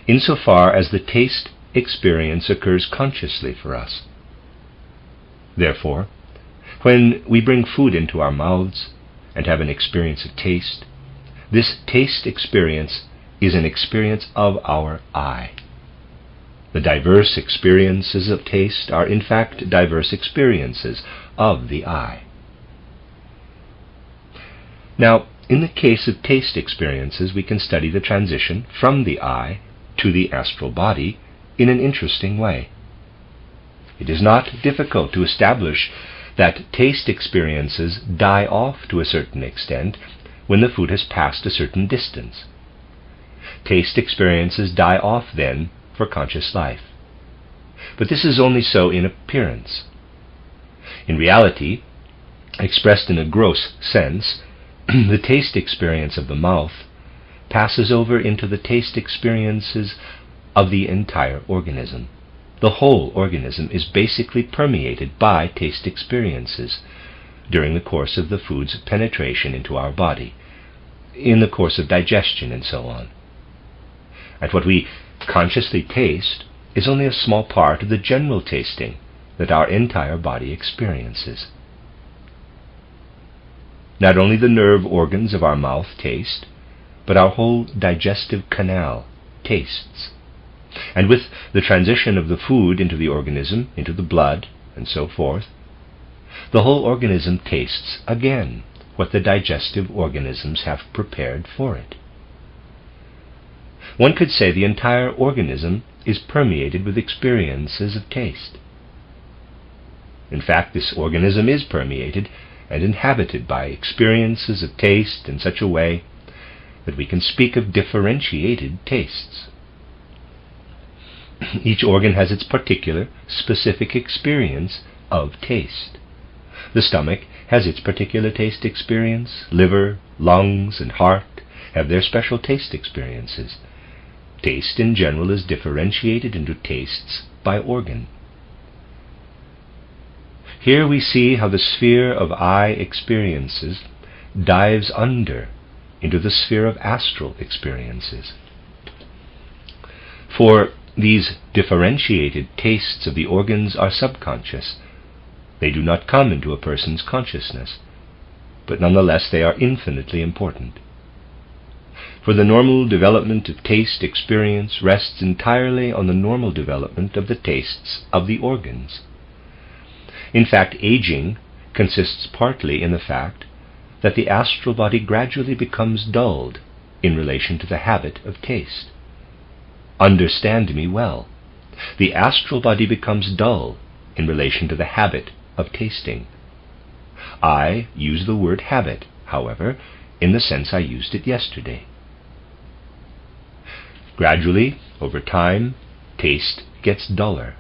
[SPEAKER 1] insofar as the taste experience occurs consciously for us. Therefore, when we bring food into our mouths and have an experience of taste, this taste experience is an experience of our eye. The diverse experiences of taste are in fact diverse experiences of the eye. Now, in the case of taste experiences, we can study the transition from the eye to the astral body in an interesting way. It is not difficult to establish that taste experiences die off to a certain extent when the food has passed a certain distance. Taste experiences die off then for conscious life. But this is only so in appearance. In reality, expressed in a gross sense, the taste experience of the mouth passes over into the taste experiences of the entire organism. The whole organism is basically permeated by taste experiences during the course of the food's penetration into our body, in the course of digestion and so on. And what we consciously taste is only a small part of the general tasting that our entire body experiences. Not only the nerve organs of our mouth taste, but our whole digestive canal tastes. And with the transition of the food into the organism, into the blood, and so forth, the whole organism tastes again what the digestive organisms have prepared for it. One could say the entire organism is permeated with experiences of taste. In fact, this organism is permeated and inhabited by experiences of taste in such a way that we can speak of differentiated tastes. Each organ has its particular, specific experience of taste. The stomach has its particular taste experience. Liver, lungs, and heart have their special taste experiences. Taste in general is differentiated into tastes by organ. Here we see how the sphere of eye experiences dives under into the sphere of astral experiences. For these differentiated tastes of the organs are subconscious. They do not come into a person's consciousness, but nonetheless they are infinitely important. For the normal development of taste experience rests entirely on the normal development of the tastes of the organs. In fact, aging consists partly in the fact that the astral body gradually becomes dulled in relation to the habit of taste. Understand me well. The astral body becomes dull in relation to the habit of tasting. I use the word habit, however, in the sense I used it yesterday. Gradually, over time, taste gets duller.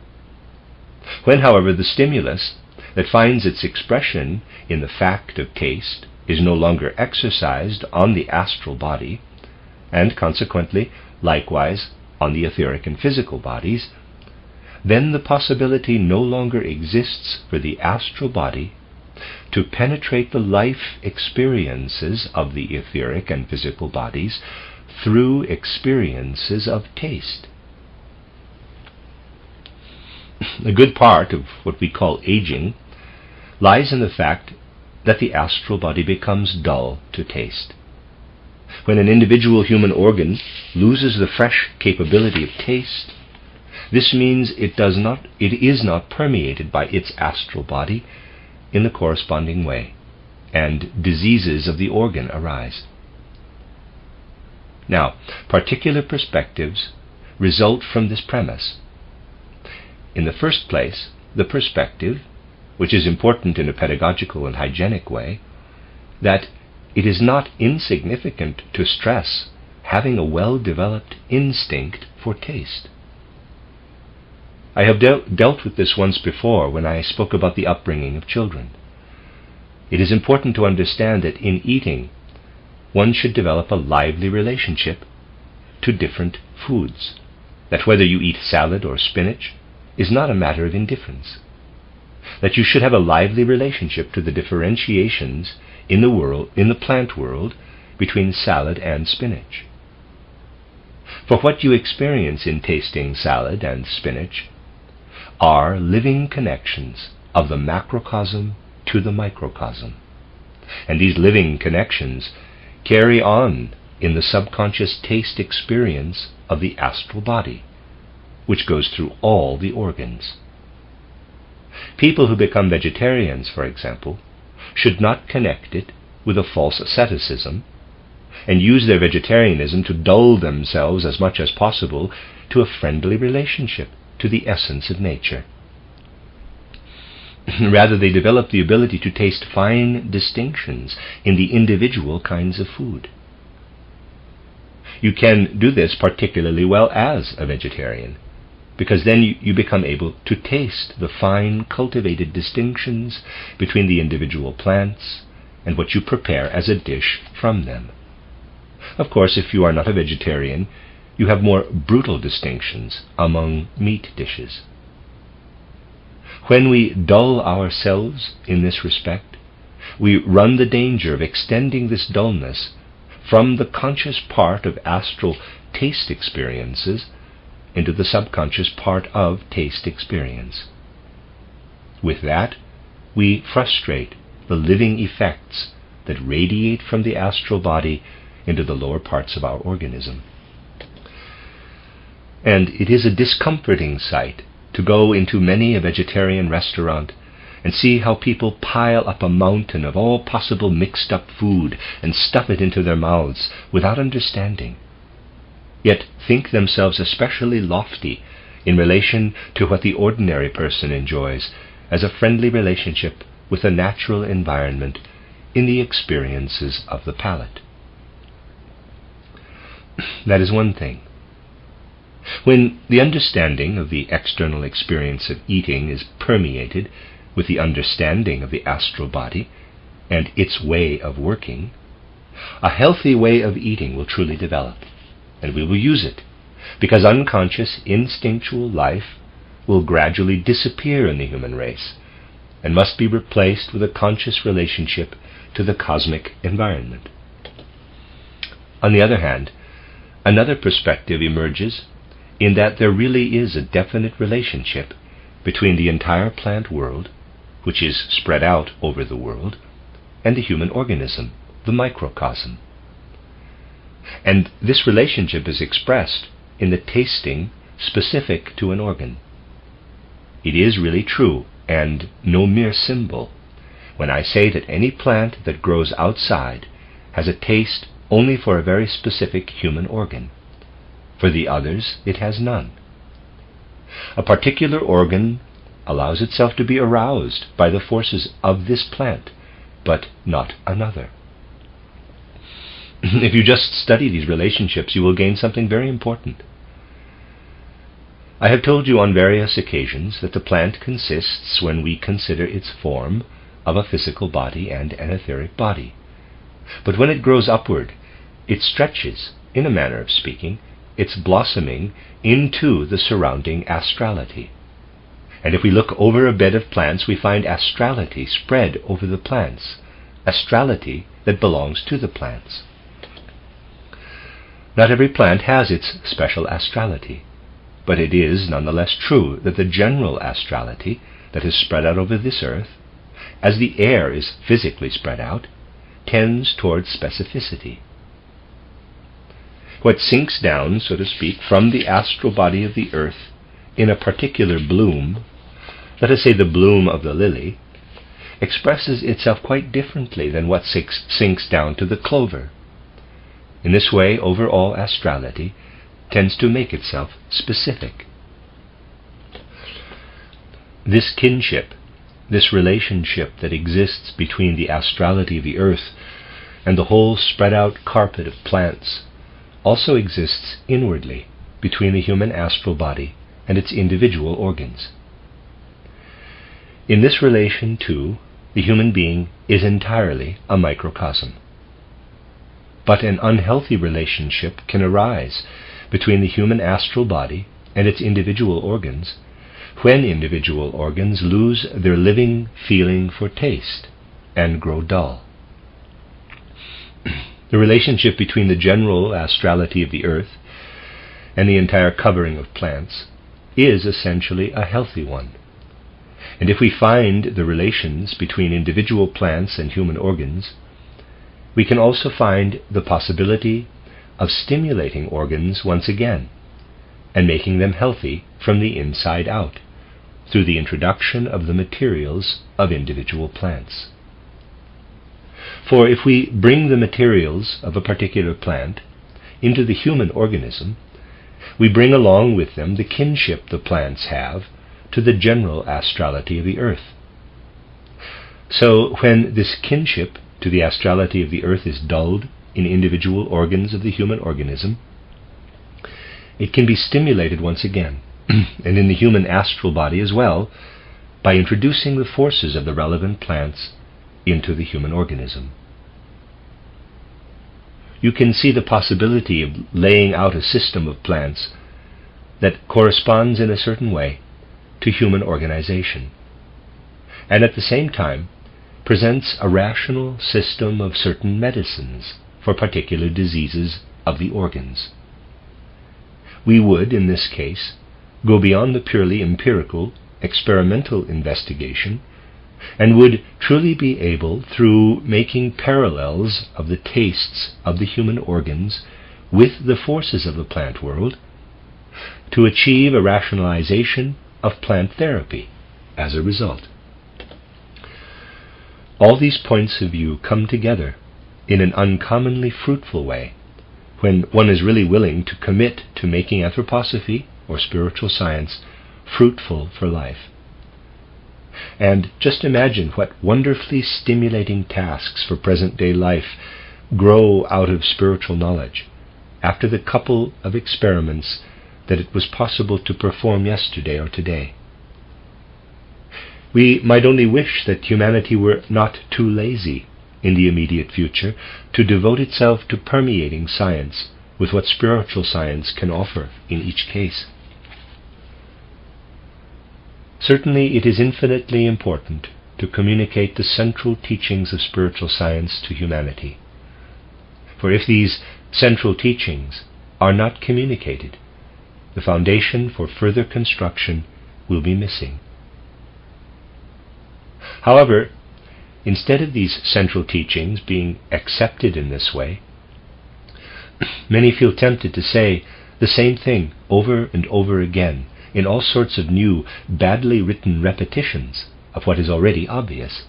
[SPEAKER 1] When, however, the stimulus that finds its expression in the fact of taste is no longer exercised on the astral body, and consequently, likewise, on the etheric and physical bodies, then the possibility no longer exists for the astral body to penetrate the life experiences of the etheric and physical bodies through experiences of taste. A good part of what we call aging lies in the fact that the astral body becomes dull to taste. When an individual human organ loses the fresh capability of taste, this means it is not permeated by its astral body in the corresponding way, and diseases of the organ arise. Now, particular perspectives result from this premise. In the first place, the perspective, which is important in a pedagogical and hygienic way, that it is not insignificant to stress having a well-developed instinct for taste. I have dealt with this once before when I spoke about the upbringing of children. It is important to understand that in eating, one should develop a lively relationship to different foods, that whether you eat salad or spinach is not a matter of indifference, that you should have a lively relationship to the differentiations in the plant world between salad and spinach. For what you experience in tasting salad and spinach are living connections of the macrocosm to the microcosm. And these living connections carry on in the subconscious taste experience of the astral body, which goes through all the organs. People who become vegetarians, for example, should not connect it with a false asceticism and use their vegetarianism to dull themselves as much as possible to a friendly relationship to the essence of nature. Rather, they develop the ability to taste fine distinctions in the individual kinds of food. You can do this particularly well as a vegetarian, because then you become able to taste the fine cultivated distinctions between the individual plants and what you prepare as a dish from them. Of course, if you are not a vegetarian, you have more brutal distinctions among meat dishes. When we dull ourselves in this respect, we run the danger of extending this dullness from the conscious part of astral taste experiences into the subconscious part of taste experience. With that, we frustrate the living effects that radiate from the astral body into the lower parts of our organism. And it is a discomforting sight to go into many a vegetarian restaurant and see how people pile up a mountain of all possible mixed up food and stuff it into their mouths without understanding, yet think themselves especially lofty in relation to what the ordinary person enjoys as a friendly relationship with a natural environment in the experiences of the palate. That is one thing. When the understanding of the external experience of eating is permeated with the understanding of the astral body and its way of working, a healthy way of eating will truly develop, and we will use it, because unconscious instinctual life will gradually disappear in the human race and must be replaced with a conscious relationship to the cosmic environment. On the other hand, another perspective emerges in that there really is a definite relationship between the entire plant world, which is spread out over the world, and the human organism, the microcosm. And this relationship is expressed in the tasting specific to an organ. It is really true, and no mere symbol, when I say that any plant that grows outside has a taste only for a very specific human organ. For the others, it has none. A particular organ allows itself to be aroused by the forces of this plant but not another. If you just study these relationships, you will gain something very important. I have told you on various occasions that the plant consists, when we consider its form, of a physical body and an etheric body. But when it grows upward, it stretches, in a manner of speaking, its blossoming into the surrounding astrality. And if we look over a bed of plants, we find astrality spread over the plants, astrality that belongs to the plants. Not every plant has its special astrality, but it is nonetheless true that the general astrality that is spread out over this earth, as the air is physically spread out, tends towards specificity. What sinks down, so to speak, from the astral body of the earth in a particular bloom, let us say the bloom of the lily, expresses itself quite differently than what sinks down to the clover. In this way, overall astrality tends to make itself specific. This kinship, this relationship that exists between the astrality of the earth and the whole spread out carpet of plants, also exists inwardly between the human astral body and its individual organs. In this relation, too, the human being is entirely a microcosm. But an unhealthy relationship can arise between the human astral body and its individual organs when individual organs lose their living feeling for taste and grow dull. The relationship between the general astrality of the earth and the entire covering of plants is essentially a healthy one. And if we find the relations between individual plants and human organs, we can also find the possibility of stimulating organs once again and making them healthy from the inside out through the introduction of the materials of individual plants. For if we bring the materials of a particular plant into the human organism, we bring along with them the kinship the plants have to the general astrality of the earth. So when this kinship to the astrality of the earth is dulled in individual organs of the human organism, it can be stimulated once again, and in the human astral body as well, by introducing the forces of the relevant plants into the human organism. You can see the possibility of laying out a system of plants that corresponds in a certain way to human organization, and at the same time presents a rational system of certain medicines for particular diseases of the organs. We would, in this case, go beyond the purely empirical, experimental investigation, and would truly be able, through making parallels of the tastes of the human organs with the forces of the plant world, to achieve a rationalization of plant therapy as a result. All these points of view come together in an uncommonly fruitful way when one is really willing to commit to making anthroposophy or spiritual science fruitful for life. And just imagine what wonderfully stimulating tasks for present-day life grow out of spiritual knowledge after the couple of experiments that it was possible to perform yesterday or today. We might only wish that humanity were not too lazy in the immediate future to devote itself to permeating science with what spiritual science can offer in each case. Certainly it is infinitely important to communicate the central teachings of spiritual science to humanity. For if these central teachings are not communicated, the foundation for further construction will be missing. However, instead of these central teachings being accepted in this way, many feel tempted to say the same thing over and over again in all sorts of new, badly written repetitions of what is already obvious.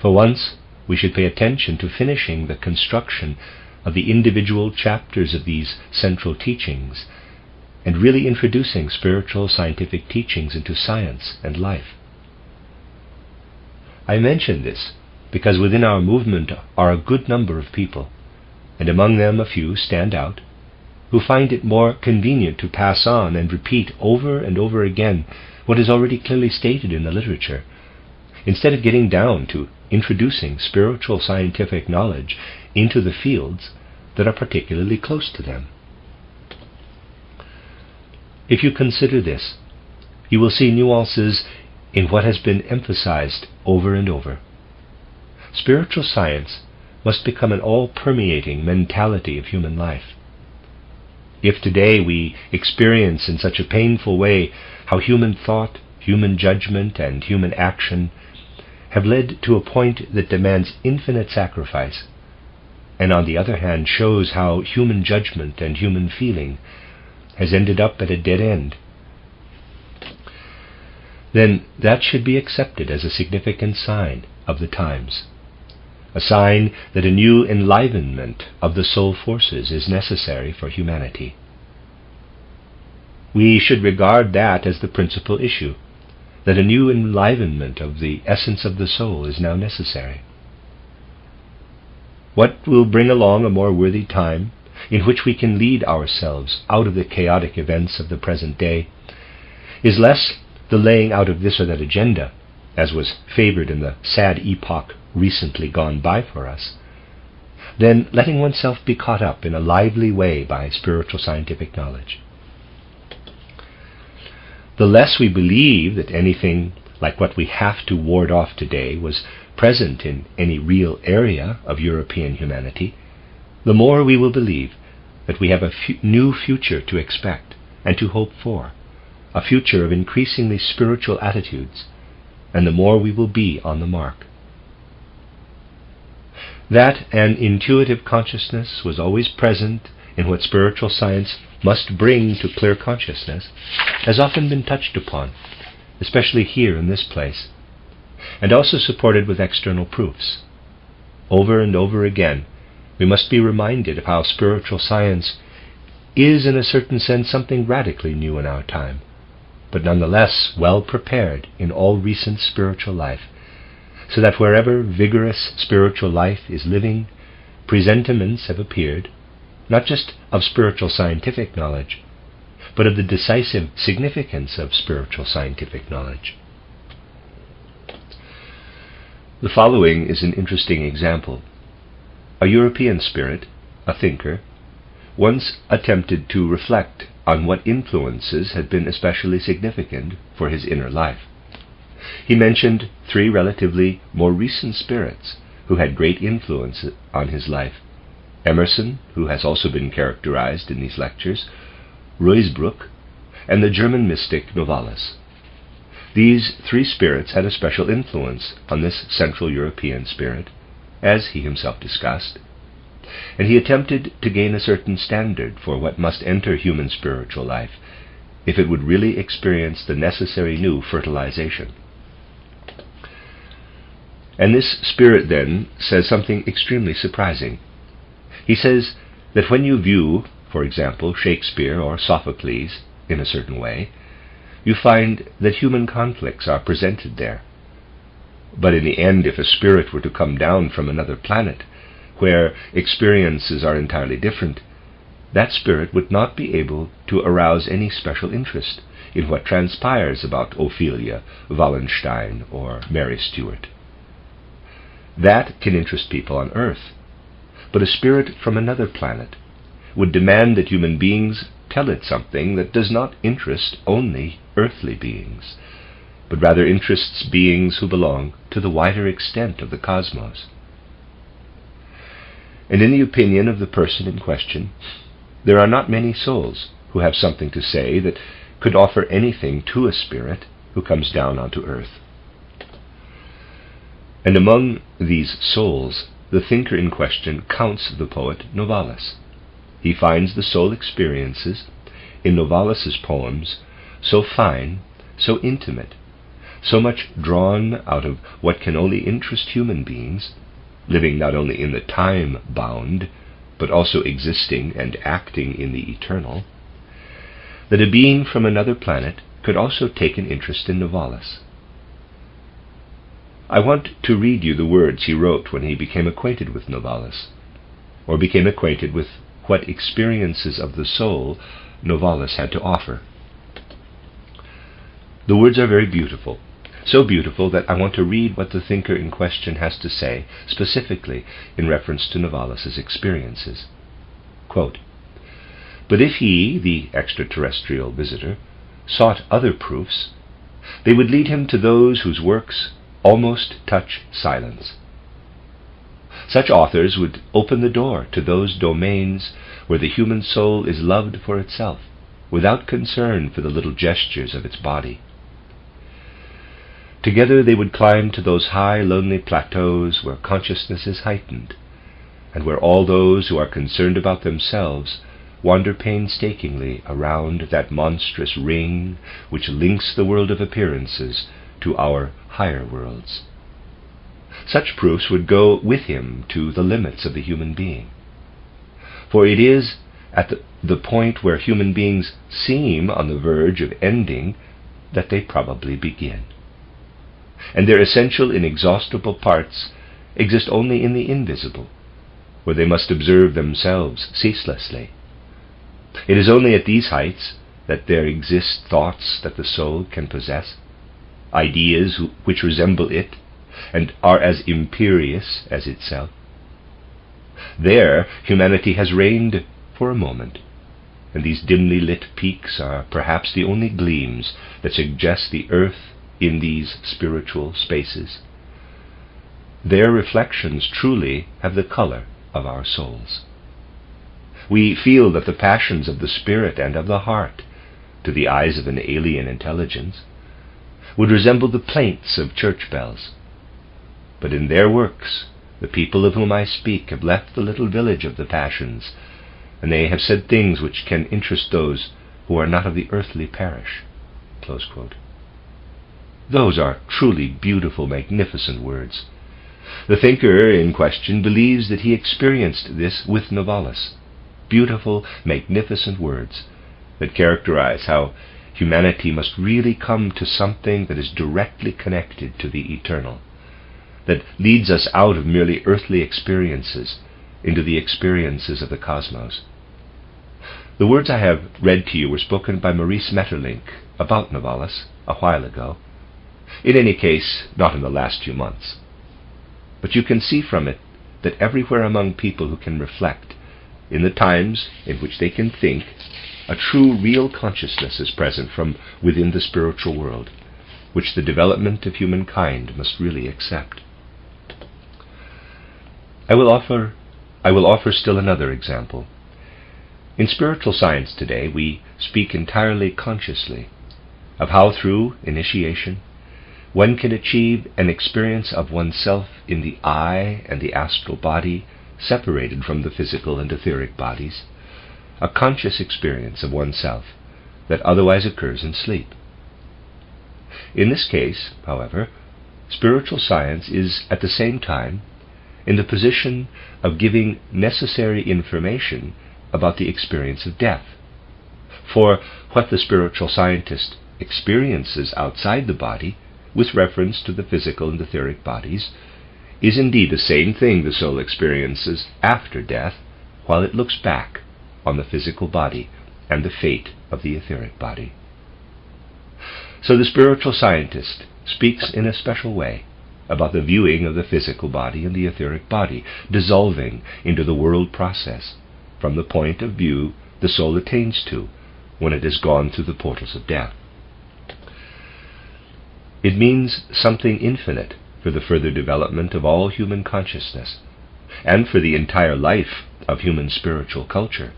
[SPEAKER 1] For once, we should pay attention to finishing the construction of the individual chapters of these central teachings and really introducing spiritual scientific teachings into science and life. I mention this because within our movement are a good number of people, and among them a few stand out, who find it more convenient to pass on and repeat over and over again what is already clearly stated in the literature, instead of getting down to introducing spiritual scientific knowledge into the fields that are particularly close to them. If you consider this, you will see nuances in what has been emphasized over and over. Spiritual science must become an all-permeating mentality of human life. If today we experience in such a painful way how human thought, human judgment, and human action have led to a point that demands infinite sacrifice, and on the other hand shows how human judgment and human feeling has ended up at a dead end, then that should be accepted as a significant sign of the times, a sign that a new enlivenment of the soul forces is necessary for humanity. We should regard that as the principal issue, that a new enlivenment of the essence of the soul is now necessary. What will bring along a more worthy time, in which we can lead ourselves out of the chaotic events of the present day, is less the laying out of this or that agenda, as was favored in the sad epoch recently gone by for us, than letting oneself be caught up in a lively way by spiritual scientific knowledge. The less we believe that anything like what we have to ward off today was present in any real area of European humanity, the more we will believe that we have a new future to expect and to hope for, a future of increasingly spiritual attitudes, and the more we will be on the mark. That an intuitive consciousness was always present in what spiritual science must bring to clear consciousness has often been touched upon, especially here in this place, and also supported with external proofs. Over and over again, we must be reminded of how spiritual science is in a certain sense something radically new in our time, but nonetheless well prepared in all recent spiritual life, so that wherever vigorous spiritual life is living, presentiments have appeared, not just of spiritual scientific knowledge, but of the decisive significance of spiritual scientific knowledge. The following is an interesting example. A European spirit, a thinker, once attempted to reflect on what influences had been especially significant for his inner life. He mentioned 3 relatively more recent spirits who had great influence on his life: Emerson, who has also been characterized in these lectures, Ruysbroek, and the German mystic Novalis. These 3 spirits had a special influence on this Central European spirit, as he himself discussed, and he attempted to gain a certain standard for what must enter human spiritual life, if it would really experience the necessary new fertilization. And this spirit then says something extremely surprising. He says that when you view, for example, Shakespeare or Sophocles in a certain way, you find that human conflicts are presented there. But in the end, if a spirit were to come down from another planet, where experiences are entirely different, that spirit would not be able to arouse any special interest in what transpires about Ophelia, Wallenstein, or Mary Stuart. That can interest people on Earth, but a spirit from another planet would demand that human beings tell it something that does not interest only earthly beings, but rather interests beings who belong to the wider extent of the cosmos. And in the opinion of the person in question, there are not many souls who have something to say that could offer anything to a spirit who comes down onto earth. And among these souls, the thinker in question counts the poet Novalis. He finds the soul experiences in Novalis's poems so fine, so intimate, so much drawn out of what can only interest human beings, living not only in the time bound, but also existing and acting in the eternal, that a being from another planet could also take an interest in Novalis. I want to read you the words he wrote when he became acquainted with Novalis, or became acquainted with what experiences of the soul Novalis had to offer. The words are very beautiful, so beautiful that I want to read what the thinker in question has to say, specifically in reference to Novalis's experiences. Quote, "But if he, the extraterrestrial visitor, sought other proofs, they would lead him to those whose works almost touch silence. Such authors would open the door to those domains where the human soul is loved for itself, without concern for the little gestures of its body. Together they would climb to those high, lonely plateaus where consciousness is heightened, and where all those who are concerned about themselves wander painstakingly around that monstrous ring which links the world of appearances to our higher worlds. Such proofs would go with him to the limits of the human being. For it is at the point where human beings seem on the verge of ending that they probably begin. And their essential inexhaustible parts exist only in the invisible, where they must observe themselves ceaselessly. It is only at these heights that there exist thoughts that the soul can possess, ideas which resemble it and are as imperious as itself. There humanity has reigned for a moment, and these dimly lit peaks are perhaps the only gleams that suggest the earth in these spiritual spaces. Their reflections truly have the color of our souls. We feel that the passions of the spirit and of the heart, to the eyes of an alien intelligence, would resemble the plaints of church bells. But in their works, the people of whom I speak have left the little village of the passions, and they have said things which can interest those who are not of the earthly parish." Close quote. Those are truly beautiful, magnificent words. The thinker in question believes that he experienced this with Novalis. Beautiful, magnificent words that characterize how humanity must really come to something that is directly connected to the eternal, that leads us out of merely earthly experiences into the experiences of the cosmos. The words I have read to you were spoken by Maurice Maeterlinck about Novalis a while ago. In any case, not in the last few months. But you can see from it that everywhere among people who can reflect, in the times in which they can think, a true, real consciousness is present from within the spiritual world, which the development of humankind must really accept. I will offer still another example. In spiritual science today, we speak entirely consciously of how through initiation one can achieve an experience of oneself in the I and the astral body, separated from the physical and etheric bodies, a conscious experience of oneself that otherwise occurs in sleep. In this case, however, spiritual science is at the same time in the position of giving necessary information about the experience of death. For what the spiritual scientist experiences outside the body, with reference to the physical and etheric bodies, is indeed the same thing the soul experiences after death, while it looks back on the physical body and the fate of the etheric body. So the spiritual scientist speaks in a special way about the viewing of the physical body and the etheric body dissolving into the world process from the point of view the soul attains to when it has gone through the portals of death. It means something infinite for the further development of all human consciousness, and for the entire life of human spiritual culture,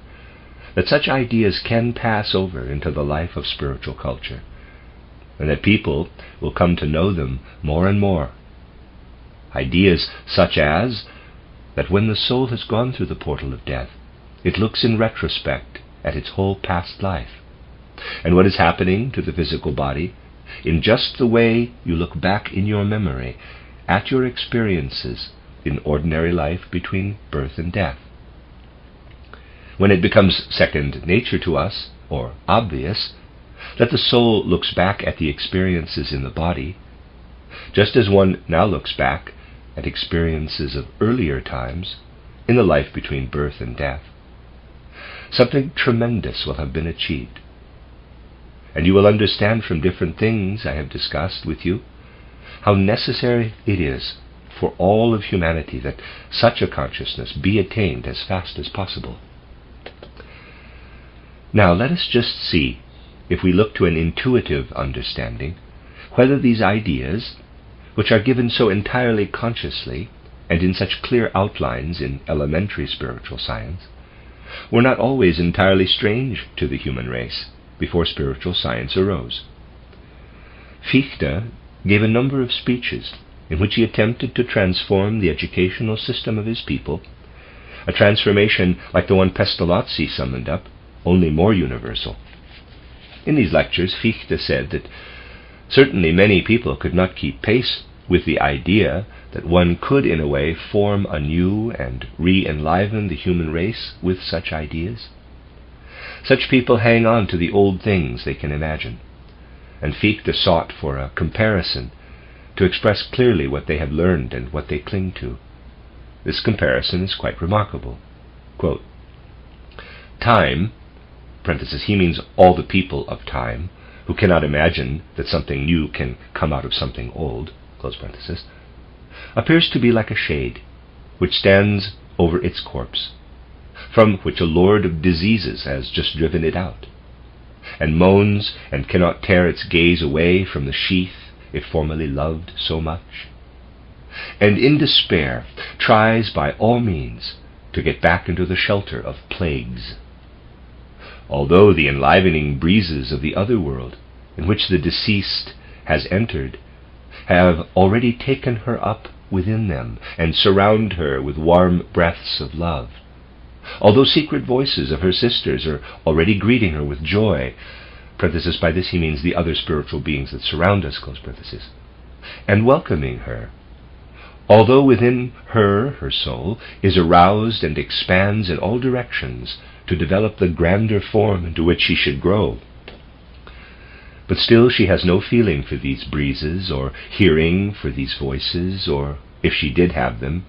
[SPEAKER 1] that such ideas can pass over into the life of spiritual culture, and that people will come to know them more and more. Ideas such as that when the soul has gone through the portal of death, it looks in retrospect at its whole past life, and what is happening to the physical body in just the way you look back in your memory at your experiences in ordinary life between birth and death. When it becomes second nature to us, or obvious, that the soul looks back at the experiences in the body, just as one now looks back at experiences of earlier times in the life between birth and death. Something tremendous will have been achieved. And you will understand from different things I have discussed with you how necessary it is for all of humanity that such a consciousness be attained as fast as possible. Now let us just see, if we look to an intuitive understanding, whether these ideas, which are given so entirely consciously and in such clear outlines in elementary spiritual science, were not always entirely strange to the human race before spiritual science arose. Fichte gave a number of speeches in which he attempted to transform the educational system of his people, a transformation like the one Pestalozzi summoned up, only more universal. In these lectures, Fichte said that certainly many people could not keep pace with the idea that one could in a way form anew and re-enliven the human race with such ideas. Such people hang on to the old things they can imagine, and Fichte sought for a comparison to express clearly what they have learned and what they cling to. This comparison is quite remarkable. Quote, time, parenthesis, he means all the people of time, who cannot imagine that something new can come out of something old, close parenthesis, appears to be like a shade, which stands over its corpse, from which a lord of diseases has just driven it out, and moans and cannot tear its gaze away from the sheath it formerly loved so much, and in despair tries by all means to get back into the shelter of plagues. Although the enlivening breezes of the other world, in which the deceased has entered, have already taken her up within them and surround her with warm breaths of love, although secret voices of her sisters are already greeting her with joy, parenthesis, by this he means the other spiritual beings that surround us, close parenthesis, and welcoming her, although within her soul is aroused and expands in all directions to develop the grander form into which she should grow. But still she has no feeling for these breezes, or hearing for these voices, or, if she did have them,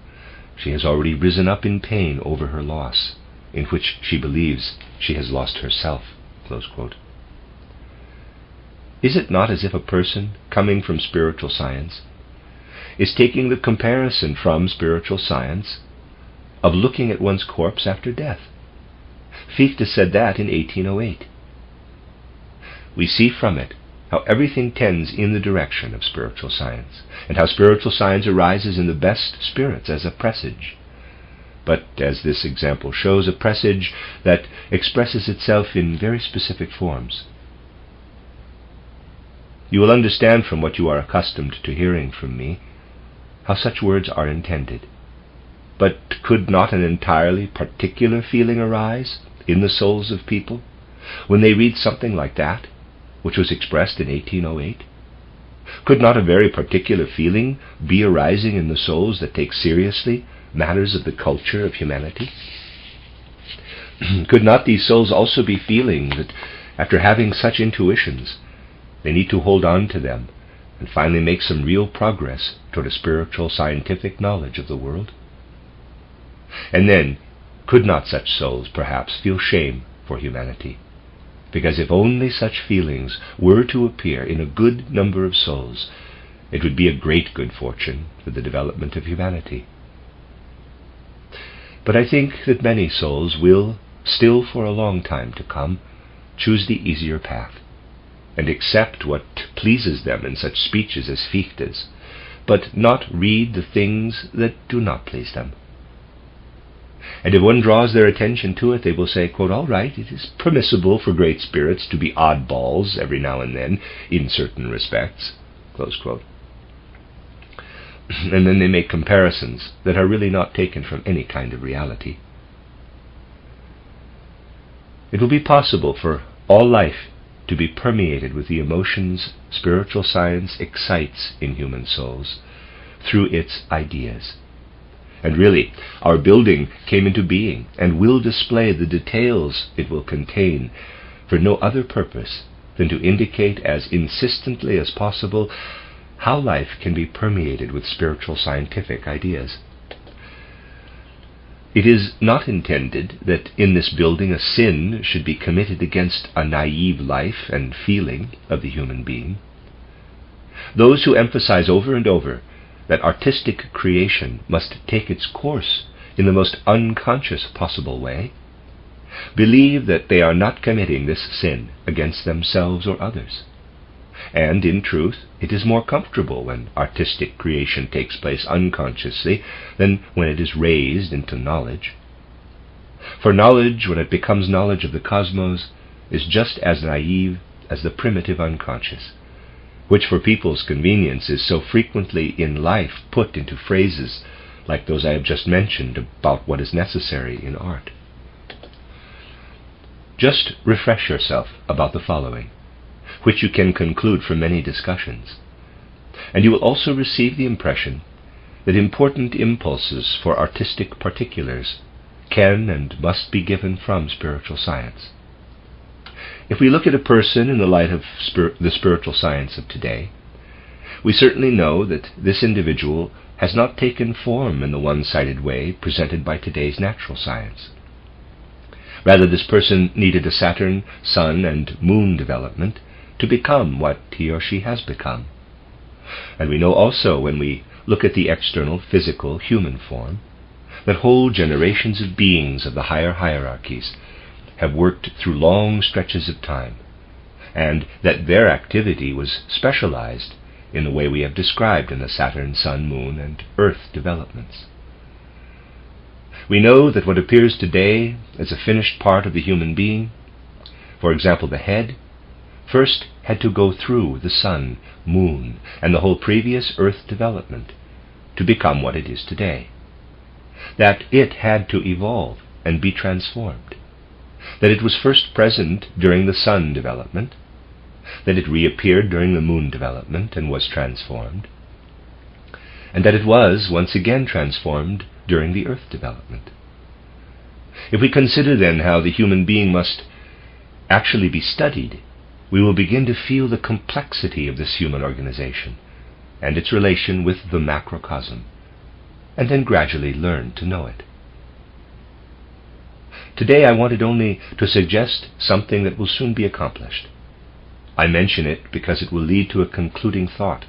[SPEAKER 1] she has already risen up in pain over her loss, in which she believes she has lost herself. Close quote. Is it not as if a person coming from spiritual science is taking the comparison from spiritual science of looking at one's corpse after death? Fichte said that in 1808. We see from it how everything tends in the direction of spiritual science, and how spiritual science arises in the best spirits as a presage. But, as this example shows, a presage that expresses itself in very specific forms. You will understand from what you are accustomed to hearing from me how such words are intended. But could not an entirely particular feeling arise in the souls of people when they read something like that, which was expressed in 1808? Could not a very particular feeling be arising in the souls that take seriously matters of the culture of humanity? Could not these souls also be feeling that, after having such intuitions, they need to hold on to them and finally make some real progress toward a spiritual scientific knowledge of the world? And then, could not such souls perhaps feel shame for humanity? Because if only such feelings were to appear in a good number of souls, it would be a great good fortune for the development of humanity. But I think that many souls will, still for a long time to come, choose the easier path, and accept what pleases them in such speeches as Fichte's, but not read the things that do not please them. And if one draws their attention to it, they will say, quote, all right, it is permissible for great spirits to be oddballs every now and then in certain respects, close quote. And then they make comparisons that are really not taken from any kind of reality. It will be possible for all life to be permeated with the emotions spiritual science excites in human souls through its ideas. And really, our building came into being and will display the details it will contain for no other purpose than to indicate as insistently as possible how life can be permeated with spiritual scientific ideas. It is not intended that in this building a sin should be committed against a naive life and feeling of the human being. Those who emphasize over and over that artistic creation must take its course in the most unconscious possible way believe that they are not committing this sin against themselves or others. And in truth, it is more comfortable when artistic creation takes place unconsciously than when it is raised into knowledge. For knowledge, when it becomes knowledge of the cosmos, is just as naive as the primitive unconscious, which for people's convenience is so frequently in life put into phrases like those I have just mentioned about what is necessary in art. Just refresh yourself about the following, which you can conclude from many discussions, and you will also receive the impression that important impulses for artistic particulars can and must be given from spiritual science. If we look at a person in the light of the spiritual science of today, we certainly know that this individual has not taken form in the one-sided way presented by today's natural science. Rather, this person needed a Saturn, Sun, and Moon development to become what he or she has become. And we know also, when we look at the external, physical, human form, that whole generations of beings of the higher hierarchies have worked through long stretches of time, and that their activity was specialized in the way we have described in the Saturn, Sun, Moon, and Earth developments. We know that what appears today as a finished part of the human being, for example the head, first had to go through the Sun, Moon, and the whole previous Earth development to become what it is today. That it had to evolve and be transformed. That it was first present during the Sun development, that it reappeared during the Moon development and was transformed, and that it was once again transformed during the Earth development. If we consider then how the human being must actually be studied, we will begin to feel the complexity of this human organization and its relation with the macrocosm, and then gradually learn to know it. Today I wanted only to suggest something that will soon be accomplished. I mention it because it will lead to a concluding thought,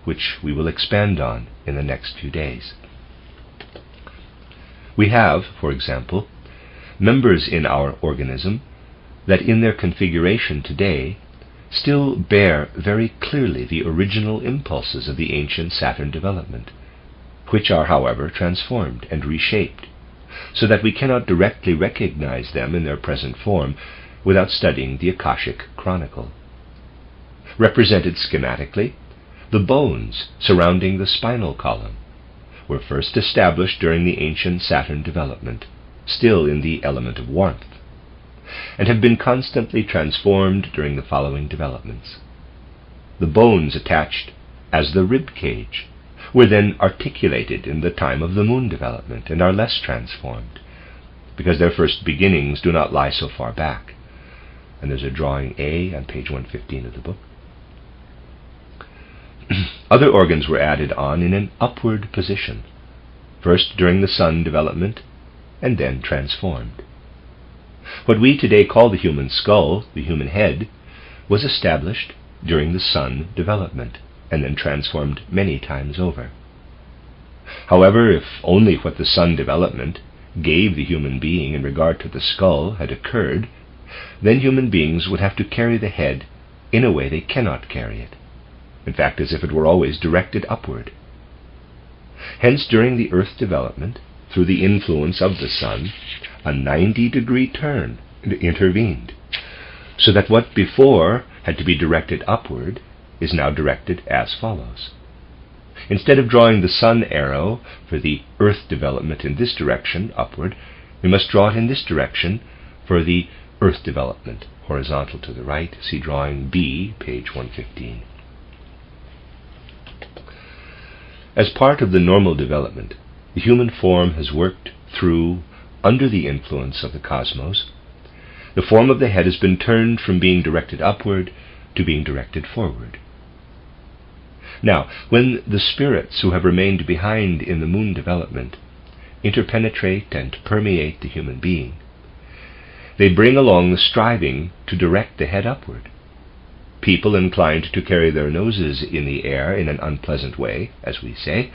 [SPEAKER 1] which we will expand on in the next few days. We have, for example, members in our organism that in their configuration today still bear very clearly the original impulses of the ancient Saturn development, which are, however, transformed and reshaped, so that we cannot directly recognize them in their present form without studying the Akashic Chronicle. Represented schematically, the bones surrounding the spinal column were first established during the ancient Saturn development, still in the element of warmth, and have been constantly transformed during the following developments. The bones attached as the rib cage were then articulated in the time of the Moon development and are less transformed, because their first beginnings do not lie so far back. And there's a drawing A on page 115 of the book. Other organs were added on in an upward position, first during the Sun development and then transformed. What we today call the human skull, the human head, was established during the Sun development and then transformed many times over. However, if only what the Sun development gave the human being in regard to the skull had occurred, then human beings would have to carry the head in a way they cannot carry it. In fact, as if it were always directed upward. Hence, during the Earth development, through the influence of the Sun, a 90-degree turn intervened, so that what before had to be directed upward is now directed as follows. Instead of drawing the Sun arrow for the Earth development in this direction, upward, we must draw it in this direction for the Earth development, horizontal to the right. See drawing B, page 115. As part of the normal development, the human form has worked through, under the influence of the cosmos. The form of the head has been turned from being directed upward to being directed forward. Now, when the spirits who have remained behind in the moon development interpenetrate and permeate the human being, they bring along the striving to direct the head upward. People inclined to carry their noses in the air in an unpleasant way, as we say,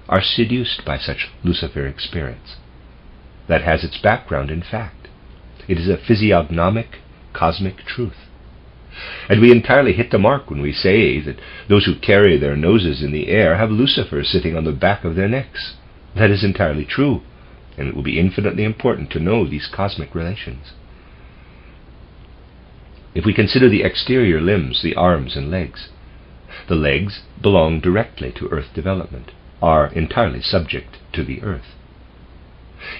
[SPEAKER 1] are seduced by such luciferic spirits. That has its background in fact. It is a physiognomic, cosmic truth. And we entirely hit the mark when we say that those who carry their noses in the air have Lucifer sitting on the back of their necks. That is entirely true, and it will be infinitely important to know these cosmic relations. If we consider the exterior limbs, the arms and legs, the legs belong directly to earth development, are entirely subject to the earth.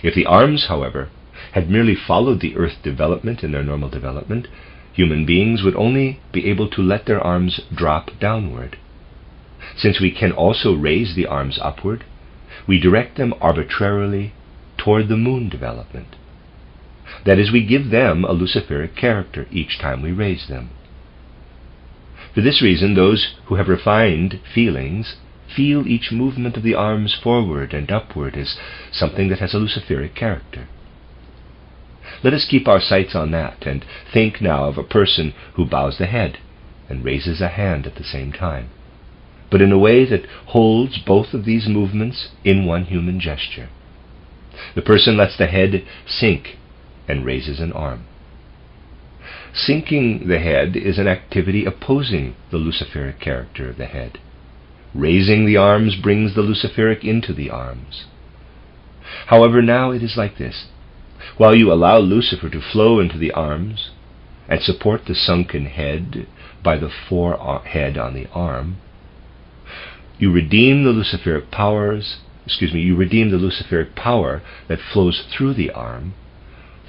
[SPEAKER 1] If the arms, however, had merely followed the earth development in their normal development, human beings would only be able to let their arms drop downward. Since we can also raise the arms upward, we direct them arbitrarily toward the moon development. That is, we give them a luciferic character each time we raise them. For this reason, those who have refined feelings feel each movement of the arms forward and upward as something that has a luciferic character. Let us keep our sights on that and think now of a person who bows the head and raises a hand at the same time, but in a way that holds both of these movements in one human gesture. The person lets the head sink and raises an arm. Sinking the head is an activity opposing the luciferic character of the head. Raising the arms brings the luciferic into the arms. However, now it is like this. While you allow Lucifer to flow into the arms and support the sunken head by the forehead on the arm, you redeem the luciferic power that flows through the arm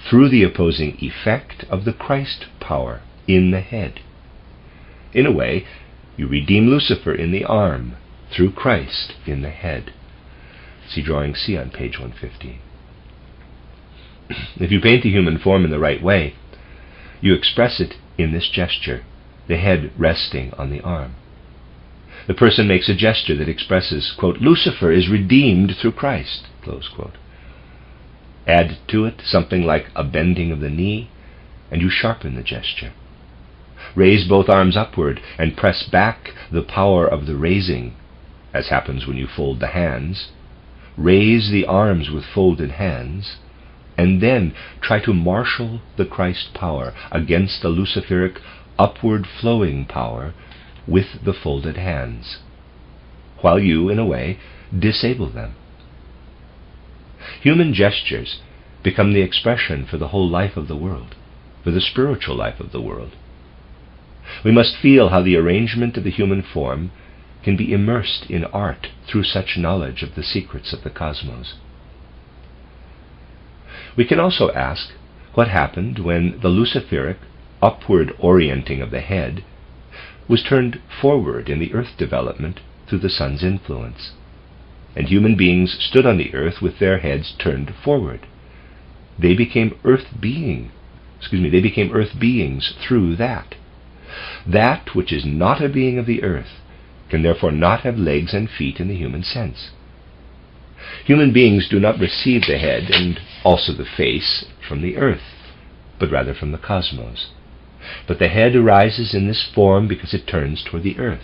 [SPEAKER 1] through the opposing effect of the Christ power in the head. In a way, you redeem Lucifer in the arm through Christ in the head. See drawing C on page 115. If you paint the human form in the right way, you express it in this gesture, the head resting on the arm. The person makes a gesture that expresses, quote, Lucifer is redeemed through Christ, close quote. Add to it something like a bending of the knee, and you sharpen the gesture. Raise both arms upward and press back the power of the raising, as happens when you fold the hands. Raise the arms with folded hands, and then try to marshal the Christ power against the luciferic upward flowing power with the folded hands, while you, in a way, disable them. Human gestures become the expression for the whole life of the world, for the spiritual life of the world. We must feel how the arrangement of the human form can be immersed in art through such knowledge of the secrets of the cosmos. We can also ask what happened when the luciferic upward orienting of the head was turned forward in the earth development through the sun's influence, and human beings stood on the earth with their heads turned forward. They became earth beings through that. That which is not a being of the earth can therefore not have legs and feet in the human sense. Human beings do not receive the head and also the face from the earth, but rather from the cosmos. But the head arises in this form because it turns toward the earth.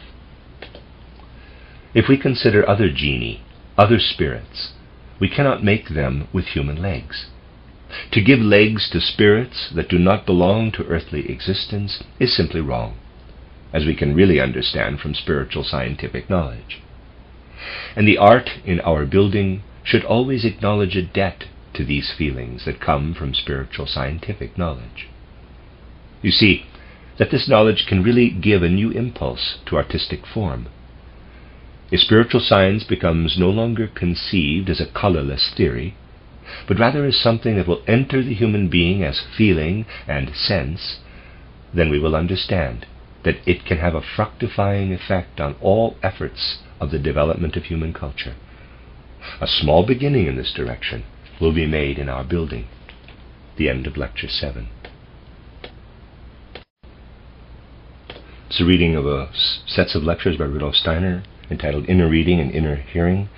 [SPEAKER 1] If we consider other genii, other spirits, we cannot make them with human legs. To give legs to spirits that do not belong to earthly existence is simply wrong, as we can really understand from spiritual scientific knowledge. And the art in our building should always acknowledge a debt to these feelings that come from spiritual scientific knowledge. You see, that this knowledge can really give a new impulse to artistic form. If spiritual science becomes no longer conceived as a colorless theory, but rather as something that will enter the human being as feeling and sense, then we will understand that it can have a fructifying effect on all efforts of the development of human culture. A small beginning in this direction will be made in our building. The end of Lecture 7. It's a reading of sets of lectures by Rudolf Steiner entitled Inner Reading and Inner Hearing,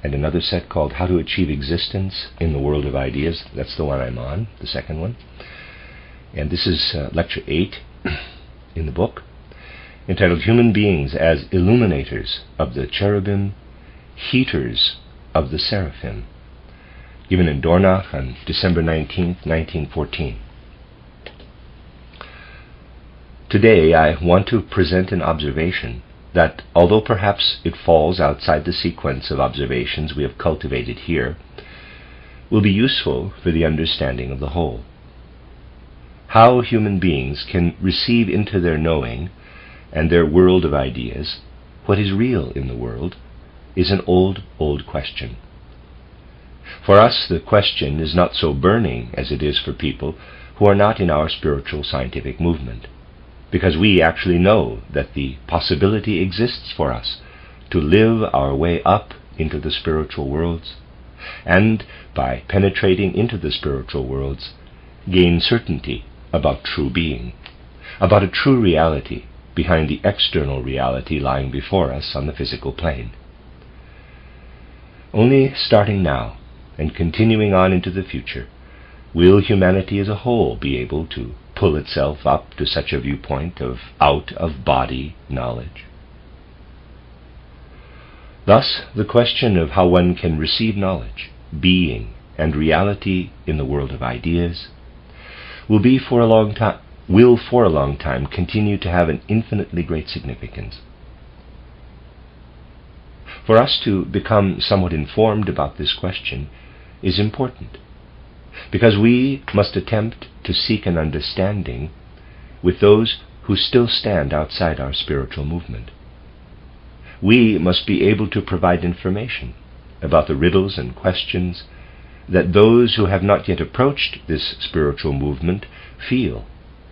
[SPEAKER 1] and another set called How to Achieve Existence in the World of Ideas. That's the one I'm on, the second one. And this is lecture 8 in the book, entitled Human Beings as Illuminators of the Cherubim, Heaters of the Seraphim, given in Dornach on December 19th, 1914. Today I want to present an observation that, although perhaps it falls outside the sequence of observations we have cultivated here, will be useful for the understanding of the whole. How human beings can receive into their knowing and their world of ideas what is real in the world is an old question. For us, the question is not so burning as it is for people who are not in our spiritual scientific movement, because we actually know that the possibility exists for us to live our way up into the spiritual worlds, and by penetrating into the spiritual worlds, gain certainty about true being, about a true reality behind the external reality lying before us on the physical plane. Only starting now and continuing on into the future will humanity as a whole be able to pull itself up to such a viewpoint of out-of-body knowledge. Thus, the question of how one can receive knowledge, being, and reality in the world of ideas will for a long time continue to have an infinitely great significance. For us to become somewhat informed about this question is important, because we must attempt to seek an understanding with those who still stand outside our spiritual movement. We must be able to provide information about the riddles and questions that those who have not yet approached this spiritual movement feel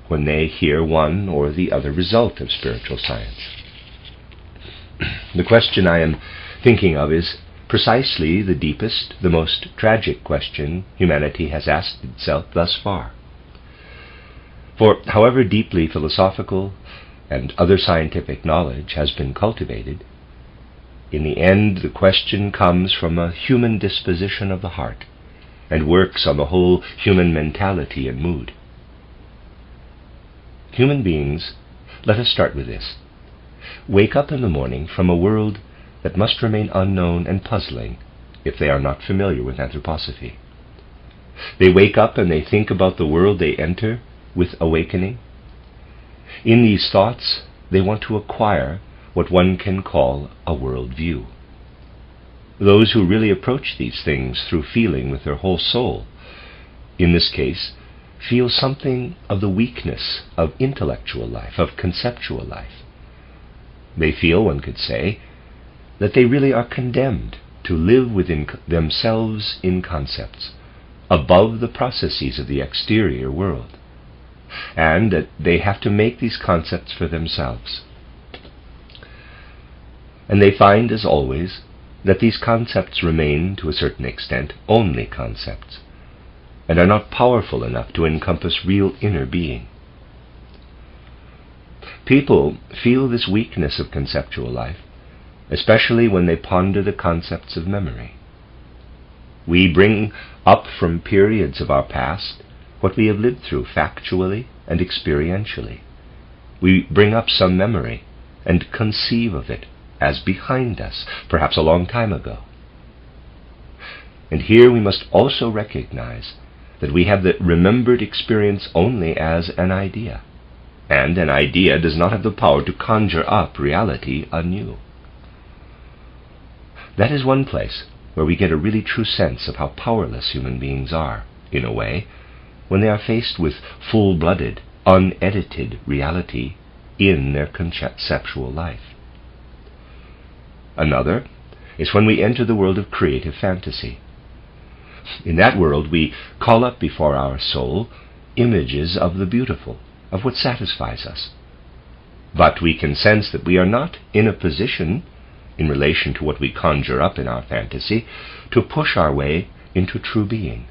[SPEAKER 1] when they hear one or the other result of spiritual science. The question I am thinking of is precisely the deepest, the most tragic question humanity has asked itself thus far. For however deeply philosophical and other scientific knowledge has been cultivated, in the end the question comes from a human disposition of the heart and works on the whole human mentality and mood. Human beings, let us start with this, wake up in the morning from a world that must remain unknown and puzzling if they are not familiar with anthroposophy. They wake up and they think about the world they enter with awakening. In these thoughts, they want to acquire what one can call a world view. Those who really approach these things through feeling with their whole soul, in this case, feel something of the weakness of intellectual life, of conceptual life. They feel, one could say, that they really are condemned to live within themselves in concepts, above the processes of the exterior world, and that they have to make these concepts for themselves. And they find, as always, that these concepts remain, to a certain extent, only concepts, and are not powerful enough to encompass real inner being. People feel this weakness of conceptual life, especially when they ponder the concepts of memory. We bring up from periods of our past what we have lived through factually and experientially. We bring up some memory and conceive of it as behind us, perhaps a long time ago. And here we must also recognize that we have the remembered experience only as an idea, and an idea does not have the power to conjure up reality anew. That is one place where we get a really true sense of how powerless human beings are, in a way, when they are faced with full-blooded, unedited reality in their conceptual life. Another is when we enter the world of creative fantasy. In that world we call up before our soul images of the beautiful, of what satisfies us. But we can sense that we are not in a position, in relation to what we conjure up in our fantasy, to push our way into true being.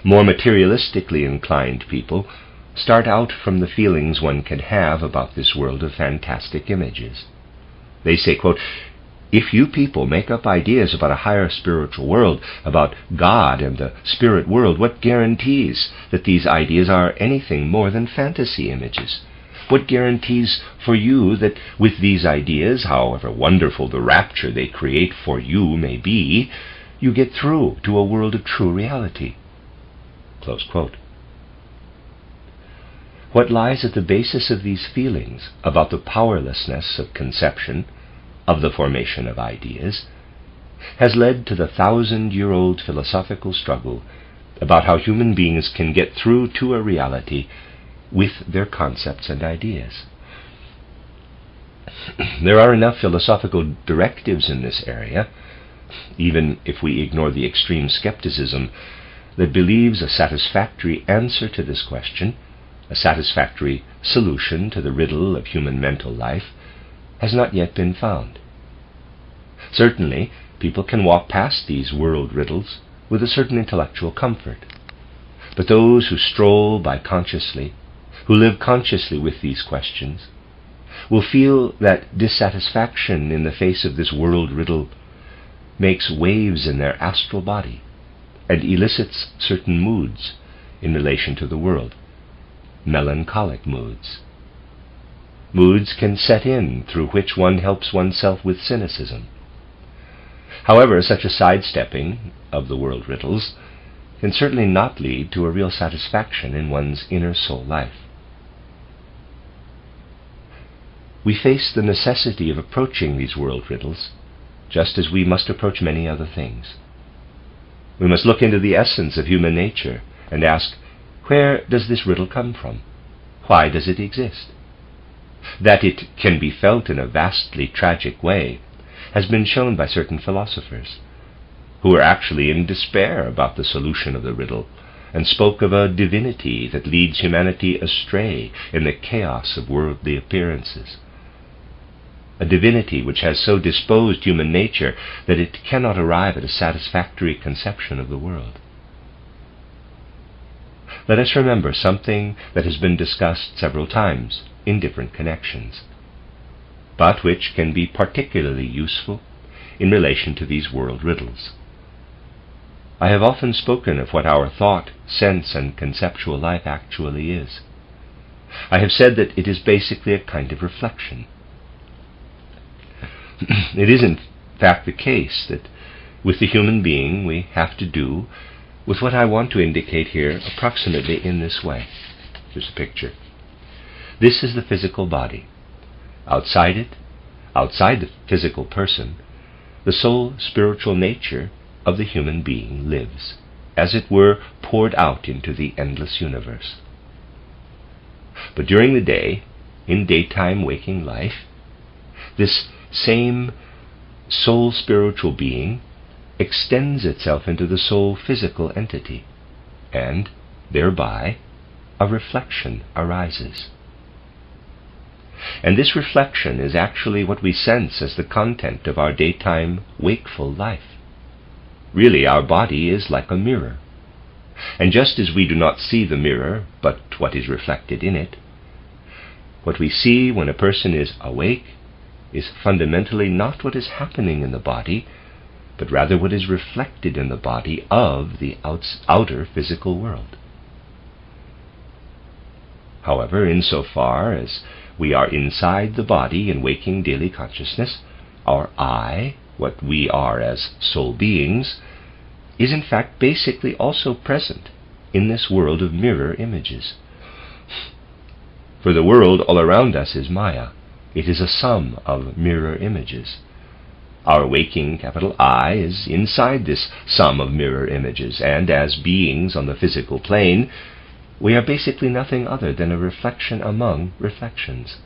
[SPEAKER 1] More materialistically inclined people start out from the feelings one can have about this world of fantastic images. They say, quote, "If you people make up ideas about a higher spiritual world, about God and the spirit world, what guarantees that these ideas are anything more than fantasy images? What guarantees for you that with these ideas, however wonderful the rapture they create for you may be, you get through to a world of true reality?" Close quote. What lies at the basis of these feelings about the powerlessness of conception, of the formation of ideas, has led to the 1,000-year-old philosophical struggle about how human beings can get through to a reality with their concepts and ideas. There are enough philosophical directives in this area, even if we ignore the extreme skepticism that believes a satisfactory answer to this question, a satisfactory solution to the riddle of human mental life, has not yet been found. Certainly, people can walk past these world riddles with a certain intellectual comfort. But those who stroll by consciously, who live consciously with these questions, will feel that dissatisfaction in the face of this world riddle makes waves in their astral body and elicits certain moods in relation to the world, melancholic moods. Moods can set in through which one helps oneself with cynicism. However, such a sidestepping of the world riddles can certainly not lead to a real satisfaction in one's inner soul life. We face the necessity of approaching these world riddles just as we must approach many other things. We must look into the essence of human nature and ask, where does this riddle come from? Why does it exist? That it can be felt in a vastly tragic way has been shown by certain philosophers, who were actually in despair about the solution of the riddle, and spoke of a divinity that leads humanity astray in the chaos of worldly appearances. A divinity which has so disposed human nature that it cannot arrive at a satisfactory conception of the world. Let us remember something that has been discussed several times in different connections, but which can be particularly useful in relation to these world riddles. I have often spoken of what our thought, sense, and conceptual life actually is. I have said that it is basically a kind of reflection. It is in fact the case that with the human being we have to do with what I want to indicate here approximately in this way. Here's a picture. This is the physical body. Outside it, outside the physical person, the soul spiritual nature of the human being lives, as it were poured out into the endless universe. But during the day, in daytime waking life, this same soul spiritual being extends itself into the soul physical entity, and thereby a reflection arises. And this reflection is actually what we sense as the content of our daytime wakeful life. Really, our body is like a mirror, and just as we do not see the mirror, but what is reflected in it, what we see when a person is awake is fundamentally not what is happening in the body, but rather what is reflected in the body of the outer physical world. However, insofar as we are inside the body in waking daily consciousness, our I, what we are as soul beings, is in fact basically also present in this world of mirror images. For the world all around us is Maya. It is a sum of mirror images. Our waking capital I is inside this sum of mirror images, and as beings on the physical plane, we are basically nothing other than a reflection among reflections.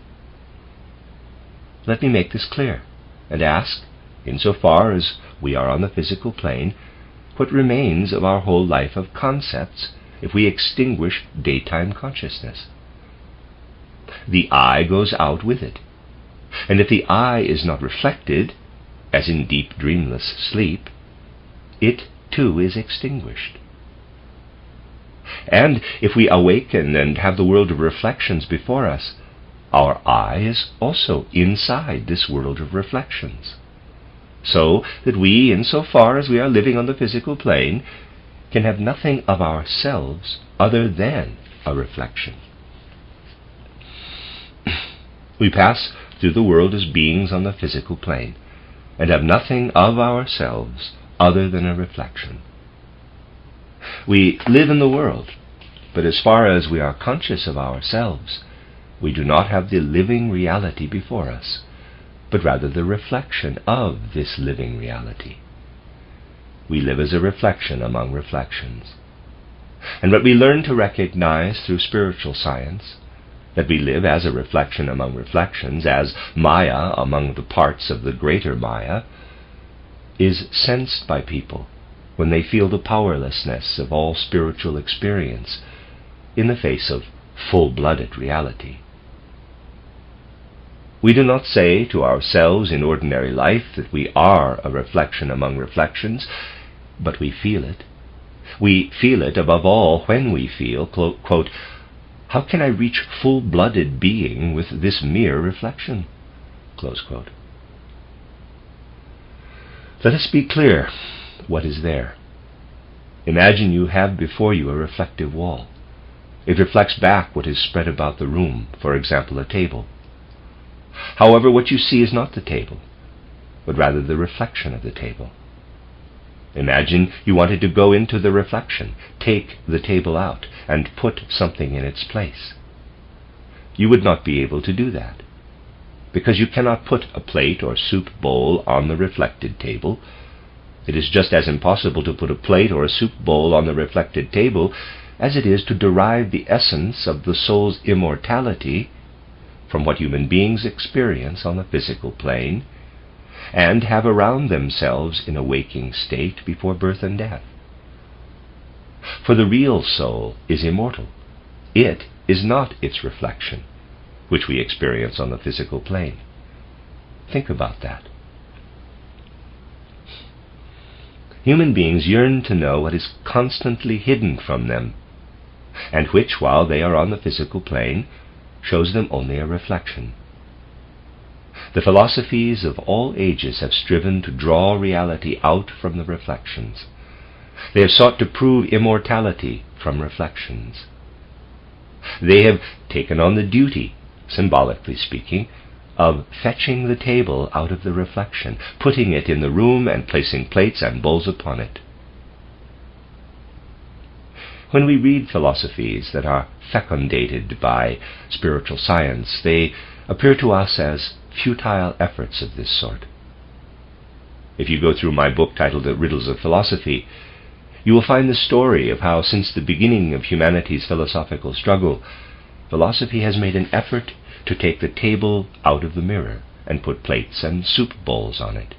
[SPEAKER 1] Let me make this clear, and ask, insofar as we are on the physical plane, what remains of our whole life of concepts if we extinguish daytime consciousness? The I goes out with it. And if the I is not reflected, as in deep dreamless sleep, it too is extinguished. And if we awaken and have the world of reflections before us, our I is also inside this world of reflections, so that we, insofar as we are living on the physical plane, can have nothing of ourselves other than a reflection. We pass through the world as beings on the physical plane, and have nothing of ourselves other than a reflection. We live in the world, but as far as we are conscious of ourselves, we do not have the living reality before us, but rather the reflection of this living reality. We live as a reflection among reflections. And what we learn to recognize through spiritual science, that we live as a reflection among reflections, as Maya among the parts of the greater Maya, is sensed by people when they feel the powerlessness of all spiritual experience in the face of full-blooded reality. We do not say to ourselves in ordinary life that we are a reflection among reflections, but we feel it. We feel it above all when we feel, quote, "How can I reach full-blooded being with this mere reflection?" Close quote. Let us be clear what is there. Imagine you have before you a reflective wall. It reflects back what is spread about the room, for example, a table. However, what you see is not the table, but rather the reflection of the table. Imagine you wanted to go into the reflection, take the table out, and put something in its place. You would not be able to do that, because you cannot put a plate or soup bowl on the reflected table. It is just as impossible to put a plate or a soup bowl on the reflected table as it is to derive the essence of the soul's immortality from what human beings experience on the physical plane, and have around themselves in a waking state before birth and death. For the real soul is immortal. It is not its reflection, which we experience on the physical plane. Think about that. Human beings yearn to know what is constantly hidden from them, and which, while they are on the physical plane, shows them only a reflection. The philosophies of all ages have striven to draw reality out from the reflections. They have sought to prove immortality from reflections. They have taken on the duty, symbolically speaking, of fetching the table out of the reflection, putting it in the room and placing plates and bowls upon it. When we read philosophies that are fecundated by spiritual science, they appear to us as futile efforts of this sort. If you go through my book titled The Riddles of Philosophy, you will find the story of how, since the beginning of humanity's philosophical struggle, philosophy has made an effort to take the table out of the mirror and put plates and soup bowls on it.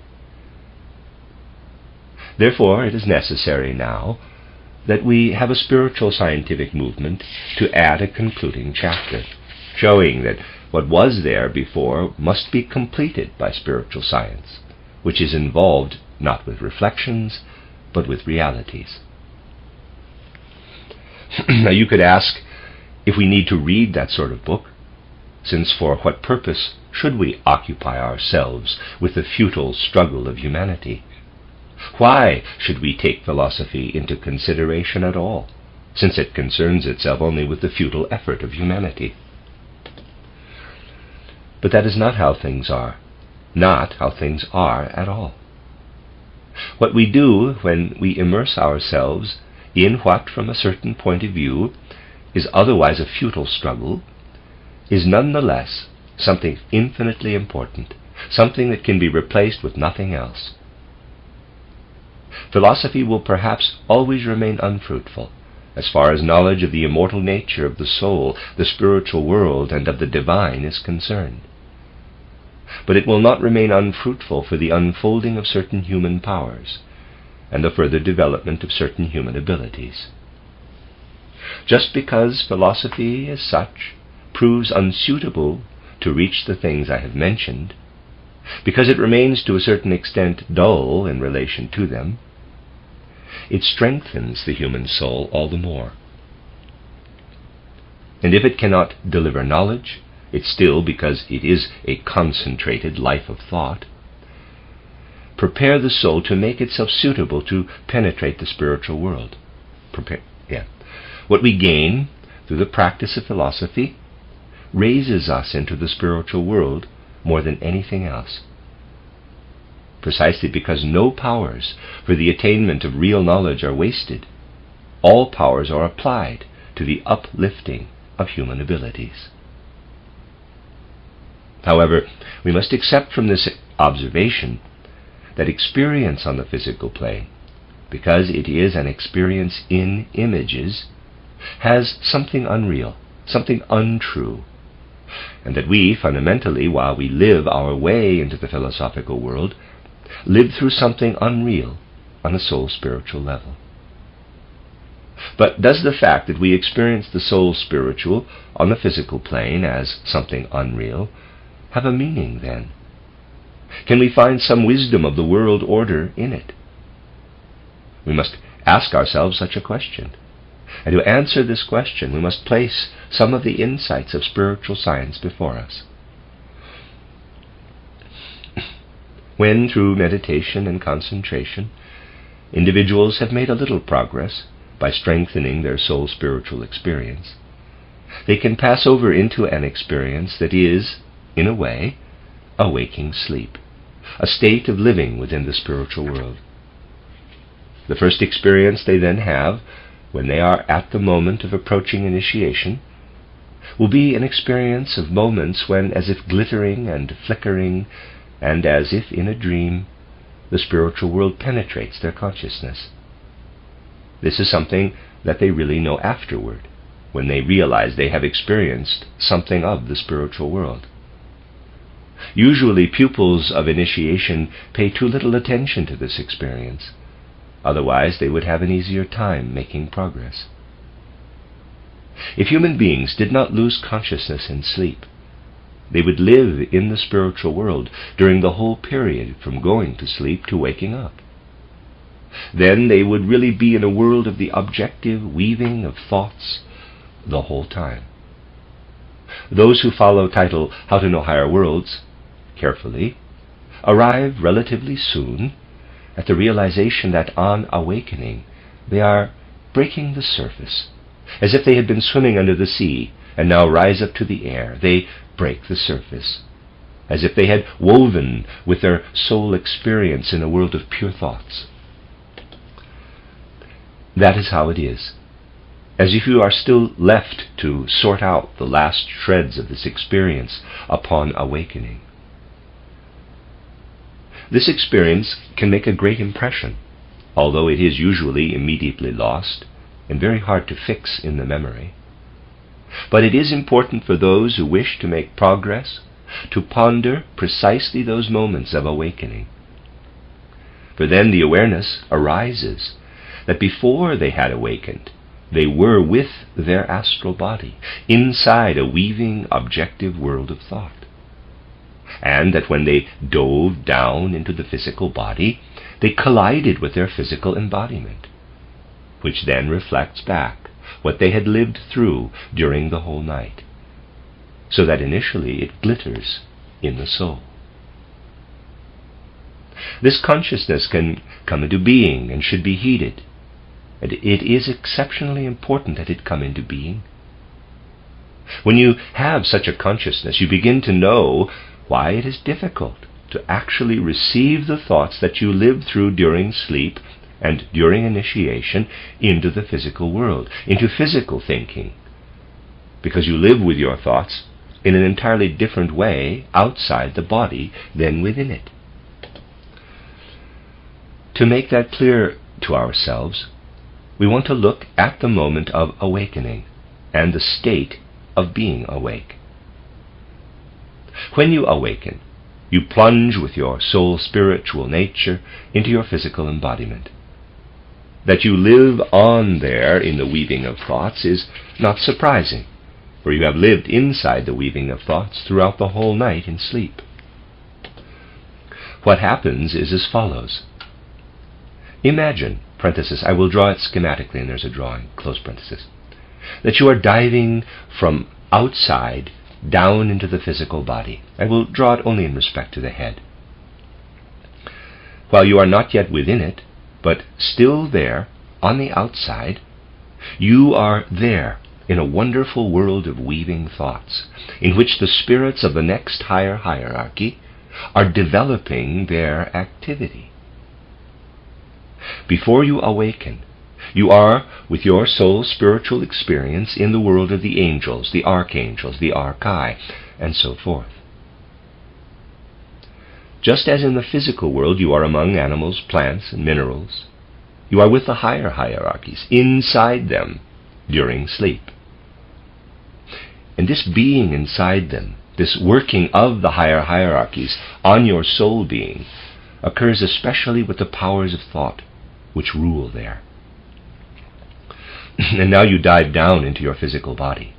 [SPEAKER 1] Therefore, it is necessary now that we have a spiritual scientific movement to add a concluding chapter, showing that what was there before must be completed by spiritual science, which is involved not with reflections, but with realities. Now you could ask if we need to read that sort of book, since for what purpose should we occupy ourselves with the futile struggle of humanity? Why should we take philosophy into consideration at all, since it concerns itself only with the futile effort of humanity? But that is not how things are, not how things are at all. What we do when we immerse ourselves in what, from a certain point of view, is otherwise a futile struggle, is nonetheless something infinitely important, something that can be replaced with nothing else. Philosophy will perhaps always remain unfruitful, as far as knowledge of the immortal nature of the soul, the spiritual world, and of the divine is concerned. But it will not remain unfruitful for the unfolding of certain human powers, and the further development of certain human abilities. Just because philosophy as such proves unsuitable to reach the things I have mentioned, because it remains to a certain extent dull in relation to them, it strengthens the human soul all the more. And if it cannot deliver knowledge, It's still because it is a concentrated life of thought. Prepare the soul to make itself suitable to penetrate the spiritual world. What we gain through the practice of philosophy raises us into the spiritual world more than anything else. Precisely because no powers for the attainment of real knowledge are wasted, all powers are applied to the uplifting of human abilities. However, we must accept from this observation that experience on the physical plane, because it is an experience in images, has something unreal, something untrue, and that we, fundamentally, while we live our way into the philosophical world, live through something unreal on a soul-spiritual level. But does the fact that we experience the soul-spiritual on the physical plane as something unreal have a meaning then? Can we find some wisdom of the world order in it? We must ask ourselves such a question. And to answer this question, we must place some of the insights of spiritual science before us. When, through meditation and concentration, individuals have made a little progress by strengthening their soul-spiritual experience, they can pass over into an experience that is, in a way, a waking sleep, a state of living within the spiritual world. The first experience they then have, when they are at the moment of approaching initiation, will be an experience of moments when, as if glittering and flickering, and as if in a dream, the spiritual world penetrates their consciousness. This is something that they really know afterward, when they realize they have experienced something of the spiritual world. Usually pupils of initiation pay too little attention to this experience. Otherwise they would have an easier time making progress. If human beings did not lose consciousness in sleep, they would live in the spiritual world during the whole period from going to sleep to waking up. Then they would really be in a world of the objective weaving of thoughts the whole time. Those who follow title How to Know Higher Worlds carefully arrive relatively soon at the realization that on awakening they are breaking the surface, as if they had been swimming under the sea and now rise up to the air. They break the surface, as if they had woven with their soul experience in a world of pure thoughts. That is how it is, as if you are still left to sort out the last shreds of this experience upon awakening. This experience can make a great impression, although it is usually immediately lost and very hard to fix in the memory. But it is important for those who wish to make progress to ponder precisely those moments of awakening. For then the awareness arises that before they had awakened, they were with their astral body, inside a weaving, objective world of thought. And that when they dove down into the physical body, they collided with their physical embodiment, which then reflects back what they had lived through during the whole night, so that initially it glitters in the soul. This consciousness can come into being and should be heeded, and it is exceptionally important that it come into being. When you have such a consciousness, you begin to know why it is difficult to actually receive the thoughts that you live through during sleep and during initiation into the physical world, into physical thinking, because you live with your thoughts in an entirely different way outside the body than within it. To make that clear to ourselves, we want to look at the moment of awakening and the state of being awake. When you awaken, you plunge with your soul-spiritual nature into your physical embodiment. That you live on there in the weaving of thoughts is not surprising, for you have lived inside the weaving of thoughts throughout the whole night in sleep. What happens is as follows. Imagine, parenthesis, I will draw it schematically, and there's a drawing, close parenthesis, that you are diving from outside down into the physical body. I will draw it only in respect to the head. While you are not yet within it, but still there on the outside, you are there in a wonderful world of weaving thoughts, in which the spirits of the next higher hierarchy are developing their activity. Before you awaken, you are, with your soul spiritual experience, in the world of the angels, the archangels, the archai, and so forth. Just as in the physical world you are among animals, plants, and minerals, you are with the higher hierarchies, inside them, during sleep. And this being inside them, this working of the higher hierarchies on your soul being, occurs especially with the powers of thought which rule there. And now you dive down into your physical body.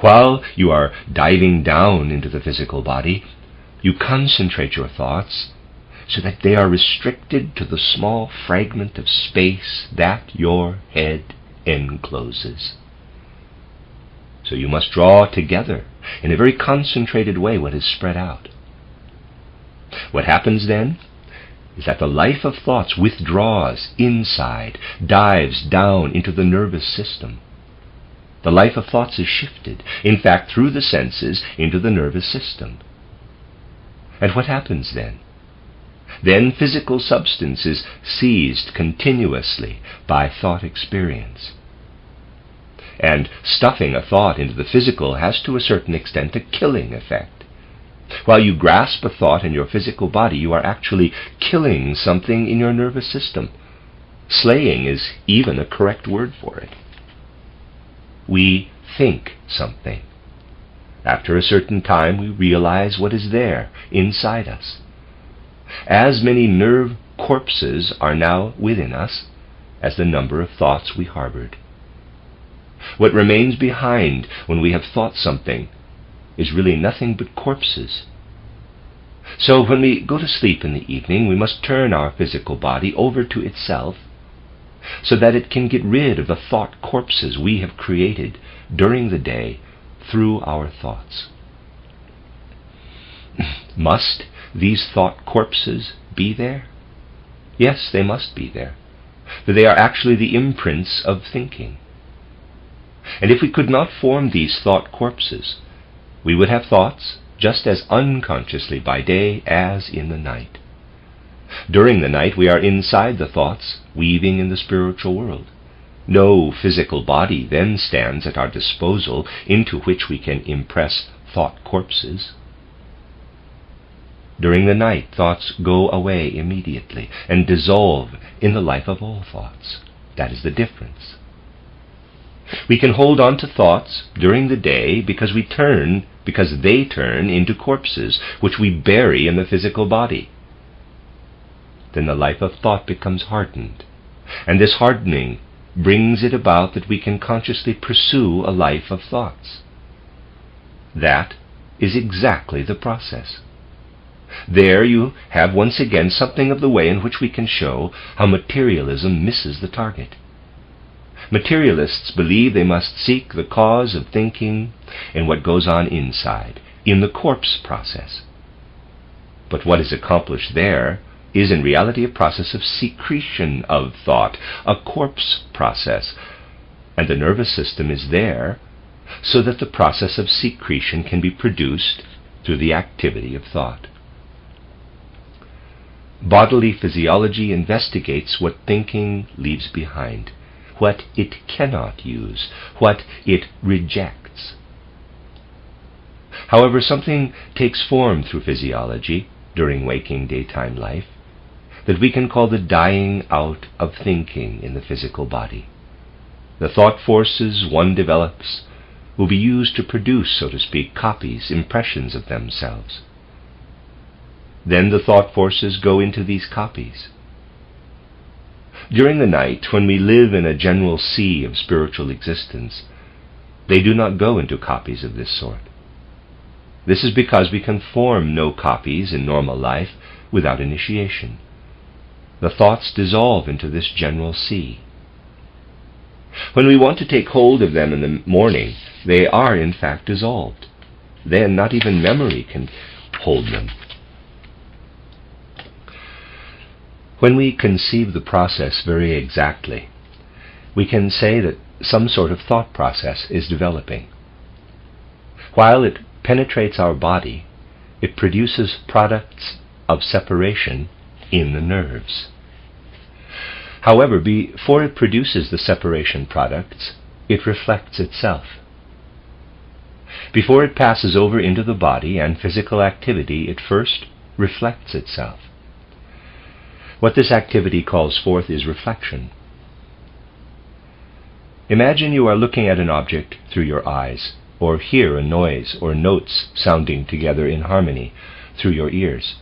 [SPEAKER 1] While you are diving down into the physical body, you concentrate your thoughts so that they are restricted to the small fragment of space that your head encloses. So you must draw together in a very concentrated way what is spread out. What happens then is that the life of thoughts withdraws inside, dives down into the nervous system. The life of thoughts is shifted, in fact, through the senses into the nervous system. And what happens then? Then physical substance is seized continuously by thought experience. And stuffing a thought into the physical has to a certain extent a killing effect. While you grasp a thought in your physical body, you are actually killing something in your nervous system. Slaying is even a correct word for it. We think something. After a certain time, we realize what is there inside us. As many nerve corpses are now within us as the number of thoughts we harbored. What remains behind when we have thought something is really nothing but corpses. So when we go to sleep in the evening, we must turn our physical body over to itself so that it can get rid of the thought corpses we have created during the day through our thoughts. Must these thought corpses be there? Yes, they must be there, for they are actually the imprints of thinking. And if we could not form these thought corpses, we would have thoughts just as unconsciously by day as in the night. During the night we are inside the thoughts, weaving in the spiritual world. No physical body then stands at our disposal into which we can impress thought corpses. During the night, thoughts go away immediately and dissolve in the life of all thoughts. That is the difference. We can hold on to thoughts during the day because they turn into corpses which we bury in the physical body. Then the life of thought becomes hardened, and this hardening brings it about that we can consciously pursue a life of thoughts. That is exactly the process. There you have once again something of the way in which we can show how materialism misses the target. Materialists believe they must seek the cause of thinking in what goes on inside, in the corpse process. But what is accomplished there is in reality a process of secretion of thought, a corpse process, and the nervous system is there so that the process of secretion can be produced through the activity of thought. Bodily physiology investigates what thinking leaves behind, what it cannot use, what it rejects. However, something takes form through physiology during waking daytime life that we can call the dying out of thinking in the physical body. The thought forces one develops will be used to produce, so to speak, copies, impressions of themselves. Then the thought forces go into these copies. During the night, when we live in a general sea of spiritual existence, they do not go into copies of this sort. This is because we can form no copies in normal life without initiation. The thoughts dissolve into this general sea. When we want to take hold of them in the morning, they are in fact dissolved. then not even memory can hold them. When we conceive the process very exactly, we can say that some sort of thought process is developing. While it penetrates our body, it produces products of separation in the nerves. However, before it produces the separation products, it reflects itself. Before it passes over into the body and physical activity, it first reflects itself. What this activity calls forth is reflection. Imagine you are looking at an object through your eyes, or hear a noise or notes sounding together in harmony through your ears.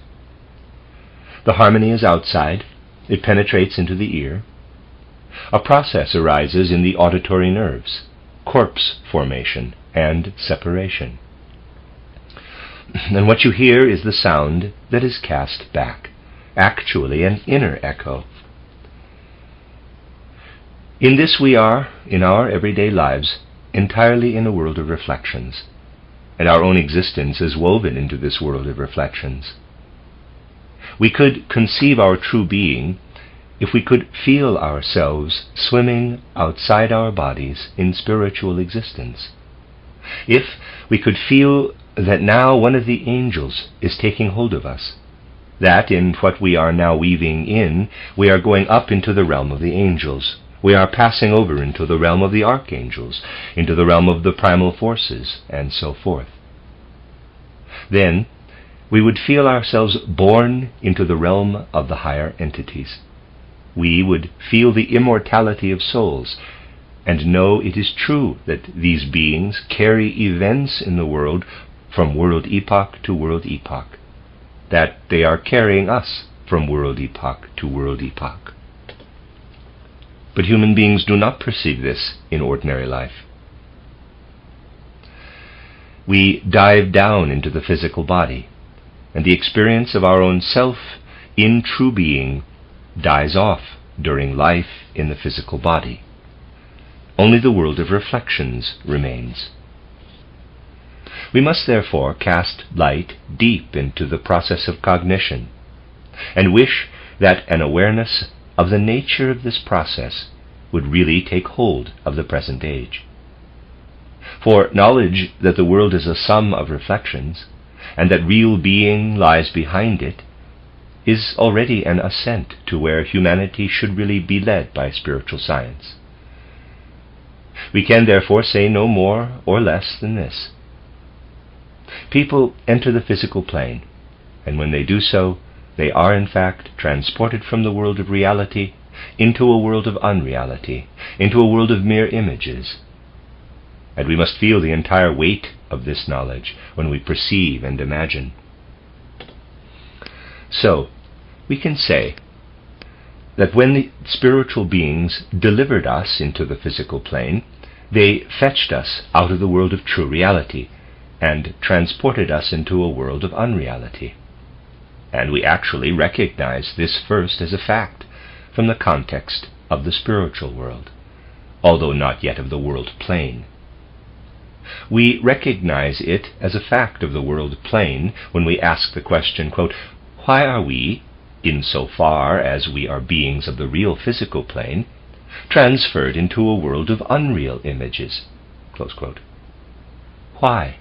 [SPEAKER 1] The harmony is outside, it penetrates into the ear. A process arises in the auditory nerves, corpse formation and separation. And what you hear is the sound that is cast back, actually an inner echo. In this we are, in our everyday lives, entirely in a world of reflections, and our own existence is woven into this world of reflections. We could conceive our true being if we could feel ourselves swimming outside our bodies in spiritual existence. If we could feel that now one of the angels is taking hold of us, that in what we are now weaving in, we are going up into the realm of the angels. We are passing over into the realm of the archangels, into the realm of the primal forces, and so forth. Then we would feel ourselves born into the realm of the higher entities. We would feel the immortality of souls, and know it is true that these beings carry events in the world from world epoch to world epoch, that they are carrying us from world epoch to world epoch. But human beings do not perceive this in ordinary life. We dive down into the physical body, and the experience of our own self in true being dies off during life in the physical body. Only the world of reflections remains. We must therefore cast light deep into the process of cognition, and wish that an awareness of the nature of this process would really take hold of the present age. For knowledge that the world is a sum of reflections, and that real being lies behind it, is already an ascent to where humanity should really be led by spiritual science. We can therefore say no more or less than this. People enter the physical plane, and when they do so, they are in fact transported from the world of reality into a world of unreality, into a world of mere images. And we must feel the entire weight of this knowledge when we perceive and imagine. So, we can say that when the spiritual beings delivered us into the physical plane, they fetched us out of the world of true reality and transported us into a world of unreality. And we actually recognize this first as a fact from the context of the spiritual world, although not yet of the world plane. We recognize it as a fact of the world plane when we ask the question, quote, why are we, insofar as we are beings of the real physical plane, transferred into a world of unreal images? Close quote. Why?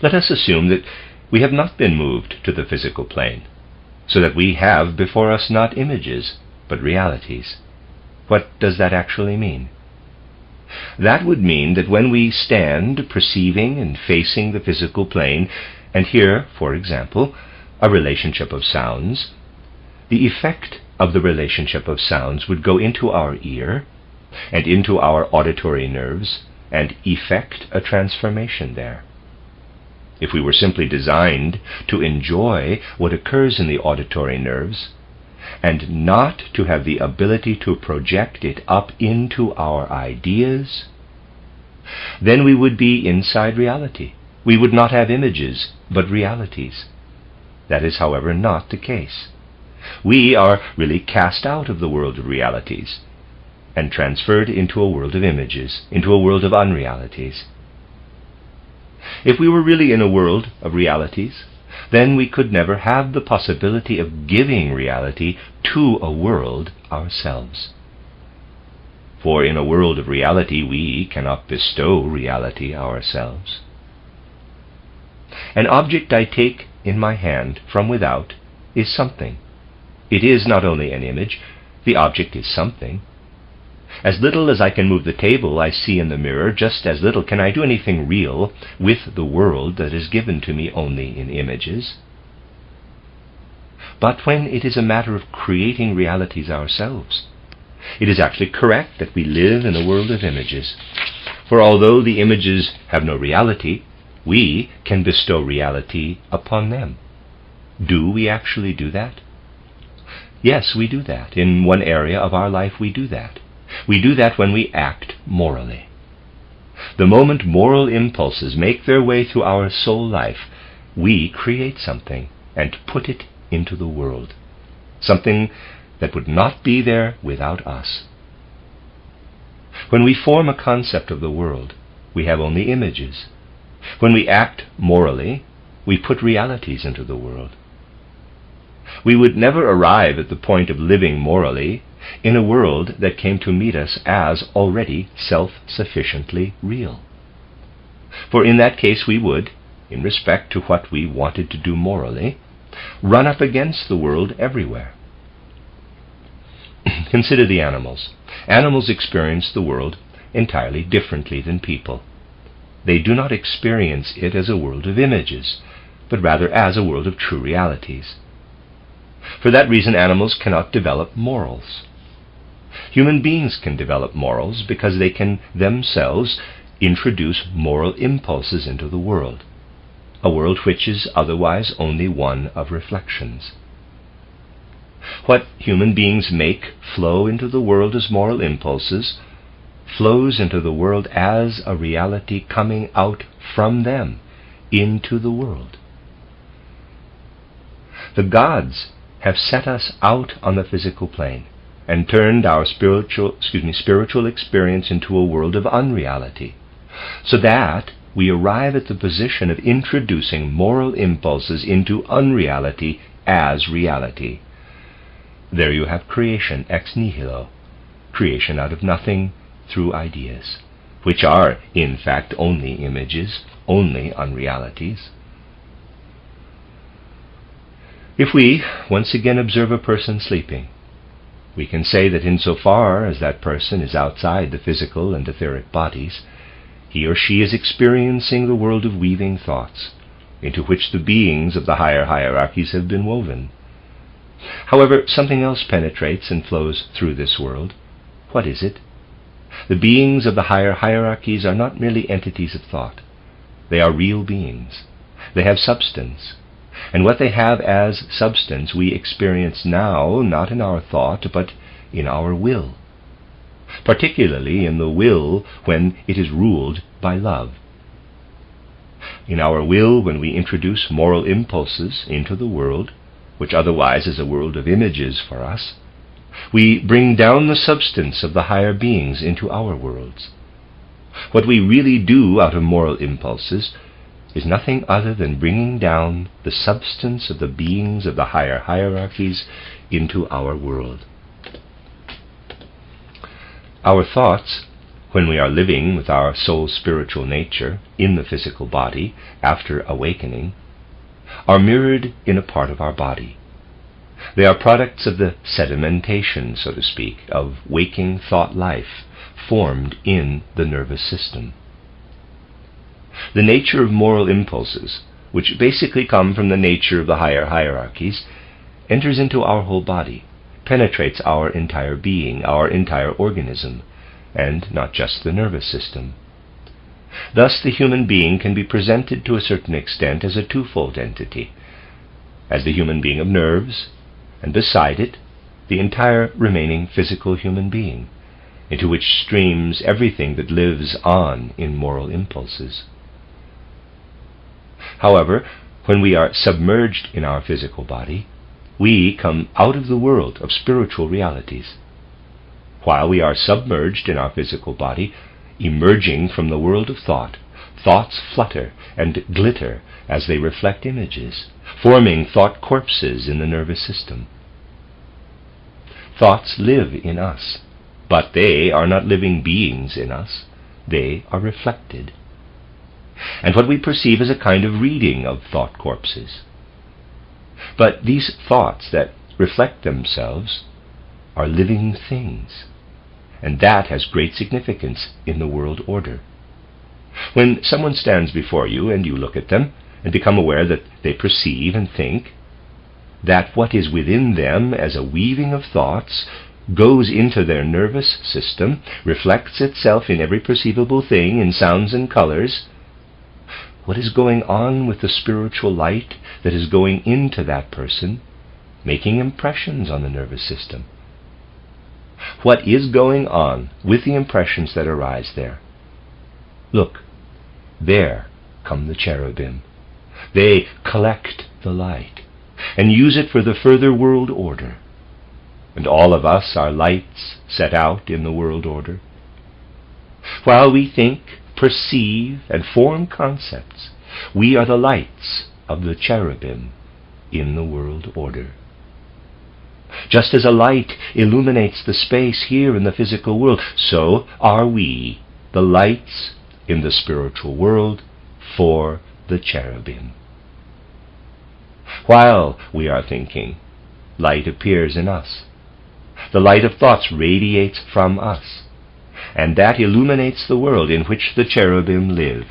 [SPEAKER 1] Let us assume that we have not been moved to the physical plane, so that we have before us not images, but realities. What does that actually mean? That would mean that when we stand perceiving and facing the physical plane, and hear, for example, a relationship of sounds, the effect of the relationship of sounds would go into our ear and into our auditory nerves and effect a transformation there. If we were simply designed to enjoy what occurs in the auditory nerves, and not to have the ability to project it up into our ideas, then we would be inside reality. We would not have images, but realities. That is, however, not the case. We are really cast out of the world of realities and transferred into a world of images, into a world of unrealities. If we were really in a world of realities, then we could never have the possibility of giving reality to a world ourselves. For in a world of reality, we cannot bestow reality ourselves. An object I take in my hand from without is something. It is not only an image, the object is something. As little as I can move the table I see in the mirror, just as little can I do anything real with the world that is given to me only in images. But when it is a matter of creating realities ourselves, it is actually correct that we live in a world of images. For although the images have no reality, we can bestow reality upon them. Do we actually do that? Yes, we do that. In one area of our life we do that. We do that when we act morally. The moment moral impulses make their way through our soul life, we create something and put it into the world. Something that would not be there without us. When we form a concept of the world, we have only images. When we act morally, we put realities into the world. We would never arrive at the point of living morally in a world that came to meet us as already self-sufficiently real. For in that case we would, in respect to what we wanted to do morally, run up against the world everywhere. Consider the animals. Animals experience the world entirely differently than people. They do not experience it as a world of images, but rather as a world of true realities. For that reason, animals cannot develop morals. Human beings can develop morals because they can themselves introduce moral impulses into the world, a world which is otherwise only one of reflections. What human beings make flow into the world as moral impulses flows into the world as a reality coming out from them into the world. The gods have set us out on the physical plane and turned our spiritual experience into a world of unreality, so that we arrive at the position of introducing moral impulses into unreality as reality. There you have creation ex nihilo, creation out of nothing through ideas, which are in fact only images, only unrealities. If we once again observe a person sleeping, we can say that insofar as that person is outside the physical and etheric bodies, he or she is experiencing the world of weaving thoughts, into which the beings of the higher hierarchies have been woven. However, something else penetrates and flows through this world. What is it? The beings of the higher hierarchies are not merely entities of thought. They are real beings. They have substance. And what they have as substance we experience now, not in our thought, but in our will. Particularly in the will when it is ruled by love. In our will when we introduce moral impulses into the world, which otherwise is a world of images for us, we bring down the substance of the higher beings into our worlds. What we really do out of moral impulses is nothing other than bringing down the substance of the beings of the higher hierarchies into our world. Our thoughts, when we are living with our soul spiritual nature in the physical body after awakening, are mirrored in a part of our body. They are products of the sedimentation, so to speak, of waking thought life formed in the nervous system. The nature of moral impulses, which basically come from the nature of the higher hierarchies, enters into our whole body, penetrates our entire being, our entire organism, and not just the nervous system. Thus the human being can be presented to a certain extent as a twofold entity, as the human being of nerves, and beside it the entire remaining physical human being, into which streams everything that lives on in moral impulses. However, when we are submerged in our physical body, we come out of the world of spiritual realities. While we are submerged in our physical body, emerging from the world of thought, thoughts flutter and glitter as they reflect images, forming thought corpses in the nervous system. Thoughts live in us, but they are not living beings in us. They are reflected. And what we perceive is a kind of reading of thought corpses. But these thoughts that reflect themselves are living things, and that has great significance in the world order. When someone stands before you and you look at them and become aware that they perceive and think, that what is within them as a weaving of thoughts goes into their nervous system, reflects itself in every perceivable thing, in sounds and colors. What is going on with the spiritual light that is going into that person, making impressions on the nervous system? What is going on with the impressions that arise there? Look, there come the cherubim. They collect the light and use it for the further world order. And all of us are lights set out in the world order. While we think, perceive, and form concepts, we are the lights of the cherubim in the world order. Just as a light illuminates the space here in the physical world, so are we the lights in the spiritual world for the cherubim. While we are thinking, light appears in us. The light of thoughts radiates from us, and that illuminates the world in which the cherubim live.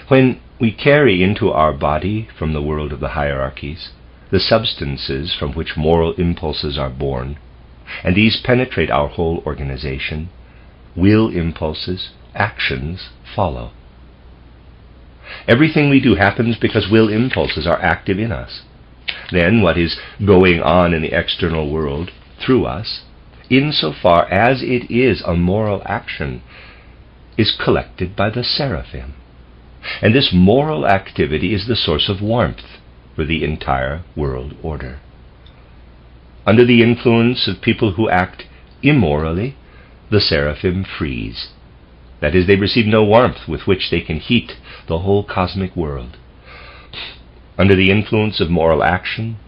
[SPEAKER 1] When we carry into our body from the world of the hierarchies the substances from which moral impulses are born, and these penetrate our whole organization, will impulses, actions follow. Everything we do happens because will impulses are active in us. Then what is going on in the external world through us, insofar as it is a moral action, is collected by the seraphim. And this moral activity is the source of warmth for the entire world order. Under the influence of people who act immorally, the seraphim freeze. That is, they receive no warmth with which they can heat the whole cosmic world. Under the influence of moral action,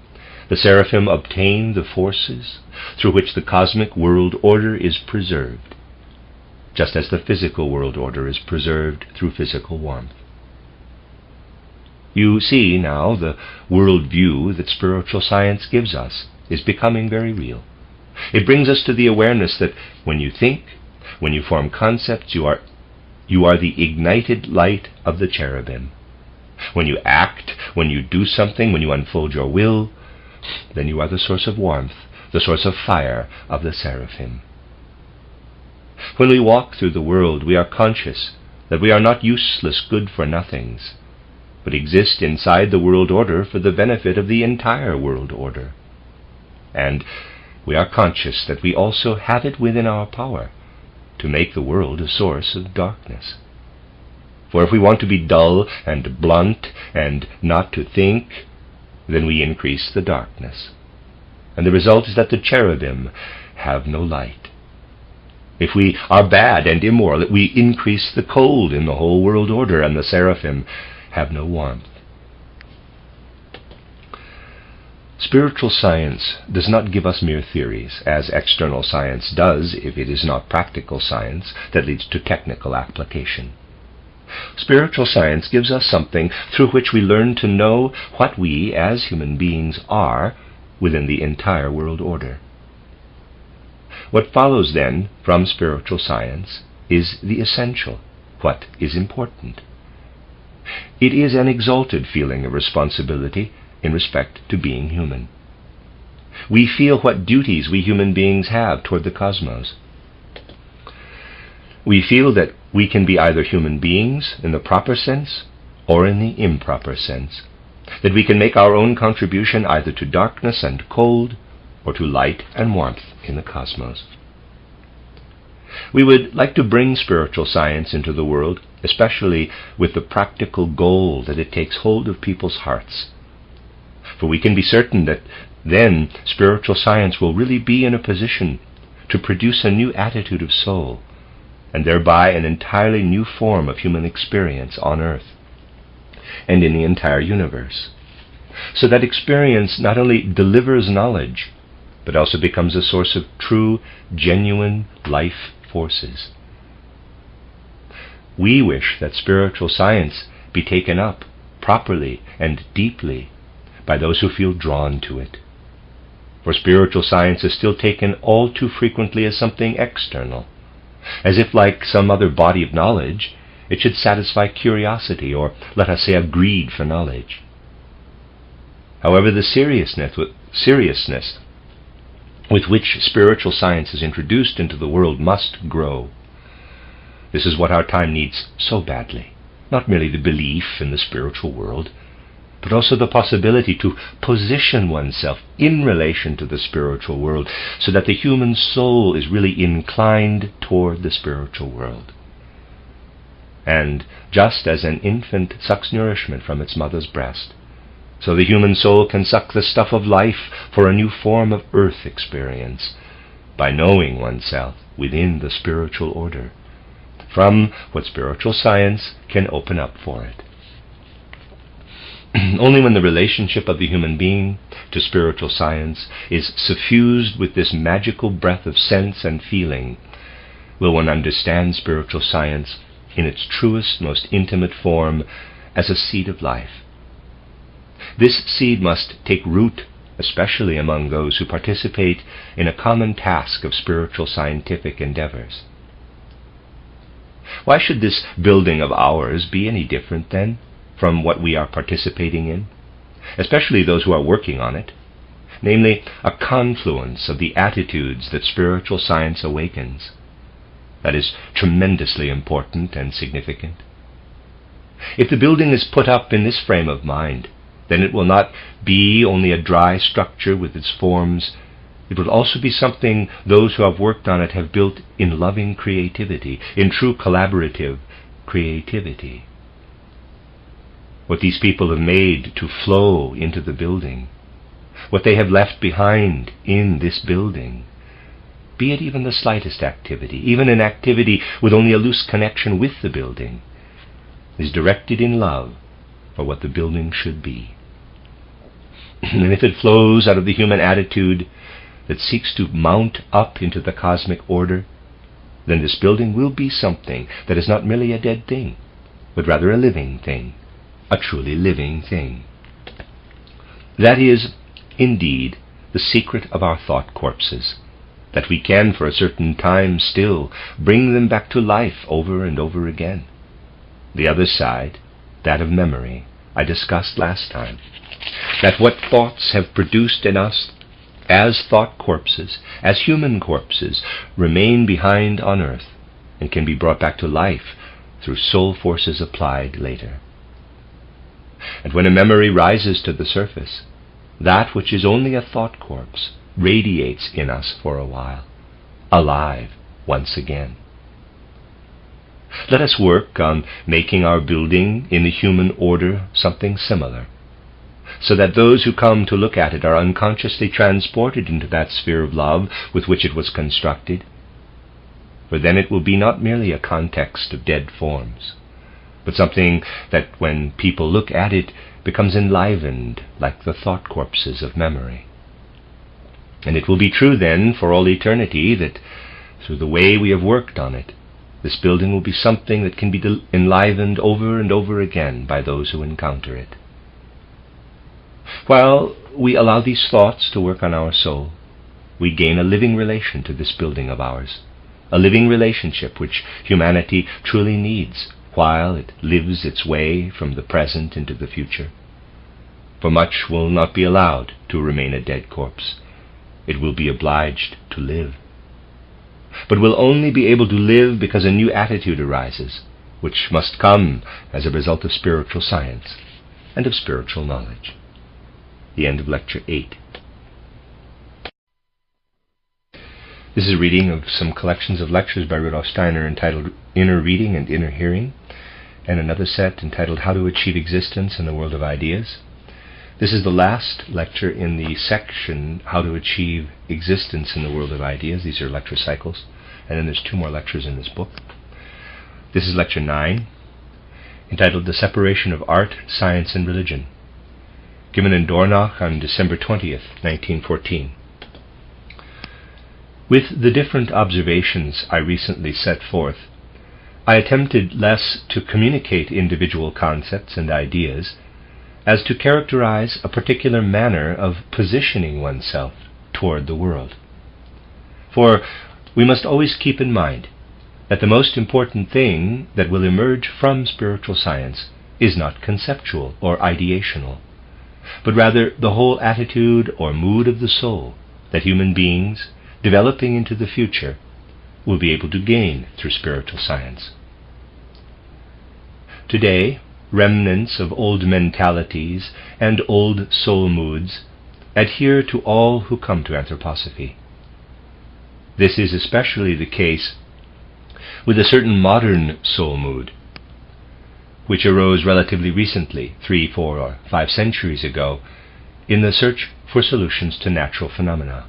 [SPEAKER 1] the seraphim obtain the forces through which the cosmic world order is preserved, just as the physical world order is preserved through physical warmth. You see now the world view that spiritual science gives us is becoming very real. It brings us to the awareness that when you think, when you form concepts, you are the ignited light of the cherubim. When you act, when you do something, when you unfold your will, then you are the source of warmth, the source of fire of the seraphim. When we walk through the world, we are conscious that we are not useless good-for-nothings, but exist inside the world order for the benefit of the entire world order. And we are conscious that we also have it within our power to make the world a source of darkness. For if we want to be dull and blunt and not to think, then we increase the darkness. And the result is that the cherubim have no light. If we are bad and immoral, we increase the cold in the whole world order, and the seraphim have no warmth. Spiritual science does not give us mere theories, as external science does if it is not practical science that leads to technical application. Spiritual science gives us something through which we learn to know what we, as human beings, are within the entire world order. What follows, then, from spiritual science is the essential, what is important. It is an exalted feeling of responsibility in respect to being human. We feel what duties we human beings have toward the cosmos. We feel that we can be either human beings in the proper sense or in the improper sense, that we can make our own contribution either to darkness and cold or to light and warmth in the cosmos. We would like to bring spiritual science into the world, especially with the practical goal that it takes hold of people's hearts. For we can be certain that then spiritual science will really be in a position to produce a new attitude of soul, and thereby an entirely new form of human experience on earth and in the entire universe. So that experience not only delivers knowledge, but also becomes a source of true, genuine life forces. We wish that spiritual science be taken up properly and deeply by those who feel drawn to it. For spiritual science is still taken all too frequently as something external, as if, like some other body of knowledge, it should satisfy curiosity, or let us say a greed for knowledge. However, the seriousness with which spiritual science is introduced into the world must grow. This is what our time needs so badly, not merely the belief in the spiritual world, but also the possibility to position oneself in relation to the spiritual world so that the human soul is really inclined toward the spiritual world. And just as an infant sucks nourishment from its mother's breast, so the human soul can suck the stuff of life for a new form of earth experience by knowing oneself within the spiritual order, from what spiritual science can open up for it. Only when the relationship of the human being to spiritual science is suffused with this magical breath of sense and feeling will one understand spiritual science in its truest, most intimate form as a seed of life. This seed must take root, especially among those who participate in a common task of spiritual scientific endeavors. Why should this building of ours be any different, then, from what we are participating in, especially those who are working on it, namely a confluence of the attitudes that spiritual science awakens? That is tremendously important and significant. If the building is put up in this frame of mind, then it will not be only a dry structure with its forms. It will also be something those who have worked on it have built in loving creativity, in true collaborative creativity. What these people have made to flow into the building, what they have left behind in this building, be it even the slightest activity, even an activity with only a loose connection with the building, is directed in love for what the building should be. And if it flows out of the human attitude that seeks to mount up into the cosmic order, then this building will be something that is not merely a dead thing, but rather a living thing, a truly living thing. That is, indeed, the secret of our thought corpses, that we can for a certain time still bring them back to life over and over again. The other side, that of memory, I discussed last time, that what thoughts have produced in us as thought corpses, as human corpses, remain behind on earth and can be brought back to life through soul forces applied later. And when a memory rises to the surface, that which is only a thought corpse radiates in us for a while, alive once again. Let us work on making our building in the human order something similar, so that those who come to look at it are unconsciously transported into that sphere of love with which it was constructed. For then it will be not merely a context of dead forms, but something that when people look at it becomes enlivened like the thought corpses of memory. And it will be true then for all eternity that through the way we have worked on it, this building will be something that can be enlivened over and over again by those who encounter it. While we allow these thoughts to work on our soul, we gain a living relation to this building of ours, a living relationship which humanity truly needs while it lives its way from the present into the future. For much will not be allowed to remain a dead corpse. It will be obliged to live, but will only be able to live because a new attitude arises, which must come as a result of spiritual science and of spiritual knowledge. The end of Lecture 8. This is a reading of some collections of lectures by Rudolf Steiner entitled Inner Reading and Inner Hearing, and another set entitled How to Achieve Existence in the World of Ideas. This is the last lecture in the section How to Achieve Existence in the World of Ideas. These are lecture cycles, and then there's 2 more lectures in this book. This is Lecture 9, entitled The Separation of Art, Science, and Religion, given in Dornach on December 20th, 1914. With the different observations I recently set forth, I attempted less to communicate individual concepts and ideas as to characterize a particular manner of positioning oneself toward the world. For we must always keep in mind that the most important thing that will emerge from spiritual science is not conceptual or ideational, but rather the whole attitude or mood of the soul that human beings, developing into the future, will be able to gain through spiritual science. Today, remnants of old mentalities and old soul moods adhere to all who come to anthroposophy. This is especially the case with a certain modern soul mood, which arose relatively recently, 3, 4, or 5 centuries ago, in the search for solutions to natural phenomena.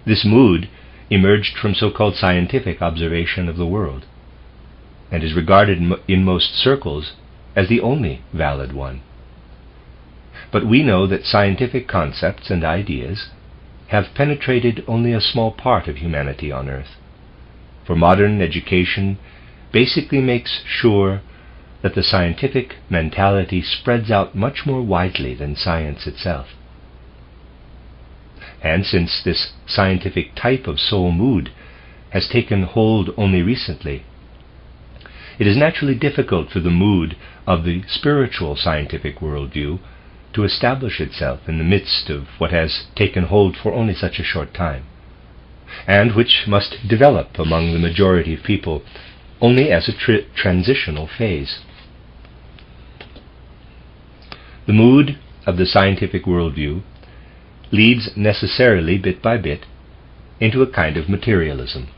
[SPEAKER 1] This mood emerged from so-called scientific observation of the world, and is regarded in most circles as the only valid one. But we know that scientific concepts and ideas have penetrated only a small part of humanity on earth, for modern education basically makes sure that the scientific mentality spreads out much more widely than science itself. And since this scientific type of soul mood has taken hold only recently, it is naturally difficult for the mood of the spiritual scientific worldview to establish itself in the midst of what has taken hold for only such a short time, and which must develop among the majority of people only as a transitional phase. The mood of the scientific worldview leads necessarily, bit by bit, into a kind of materialism,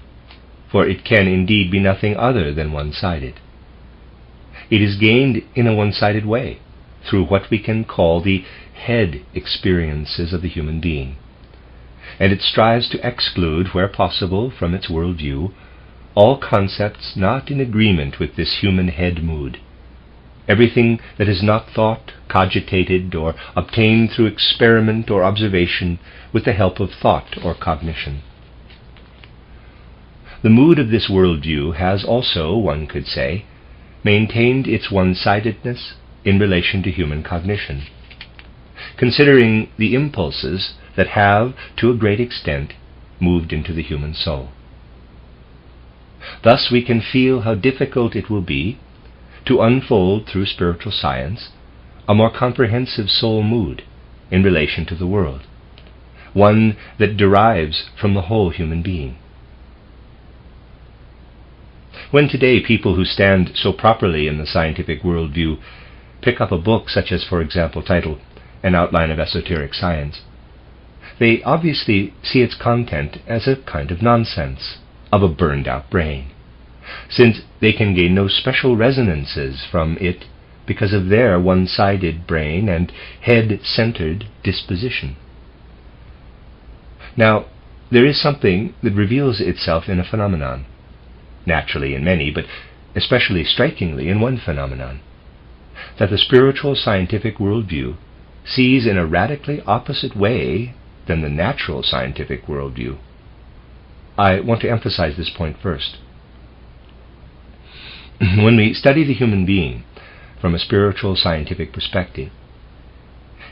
[SPEAKER 1] for it can indeed be nothing other than one-sided. It is gained in a one-sided way, through what we can call the head experiences of the human being, and it strives to exclude, where possible, from its worldview, all concepts not in agreement with this human head mood, everything that is not thought, cogitated, or obtained through experiment or observation with the help of thought or cognition. The mood of this worldview has also, one could say, maintained its one-sidedness in relation to human cognition, considering the impulses that have, to a great extent, moved into the human soul. Thus we can feel how difficult it will be to unfold through spiritual science a more comprehensive soul mood in relation to the world, one that derives from the whole human being. When today people who stand so properly in the scientific worldview pick up a book such as, for example, titled An Outline of Esoteric Science, they obviously see its content as a kind of nonsense, of a burned-out brain, since they can gain no special resonances from it because of their one-sided brain and head-centered disposition. Now, there is something that reveals itself in a phenomenon, naturally in many, but especially strikingly in one phenomenon, that the spiritual scientific worldview sees in a radically opposite way than the natural scientific worldview. I want to emphasize this point first. When we study the human being from a spiritual scientific perspective,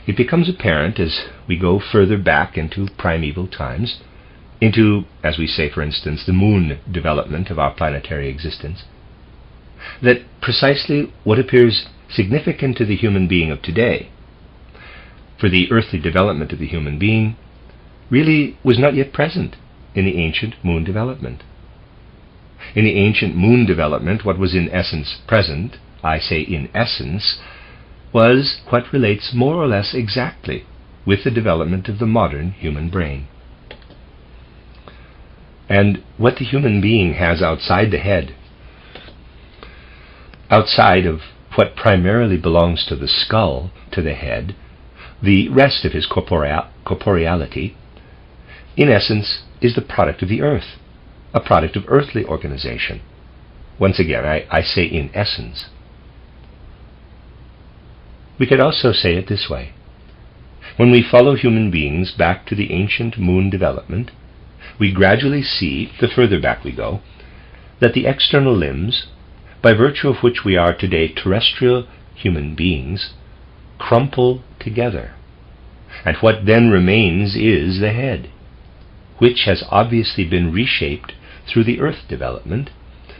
[SPEAKER 1] it becomes apparent as we go further back into primeval times, into, as we say, for instance, the moon development of our planetary existence, that precisely what appears significant to the human being of today, for the earthly development of the human being, really was not yet present in the ancient moon development. In the ancient moon development, what was in essence present, I say in essence, was what relates more or less exactly with the development of the modern human brain. And what the human being has outside the head, outside of what primarily belongs to the skull, to the head, the rest of his corporeality, in essence, is the product of the earth, a product of earthly organization. Once again, I say in essence. We could also say it this way. When we follow human beings back to the ancient moon development, we gradually see, the further back we go, that the external limbs, by virtue of which we are today terrestrial human beings, crumple together. And what then remains is the head, which has obviously been reshaped through the earth development,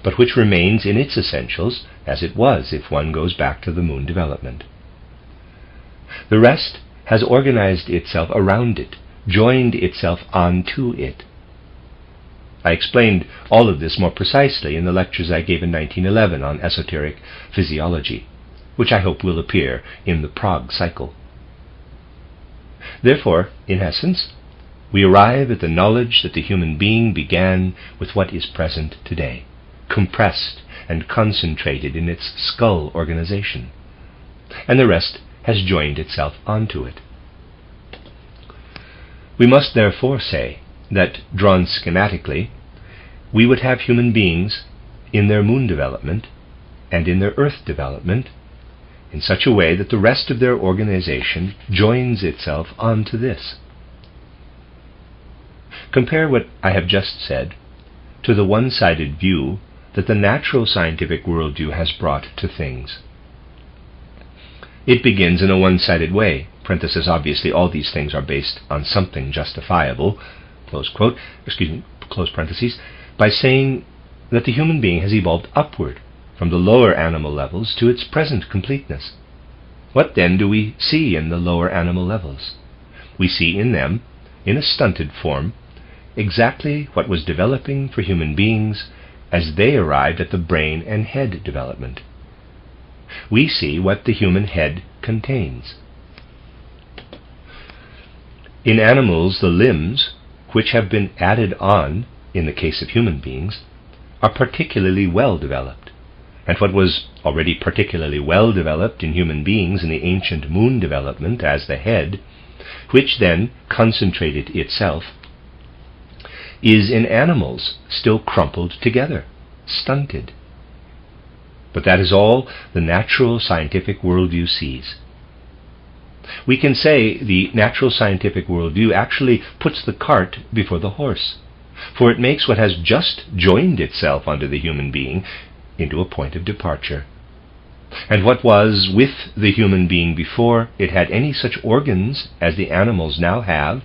[SPEAKER 1] but which remains in its essentials as it was if one goes back to the moon development. The rest has organized itself around it, joined itself onto it. I explained all of this more precisely in the lectures I gave in 1911 on esoteric physiology, which I hope will appear in the Prague cycle. Therefore, in essence, we arrive at the knowledge that the human being began with what is present today, compressed and concentrated in its skull organization, and the rest has joined itself onto it. We must therefore say that, drawn schematically, we would have human beings in their moon development and in their earth development in such a way that the rest of their organization joins itself onto this. Compare what I have just said to the one-sided view that the natural scientific worldview has brought to things. It begins in a one-sided way, parenthesis, obviously all these things are based on something justifiable, close quote, close parentheses, by saying that the human being has evolved upward from the lower animal levels to its present completeness. What then do we see in the lower animal levels? We see in them, in a stunted form, exactly what was developing for human beings as they arrived at the brain and head development. We see what the human head contains. In animals, the limbs, which have been added on, in the case of human beings, are particularly well developed, and what was already particularly well developed in human beings in the ancient moon development as the head, which then concentrated itself, is in animals still crumpled together, stunted. But that is all the natural scientific worldview sees. We can say the natural scientific worldview actually puts the cart before the horse, for it makes what has just joined itself onto the human being into a point of departure. And what was with the human being before it had any such organs as the animals now have,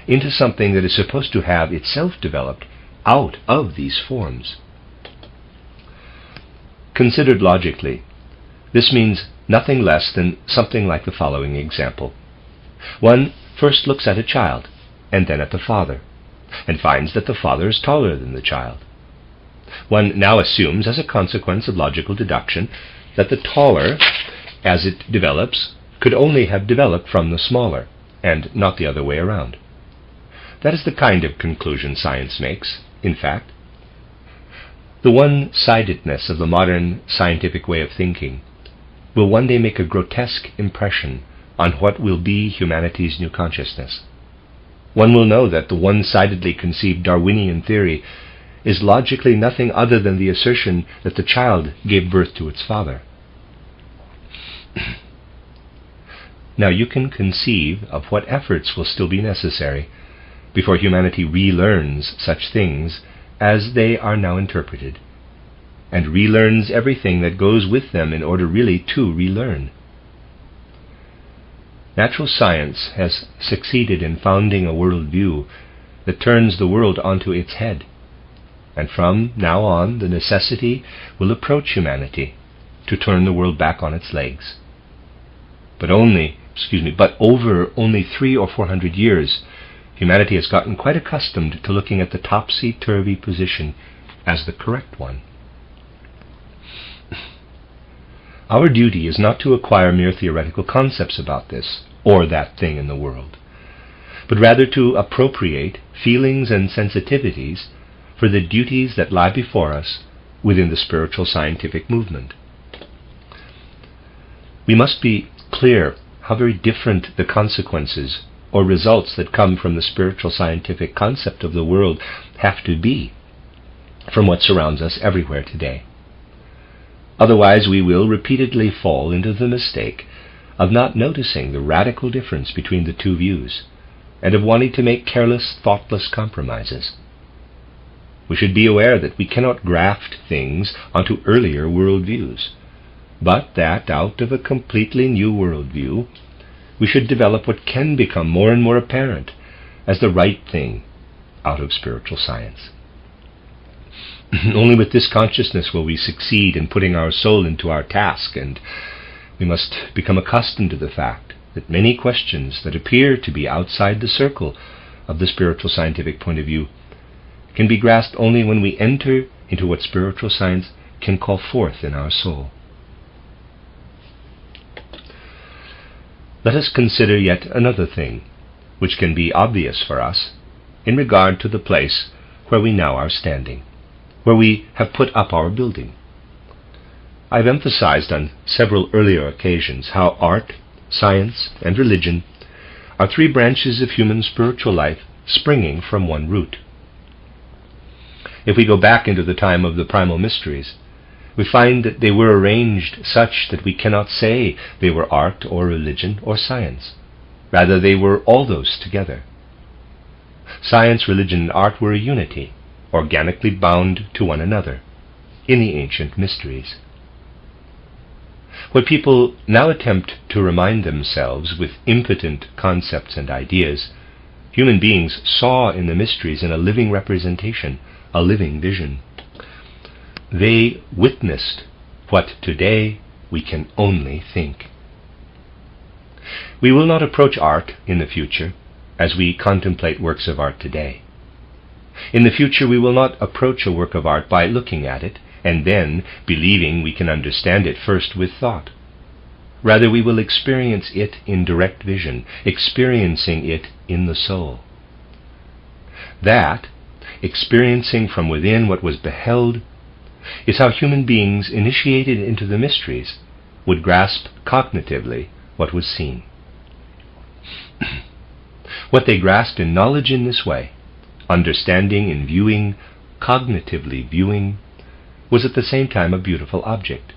[SPEAKER 1] into something that is supposed to have itself developed out of these forms. Considered logically, this means nothing less than something like the following example. One first looks at a child, and then at the father, and finds that the father is taller than the child. One now assumes, as a consequence of logical deduction, that the taller, as it develops, could only have developed from the smaller, and not the other way around. That is the kind of conclusion science makes, in fact. The one-sidedness of the modern scientific way of thinking will one day make a grotesque impression on what will be humanity's new consciousness. One will know that the one-sidedly conceived Darwinian theory is logically nothing other than the assertion that the child gave birth to its father. Now you can conceive of what efforts will still be necessary before humanity relearns such things as they are now interpreted, and relearns everything that goes with them in order really to relearn. Natural science has succeeded in founding a worldview that turns the world onto its head, and from now on the necessity will approach humanity to turn the world back on its legs. But over only 300 or 400 years, humanity has gotten quite accustomed to looking at the topsy-turvy position as the correct one. Our duty is not to acquire mere theoretical concepts about this or that thing in the world, but rather to appropriate feelings and sensitivities for the duties that lie before us within the spiritual scientific movement. We must be clear how very different the consequences or results that come from the spiritual scientific concept of the world have to be from what surrounds us everywhere today. Otherwise we will repeatedly fall into the mistake of not noticing the radical difference between the two views, and of wanting to make careless, thoughtless compromises. We should be aware that we cannot graft things onto earlier worldviews, but that out of a completely new worldview, we should develop what can become more and more apparent as the right thing out of spiritual science. Only with this consciousness will we succeed in putting our soul into our task, and we must become accustomed to the fact that many questions that appear to be outside the circle of the spiritual scientific point of view can be grasped only when we enter into what spiritual science can call forth in our soul. Let us consider yet another thing, which can be obvious for us in regard to the place where we now are standing, where we have put up our building. I have emphasized on several earlier occasions how art, science, and religion are three branches of human spiritual life springing from one root. If we go back into the time of the primal mysteries, we find that they were arranged such that we cannot say they were art or religion or science. Rather, they were all those together. Science, religion, and art were a unity, organically bound to one another, in the ancient mysteries. What people now attempt to remind themselves with impotent concepts and ideas, human beings saw in the mysteries in a living representation, a living vision. They witnessed what today we can only think. We will not approach art in the future as we contemplate works of art today. In the future we will not approach a work of art by looking at it and then believing we can understand it first with thought. Rather, we will experience it in direct vision, experiencing it in the soul. That, experiencing from within what was beheld, is how human beings initiated into the mysteries would grasp cognitively what was seen. What they grasped in knowledge in this way, understanding in viewing, cognitively viewing, was at the same time a beautiful object,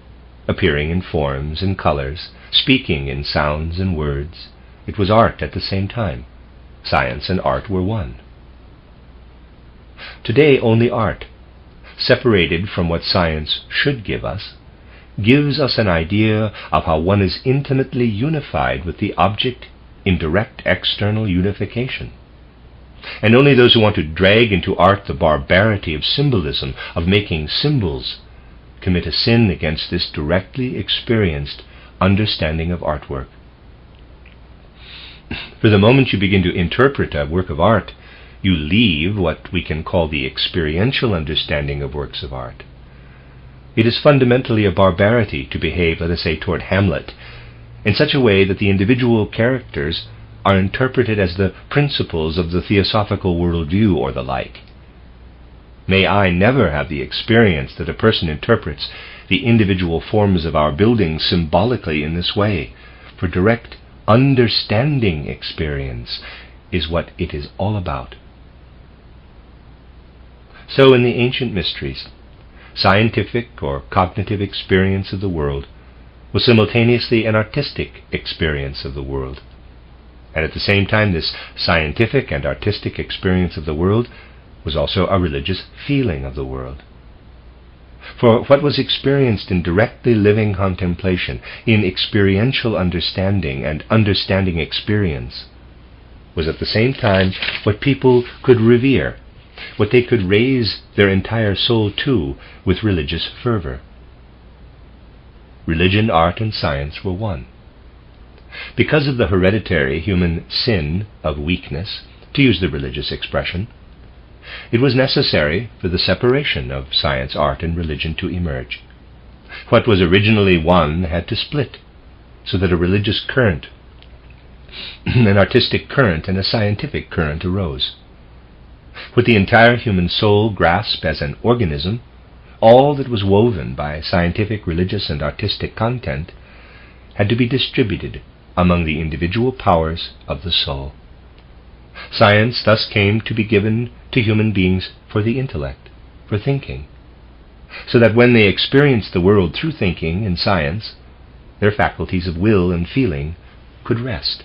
[SPEAKER 1] appearing in forms and colors, speaking in sounds and words. It was art at the same time. Science and art were one. Today only art, separated from what science should give us, gives us an idea of how one is intimately unified with the object in direct external unification. And only those who want to drag into art the barbarity of symbolism, of making symbols, commit a sin against this directly experienced understanding of artwork. For the moment you begin to interpret a work of art, you leave what we can call the experiential understanding of works of art. It is fundamentally a barbarity to behave, let us say, toward Hamlet, in such a way that the individual characters are interpreted as the principles of the theosophical worldview or the like. May I never have the experience that a person interprets the individual forms of our building symbolically in this way, for direct understanding experience is what it is all about. So in the ancient mysteries, scientific or cognitive experience of the world was simultaneously an artistic experience of the world. And at the same time, this scientific and artistic experience of the world was also a religious feeling of the world. For what was experienced in directly living contemplation, in experiential understanding and understanding experience, was at the same time what people could revere, what they could raise their entire soul to with religious fervor. Religion, art, and science were one. Because of the hereditary human sin of weakness, to use the religious expression, it was necessary for the separation of science, art, and religion to emerge. What was originally one had to split, so that a religious current, an artistic current, and a scientific current arose. What the entire human soul grasped as an organism, all that was woven by scientific, religious, and artistic content, had to be distributed among the individual powers of the soul. Science thus came to be given to human beings for the intellect, for thinking. so that when they experienced the world through thinking and science, their faculties of will and feeling could rest.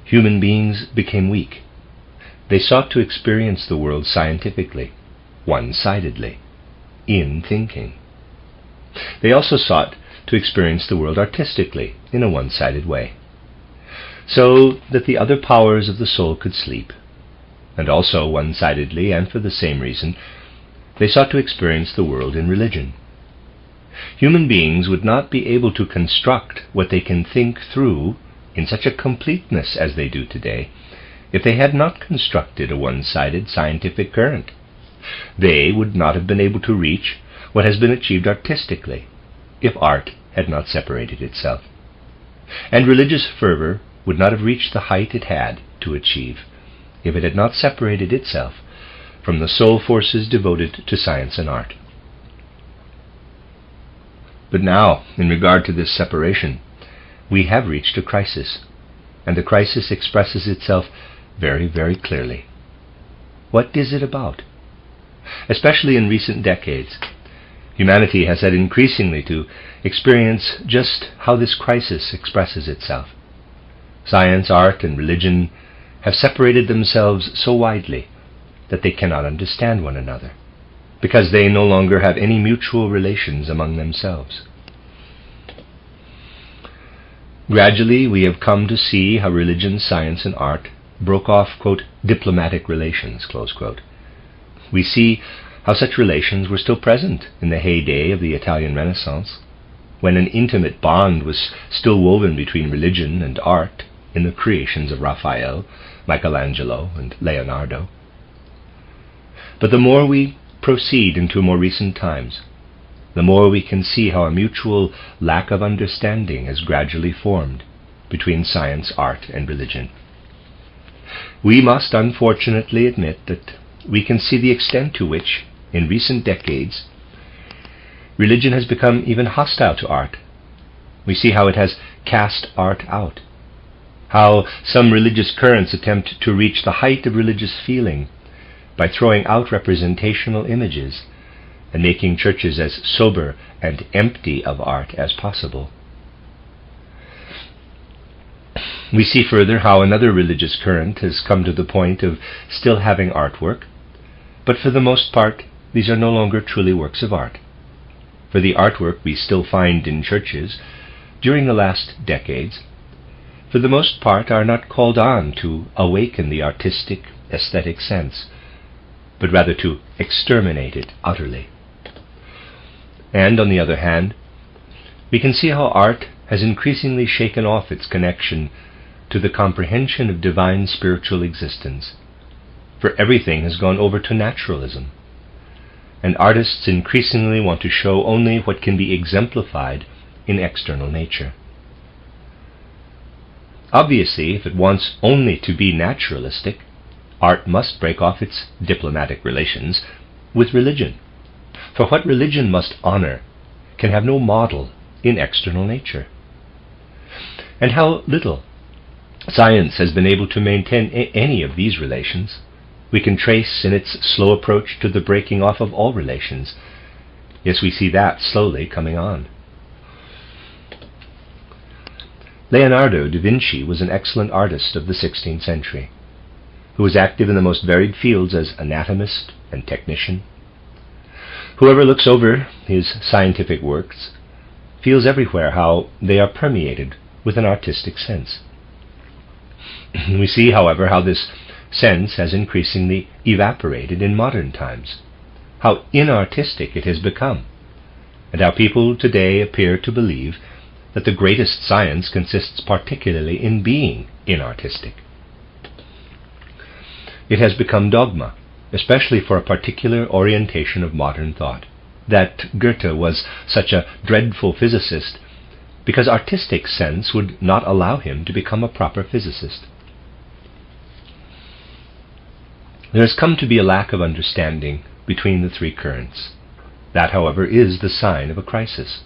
[SPEAKER 1] Human beings became weak. They sought to experience the world scientifically, one-sidedly, in thinking. They also sought to experience the world artistically, in a one-sided way, so that the other powers of the soul could sleep. And also one-sidedly, and for the same reason, they sought to experience the world in religion. Human beings would not be able to construct what they can think through in such a completeness as they do today if they had not constructed a one-sided scientific current. They would not have been able to reach what has been achieved artistically if art had not separated itself. And religious fervor would not have reached the height it had to achieve if it had not separated itself from the soul forces devoted to science and art. But now, in regard to this separation, we have reached a crisis, and the crisis expresses itself very, very clearly. What is it about? Especially in recent decades, humanity has had increasingly to experience just how this crisis expresses itself. Science, art, and religion have separated themselves so widely that they cannot understand one another, because they no longer have any mutual relations among themselves. Gradually, we have come to see how religion, science, and art broke off, quote, diplomatic relations, close quote. We see how such relations were still present in the heyday of the Italian Renaissance, when an intimate bond was still woven between religion and art in the creations of Raphael, Michelangelo, and Leonardo. But the more we proceed into more recent times, the more we can see how a mutual lack of understanding has gradually formed between science, art, and religion. We must unfortunately admit that we can see the extent to which, in recent decades, religion has become even hostile to art. We see how it has cast art out, how some religious currents attempt to reach the height of religious feeling by throwing out representational images and making churches as sober and empty of art as possible. We see further how another religious current has come to the point of still having artwork, but for the most part these are no longer truly works of art. For the artwork we still find in churches during the last decades, for the most part, are not called on to awaken the artistic, aesthetic sense, but rather to exterminate it utterly. And, on the other hand, we can see how art has increasingly shaken off its connection to the comprehension of divine spiritual existence, for everything has gone over to naturalism, and artists increasingly want to show only what can be exemplified in external nature. Obviously, if it wants only to be naturalistic, art must break off its diplomatic relations with religion, for what religion must honor can have no model in external nature. And how little science has been able to maintain any of these relations we can trace in its slow approach to the breaking off of all relations. Yes, we see that slowly coming on. Leonardo da Vinci was an excellent artist of the 16th century, who was active in the most varied fields as anatomist and technician. Whoever looks over his scientific works feels everywhere how they are permeated with an artistic sense. We see, however, how this sense has increasingly evaporated in modern times, how inartistic it has become, and how people today appear to believe that the greatest science consists particularly in being inartistic. It has become dogma, especially for a particular orientation of modern thought, that Goethe was such a dreadful physicist because artistic sense would not allow him to become a proper physicist. There has come to be a lack of understanding between the three currents. That, however, is the sign of a crisis.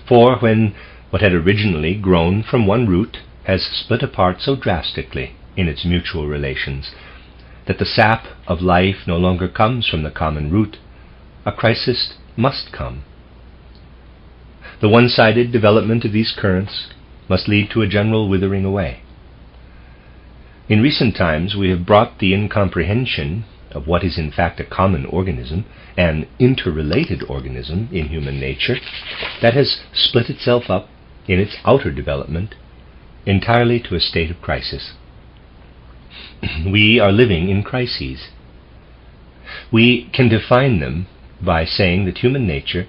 [SPEAKER 1] For when what had originally grown from one root has split apart so drastically in its mutual relations, that the sap of life no longer comes from the common root, a crisis must come. The one-sided development of these currents must lead to a general withering away. In recent times we have brought the incomprehension of what is in fact a common organism, an interrelated organism in human nature, that has split itself up in its outer development entirely to a state of crisis. We are living in crises. We can define them by saying that human nature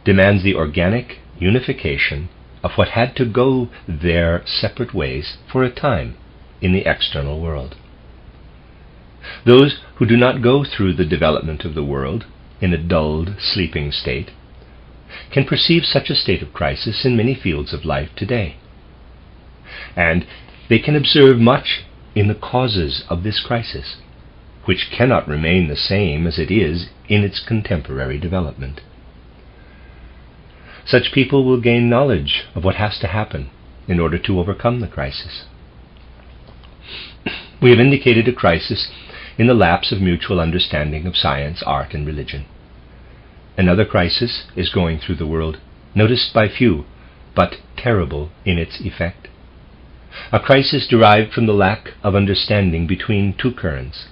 [SPEAKER 1] demands the organic unification of what had to go their separate ways for a time in the external world. Those who do not go through the development of the world in a dulled, sleeping state can perceive such a state of crisis in many fields of life today. And they can observe much in the causes of this crisis, which cannot remain the same as it is in its contemporary development. Such people will gain knowledge of what has to happen in order to overcome the crisis. We have indicated a crisis in the lapse of mutual understanding of science, art, and religion. Another crisis is going through the world, noticed by few, but terrible in its effect. A crisis derived from the lack of understanding between two currents.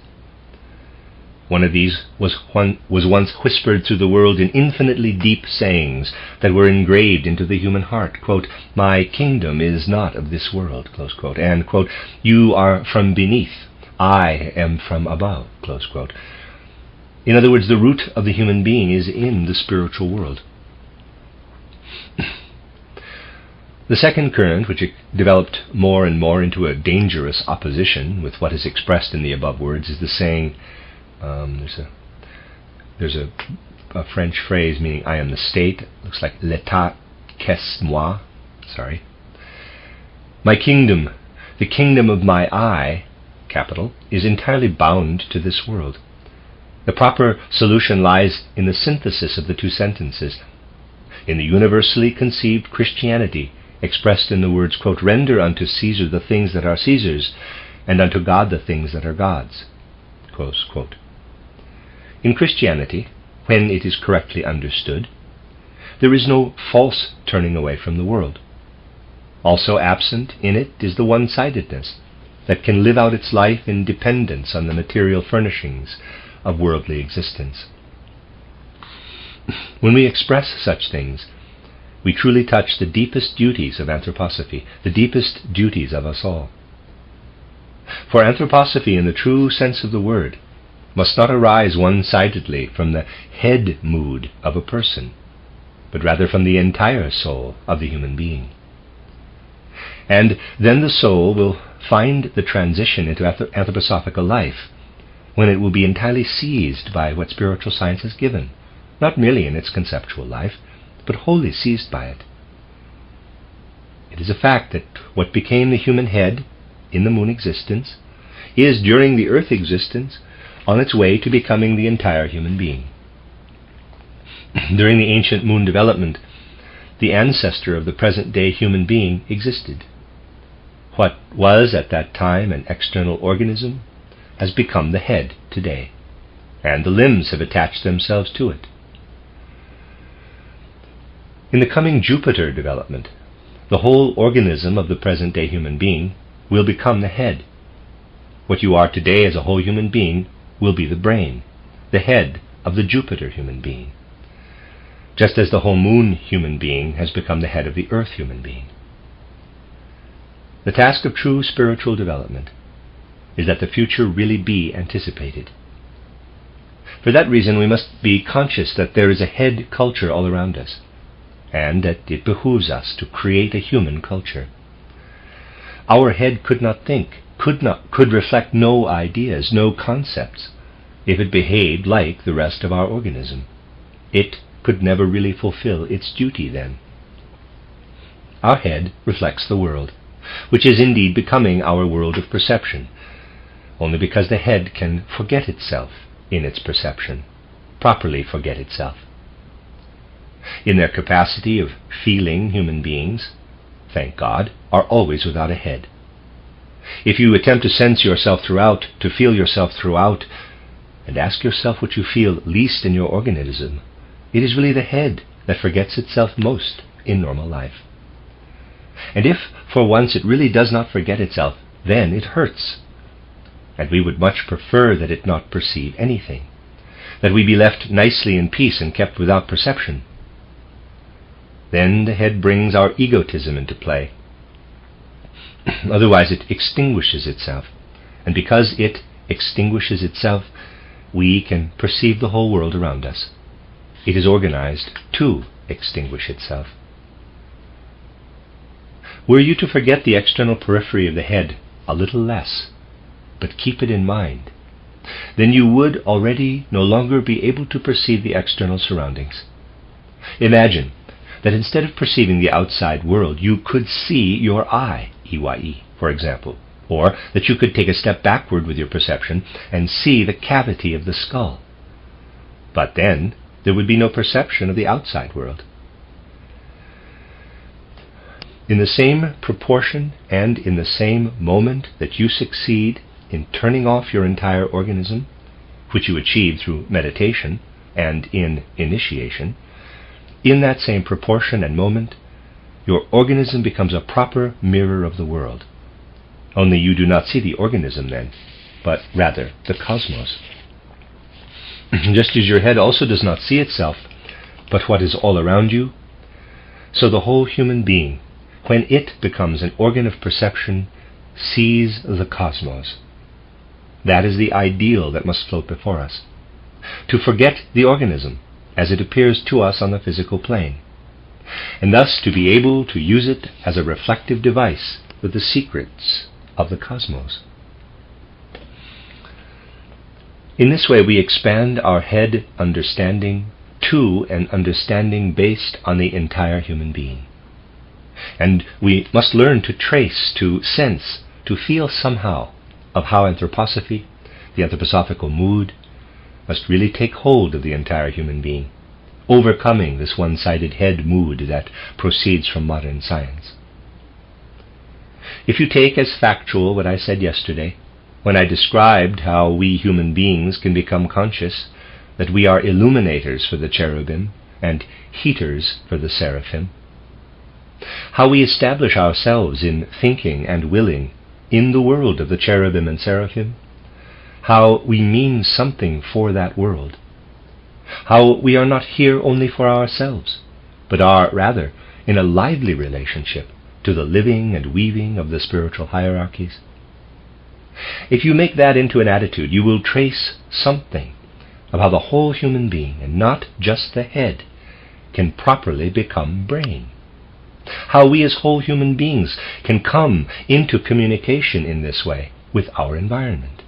[SPEAKER 1] One of these was once whispered through the world in infinitely deep sayings that were engraved into the human heart. Quote, "My kingdom is not of this world," close quote, and, quote, "You are from beneath, I am from above," close quote. In other words, the root of the human being is in the spiritual world. The second current, which developed more and more into a dangerous opposition with what is expressed in the above words, is the saying, there's a French phrase meaning "I am the state." It looks like "l'état qu'est moi." Sorry. My kingdom, the kingdom of my I, capital, is entirely bound to this world. The proper solution lies in the synthesis of the two sentences, in the universally conceived Christianity expressed in the words, quote, "Render unto Caesar the things that are Caesar's, and unto God the things that are God's," close quote. In Christianity, when it is correctly understood, there is no false turning away from the world. Also absent in it is the one-sidedness that can live out its life in dependence on the material furnishings of worldly existence. When we express such things, we truly touch the deepest duties of anthroposophy, the deepest duties of us all. For anthroposophy, in the true sense of the word, must not arise one-sidedly from the head mood of a person, but rather from the entire soul of the human being. And then the soul will find the transition into anthroposophical life when it will be entirely seized by what spiritual science has given, not merely in its conceptual life, but wholly seized by it. It is a fact that what became the human head in the moon existence is, during the earth existence, on its way to becoming the entire human being. During the ancient moon development, the ancestor of the present-day human being existed. What was at that time an external organism has become the head today, and the limbs have attached themselves to it. In the coming Jupiter development, the whole organism of the present-day human being will become the head. What you are today as a whole human being will be the brain, the head of the Jupiter human being, just as the whole moon human being has become the head of the earth human being. The task of true spiritual development is that the future really be anticipated. For that reason, we must be conscious that there is a head culture all around us, and that it behooves us to create a human culture. Our head could not think, could reflect no ideas, no concepts, if it behaved like the rest of our organism. It could never really fulfill its duty then. Our head reflects the world, which is indeed becoming our world of perception, only because the head can forget itself in its perception, properly forget itself. In their capacity of feeling, human beings, thank God, are always without a head. If you attempt to sense yourself throughout, to feel yourself throughout, and ask yourself what you feel least in your organism, it is really the head that forgets itself most in normal life. And if, for once, it really does not forget itself, then it hurts. And we would much prefer that it not perceive anything, that we be left nicely in peace and kept without perception. Then the head brings our egotism into play. Otherwise it extinguishes itself, and because it extinguishes itself, we can perceive the whole world around us. It is organized to extinguish itself. Were you to forget the external periphery of the head a little less, but keep it in mind, then you would already no longer be able to perceive the external surroundings. Imagine that instead of perceiving the outside world, you could see your eye, EYE, for example, or that you could take a step backward with your perception and see the cavity of the skull. But then there would be no perception of the outside world. In the same proportion and in the same moment that you succeed in turning off your entire organism, which you achieve through meditation and in initiation, in that same proportion and moment, your organism becomes a proper mirror of the world. Only you do not see the organism then, but rather the cosmos. Just as your head also does not see itself, but what is all around you, so the whole human being, when it becomes an organ of perception, sees the cosmos. That is the ideal that must float before us. To forget the organism as it appears to us on the physical plane, and thus to be able to use it as a reflective device with the secrets of the cosmos. In this way we expand our head understanding to an understanding based on the entire human being. And we must learn to trace, to sense, to feel somehow of how anthroposophy, the anthroposophical mood, must really take hold of the entire human being, overcoming this one-sided head mood that proceeds from modern science. If you take as factual what I said yesterday, when I described how we human beings can become conscious that we are illuminators for the cherubim and heaters for the seraphim, how we establish ourselves in thinking and willing in the world of the cherubim and seraphim, how we mean something for that world, how we are not here only for ourselves, but are rather in a lively relationship to the living and weaving of the spiritual hierarchies. If you make that into an attitude, you will trace something of how the whole human being, and not just the head, can properly become brain. How we as whole human beings can come into communication in this way with our environment.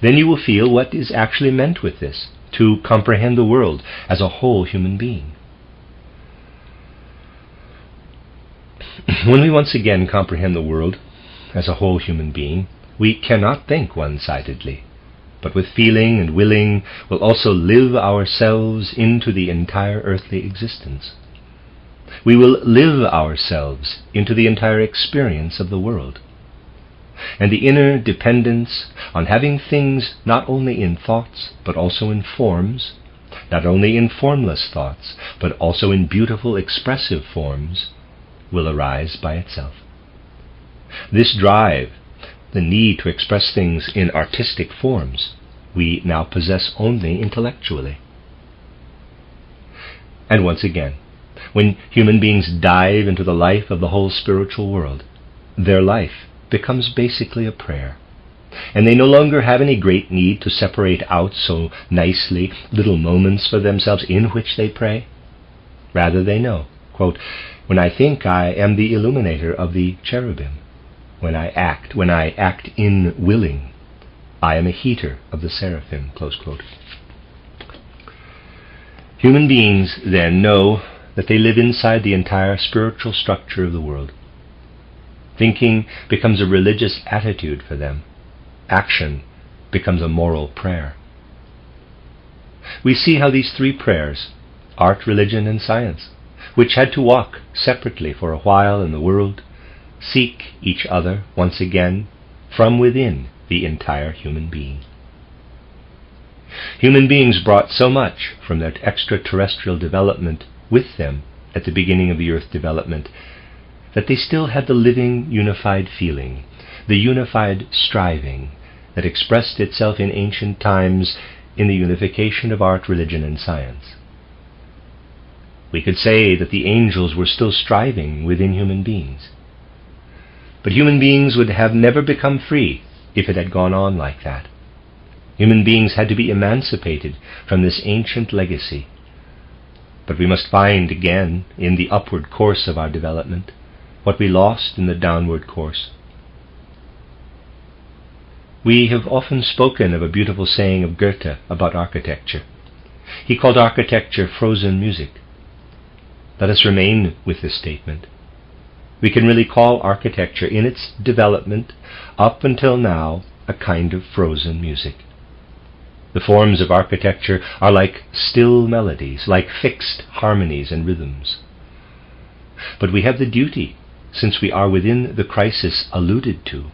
[SPEAKER 1] Then you will feel what is actually meant with this, to comprehend the world as a whole human being. When we once again comprehend the world as a whole human being, we cannot think one-sidedly, but with feeling and willing will also live ourselves into the entire earthly existence. We will live ourselves into the entire experience of the world. And the inner dependence on having things not only in thoughts, but also in forms, not only in formless thoughts, but also in beautiful expressive forms, will arise by itself. This drive, the need to express things in artistic forms, we now possess only intellectually. And once again, when human beings dive into the life of the whole spiritual world, their life becomes basically a prayer, and they no longer have any great need to separate out so nicely little moments for themselves in which they pray. Rather they know, quote, "When I think, I am the illuminator of the cherubim. When I act in willing, I am a heater of the seraphim," close quote. Human beings then know that they live inside the entire spiritual structure of the world. Thinking becomes a religious attitude for them. Action becomes a moral prayer. We see how these three prayers, art, religion, and science, which had to walk separately for a while in the world, seek each other once again from within the entire human being. Human beings brought so much from their extraterrestrial development with them at the beginning of the Earth development that they still had the living, unified feeling, the unified striving that expressed itself in ancient times in the unification of art, religion, and science. We could say that the angels were still striving within human beings. But human beings would have never become free if it had gone on like that. Human beings had to be emancipated from this ancient legacy. But we must find again in the upward course of our development what we lost in the downward course. We have often spoken of a beautiful saying of Goethe about architecture. He called architecture frozen music. Let us remain with this statement. We can really call architecture in its development up until now a kind of frozen music. The forms of architecture are like still melodies, like fixed harmonies and rhythms. But we have the duty, since we are within the crisis alluded to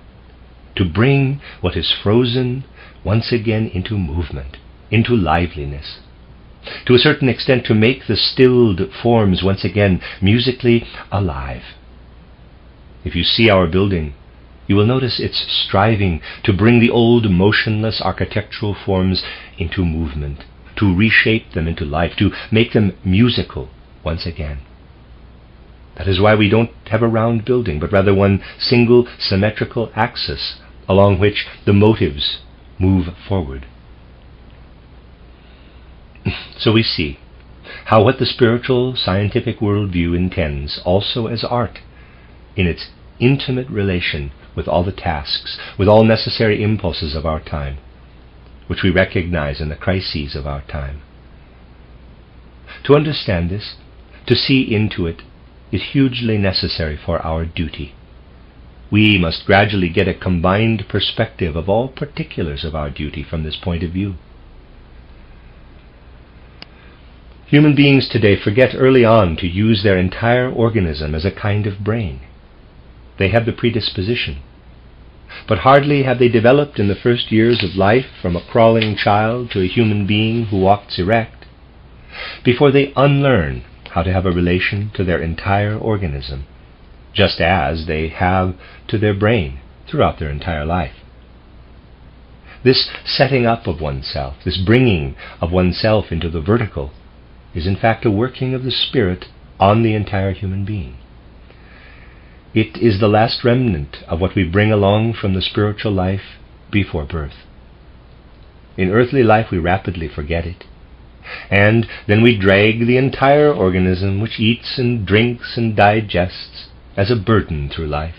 [SPEAKER 1] bring what is frozen once again into movement, into liveliness. To a certain extent, to make the stilled forms once again musically alive. If you see our building, you will notice its striving to bring the old motionless architectural forms into movement, to reshape them into life, to make them musical once again. That is why we don't have a round building, but rather one single symmetrical axis along which the motives move forward. So we see how what the spiritual scientific worldview intends also as art, in its intimate relation with all the tasks, with all necessary impulses of our time, which we recognize in the crises of our time. To understand this, to see into it, is hugely necessary for our duty. We must gradually get a combined perspective of all particulars of our duty from this point of view. Human beings today forget early on to use their entire organism as a kind of brain. They have the predisposition, but hardly have they developed in the first years of life from a crawling child to a human being who walks erect, before they unlearn how to have a relation to their entire organism, just as they have to their brain throughout their entire life. This setting up of oneself, this bringing of oneself into the vertical, is in fact a working of the Spirit on the entire human being. It is the last remnant of what we bring along from the spiritual life before birth. In earthly life we rapidly forget it, and then we drag the entire organism, which eats and drinks and digests, as a burden through life.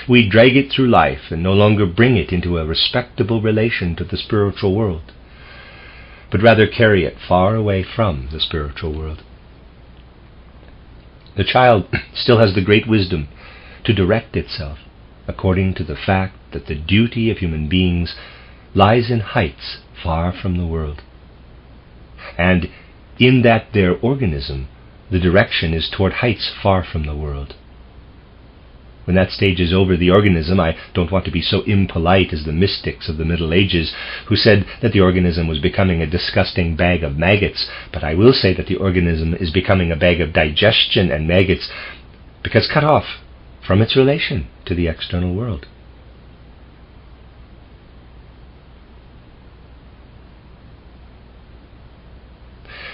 [SPEAKER 1] We drag it through life and no longer bring it into a respectable relation to the spiritual world, but rather carry it far away from the spiritual world. The child still has the great wisdom to direct itself according to the fact that the duty of human beings lies in heights far from the world, and in that their organism the direction is toward heights far from the world. When that stage is over, the organism, I don't want to be so impolite as the mystics of the Middle Ages who said that the organism was becoming a disgusting bag of maggots, but I will say that the organism is becoming a bag of digestion and maggots because cut off from its relation to the external world.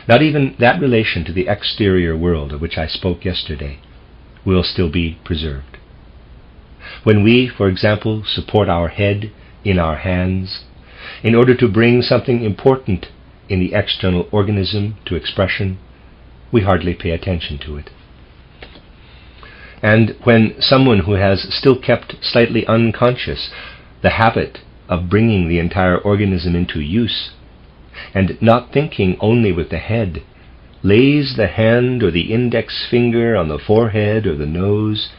[SPEAKER 1] Not even that relation to the exterior world of which I spoke yesterday will still be preserved. When we, for example, support our head in our hands in order to bring something important in the external organism to expression, we hardly pay attention to it. And when someone who has still kept slightly unconscious the habit of bringing the entire organism into use, and not thinking only with the head, lays the hand or the index finger on the forehead or the nose,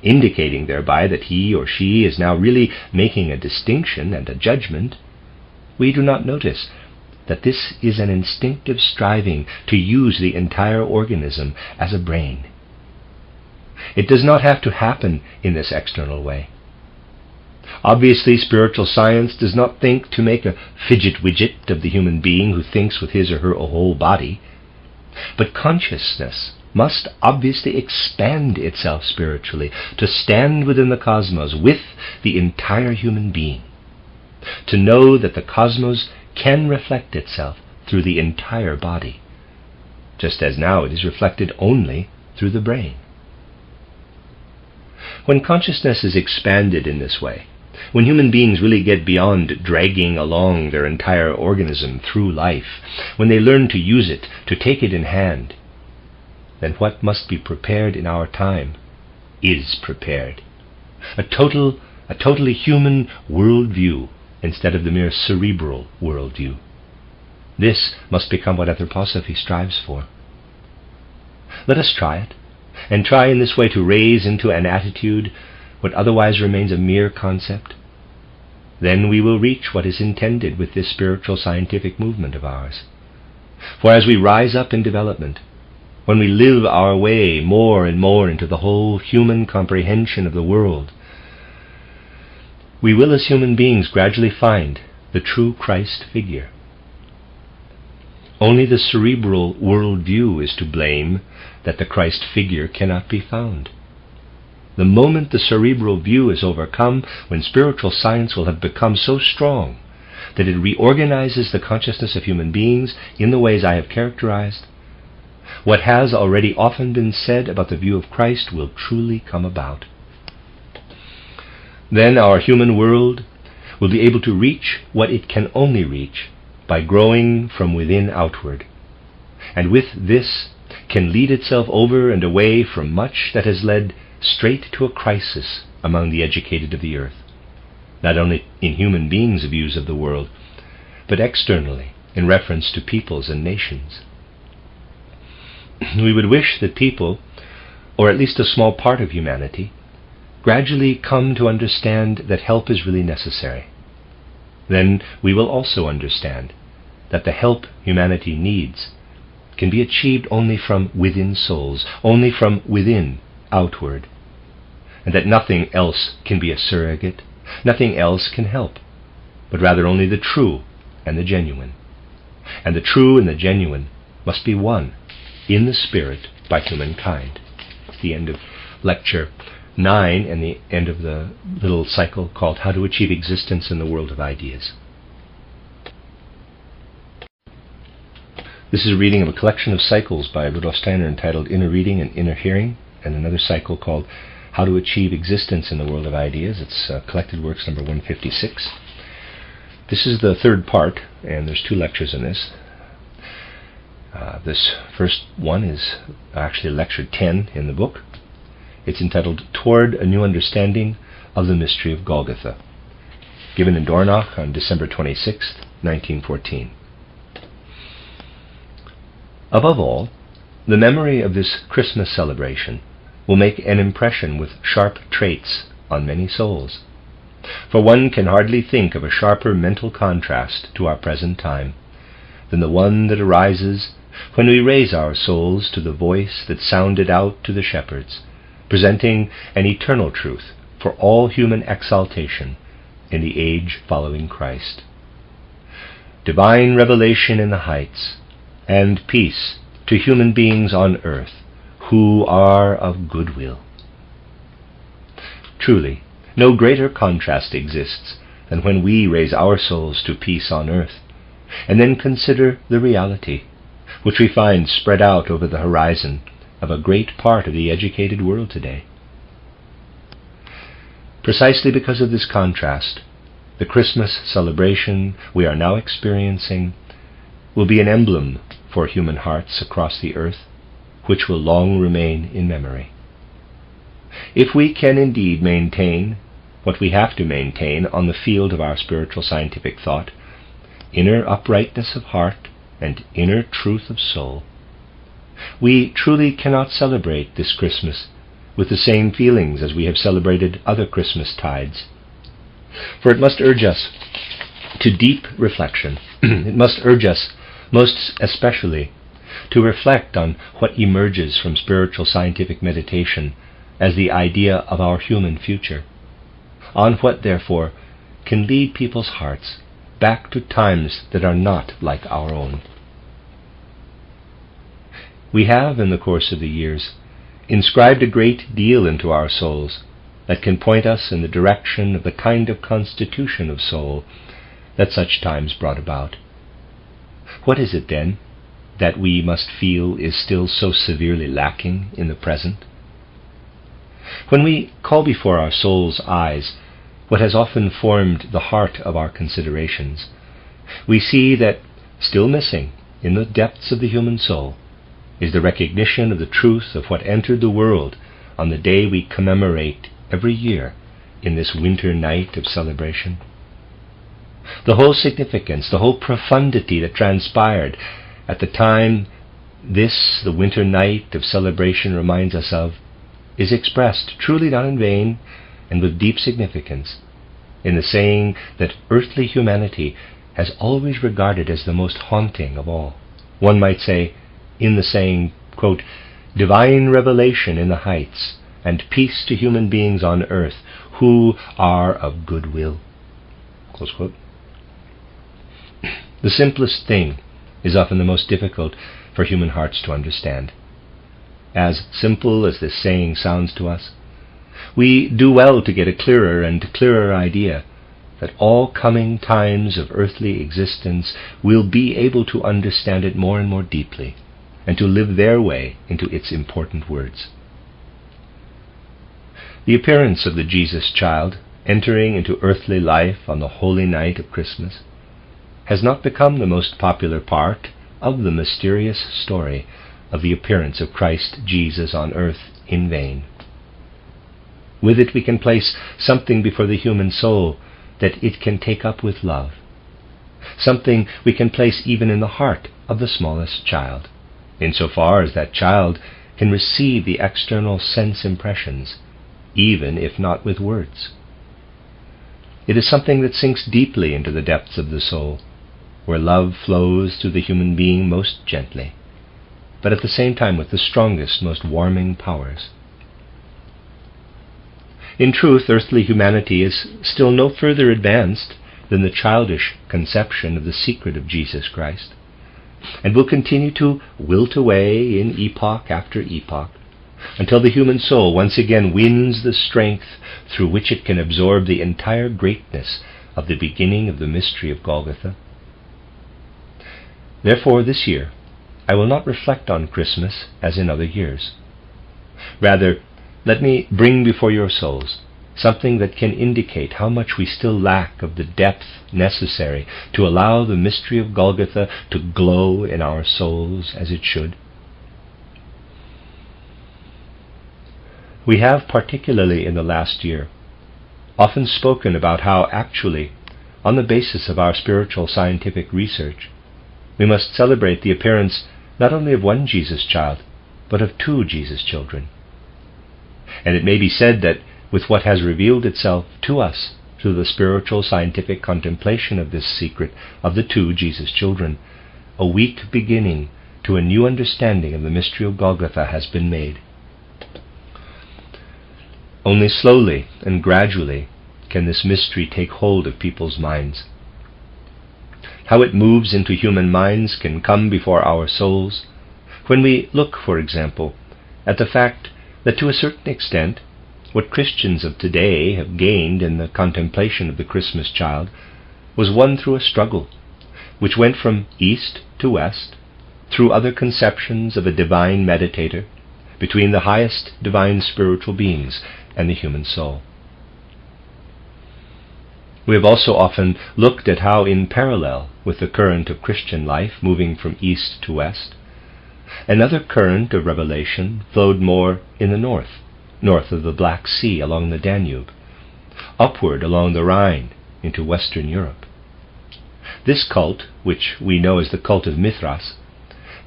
[SPEAKER 1] indicating thereby that he or she is now really making a distinction and a judgment, we do not notice that this is an instinctive striving to use the entire organism as a brain. It does not have to happen in this external way. Obviously, spiritual science does not think to make a fidget widget of the human being who thinks with his or her whole body, but consciousness must obviously expand itself spiritually to stand within the cosmos with the entire human being, to know that the cosmos can reflect itself through the entire body, just as now it is reflected only through the brain. When consciousness is expanded in this way, when human beings really get beyond dragging along their entire organism through life, when they learn to use it, to take it in hand, then what must be prepared in our time is prepared. A totally human worldview instead of the mere cerebral worldview. This must become what anthroposophy strives for. Let us try it, and try in this way to raise into an attitude what otherwise remains a mere concept. Then we will reach what is intended with this spiritual scientific movement of ours. For as we rise up in development, when we live our way more and more into the whole human comprehension of the world, we will as human beings gradually find the true Christ figure. Only the cerebral worldview is to blame that the Christ figure cannot be found. The moment the cerebral view is overcome, when spiritual science will have become so strong that it reorganizes the consciousness of human beings in the ways I have characterized, what has already often been said about the view of Christ will truly come about. Then our human world will be able to reach what it can only reach by growing from within outward, and with this can lead itself over and away from much that has led straight to a crisis among the educated of the earth, not only in human beings' views of the world, but externally in reference to peoples and nations. We would wish that people, or at least a small part of humanity, gradually come to understand that help is really necessary. Then we will also understand that the help humanity needs can be achieved only from within souls, only from within outward, and that nothing else can be a surrogate, nothing else can help, but rather only the true and the genuine. And the true and the genuine must be one in the spirit by humankind. It's the end of Lecture 9 and the end of the little cycle called How to Achieve Existence in the World of Ideas. This is a reading of a collection of cycles by Rudolf Steiner entitled Inner Reading and Inner Hearing, and another cycle called How to Achieve Existence in the World of Ideas. It's Collected Works number 156. This is the third part, and there's 2 lectures in this. This first one is actually lecture 10 in the book. It's entitled Toward a New Understanding of the Mystery of Golgotha, given in Dornach on December 26, 1914. Above all, the memory of this Christmas celebration will make an impression with sharp traits on many souls. For one can hardly think of a sharper mental contrast to our present time than the one that arises when we raise our souls to the voice that sounded out to the shepherds, presenting an eternal truth for all human exaltation in the age following Christ. Divine revelation in the heights, and peace to human beings on earth who are of good will. Truly, no greater contrast exists than when we raise our souls to peace on earth, and then consider the reality, which we find spread out over the horizon of a great part of the educated world today. Precisely because of this contrast, the Christmas celebration we are now experiencing will be an emblem for human hearts across the earth, which will long remain in memory. If we can indeed maintain what we have to maintain on the field of our spiritual scientific thought, inner uprightness of heart and inner truth of soul, we truly cannot celebrate this Christmas with the same feelings as we have celebrated other Christmas tides. For it must urge us to deep reflection. It must urge us most especially to reflect on what emerges from spiritual scientific meditation as the idea of our human future, on what, therefore, can lead people's hearts back to times that are not like our own. We have, in the course of the years, inscribed a great deal into our souls that can point us in the direction of the kind of constitution of soul that such times brought about. What is it, then, that we must feel is still so severely lacking in the present? When we call before our soul's eyes what has often formed the heart of our considerations, we see that still missing in the depths of the human soul is the recognition of the truth of what entered the world on the day we commemorate every year in this winter night of celebration. The whole significance, the whole profundity that transpired at the time this, the winter night of celebration, reminds us of, is expressed, truly not in vain, and with deep significance, in the saying that earthly humanity has always regarded as the most haunting of all. One might say, in the saying, quote, "Divine revelation in the heights, and peace to human beings on earth, who are of good will." Close quote. The simplest thing is often the most difficult for human hearts to understand. As simple as this saying sounds to us, we do well to get a clearer and clearer idea that all coming times of earthly existence will be able to understand it more and more deeply, and to live their way into its important words. The appearance of the Jesus child entering into earthly life on the holy night of Christmas has not become the most popular part of the mysterious story of the appearance of Christ Jesus on earth in vain. With it we can place something before the human soul that it can take up with love, something we can place even in the heart of the smallest child, insofar as that child can receive the external sense impressions, even if not with words. It is something that sinks deeply into the depths of the soul, where love flows through the human being most gently, but at the same time with the strongest, most warming powers. In truth, earthly humanity is still no further advanced than the childish conception of the secret of Jesus Christ, and will continue to wilt away in epoch after epoch, until the human soul once again wins the strength through which it can absorb the entire greatness of the beginning of the mystery of Golgotha. Therefore, this year, I will not reflect on Christmas as in other years. Rather, let me bring before your souls something that can indicate how much we still lack of the depth necessary to allow the mystery of Golgotha to glow in our souls as it should. We have, particularly in the last year, often spoken about how actually, on the basis of our spiritual scientific research, we must celebrate the appearance not only of one Jesus child, but of two Jesus children. And it may be said that with what has revealed itself to us through the spiritual scientific contemplation of this secret of the two Jesus children, a weak beginning to a new understanding of the mystery of Golgotha has been made. Only slowly and gradually can this mystery take hold of people's minds. How it moves into human minds can come before our souls when we look, for example, at the fact that to a certain extent what Christians of today have gained in the contemplation of the Christmas child was won through a struggle which went from east to west, through other conceptions of a divine meditator, between the highest divine spiritual beings and the human soul. We have also often looked at how, in parallel with the current of Christian life moving from east to west, another current of revelation flowed more in the north of the Black Sea along the Danube, upward along the Rhine into Western Europe. This cult, which we know as the cult of Mithras,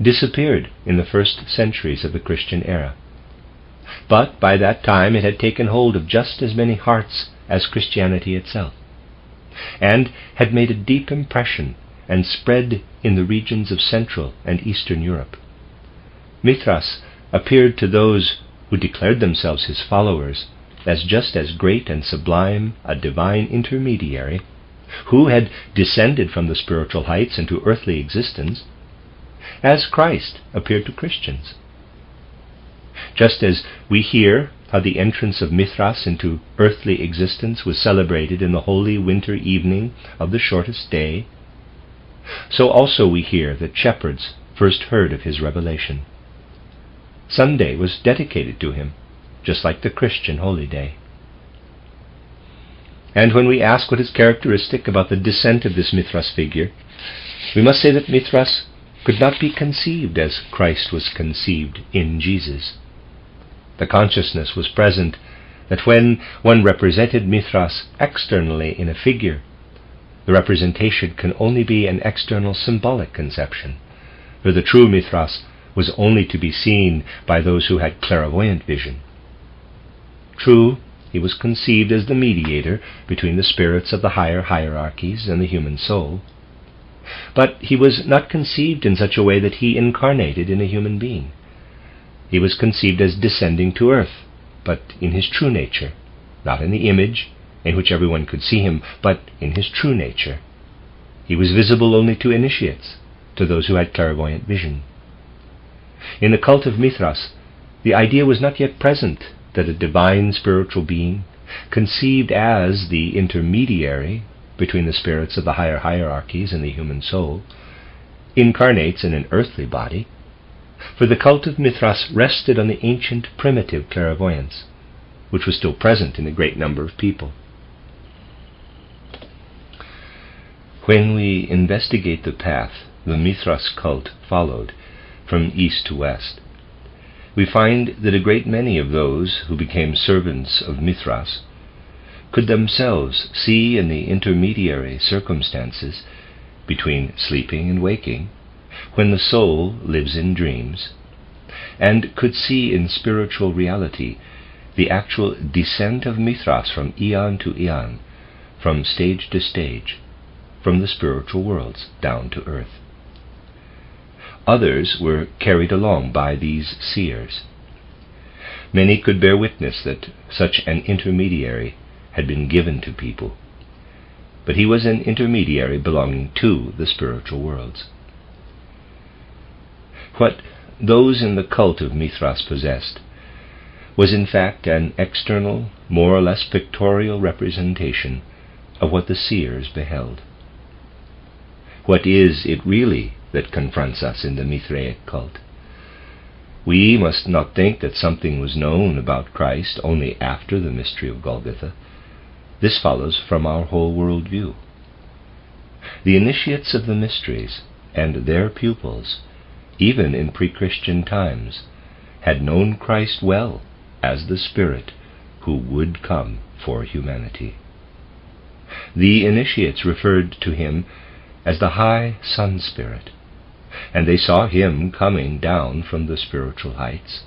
[SPEAKER 1] disappeared in the first centuries of the Christian era. But by that time it had taken hold of just as many hearts as Christianity itself, and had made a deep impression and spread in the regions of Central and Eastern Europe. Mithras appeared to those who declared themselves his followers, as just as great and sublime a divine intermediary, who had descended from the spiritual heights into earthly existence, as Christ appeared to Christians. Just as we hear how the entrance of Mithras into earthly existence was celebrated in the holy winter evening of the shortest day, so also we hear that shepherds first heard of his revelation. Sunday was dedicated to him, just like the Christian holy day. And when we ask what is characteristic about the descent of this Mithras figure, we must say that Mithras could not be conceived as Christ was conceived in Jesus. The consciousness was present that when one represented Mithras externally in a figure, the representation can only be an external symbolic conception, for the true Mithras was only to be seen by those who had clairvoyant vision. True, he was conceived as the mediator between the spirits of the higher hierarchies and the human soul, but he was not conceived in such a way that he incarnated in a human being. He was conceived as descending to earth, but in his true nature, not in the image in which everyone could see him, but in his true nature. He was visible only to initiates, to those who had clairvoyant vision. In the cult of Mithras, the idea was not yet present that a divine spiritual being, conceived as the intermediary between the spirits of the higher hierarchies and the human soul, incarnates in an earthly body, for the cult of Mithras rested on the ancient primitive clairvoyance, which was still present in a great number of people. When we investigate the path the Mithras cult followed from east to west, we find that a great many of those who became servants of Mithras could themselves see in the intermediary circumstances between sleeping and waking, when the soul lives in dreams, and could see in spiritual reality the actual descent of Mithras from eon to eon, from stage to stage, from the spiritual worlds down to earth. Others were carried along by these seers. Many could bear witness that such an intermediary had been given to people, but he was an intermediary belonging to the spiritual worlds. What those in the cult of Mithras possessed was in fact an external, more or less pictorial representation of what the seers beheld. What is it really that confronts us in the Mithraic cult? We must not think that something was known about Christ only after the mystery of Golgotha. This follows from our whole world view. The initiates of the mysteries and their pupils, even in pre-Christian times, had known Christ well as the Spirit who would come for humanity. The initiates referred to him as the High Sun Spirit, and they saw him coming down from the spiritual heights,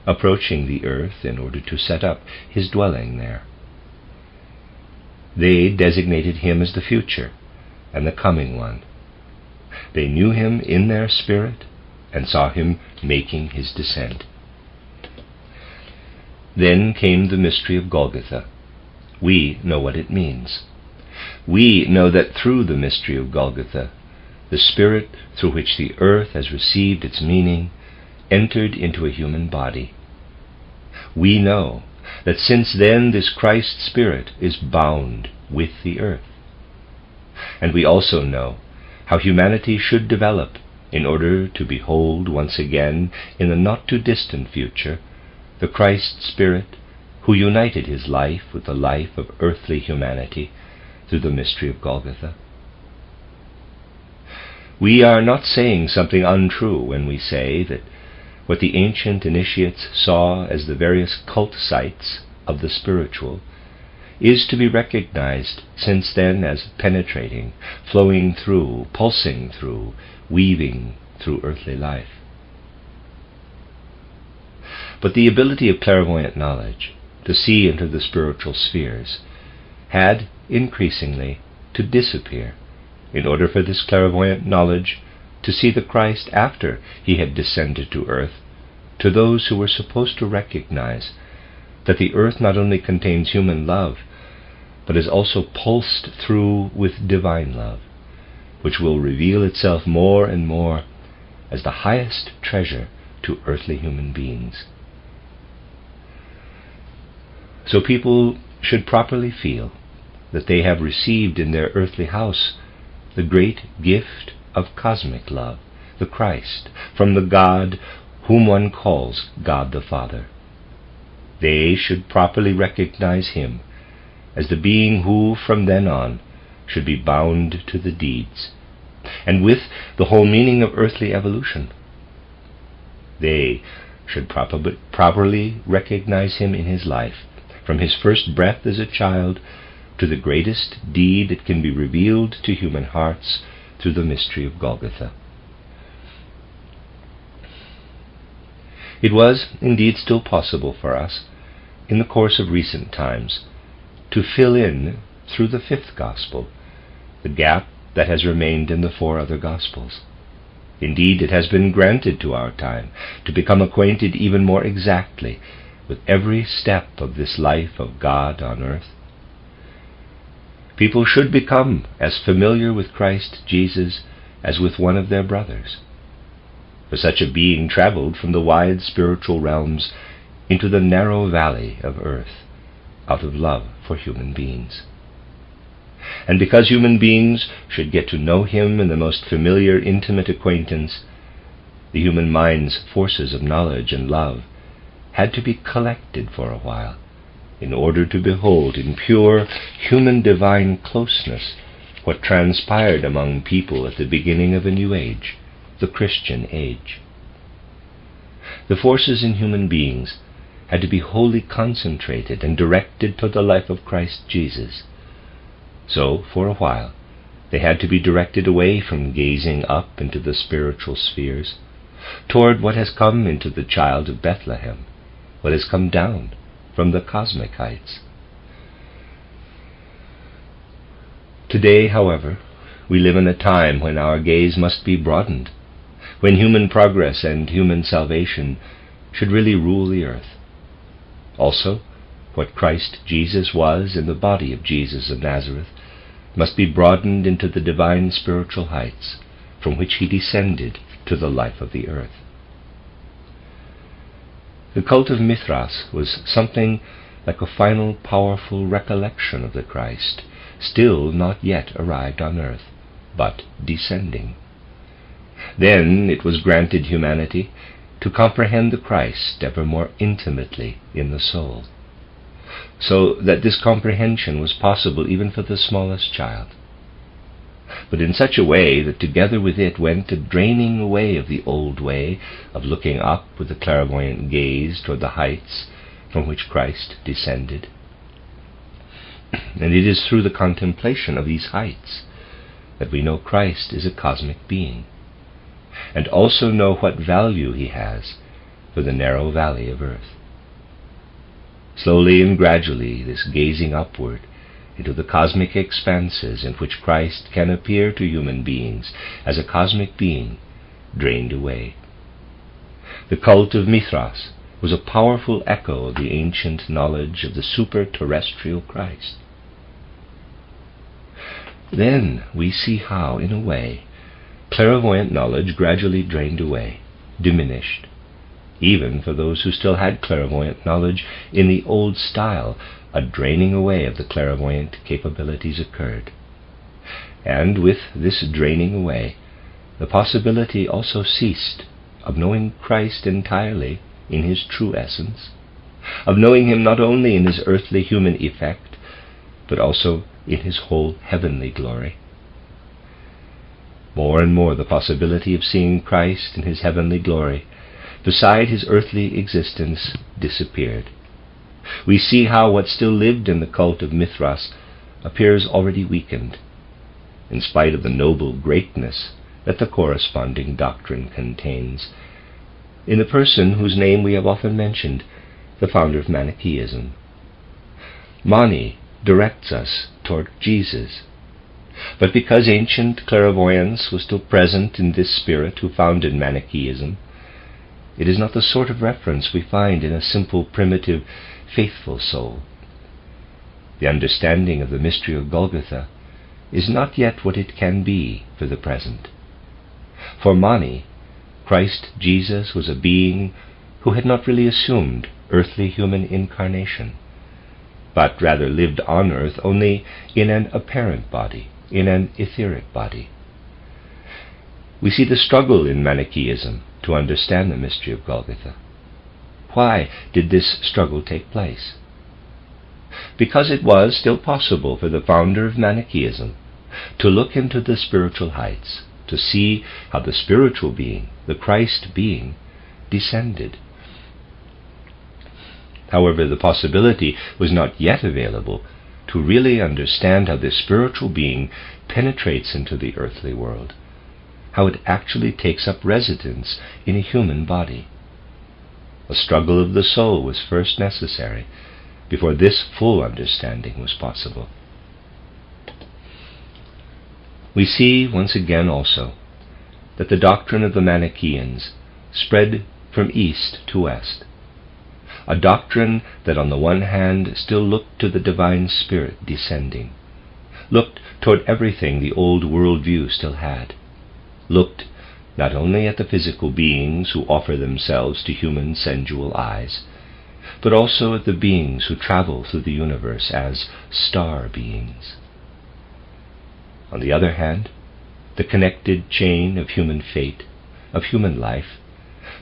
[SPEAKER 1] approaching the earth in order to set up his dwelling there. They designated him as the future and the coming one. They knew him in their spirit and saw him making his descent. Then came the mystery of Golgotha. We know what it means. We know that through the mystery of Golgotha, the spirit through which the earth has received its meaning entered into a human body. We know that since then this Christ spirit is bound with the earth. And we also know how humanity should develop in order to behold once again in the not-too-distant future the Christ Spirit who united his life with the life of earthly humanity through the mystery of Golgotha. We are not saying something untrue when we say that what the ancient initiates saw as the various cult sites of the spiritual is to be recognized since then as penetrating, flowing through, pulsing through, weaving through earthly life. But the ability of clairvoyant knowledge to see into the spiritual spheres had increasingly to disappear in order for this clairvoyant knowledge to see the Christ after he had descended to earth to those who were supposed to recognize that the earth not only contains human love, but is also pulsed through with divine love, which will reveal itself more and more as the highest treasure to earthly human beings. So people should properly feel that they have received in their earthly house the great gift of cosmic love, the Christ, from the God whom one calls God the Father. They should properly recognize him as the being who, from then on, should be bound to the deeds, and with the whole meaning of earthly evolution. They should properly recognize him in his life, from his first breath as a child to the greatest deed that can be revealed to human hearts through the mystery of Golgotha. It was indeed still possible for us, in the course of recent times, to fill in, through the fifth Gospel, the gap that has remained in the four other Gospels. Indeed, it has been granted to our time to become acquainted even more exactly with every step of this life of God on earth. People should become as familiar with Christ Jesus as with one of their brothers. For such a being traveled from the wide spiritual realms into the narrow valley of earth, out of love for human beings. And because human beings should get to know him in the most familiar, intimate acquaintance, the human mind's forces of knowledge and love had to be collected for a while, in order to behold in pure human divine closeness what transpired among people at the beginning of a new age, the Christian age. The forces in human beings had to be wholly concentrated and directed toward the life of Christ Jesus. So, for a while, they had to be directed away from gazing up into the spiritual spheres, toward what has come into the child of Bethlehem, what has come down from the cosmic heights. Today, however, we live in a time when our gaze must be broadened, when human progress and human salvation should really rule the earth. Also, what Christ Jesus was in the body of Jesus of Nazareth must be broadened into the divine spiritual heights from which he descended to the life of the earth. The cult of Mithras was something like a final powerful recollection of the Christ, still not yet arrived on earth, but descending. Then it was granted humanity to comprehend the Christ ever more intimately in the soul, so that this comprehension was possible even for the smallest child, but in such a way that together with it went a draining away of the old way of looking up with a clairvoyant gaze toward the heights from which Christ descended. And it is through the contemplation of these heights that we know Christ is a cosmic being, and also know what value he has for the narrow valley of earth. Slowly and gradually, this gazing upward into the cosmic expanses in which Christ can appear to human beings as a cosmic being drained away. The cult of Mithras was a powerful echo of the ancient knowledge of the super-terrestrial Christ. Then we see how, in a way, clairvoyant knowledge gradually drained away, diminished. Even for those who still had clairvoyant knowledge in the old style, a draining away of the clairvoyant capabilities occurred. And with this draining away, the possibility also ceased of knowing Christ entirely in his true essence, of knowing him not only in his earthly human effect, but also in his whole heavenly glory. More and more the possibility of seeing Christ in his heavenly glory beside his earthly existence disappeared. We see how what still lived in the cult of Mithras appears already weakened, in spite of the noble greatness that the corresponding doctrine contains, in the person whose name we have often mentioned, the founder of Manichaeism. Mani directs us toward Jesus. But because ancient clairvoyance was still present in this spirit who founded Manichaeism, It is not the sort of reference we find in a simple, primitive, faithful soul. The understanding of the mystery of Golgotha is not yet what it can be for the present. For Mani, Christ Jesus was a being who had not really assumed earthly human incarnation, but rather lived on earth only in an apparent body, in an etheric body. We see the struggle in Manichaeism to understand the mystery of Golgotha. Why did this struggle take place? Because it was still possible for the founder of Manichaeism to look into the spiritual heights, to see how the spiritual being, the Christ being, descended. However, the possibility was not yet available to really understand how this spiritual being penetrates into the earthly world, how it actually takes up residence in a human body. A struggle of the soul was first necessary before this full understanding was possible. We see once again also that the doctrine of the Manichaeans spread from east to west, a doctrine that on the one hand still looked to the divine spirit descending, looked toward everything the old worldview still had, looked not only at the physical beings who offer themselves to human sensual eyes, but also at the beings who travel through the universe as star beings. On the other hand, the connected chain of human fate, of human life,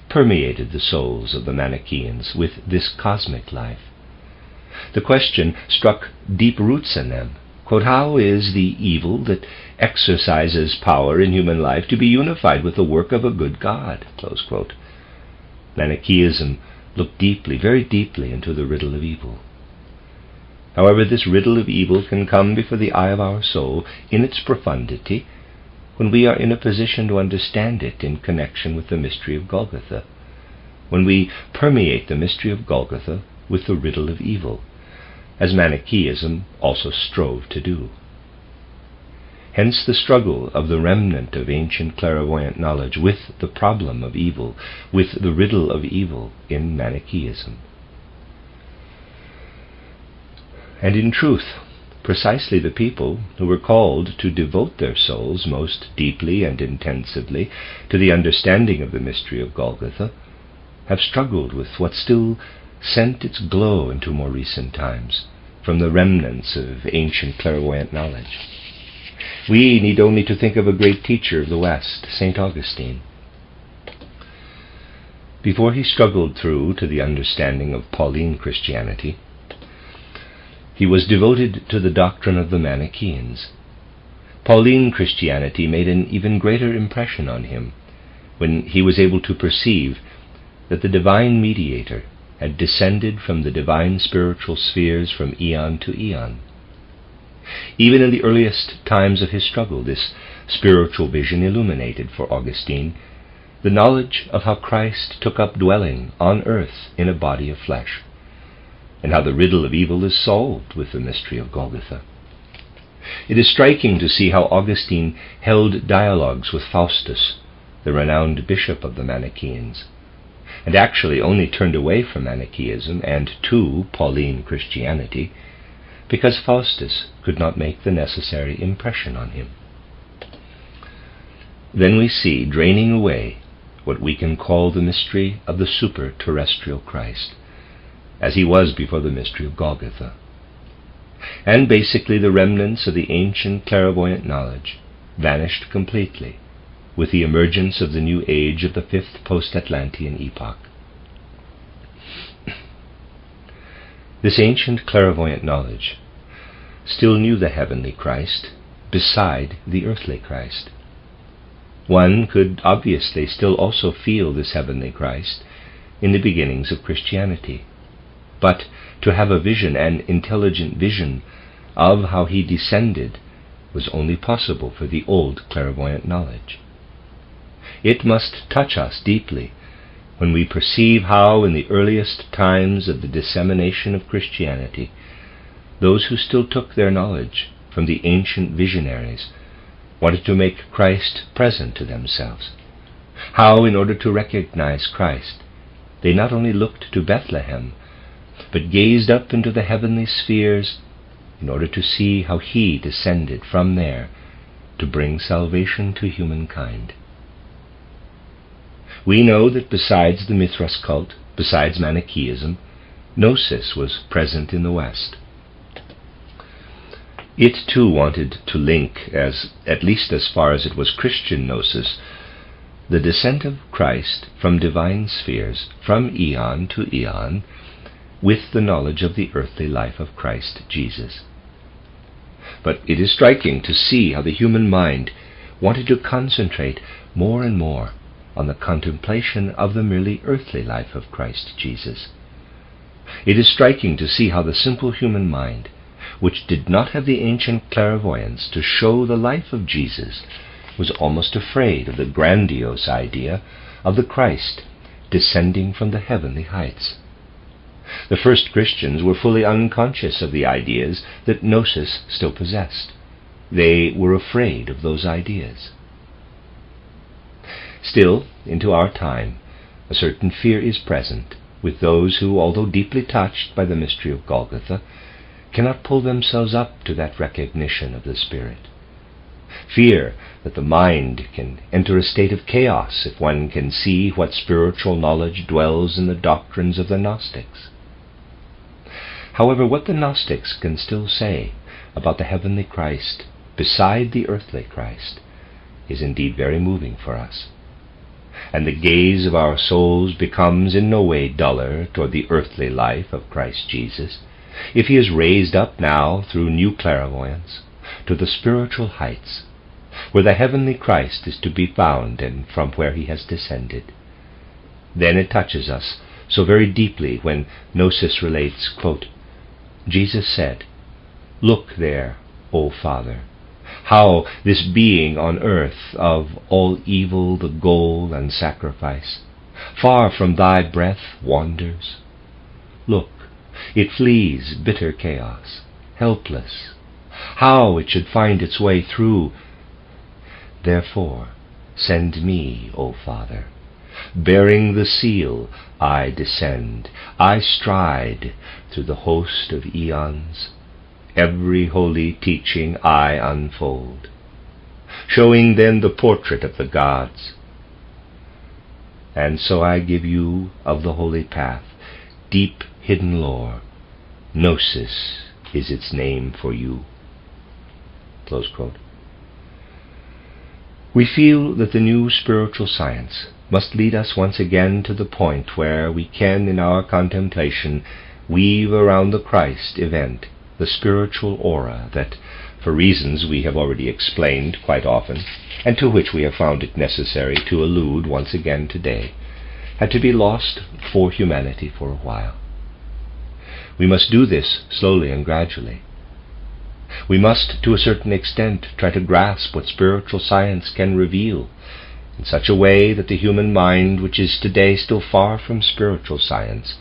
[SPEAKER 1] permeated the souls of the Manichaeans with this cosmic life. The question struck deep roots in them. Quote, how is the evil that exercises power in human life to be unified with the work of a good God? Close quote. Manichaeism looked deeply, very deeply, into the riddle of evil. However, this riddle of evil can come before the eye of our soul in its profundity when we are in a position to understand it in connection with the mystery of Golgotha, when we permeate the mystery of Golgotha with the riddle of evil, as Manichaeism also strove to do. Hence the struggle of the remnant of ancient clairvoyant knowledge with the problem of evil, with the riddle of evil in Manichaeism. And in truth, precisely the people who were called to devote their souls most deeply and intensively to the understanding of the mystery of Golgotha have struggled with what still sent its glow into more recent times from the remnants of ancient clairvoyant knowledge. We need only to think of a great teacher of the West, St. Augustine. Before he struggled through to the understanding of Pauline Christianity, he was devoted to the doctrine of the Manichaeans. Pauline Christianity made an even greater impression on him when he was able to perceive that the divine mediator had descended from the divine spiritual spheres from eon to eon. Even in the earliest times of his struggle, this spiritual vision illuminated for Augustine the knowledge of how Christ took up dwelling on earth in a body of flesh, and how the riddle of evil is solved with the mystery of Golgotha. It is striking to see how Augustine held dialogues with Faustus, the renowned bishop of the Manichaeans, and actually only turned away from Manichaeism and to Pauline Christianity because Faustus could not make the necessary impression on him. Then we see draining away what we can call the mystery of the super-terrestrial Christ, as he was before the mystery of Golgotha. And basically the remnants of the ancient clairvoyant knowledge vanished completely with the emergence of the new age of the fifth post-Atlantean epoch. This ancient clairvoyant knowledge still knew the heavenly Christ beside the earthly Christ. One could obviously still also feel this heavenly Christ in the beginnings of Christianity, but to have a vision, an intelligent vision, of how he descended was only possible for the old clairvoyant knowledge. It must touch us deeply when we perceive how, in the earliest times of the dissemination of Christianity, those who still took their knowledge from the ancient visionaries wanted to make Christ present to themselves, How, in order to recognize Christ, they not only looked to Bethlehem, but gazed up into the heavenly spheres in order to see how he descended from there to bring salvation to humankind. We know that besides the Mithras cult, besides Manichaeism, Gnosis was present in the West. It too wanted to link, at least as far as it was Christian Gnosis, the descent of Christ from divine spheres, from eon to eon, with the knowledge of the earthly life of Christ Jesus. But it is striking to see how the human mind wanted to concentrate more and more on the contemplation of the merely earthly life of Christ Jesus. It is striking to see how the simple human mind, which did not have the ancient clairvoyance to show the life of Jesus, was almost afraid of the grandiose idea of the Christ descending from the heavenly heights. The first Christians were fully unconscious of the ideas that Gnosis still possessed. They were afraid of those ideas. Still, into our time, a certain fear is present with those who, although deeply touched by the mystery of Golgotha, cannot pull themselves up to that recognition of the Spirit. Fear that the mind can enter a state of chaos if one can see what spiritual knowledge dwells in the doctrines of the Gnostics. However, what the Gnostics can still say about the heavenly Christ beside the earthly Christ is indeed very moving for us. And the gaze of our souls becomes in no way duller toward the earthly life of Christ Jesus, if he is raised up now through new clairvoyance to the spiritual heights, where the heavenly Christ is to be found and from where he has descended. Then it touches us so very deeply when Gnosis relates, quote, Jesus said, "Look there, O Father, how this being on earth of all evil the goal and sacrifice, far from thy breath wanders. Look, it flees bitter chaos, helpless. How it should find its way through. Therefore, send me, O Father. Bearing the seal, I descend, I stride through the host of eons. Every holy teaching I unfold, showing then the portrait of the gods. And so I give you of the holy path, deep hidden lore. Gnosis is its name for you." Close quote. We feel that the new spiritual science must lead us once again to the point where we can, in our contemplation, weave around the Christ event the spiritual aura that, for reasons we have already explained quite often, and to which we have found it necessary to allude once again today, had to be lost for humanity for a while. We must do this slowly and gradually. We must, to a certain extent, try to grasp what spiritual science can reveal in such a way that the human mind, which is today still far from spiritual science,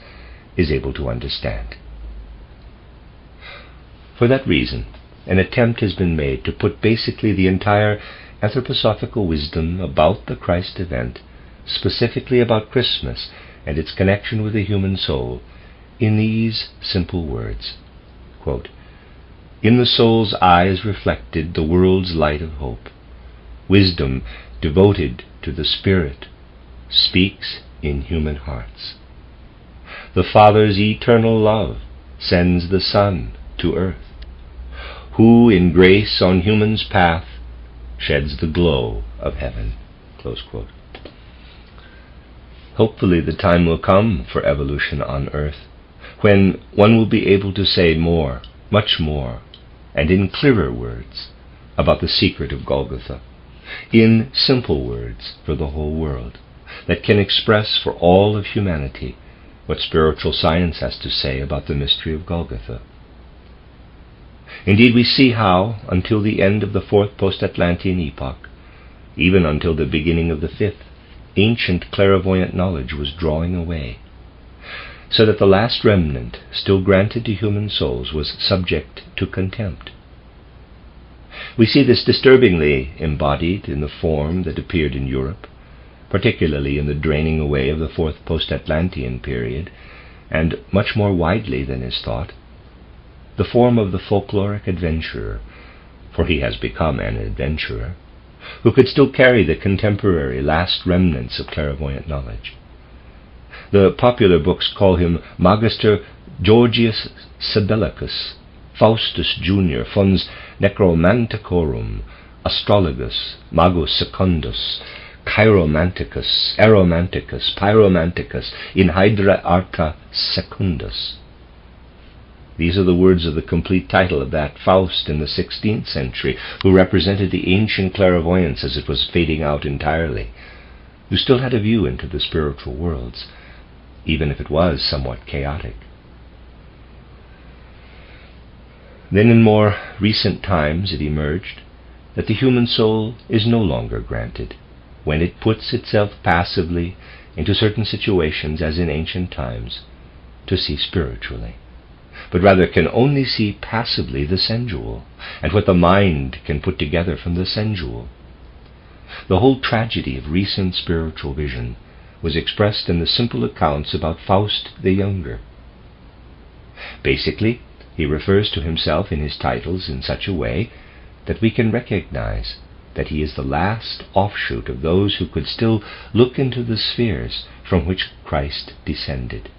[SPEAKER 1] is able to understand. For that reason, an attempt has been made to put basically the entire anthroposophical wisdom about the Christ event, specifically about Christmas and its connection with the human soul, in these simple words. Quote, "In the soul's eye is reflected the world's light of hope. Wisdom devoted to the Spirit speaks in human hearts. The Father's eternal love sends the Son to earth, who in grace on human's path sheds the glow of heaven." Close quote. Hopefully the time will come for evolution on earth, when one will be able to say more, much more, and in clearer words about the secret of Golgotha, in simple words for the whole world, that can express for all of humanity what spiritual science has to say about the mystery of Golgotha. – Indeed, we see how, until the end of the fourth post-Atlantean epoch, even until the beginning of the fifth, ancient clairvoyant knowledge was drawing away, so that the last remnant still granted to human souls was subject to contempt. We see this disturbingly embodied in the form that appeared in Europe particularly in the draining away of the fourth post-Atlantean period, and much more widely than is thought, the form of the folkloric adventurer, for he has become an adventurer, who could still carry the contemporary last remnants of clairvoyant knowledge. The popular books call him Magister Georgius Sibyllicus, Faustus Junior, Fons Necromanticorum, Astrologus, Magus Secundus, Chiromanticus, Aromanticus, Pyromanticus, in Hydra Arta Secundus. These are the words of the complete title of that Faust in the 16th century, who represented the ancient clairvoyance as it was fading out entirely, who still had a view into the spiritual worlds, even if it was somewhat chaotic. Then in more recent times it emerged that the human soul is no longer granted, when it puts itself passively into certain situations as in ancient times, to see spiritually, but rather can only see passively the sensual, and what the mind can put together from the sensual. The whole tragedy of recent spiritual vision was expressed in the simple accounts about Faust the Younger. Basically, he refers to himself in his titles in such a way that we can recognize that he is the last offshoot of those who could still look into the spheres from which Christ descended.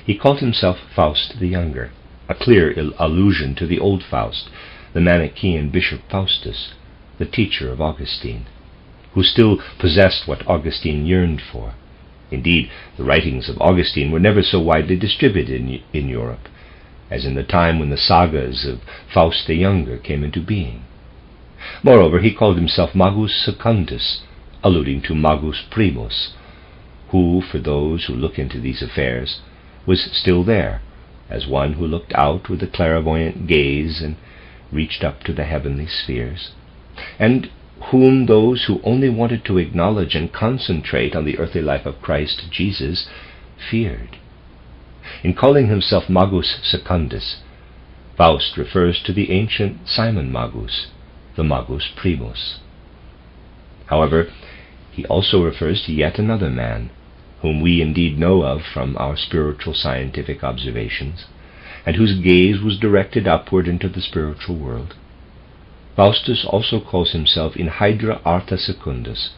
[SPEAKER 1] He called himself Faust the Younger, a clear allusion to the old Faust, the Manichaean Bishop Faustus, the teacher of Augustine, who still possessed what Augustine yearned for. Indeed, the writings of Augustine were never so widely distributed in Europe as in the time when the sagas of Faust the Younger came into being. Moreover, he called himself Magus Secundus, alluding to Magus Primus, who, for those who look into these affairs, was still there, as one who looked out with a clairvoyant gaze and reached up to the heavenly spheres, and whom those who only wanted to acknowledge and concentrate on the earthly life of Christ Jesus feared. In calling himself Magus Secundus, Faust refers to the ancient Simon Magus, the Magus Primus. However, he also refers to yet another man, whom we indeed know of from our spiritual scientific observations, and whose gaze was directed upward into the spiritual world. Faustus also calls himself in Hydra Arta Secundus,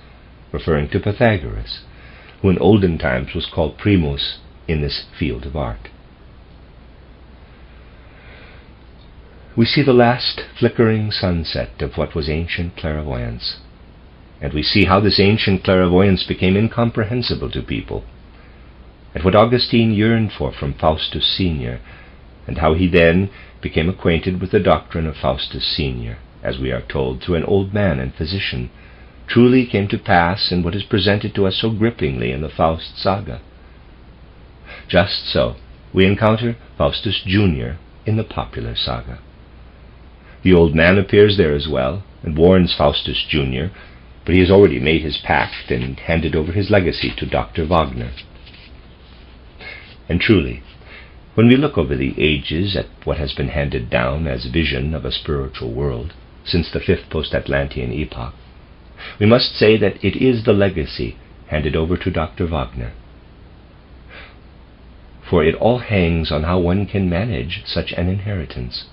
[SPEAKER 1] referring to Pythagoras, who in olden times was called Primus in this field of art. We see the last flickering sunset of what was ancient clairvoyance, and we see how this ancient clairvoyance became incomprehensible to people, and what Augustine yearned for from Faustus Senior, and how he then became acquainted with the doctrine of Faustus Senior, as we are told through an old man and physician, truly came to pass in what is presented to us so grippingly in the Faust saga. Just so, we encounter Faustus Junior in the popular saga. The old man appears there as well, and warns Faustus Junior, but he has already made his pact and handed over his legacy to Dr. Wagner. And truly, when we look over the ages at what has been handed down as vision of a spiritual world since the fifth post-Atlantean epoch, we must say that it is the legacy handed over to Dr. Wagner. For it all hangs on how one can manage such an inheritance.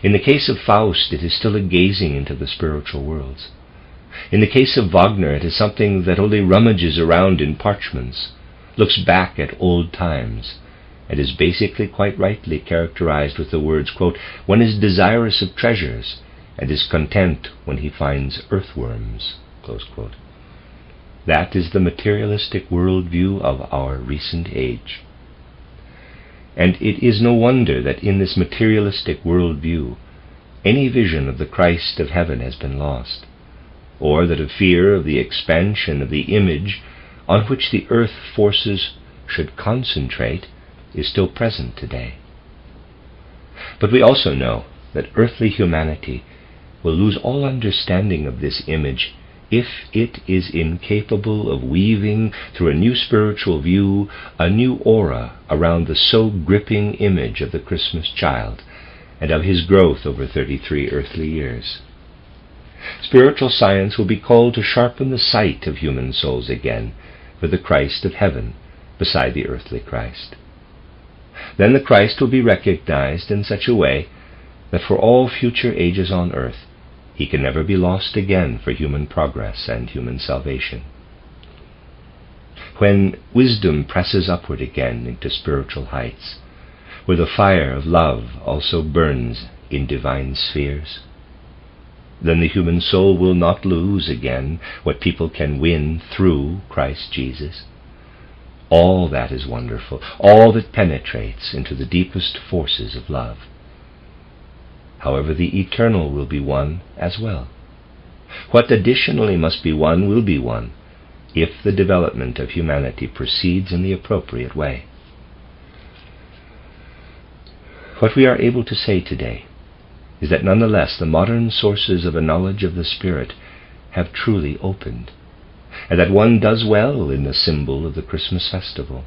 [SPEAKER 1] In the case of Faust, it is still a gazing into the spiritual worlds. In the case of Wagner, it is something that only rummages around in parchments, looks back at old times, and is basically quite rightly characterized with the words, quote, "One is desirous of treasures, and is content when he finds earthworms," close quote. That is the materialistic worldview of our recent age. And it is no wonder that in this materialistic worldview, any vision of the Christ of heaven has been lost, or that a fear of the expansion of the image on which the earth forces should concentrate is still present today. But we also know that earthly humanity will lose all understanding of this image if it is incapable of weaving through a new spiritual view a new aura around the so gripping image of the Christmas child and of his growth over 33 earthly years. Spiritual science will be called to sharpen the sight of human souls again for the Christ of heaven beside the earthly Christ. Then the Christ will be recognized in such a way that for all future ages on earth he can never be lost again for human progress and human salvation. When wisdom presses upward again into spiritual heights, where the fire of love also burns in divine spheres, then the human soul will not lose again what people can win through Christ Jesus. All that is wonderful, all that penetrates into the deepest forces of love. However, the eternal will be won as well. What additionally must be won will be won, if the development of humanity proceeds in the appropriate way. What we are able to say today is that nonetheless the modern sources of a knowledge of the Spirit have truly opened, and that one does well in the symbol of the Christmas festival.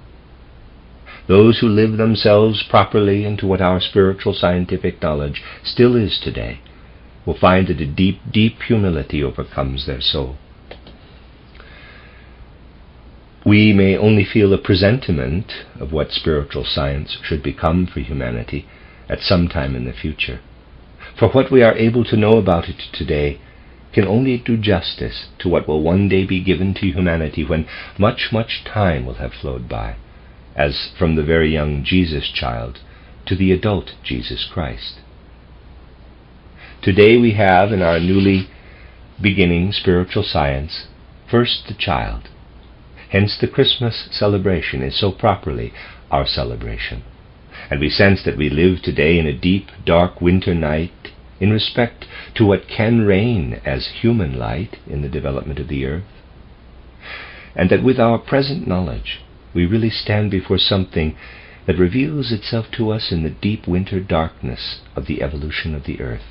[SPEAKER 1] Those who live themselves properly into what our spiritual scientific knowledge still is today will find that a deep, deep humility overcomes their soul. We may only feel a presentiment of what spiritual science should become for humanity at some time in the future, for what we are able to know about it today can only do justice to what will one day be given to humanity when much, much time will have flowed by, as from the very young Jesus child to the adult Jesus Christ. Today we have in our newly beginning spiritual science first the child. Hence the Christmas celebration is so properly our celebration, and we sense that we live today in a deep, dark winter night in respect to what can reign as human light in the development of the earth, and that with our present knowledge we really stand before something that reveals itself to us in the deep winter darkness of the evolution of the earth,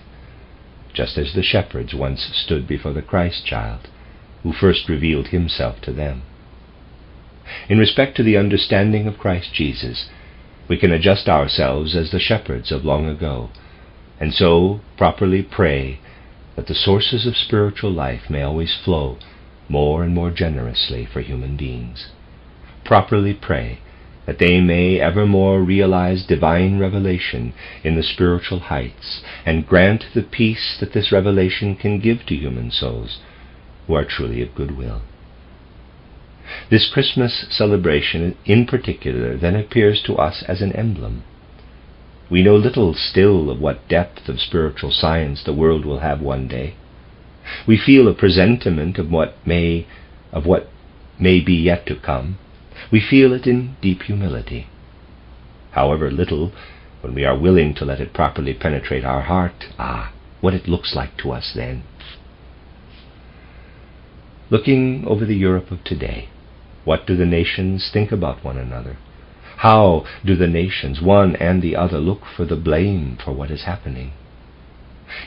[SPEAKER 1] just as the shepherds once stood before the Christ child, who first revealed himself to them. In respect to the understanding of Christ Jesus, we can adjust ourselves as the shepherds of long ago, and so properly pray that the sources of spiritual life may always flow more and more generously for human beings. Properly pray that they may evermore realize divine revelation in the spiritual heights, and grant the peace that this revelation can give to human souls who are truly of good will. This Christmas celebration in particular then appears to us as an emblem. We know little still of what depth of spiritual science the world will have one day. We feel a presentiment of what may be yet to come. We feel it in deep humility. However little, when we are willing to let it properly penetrate our heart, what it looks like to us then. Looking over the Europe of today, what do the nations think about one another? How do the nations, one and the other, look for the blame for what is happening?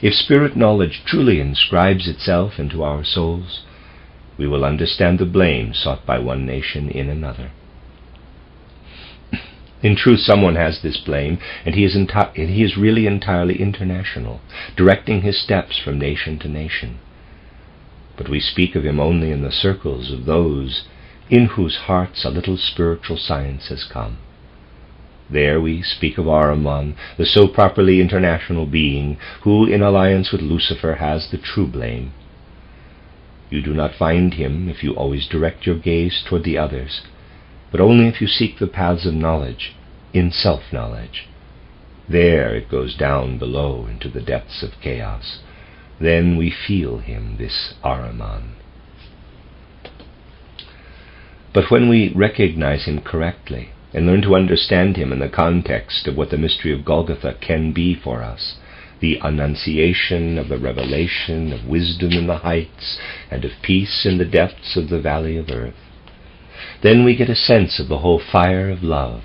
[SPEAKER 1] If spirit knowledge truly inscribes itself into our souls, we will understand the blame sought by one nation in another. In truth, someone has this blame, and he is really entirely international, directing his steps from nation to nation. But we speak of him only in the circles of those in whose hearts a little spiritual science has come. There we speak of Ahriman, the so properly international being, who in alliance with Lucifer has the true blame. You do not find him if you always direct your gaze toward the others, but only if you seek the paths of knowledge in self-knowledge. There it goes down below into the depths of chaos. Then we feel him, this Ahriman. But when we recognize him correctly and learn to understand him in the context of what the mystery of Golgotha can be for us, the annunciation of the revelation of wisdom in the heights and of peace in the depths of the valley of earth, then we get a sense of the whole fire of love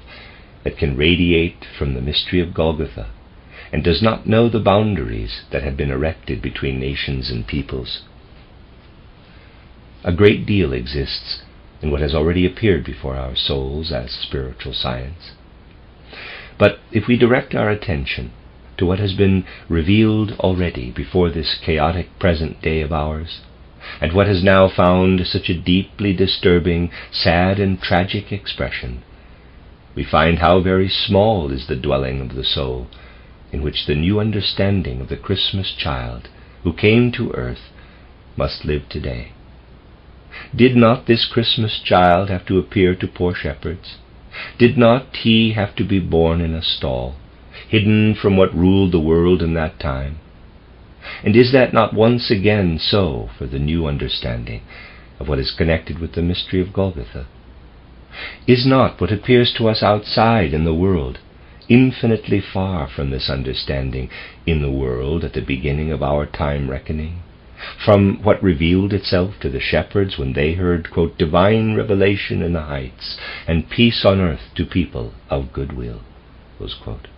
[SPEAKER 1] that can radiate from the mystery of Golgotha and does not know the boundaries that have been erected between nations and peoples. A great deal exists in what has already appeared before our souls as spiritual science. But if we direct our attention to what has been revealed already before this chaotic present day of ours, and what has now found such a deeply disturbing, sad and tragic expression, we find how very small is the dwelling of the soul in which the new understanding of the Christmas child who came to earth must live today. Did not this Christmas child have to appear to poor shepherds? Did not he have to be born in a stall, hidden from what ruled the world in that time? And is that not once again so for the new understanding of what is connected with the mystery of Golgotha? Is not what appears to us outside in the world infinitely far from this understanding in the world at the beginning of our time reckoning, from what revealed itself to the shepherds when they heard, quote, divine revelation in the heights, and peace on earth to people of good will, close quote.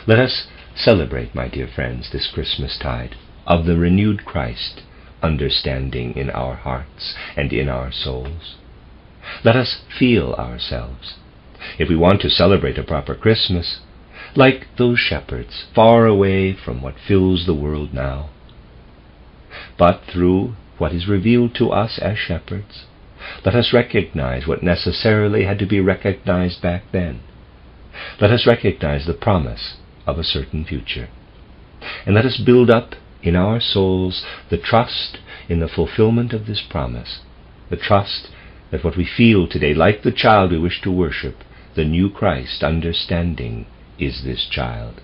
[SPEAKER 1] Let us celebrate, my dear friends, this Christmas tide of the renewed Christ understanding in our hearts and in our souls. Let us feel ourselves, if we want to celebrate a proper Christmas, like those shepherds far away from what fills the world now. But through what is revealed to us as shepherds, let us recognize what necessarily had to be recognized back then. Let us recognize the promise of a certain future. And let us build up in our souls the trust in the fulfillment of this promise, the trust that what we feel today, like the child we wish to worship, the new Christ understanding is this child,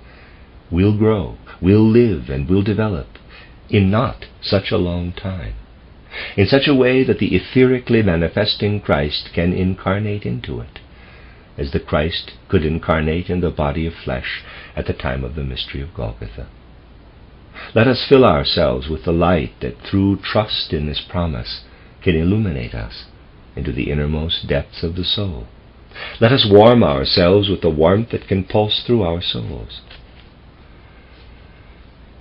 [SPEAKER 1] will grow, will live, and will develop in not such a long time, in such a way that the etherically manifesting Christ can incarnate into it, as the Christ could incarnate in the body of flesh at the time of the mystery of Golgotha. Let us fill ourselves with the light that through trust in this promise can illuminate us into the innermost depths of the soul. Let us warm ourselves with the warmth that can pulse through our souls.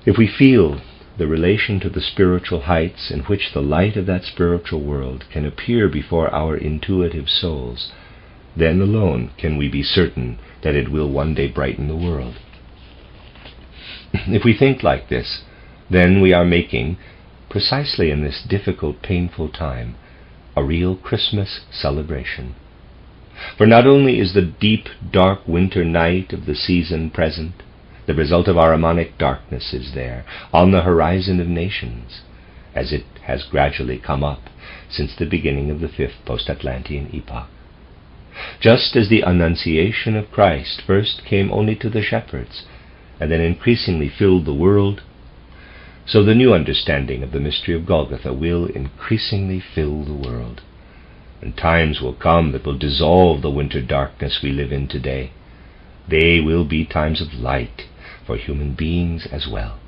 [SPEAKER 1] If we feel the relation to the spiritual heights in which the light of that spiritual world can appear before our intuitive souls, then alone can we be certain that it will one day brighten the world. If we think like this, then we are making, precisely in this difficult, painful time, a real Christmas celebration. For not only is the deep, dark winter night of the season present, the result of Ahrimanic darkness is there, on the horizon of nations, as it has gradually come up since the beginning of the 5th post-Atlantean epoch. Just as the Annunciation of Christ first came only to the shepherds, and then increasingly filled the world, so the new understanding of the mystery of Golgotha will increasingly fill the world. And times will come that will dissolve the winter darkness we live in today. They will be times of light for human beings as well.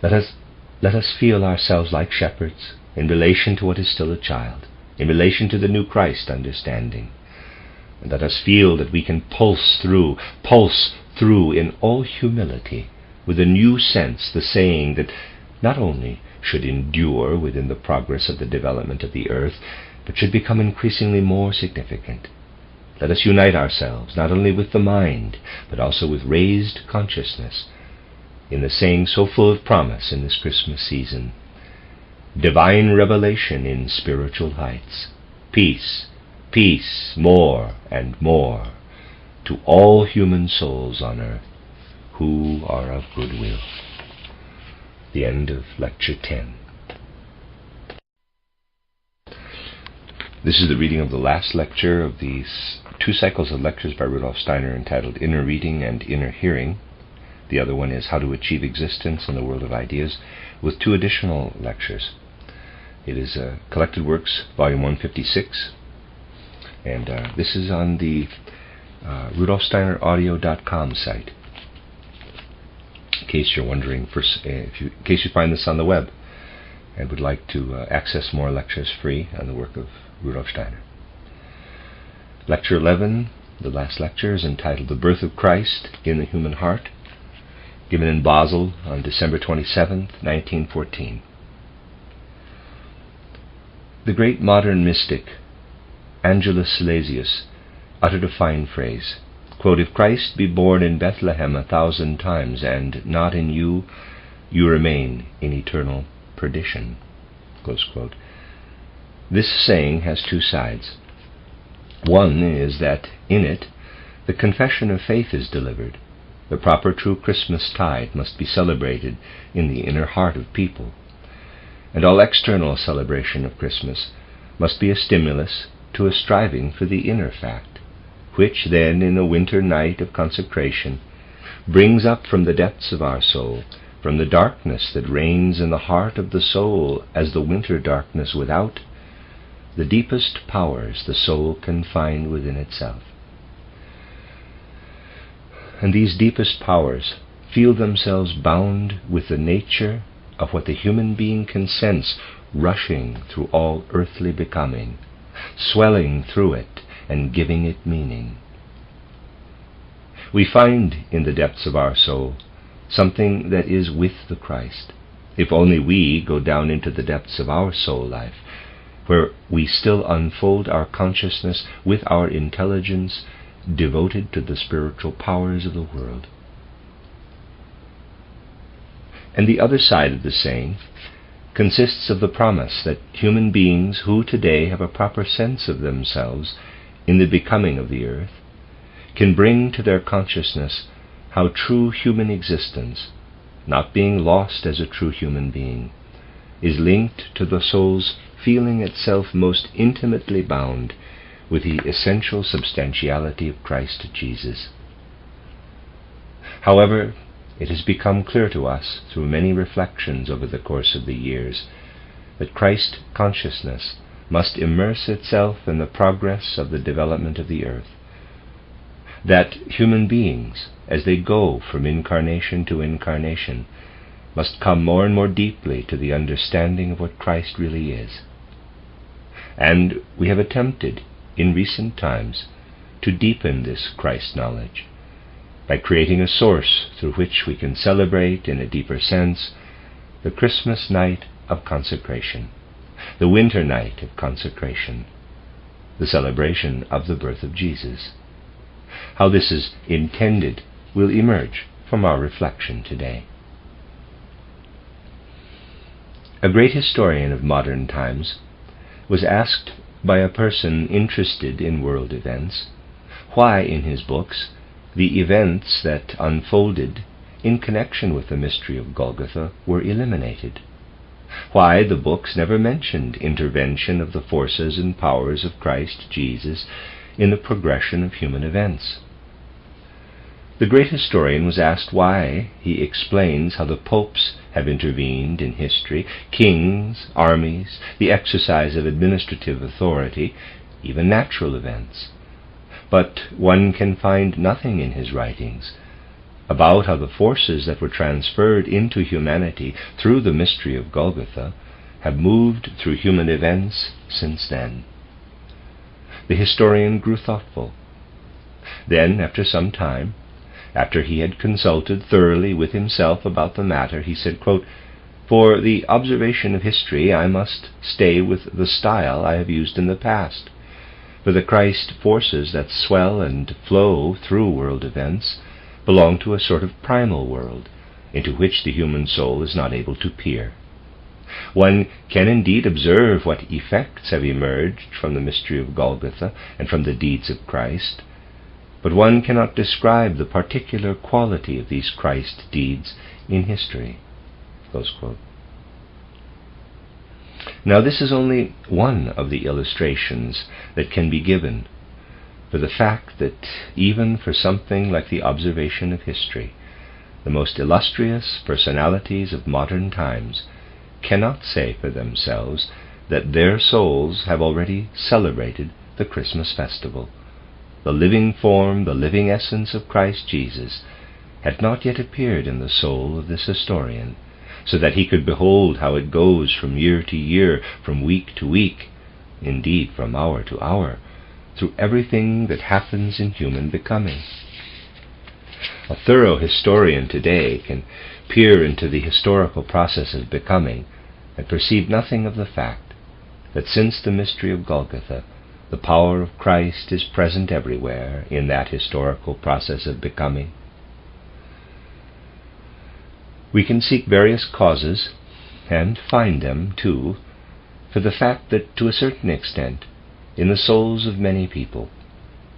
[SPEAKER 1] Let us feel ourselves like shepherds in relation to what is still a child, in relation to the new Christ understanding. And let us feel that we can pulse through in all humility with a new sense the saying that not only should endure within the progress of the development of the earth, but should become increasingly more significant. Let us unite ourselves not only with the mind, but also with raised consciousness, in the saying so full of promise in this Christmas season: divine revelation in spiritual heights, peace, peace, more and more, to all human souls on earth who are of good will. The end of Lecture 10. This is the reading of the last lecture of these 2 cycles of lectures by Rudolf Steiner entitled Inner Reading and Inner Hearing. The other one is How to Achieve Existence in the World of Ideas, with 2 additional lectures. It is Collected Works, Volume 156, and this is on the RudolfSteinerAudio.com site. In case you're wondering, in case you find this on the web and would like to access more lectures free on the work of Rudolf Steiner. Lecture 11, the last lecture, is entitled The Birth of Christ in the Human Heart, given in Basel on December 27th, 1914. The great modern mystic, Angelus Silesius, uttered a fine phrase, quote, "If Christ be born in Bethlehem 1,000 times, and not in you, you remain in eternal perdition." Close quote. This saying has two sides. One is that in it the confession of faith is delivered. The proper true Christmas tide must be celebrated in the inner heart of people, and all external celebration of Christmas must be a stimulus to a striving for the inner fact, which then in a winter night of consecration brings up from the depths of our soul, from the darkness that reigns in the heart of the soul as the winter darkness without, the deepest powers the soul can find within itself. And these deepest powers feel themselves bound with the nature of what the human being can sense rushing through all earthly becoming, swelling through it and giving it meaning. We find in the depths of our soul something that is with the Christ, if only we go down into the depths of our soul life, where we still unfold our consciousness with our intelligence devoted to the spiritual powers of the world. And the other side of the saying consists of the promise that human beings who today have a proper sense of themselves in the becoming of the earth can bring to their consciousness how true human existence, not being lost as a true human being, is linked to the soul's feeling itself most intimately bound with the essential substantiality of Christ Jesus. However, it has become clear to us through many reflections over the course of the years that Christ consciousness must immerse itself in the progress of the development of the earth, that human beings, as they go from incarnation to incarnation, must come more and more deeply to the understanding of what Christ really is. And we have attempted in recent times to deepen this Christ knowledge by creating a source through which we can celebrate in a deeper sense the Christmas night of consecration, the winter night of consecration, the celebration of the birth of Jesus. How this is intended will emerge from our reflection today. A great historian of modern times was asked by a person interested in world events why in his books the events that unfolded in connection with the mystery of Golgotha were eliminated, why the books never mentioned intervention of the forces and powers of Christ Jesus in the progression of human events. The great historian was asked why he explains how the popes have intervened in history, kings, armies, the exercise of administrative authority, even natural events. But one can find nothing in his writings about how the forces that were transferred into humanity through the mystery of Golgotha have moved through human events since then. The historian grew thoughtful. Then, after some time, after he had consulted thoroughly with himself about the matter, he said, quote, "For the observation of history I must stay with the style I have used in the past. For the Christ forces that swell and flow through world events belong to a sort of primal world, into which the human soul is not able to peer. One can indeed observe what effects have emerged from the mystery of Golgotha and from the deeds of Christ, but one cannot describe the particular quality of these Christ deeds in history." Close quote. Now this is only one of the illustrations that can be given for the fact that even for something like the observation of history, the most illustrious personalities of modern times cannot say for themselves that their souls have already celebrated the Christmas festival. The living form, the living essence of Christ Jesus had not yet appeared in the soul of this historian, so that he could behold how it goes from year to year, from week to week, indeed from hour to hour, through everything that happens in human becoming. A thorough historian today can peer into the historical process of becoming and perceive nothing of the fact that since the mystery of Golgotha, The power of Christ is present everywhere in that historical process of becoming. We can seek various causes, and find them, too, for the fact that, to a certain extent, in the souls of many people,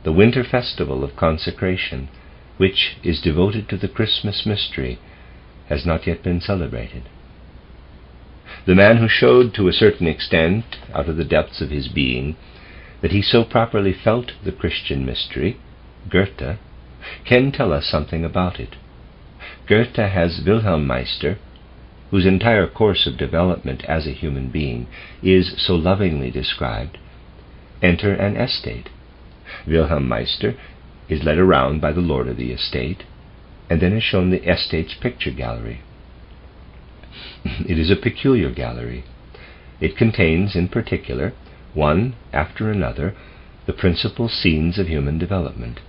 [SPEAKER 1] the winter festival of consecration, which is devoted to the Christmas mystery, has not yet been celebrated. The man who showed, to a certain extent, out of the depths of his being, that he so properly felt the Christian mystery, Goethe, can tell us something about it. Goethe has Wilhelm Meister, whose entire course of development as a human being is so lovingly described, enter an estate. Wilhelm Meister is led around by the lord of the estate, and then is shown the estate's picture gallery. It is a peculiar gallery. It contains, in particular, one after another, the principal scenes of human development.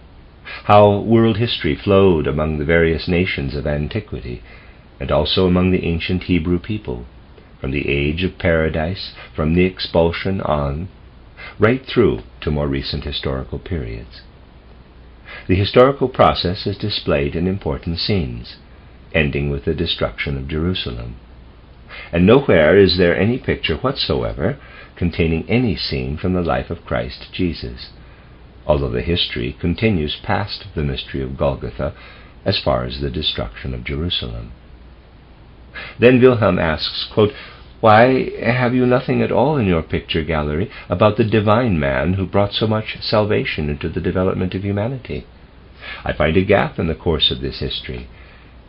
[SPEAKER 1] How world history flowed among the various nations of antiquity, and also among the ancient Hebrew people, from the age of paradise, from the expulsion on, right through to more recent historical periods. The historical process is displayed in important scenes, ending with the destruction of Jerusalem. And nowhere is there any picture whatsoever containing any scene from the life of Christ Jesus, although the history continues past the mystery of Golgotha as far as the destruction of Jerusalem. Then Wilhelm asks, quote, "Why have you nothing at all in your picture gallery about the divine man who brought so much salvation into the development of humanity? I find a gap in the course of this history.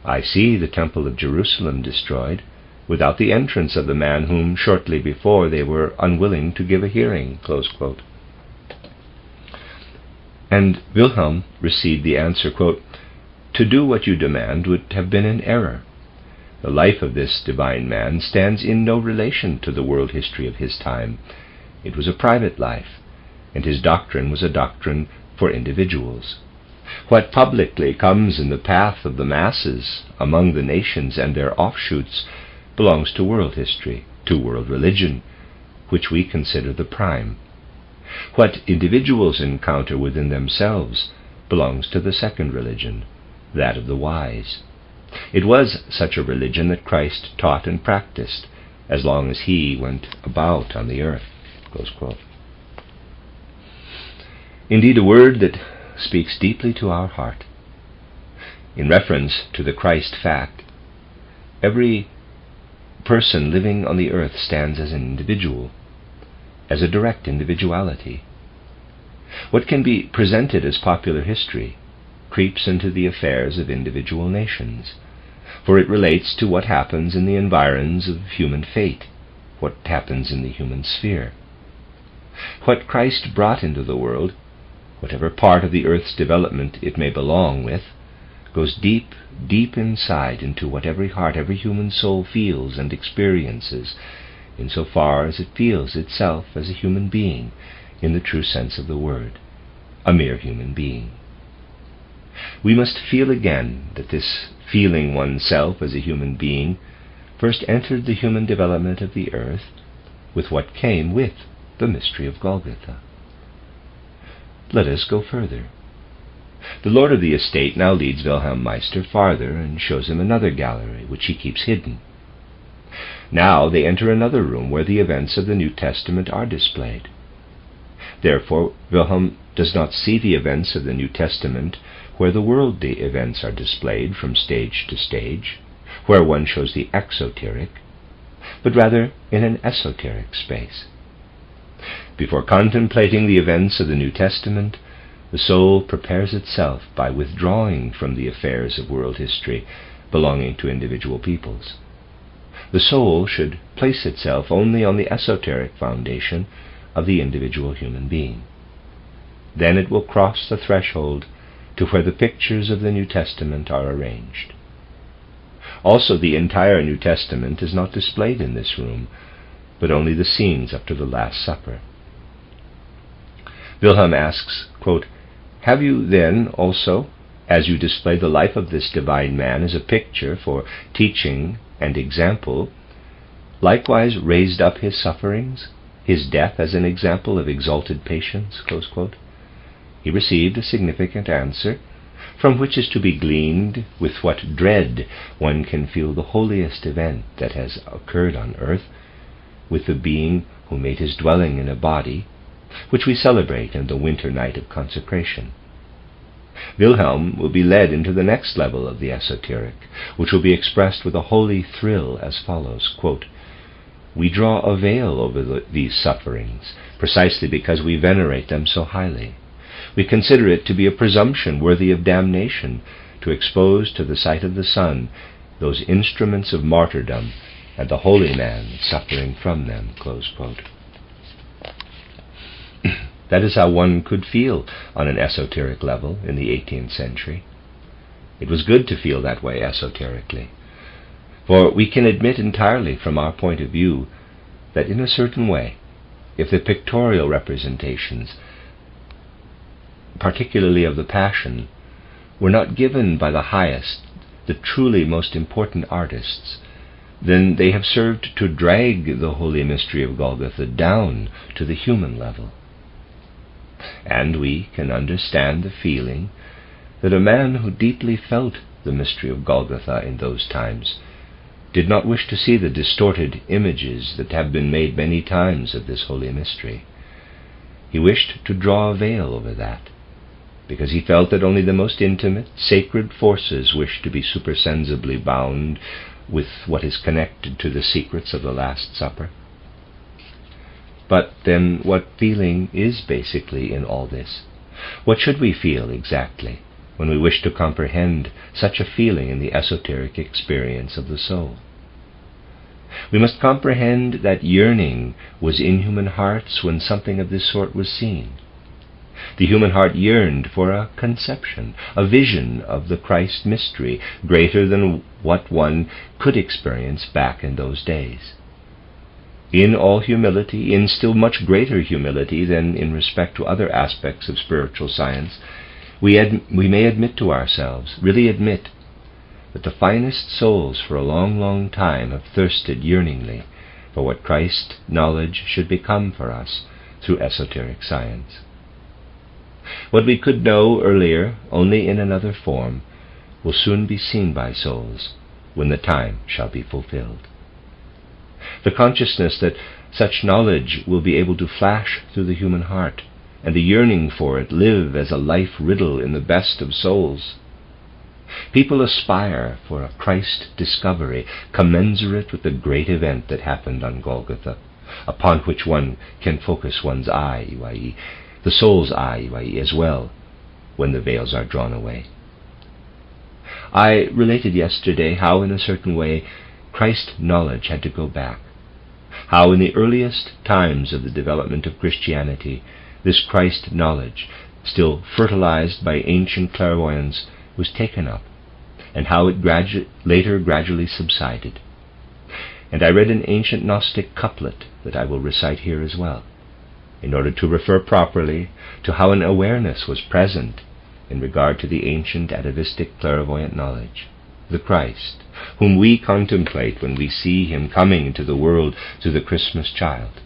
[SPEAKER 1] I see the Temple of Jerusalem destroyed, without the entrance of the man whom shortly before they were unwilling to give a hearing." Close quote. And Wilhelm received the answer, quote, "To do what you demand would have been an error. The life of this divine man stands in no relation to the world history of his time. It was a private life, and his doctrine was a doctrine for individuals. What publicly comes in the path of the masses among the nations and their offshoots belongs to world history, to world religion, which we consider the prime. What individuals encounter within themselves belongs to the second religion, that of the wise. It was such a religion that Christ taught and practiced as long as he went about on the earth." Close quote. Indeed, a word that speaks deeply to our heart. In reference to the Christ fact, every person living on the earth stands as an individual, as a direct individuality. What can be presented as popular history creeps into the affairs of individual nations, for it relates to what happens in the environs of human fate, what happens in the human sphere. What Christ brought into the world, whatever part of the earth's development it may belong with, goes deep, deep inside into what every heart, every human soul feels and experiences, insofar as it feels itself as a human being in the true sense of the word, a mere human being. We must feel again that this feeling oneself as a human being first entered the human development of the earth with what came with the mystery of Golgotha. Let us go further. The lord of the estate now leads Wilhelm Meister farther and shows him another gallery, which he keeps hidden. Now they enter another room where the events of the New Testament are displayed. Therefore, Wilhelm does not see the events of the New Testament where the worldly events are displayed from stage to stage, where one shows the exoteric, but rather in an esoteric space. Before contemplating the events of the New Testament, the soul prepares itself by withdrawing from the affairs of world history belonging to individual peoples. The soul should place itself only on the esoteric foundation of the individual human being. Then it will cross the threshold to where the pictures of the New Testament are arranged. Also, the entire New Testament is not displayed in this room, but only the scenes up to the Last Supper. Wilhelm asks, quote, "Have you then also, as you display the life of this divine man as a picture for teaching and example, likewise raised up his sufferings, his death as an example of exalted patience, close quote, he received a significant answer, from which is to be gleaned with what dread one can feel the holiest event that has occurred on earth, with the being who made his dwelling in a body, which we celebrate in the winter night of consecration. Wilhelm will be led into the next level of the esoteric, which will be expressed with a holy thrill as follows, quote, "We draw a veil over these sufferings, precisely because we venerate them so highly. We consider it to be a presumption worthy of damnation to expose to the sight of the sun those instruments of martyrdom and the holy man suffering from them," close quote. That is how one could feel on an esoteric level in the 18th century. It was good to feel that way esoterically, for we can admit entirely from our point of view that in a certain way, if the pictorial representations, particularly of the Passion, were not given by the highest, the truly most important artists, then they have served to drag the holy mystery of Golgotha down to the human level. And we can understand the feeling that a man who deeply felt the mystery of Golgotha in those times did not wish to see the distorted images that have been made many times of this holy mystery. He wished to draw a veil over that, because he felt that only the most intimate, sacred forces wish to be supersensibly bound with what is connected to the secrets of the Last Supper. But then what feeling is basically in all this? What should we feel exactly when we wish to comprehend such a feeling in the esoteric experience of the soul? We must comprehend that yearning was in human hearts when something of this sort was seen. The human heart yearned for a conception, a vision of the Christ mystery, greater than what one could experience back in those days. In all humility, in still much greater humility than in respect to other aspects of spiritual science, we may admit to ourselves, really admit, that the finest souls for a long, long time have thirsted yearningly for what Christ knowledge should become for us through esoteric science. What we could know earlier only in another form will soon be seen by souls when the time shall be fulfilled. The consciousness that such knowledge will be able to flash through the human heart, and the yearning for it live as a life riddle in the best of souls. People aspire for a Christ discovery commensurate with the great event that happened on Golgotha, upon which one can focus one's eye, i.e., the soul's eye, i.e., as well, when the veils are drawn away. I related yesterday how, in a certain way, Christ knowledge had to go back, how in the earliest times of the development of Christianity, this Christ knowledge, still fertilized by ancient clairvoyance, was taken up, and how it later gradually subsided. And I read an ancient Gnostic couplet that I will recite here as well, in order to refer properly to how an awareness was present in regard to the ancient atavistic clairvoyant knowledge. The Christ, whom we contemplate when we see him coming into the world through the Christmas child,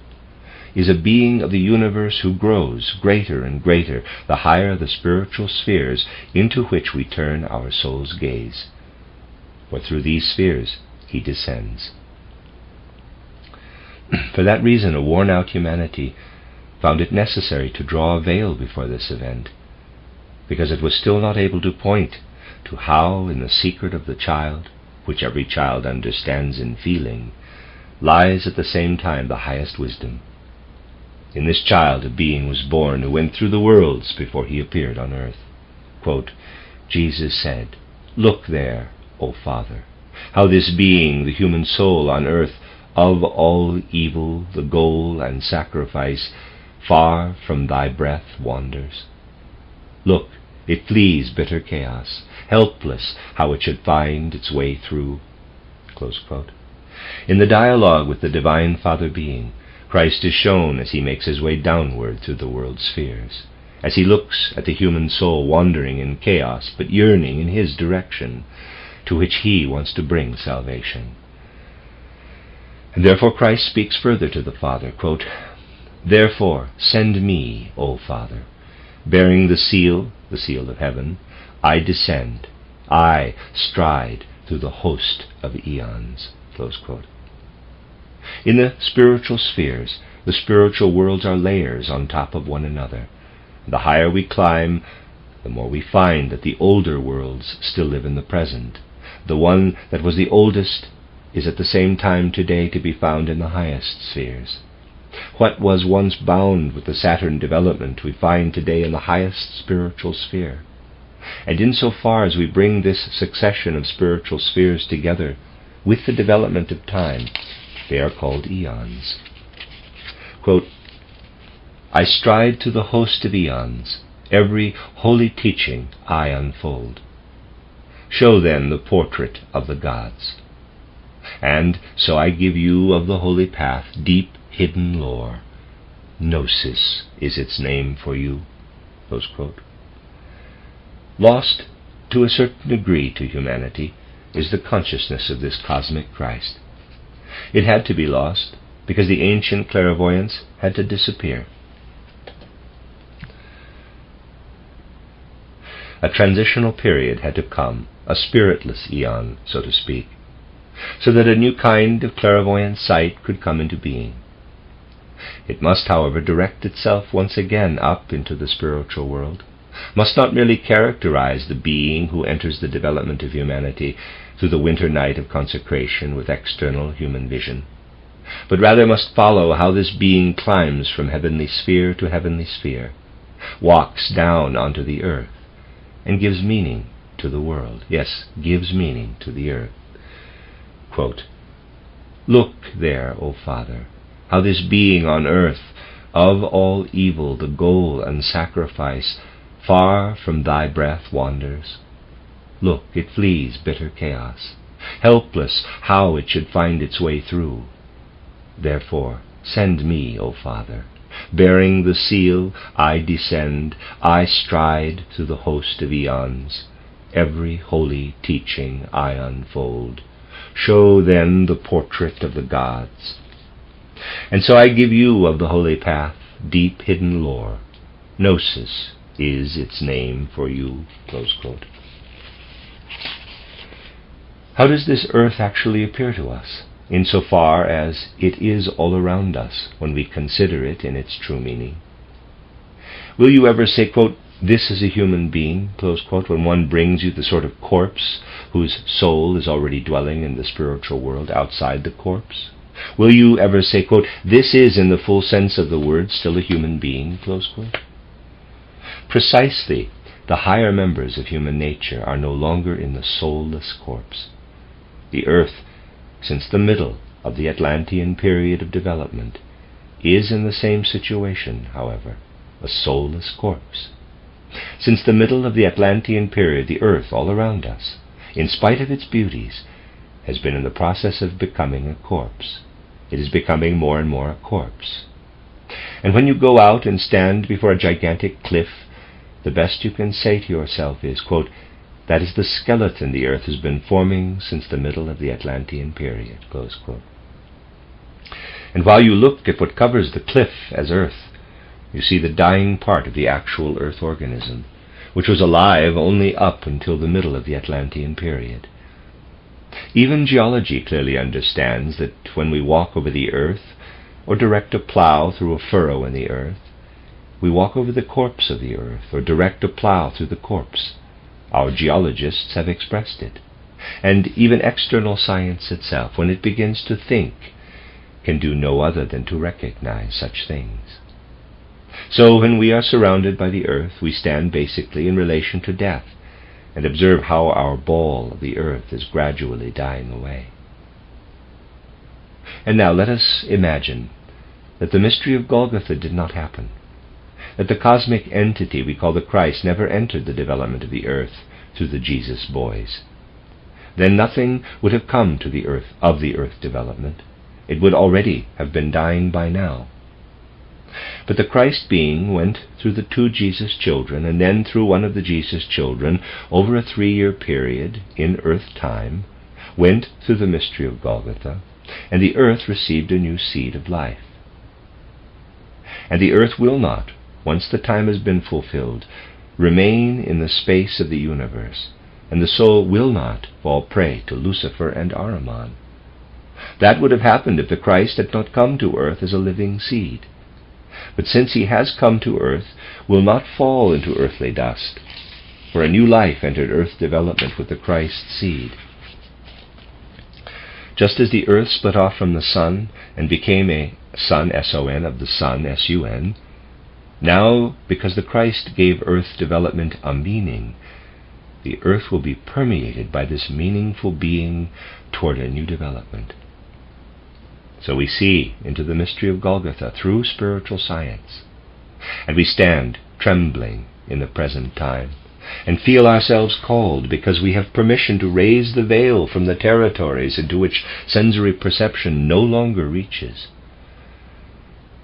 [SPEAKER 1] is a being of the universe who grows greater and greater the higher the spiritual spheres into which we turn our soul's gaze. For through these spheres he descends. For that reason, a worn-out humanity found it necessary to draw a veil before this event, because it was still not able to point to how in the secret of the child, which every child understands in feeling, lies at the same time the highest wisdom. In this child a being was born who went through the worlds before he appeared on earth. Quote, Jesus said, "Look there, O Father, how this being, the human soul on earth, of all evil, the goal and sacrifice, far from thy breath wanders. Look, it flees bitter chaos, helpless how it should find its way through." Close quote. In the dialogue with the Divine Father Being, Christ is shown as he makes his way downward through the world's spheres, as he looks at the human soul wandering in chaos but yearning in his direction, to which he wants to bring salvation. And therefore Christ speaks further to the Father, quote, Therefore send me, O Father. Bearing the seal of heaven, I descend, I stride through the host of eons." Close quote. In the spiritual spheres, the spiritual worlds are layers on top of one another. The higher we climb, the more we find that the older worlds still live in the present. The one that was the oldest is at the same time today to be found in the highest spheres. What was once bound with the Saturn development we find today in the highest spiritual sphere. And insofar as we bring this succession of spiritual spheres together with the development of time, they are called eons. Quote, "I stride to the host of eons, every holy teaching I unfold. Show then the portrait of the gods. And so I give you of the holy path deep hidden lore. Gnosis is its name for you." Close quote. Lost to a certain degree to humanity is the consciousness of this cosmic Christ. It had to be lost because the ancient clairvoyance had to disappear. A transitional period had to come, a spiritless eon, so to speak, so that a new kind of clairvoyant sight could come into being. It must, however, direct itself once again up into the spiritual world, must not merely characterize the being who enters the development of humanity through the winter night of consecration with external human vision, but rather must follow how this being climbs from heavenly sphere to heavenly sphere, walks down onto the earth, and gives meaning to the world. Yes, gives meaning to the earth. Quote, "Look there, O Father, how this being on earth, of all evil the goal and sacrifice, far from thy breath wanders. Look, it flees bitter chaos, helpless how it should find its way through. Therefore send me, O Father. Bearing the seal, I descend, I stride through the host of eons. Every holy teaching I unfold. Show then the portrait of the gods. And so I give you of the holy path deep hidden lore. Gnosis is its name for you." Close quote. How does this earth actually appear to us, insofar as it is all around us when we consider it in its true meaning? Will you ever say, quote, "This is a human being," close quote, when one brings you the sort of corpse whose soul is already dwelling in the spiritual world outside the corpse? Will you ever say, quote, "This is, in the full sense of the word, still a human being," close quote? Precisely, the higher members of human nature are no longer in the soulless corpse. The earth, since the middle of the Atlantean period of development, is in the same situation, however, a soulless corpse. Since the middle of the Atlantean period, the earth all around us, in spite of its beauties, has been in the process of becoming a corpse. It is becoming more and more a corpse. And when you go out and stand before a gigantic cliff, the best you can say to yourself is, quote, "That is the skeleton the earth has been forming since the middle of the Atlantean period," close quote. And while you look at what covers the cliff as earth, you see the dying part of the actual earth organism, which was alive only up until the middle of the Atlantean period. Even geology clearly understands that when we walk over the earth, or direct a plow through a furrow in the earth, we walk over the corpse of the earth, or direct a plow through the corpse. Our geologists have expressed it. And even external science itself, when it begins to think, can do no other than to recognize such things. So when we are surrounded by the earth, we stand basically in relation to death, and observe how our ball of the earth is gradually dying away. And now let us imagine that the mystery of Golgotha did not happen, that the cosmic entity we call the Christ never entered the development of the earth through the Jesus boys. Then nothing would have come to the earth of the earth development. It would already have been dying by now. But the Christ being went through the two Jesus children, and then through one of the Jesus children, over a 3-year period in earth time, went through the mystery of Golgotha, and the earth received a new seed of life. And the earth will not, once the time has been fulfilled, remain in the space of the universe, and the soul will not fall prey to Lucifer and Ahriman. That would have happened if the Christ had not come to earth as a living seed. But since he has come to earth, will not fall into earthly dust, for a new life entered earth development with the Christ seed. Just as the earth split off from the sun and became a son, S-O-N, of the sun, S-U-N, now, because the Christ gave earth development a meaning, the earth will be permeated by this meaningful being toward a new development. So we see into the mystery of Golgotha through spiritual science, and we stand trembling in the present time, and feel ourselves called because we have permission to raise the veil from the territories into which sensory perception no longer reaches.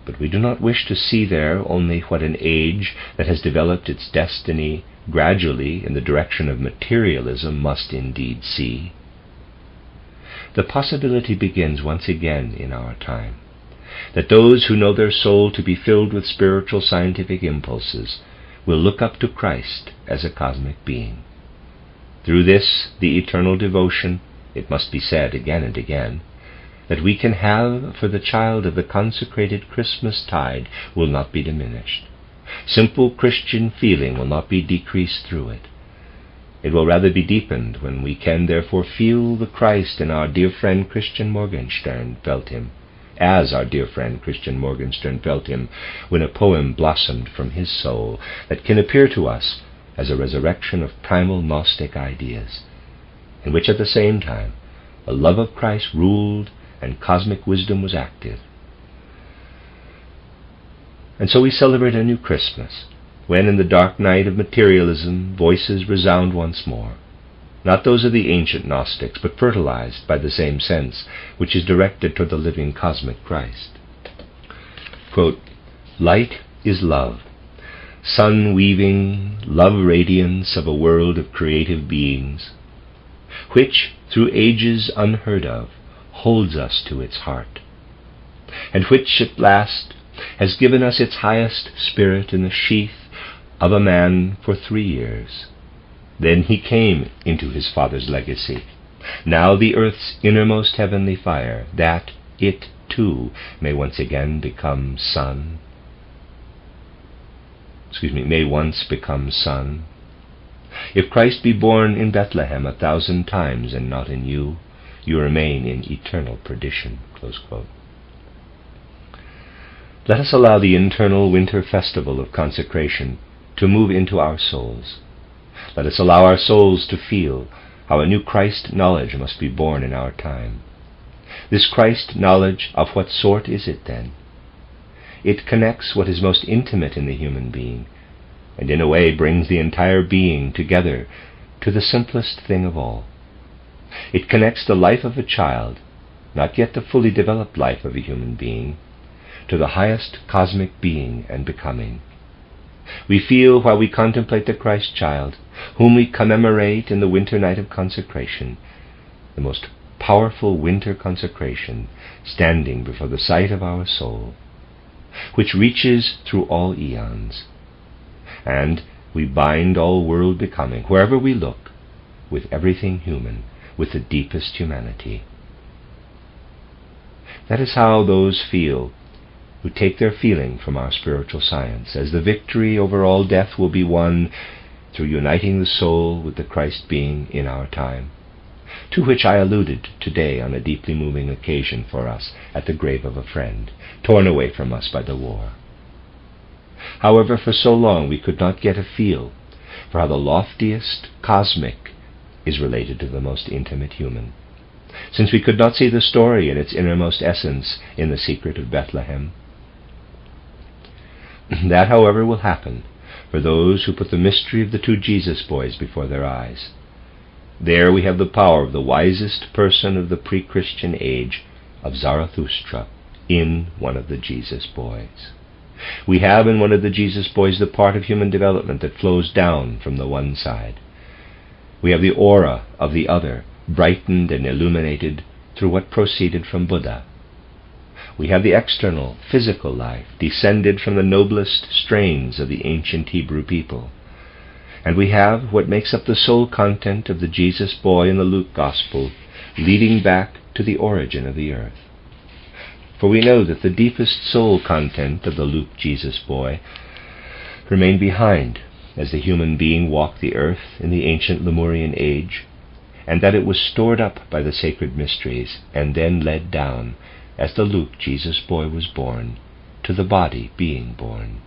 [SPEAKER 1] But we do not wish to see there only what an age that has developed its destiny gradually in the direction of materialism must indeed see. The possibility begins once again in our time, that those who know their soul to be filled with spiritual scientific impulses will look up to Christ as a cosmic being. Through this, the eternal devotion, it must be said again and again, that we can have for the child of the consecrated Christmas tide will not be diminished. Simple Christian feeling will not be decreased through it. It will rather be deepened when we can therefore feel the Christ in our dear friend Christian Morgenstern felt him, as our dear friend Christian Morgenstern felt him when a poem blossomed from his soul that can appear to us as a resurrection of primal Gnostic ideas, in which at the same time the love of Christ ruled and cosmic wisdom was active. And so we celebrate a new Christmas, when in the dark night of materialism voices resound once more, not those of the ancient Gnostics, but fertilized by the same sense, which is directed toward the living cosmic Christ. Quote, "Light is love, sun-weaving love radiance of a world of creative beings, which, through ages unheard of, holds us to its heart, and which at last has given us its highest spirit in the sheath of a man for 3 years. Then he came into his Father's legacy, now the earth's innermost heavenly fire, that it, too, may once again become sun. May once become sun. If Christ be born in Bethlehem 1,000 times and not in you, you remain in eternal perdition." Close quote. Let us allow the internal winter festival of consecration to move into our souls. Let us allow our souls to feel how a new Christ knowledge must be born in our time. This Christ knowledge, of what sort is it then? It connects what is most intimate in the human being, and in a way brings the entire being together to the simplest thing of all. It connects the life of a child, not yet the fully developed life of a human being, to the highest cosmic being and becoming. We feel while we contemplate the Christ child, whom we commemorate in the winter night of consecration, the most powerful winter consecration standing before the sight of our soul, which reaches through all eons. And we bind all world becoming, wherever we look, with everything human, with the deepest humanity. That is how those feel who take their feeling from our spiritual science, as the victory over all death will be won through uniting the soul with the Christ being in our time, to which I alluded today on a deeply moving occasion for us at the grave of a friend, torn away from us by the war. However, for so long we could not get a feel for how the loftiest cosmic is related to the most intimate human, since we could not see the story in its innermost essence in the secret of Bethlehem. That, however, will happen for those who put the mystery of the 2 Jesus boys before their eyes. There we have the power of the wisest person of the pre-Christian age, of Zarathustra, in one of the Jesus boys. We have in one of the Jesus boys the part of human development that flows down from the one side. We have the aura of the other, brightened and illuminated through what proceeded from Buddha. We have the external, physical life, descended from the noblest strains of the ancient Hebrew people. And we have what makes up the soul content of the Jesus boy in the Luke Gospel, leading back to the origin of the earth. For we know that the deepest soul content of the Luke Jesus boy remained behind as the human being walked the earth in the ancient Lemurian age, and that it was stored up by the sacred mysteries and then led down, as the Luke Jesus boy was born, to the body being born.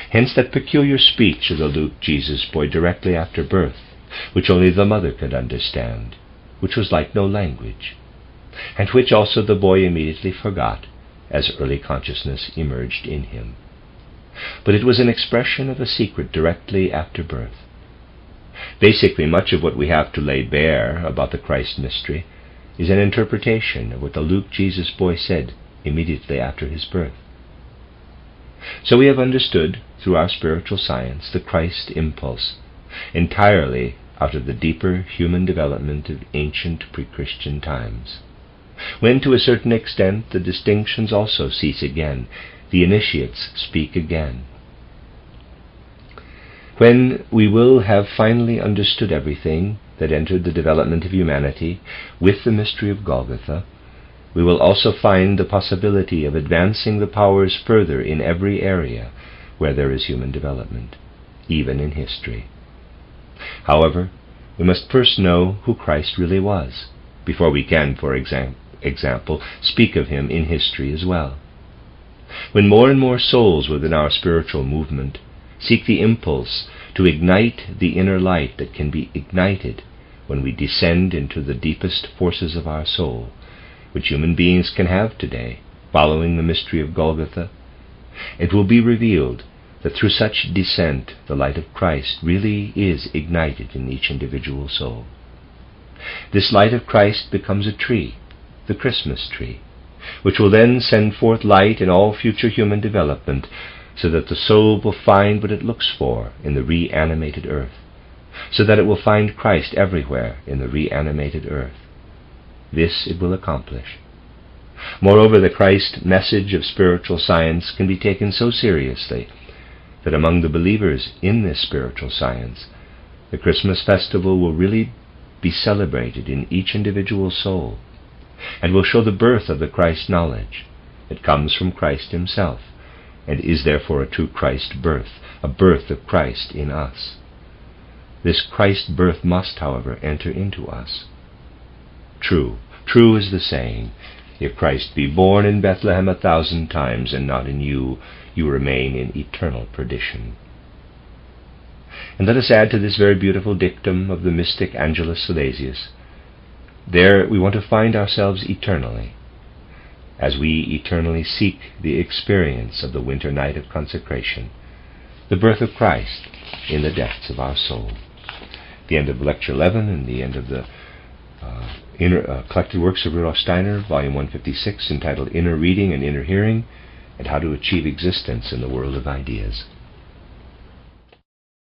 [SPEAKER 1] Hence that peculiar speech of the Luke Jesus boy directly after birth, which only the mother could understand, which was like no language, and which also the boy immediately forgot as early consciousness emerged in him. But it was an expression of a secret directly after birth. Basically, much of what we have to lay bare about the Christ mystery is an interpretation of what the Luke Jesus boy said immediately after his birth. So we have understood, through our spiritual science, the Christ impulse, entirely out of the deeper human development of ancient pre-Christian times, when to a certain extent the distinctions also cease again, the initiates speak again. When we will have finally understood everything that entered the development of humanity with the mystery of Golgotha, we will also find the possibility of advancing the powers further in every area where there is human development, even in history. However, we must first know who Christ really was, before we can, for example, speak of him in history as well. When more and more souls within our spiritual movement seek the impulse to ignite the inner light that can be ignited when we descend into the deepest forces of our soul, which human beings can have today, following the mystery of Golgotha, it will be revealed that through such descent the light of Christ really is ignited in each individual soul. This light of Christ becomes a tree, the Christmas tree, which will then send forth light in all future human development, so that the soul will find what it looks for in the reanimated earth, so that it will find Christ everywhere in the reanimated earth. This it will accomplish. Moreover, the Christ message of spiritual science can be taken so seriously that among the believers in this spiritual science, the Christmas festival will really be celebrated in each individual soul, and will show the birth of the Christ knowledge that comes from Christ himself, and is therefore a true Christ birth, a birth of Christ in us. This Christ birth must, however, enter into us. True is the saying, if Christ be born in Bethlehem 1,000 times and not in you, you remain in eternal perdition. And let us add to this very beautiful dictum of the mystic Angelus Silesius. There we want to find ourselves eternally, as we eternally seek the experience of the winter night of consecration, the birth of Christ in the depths of our soul. The end of Lecture 11 and the end of the Collected Works of Rudolf Steiner, Volume 156, entitled Inner Reading and Inner Hearing, and How to Achieve Existence in the World of Ideas.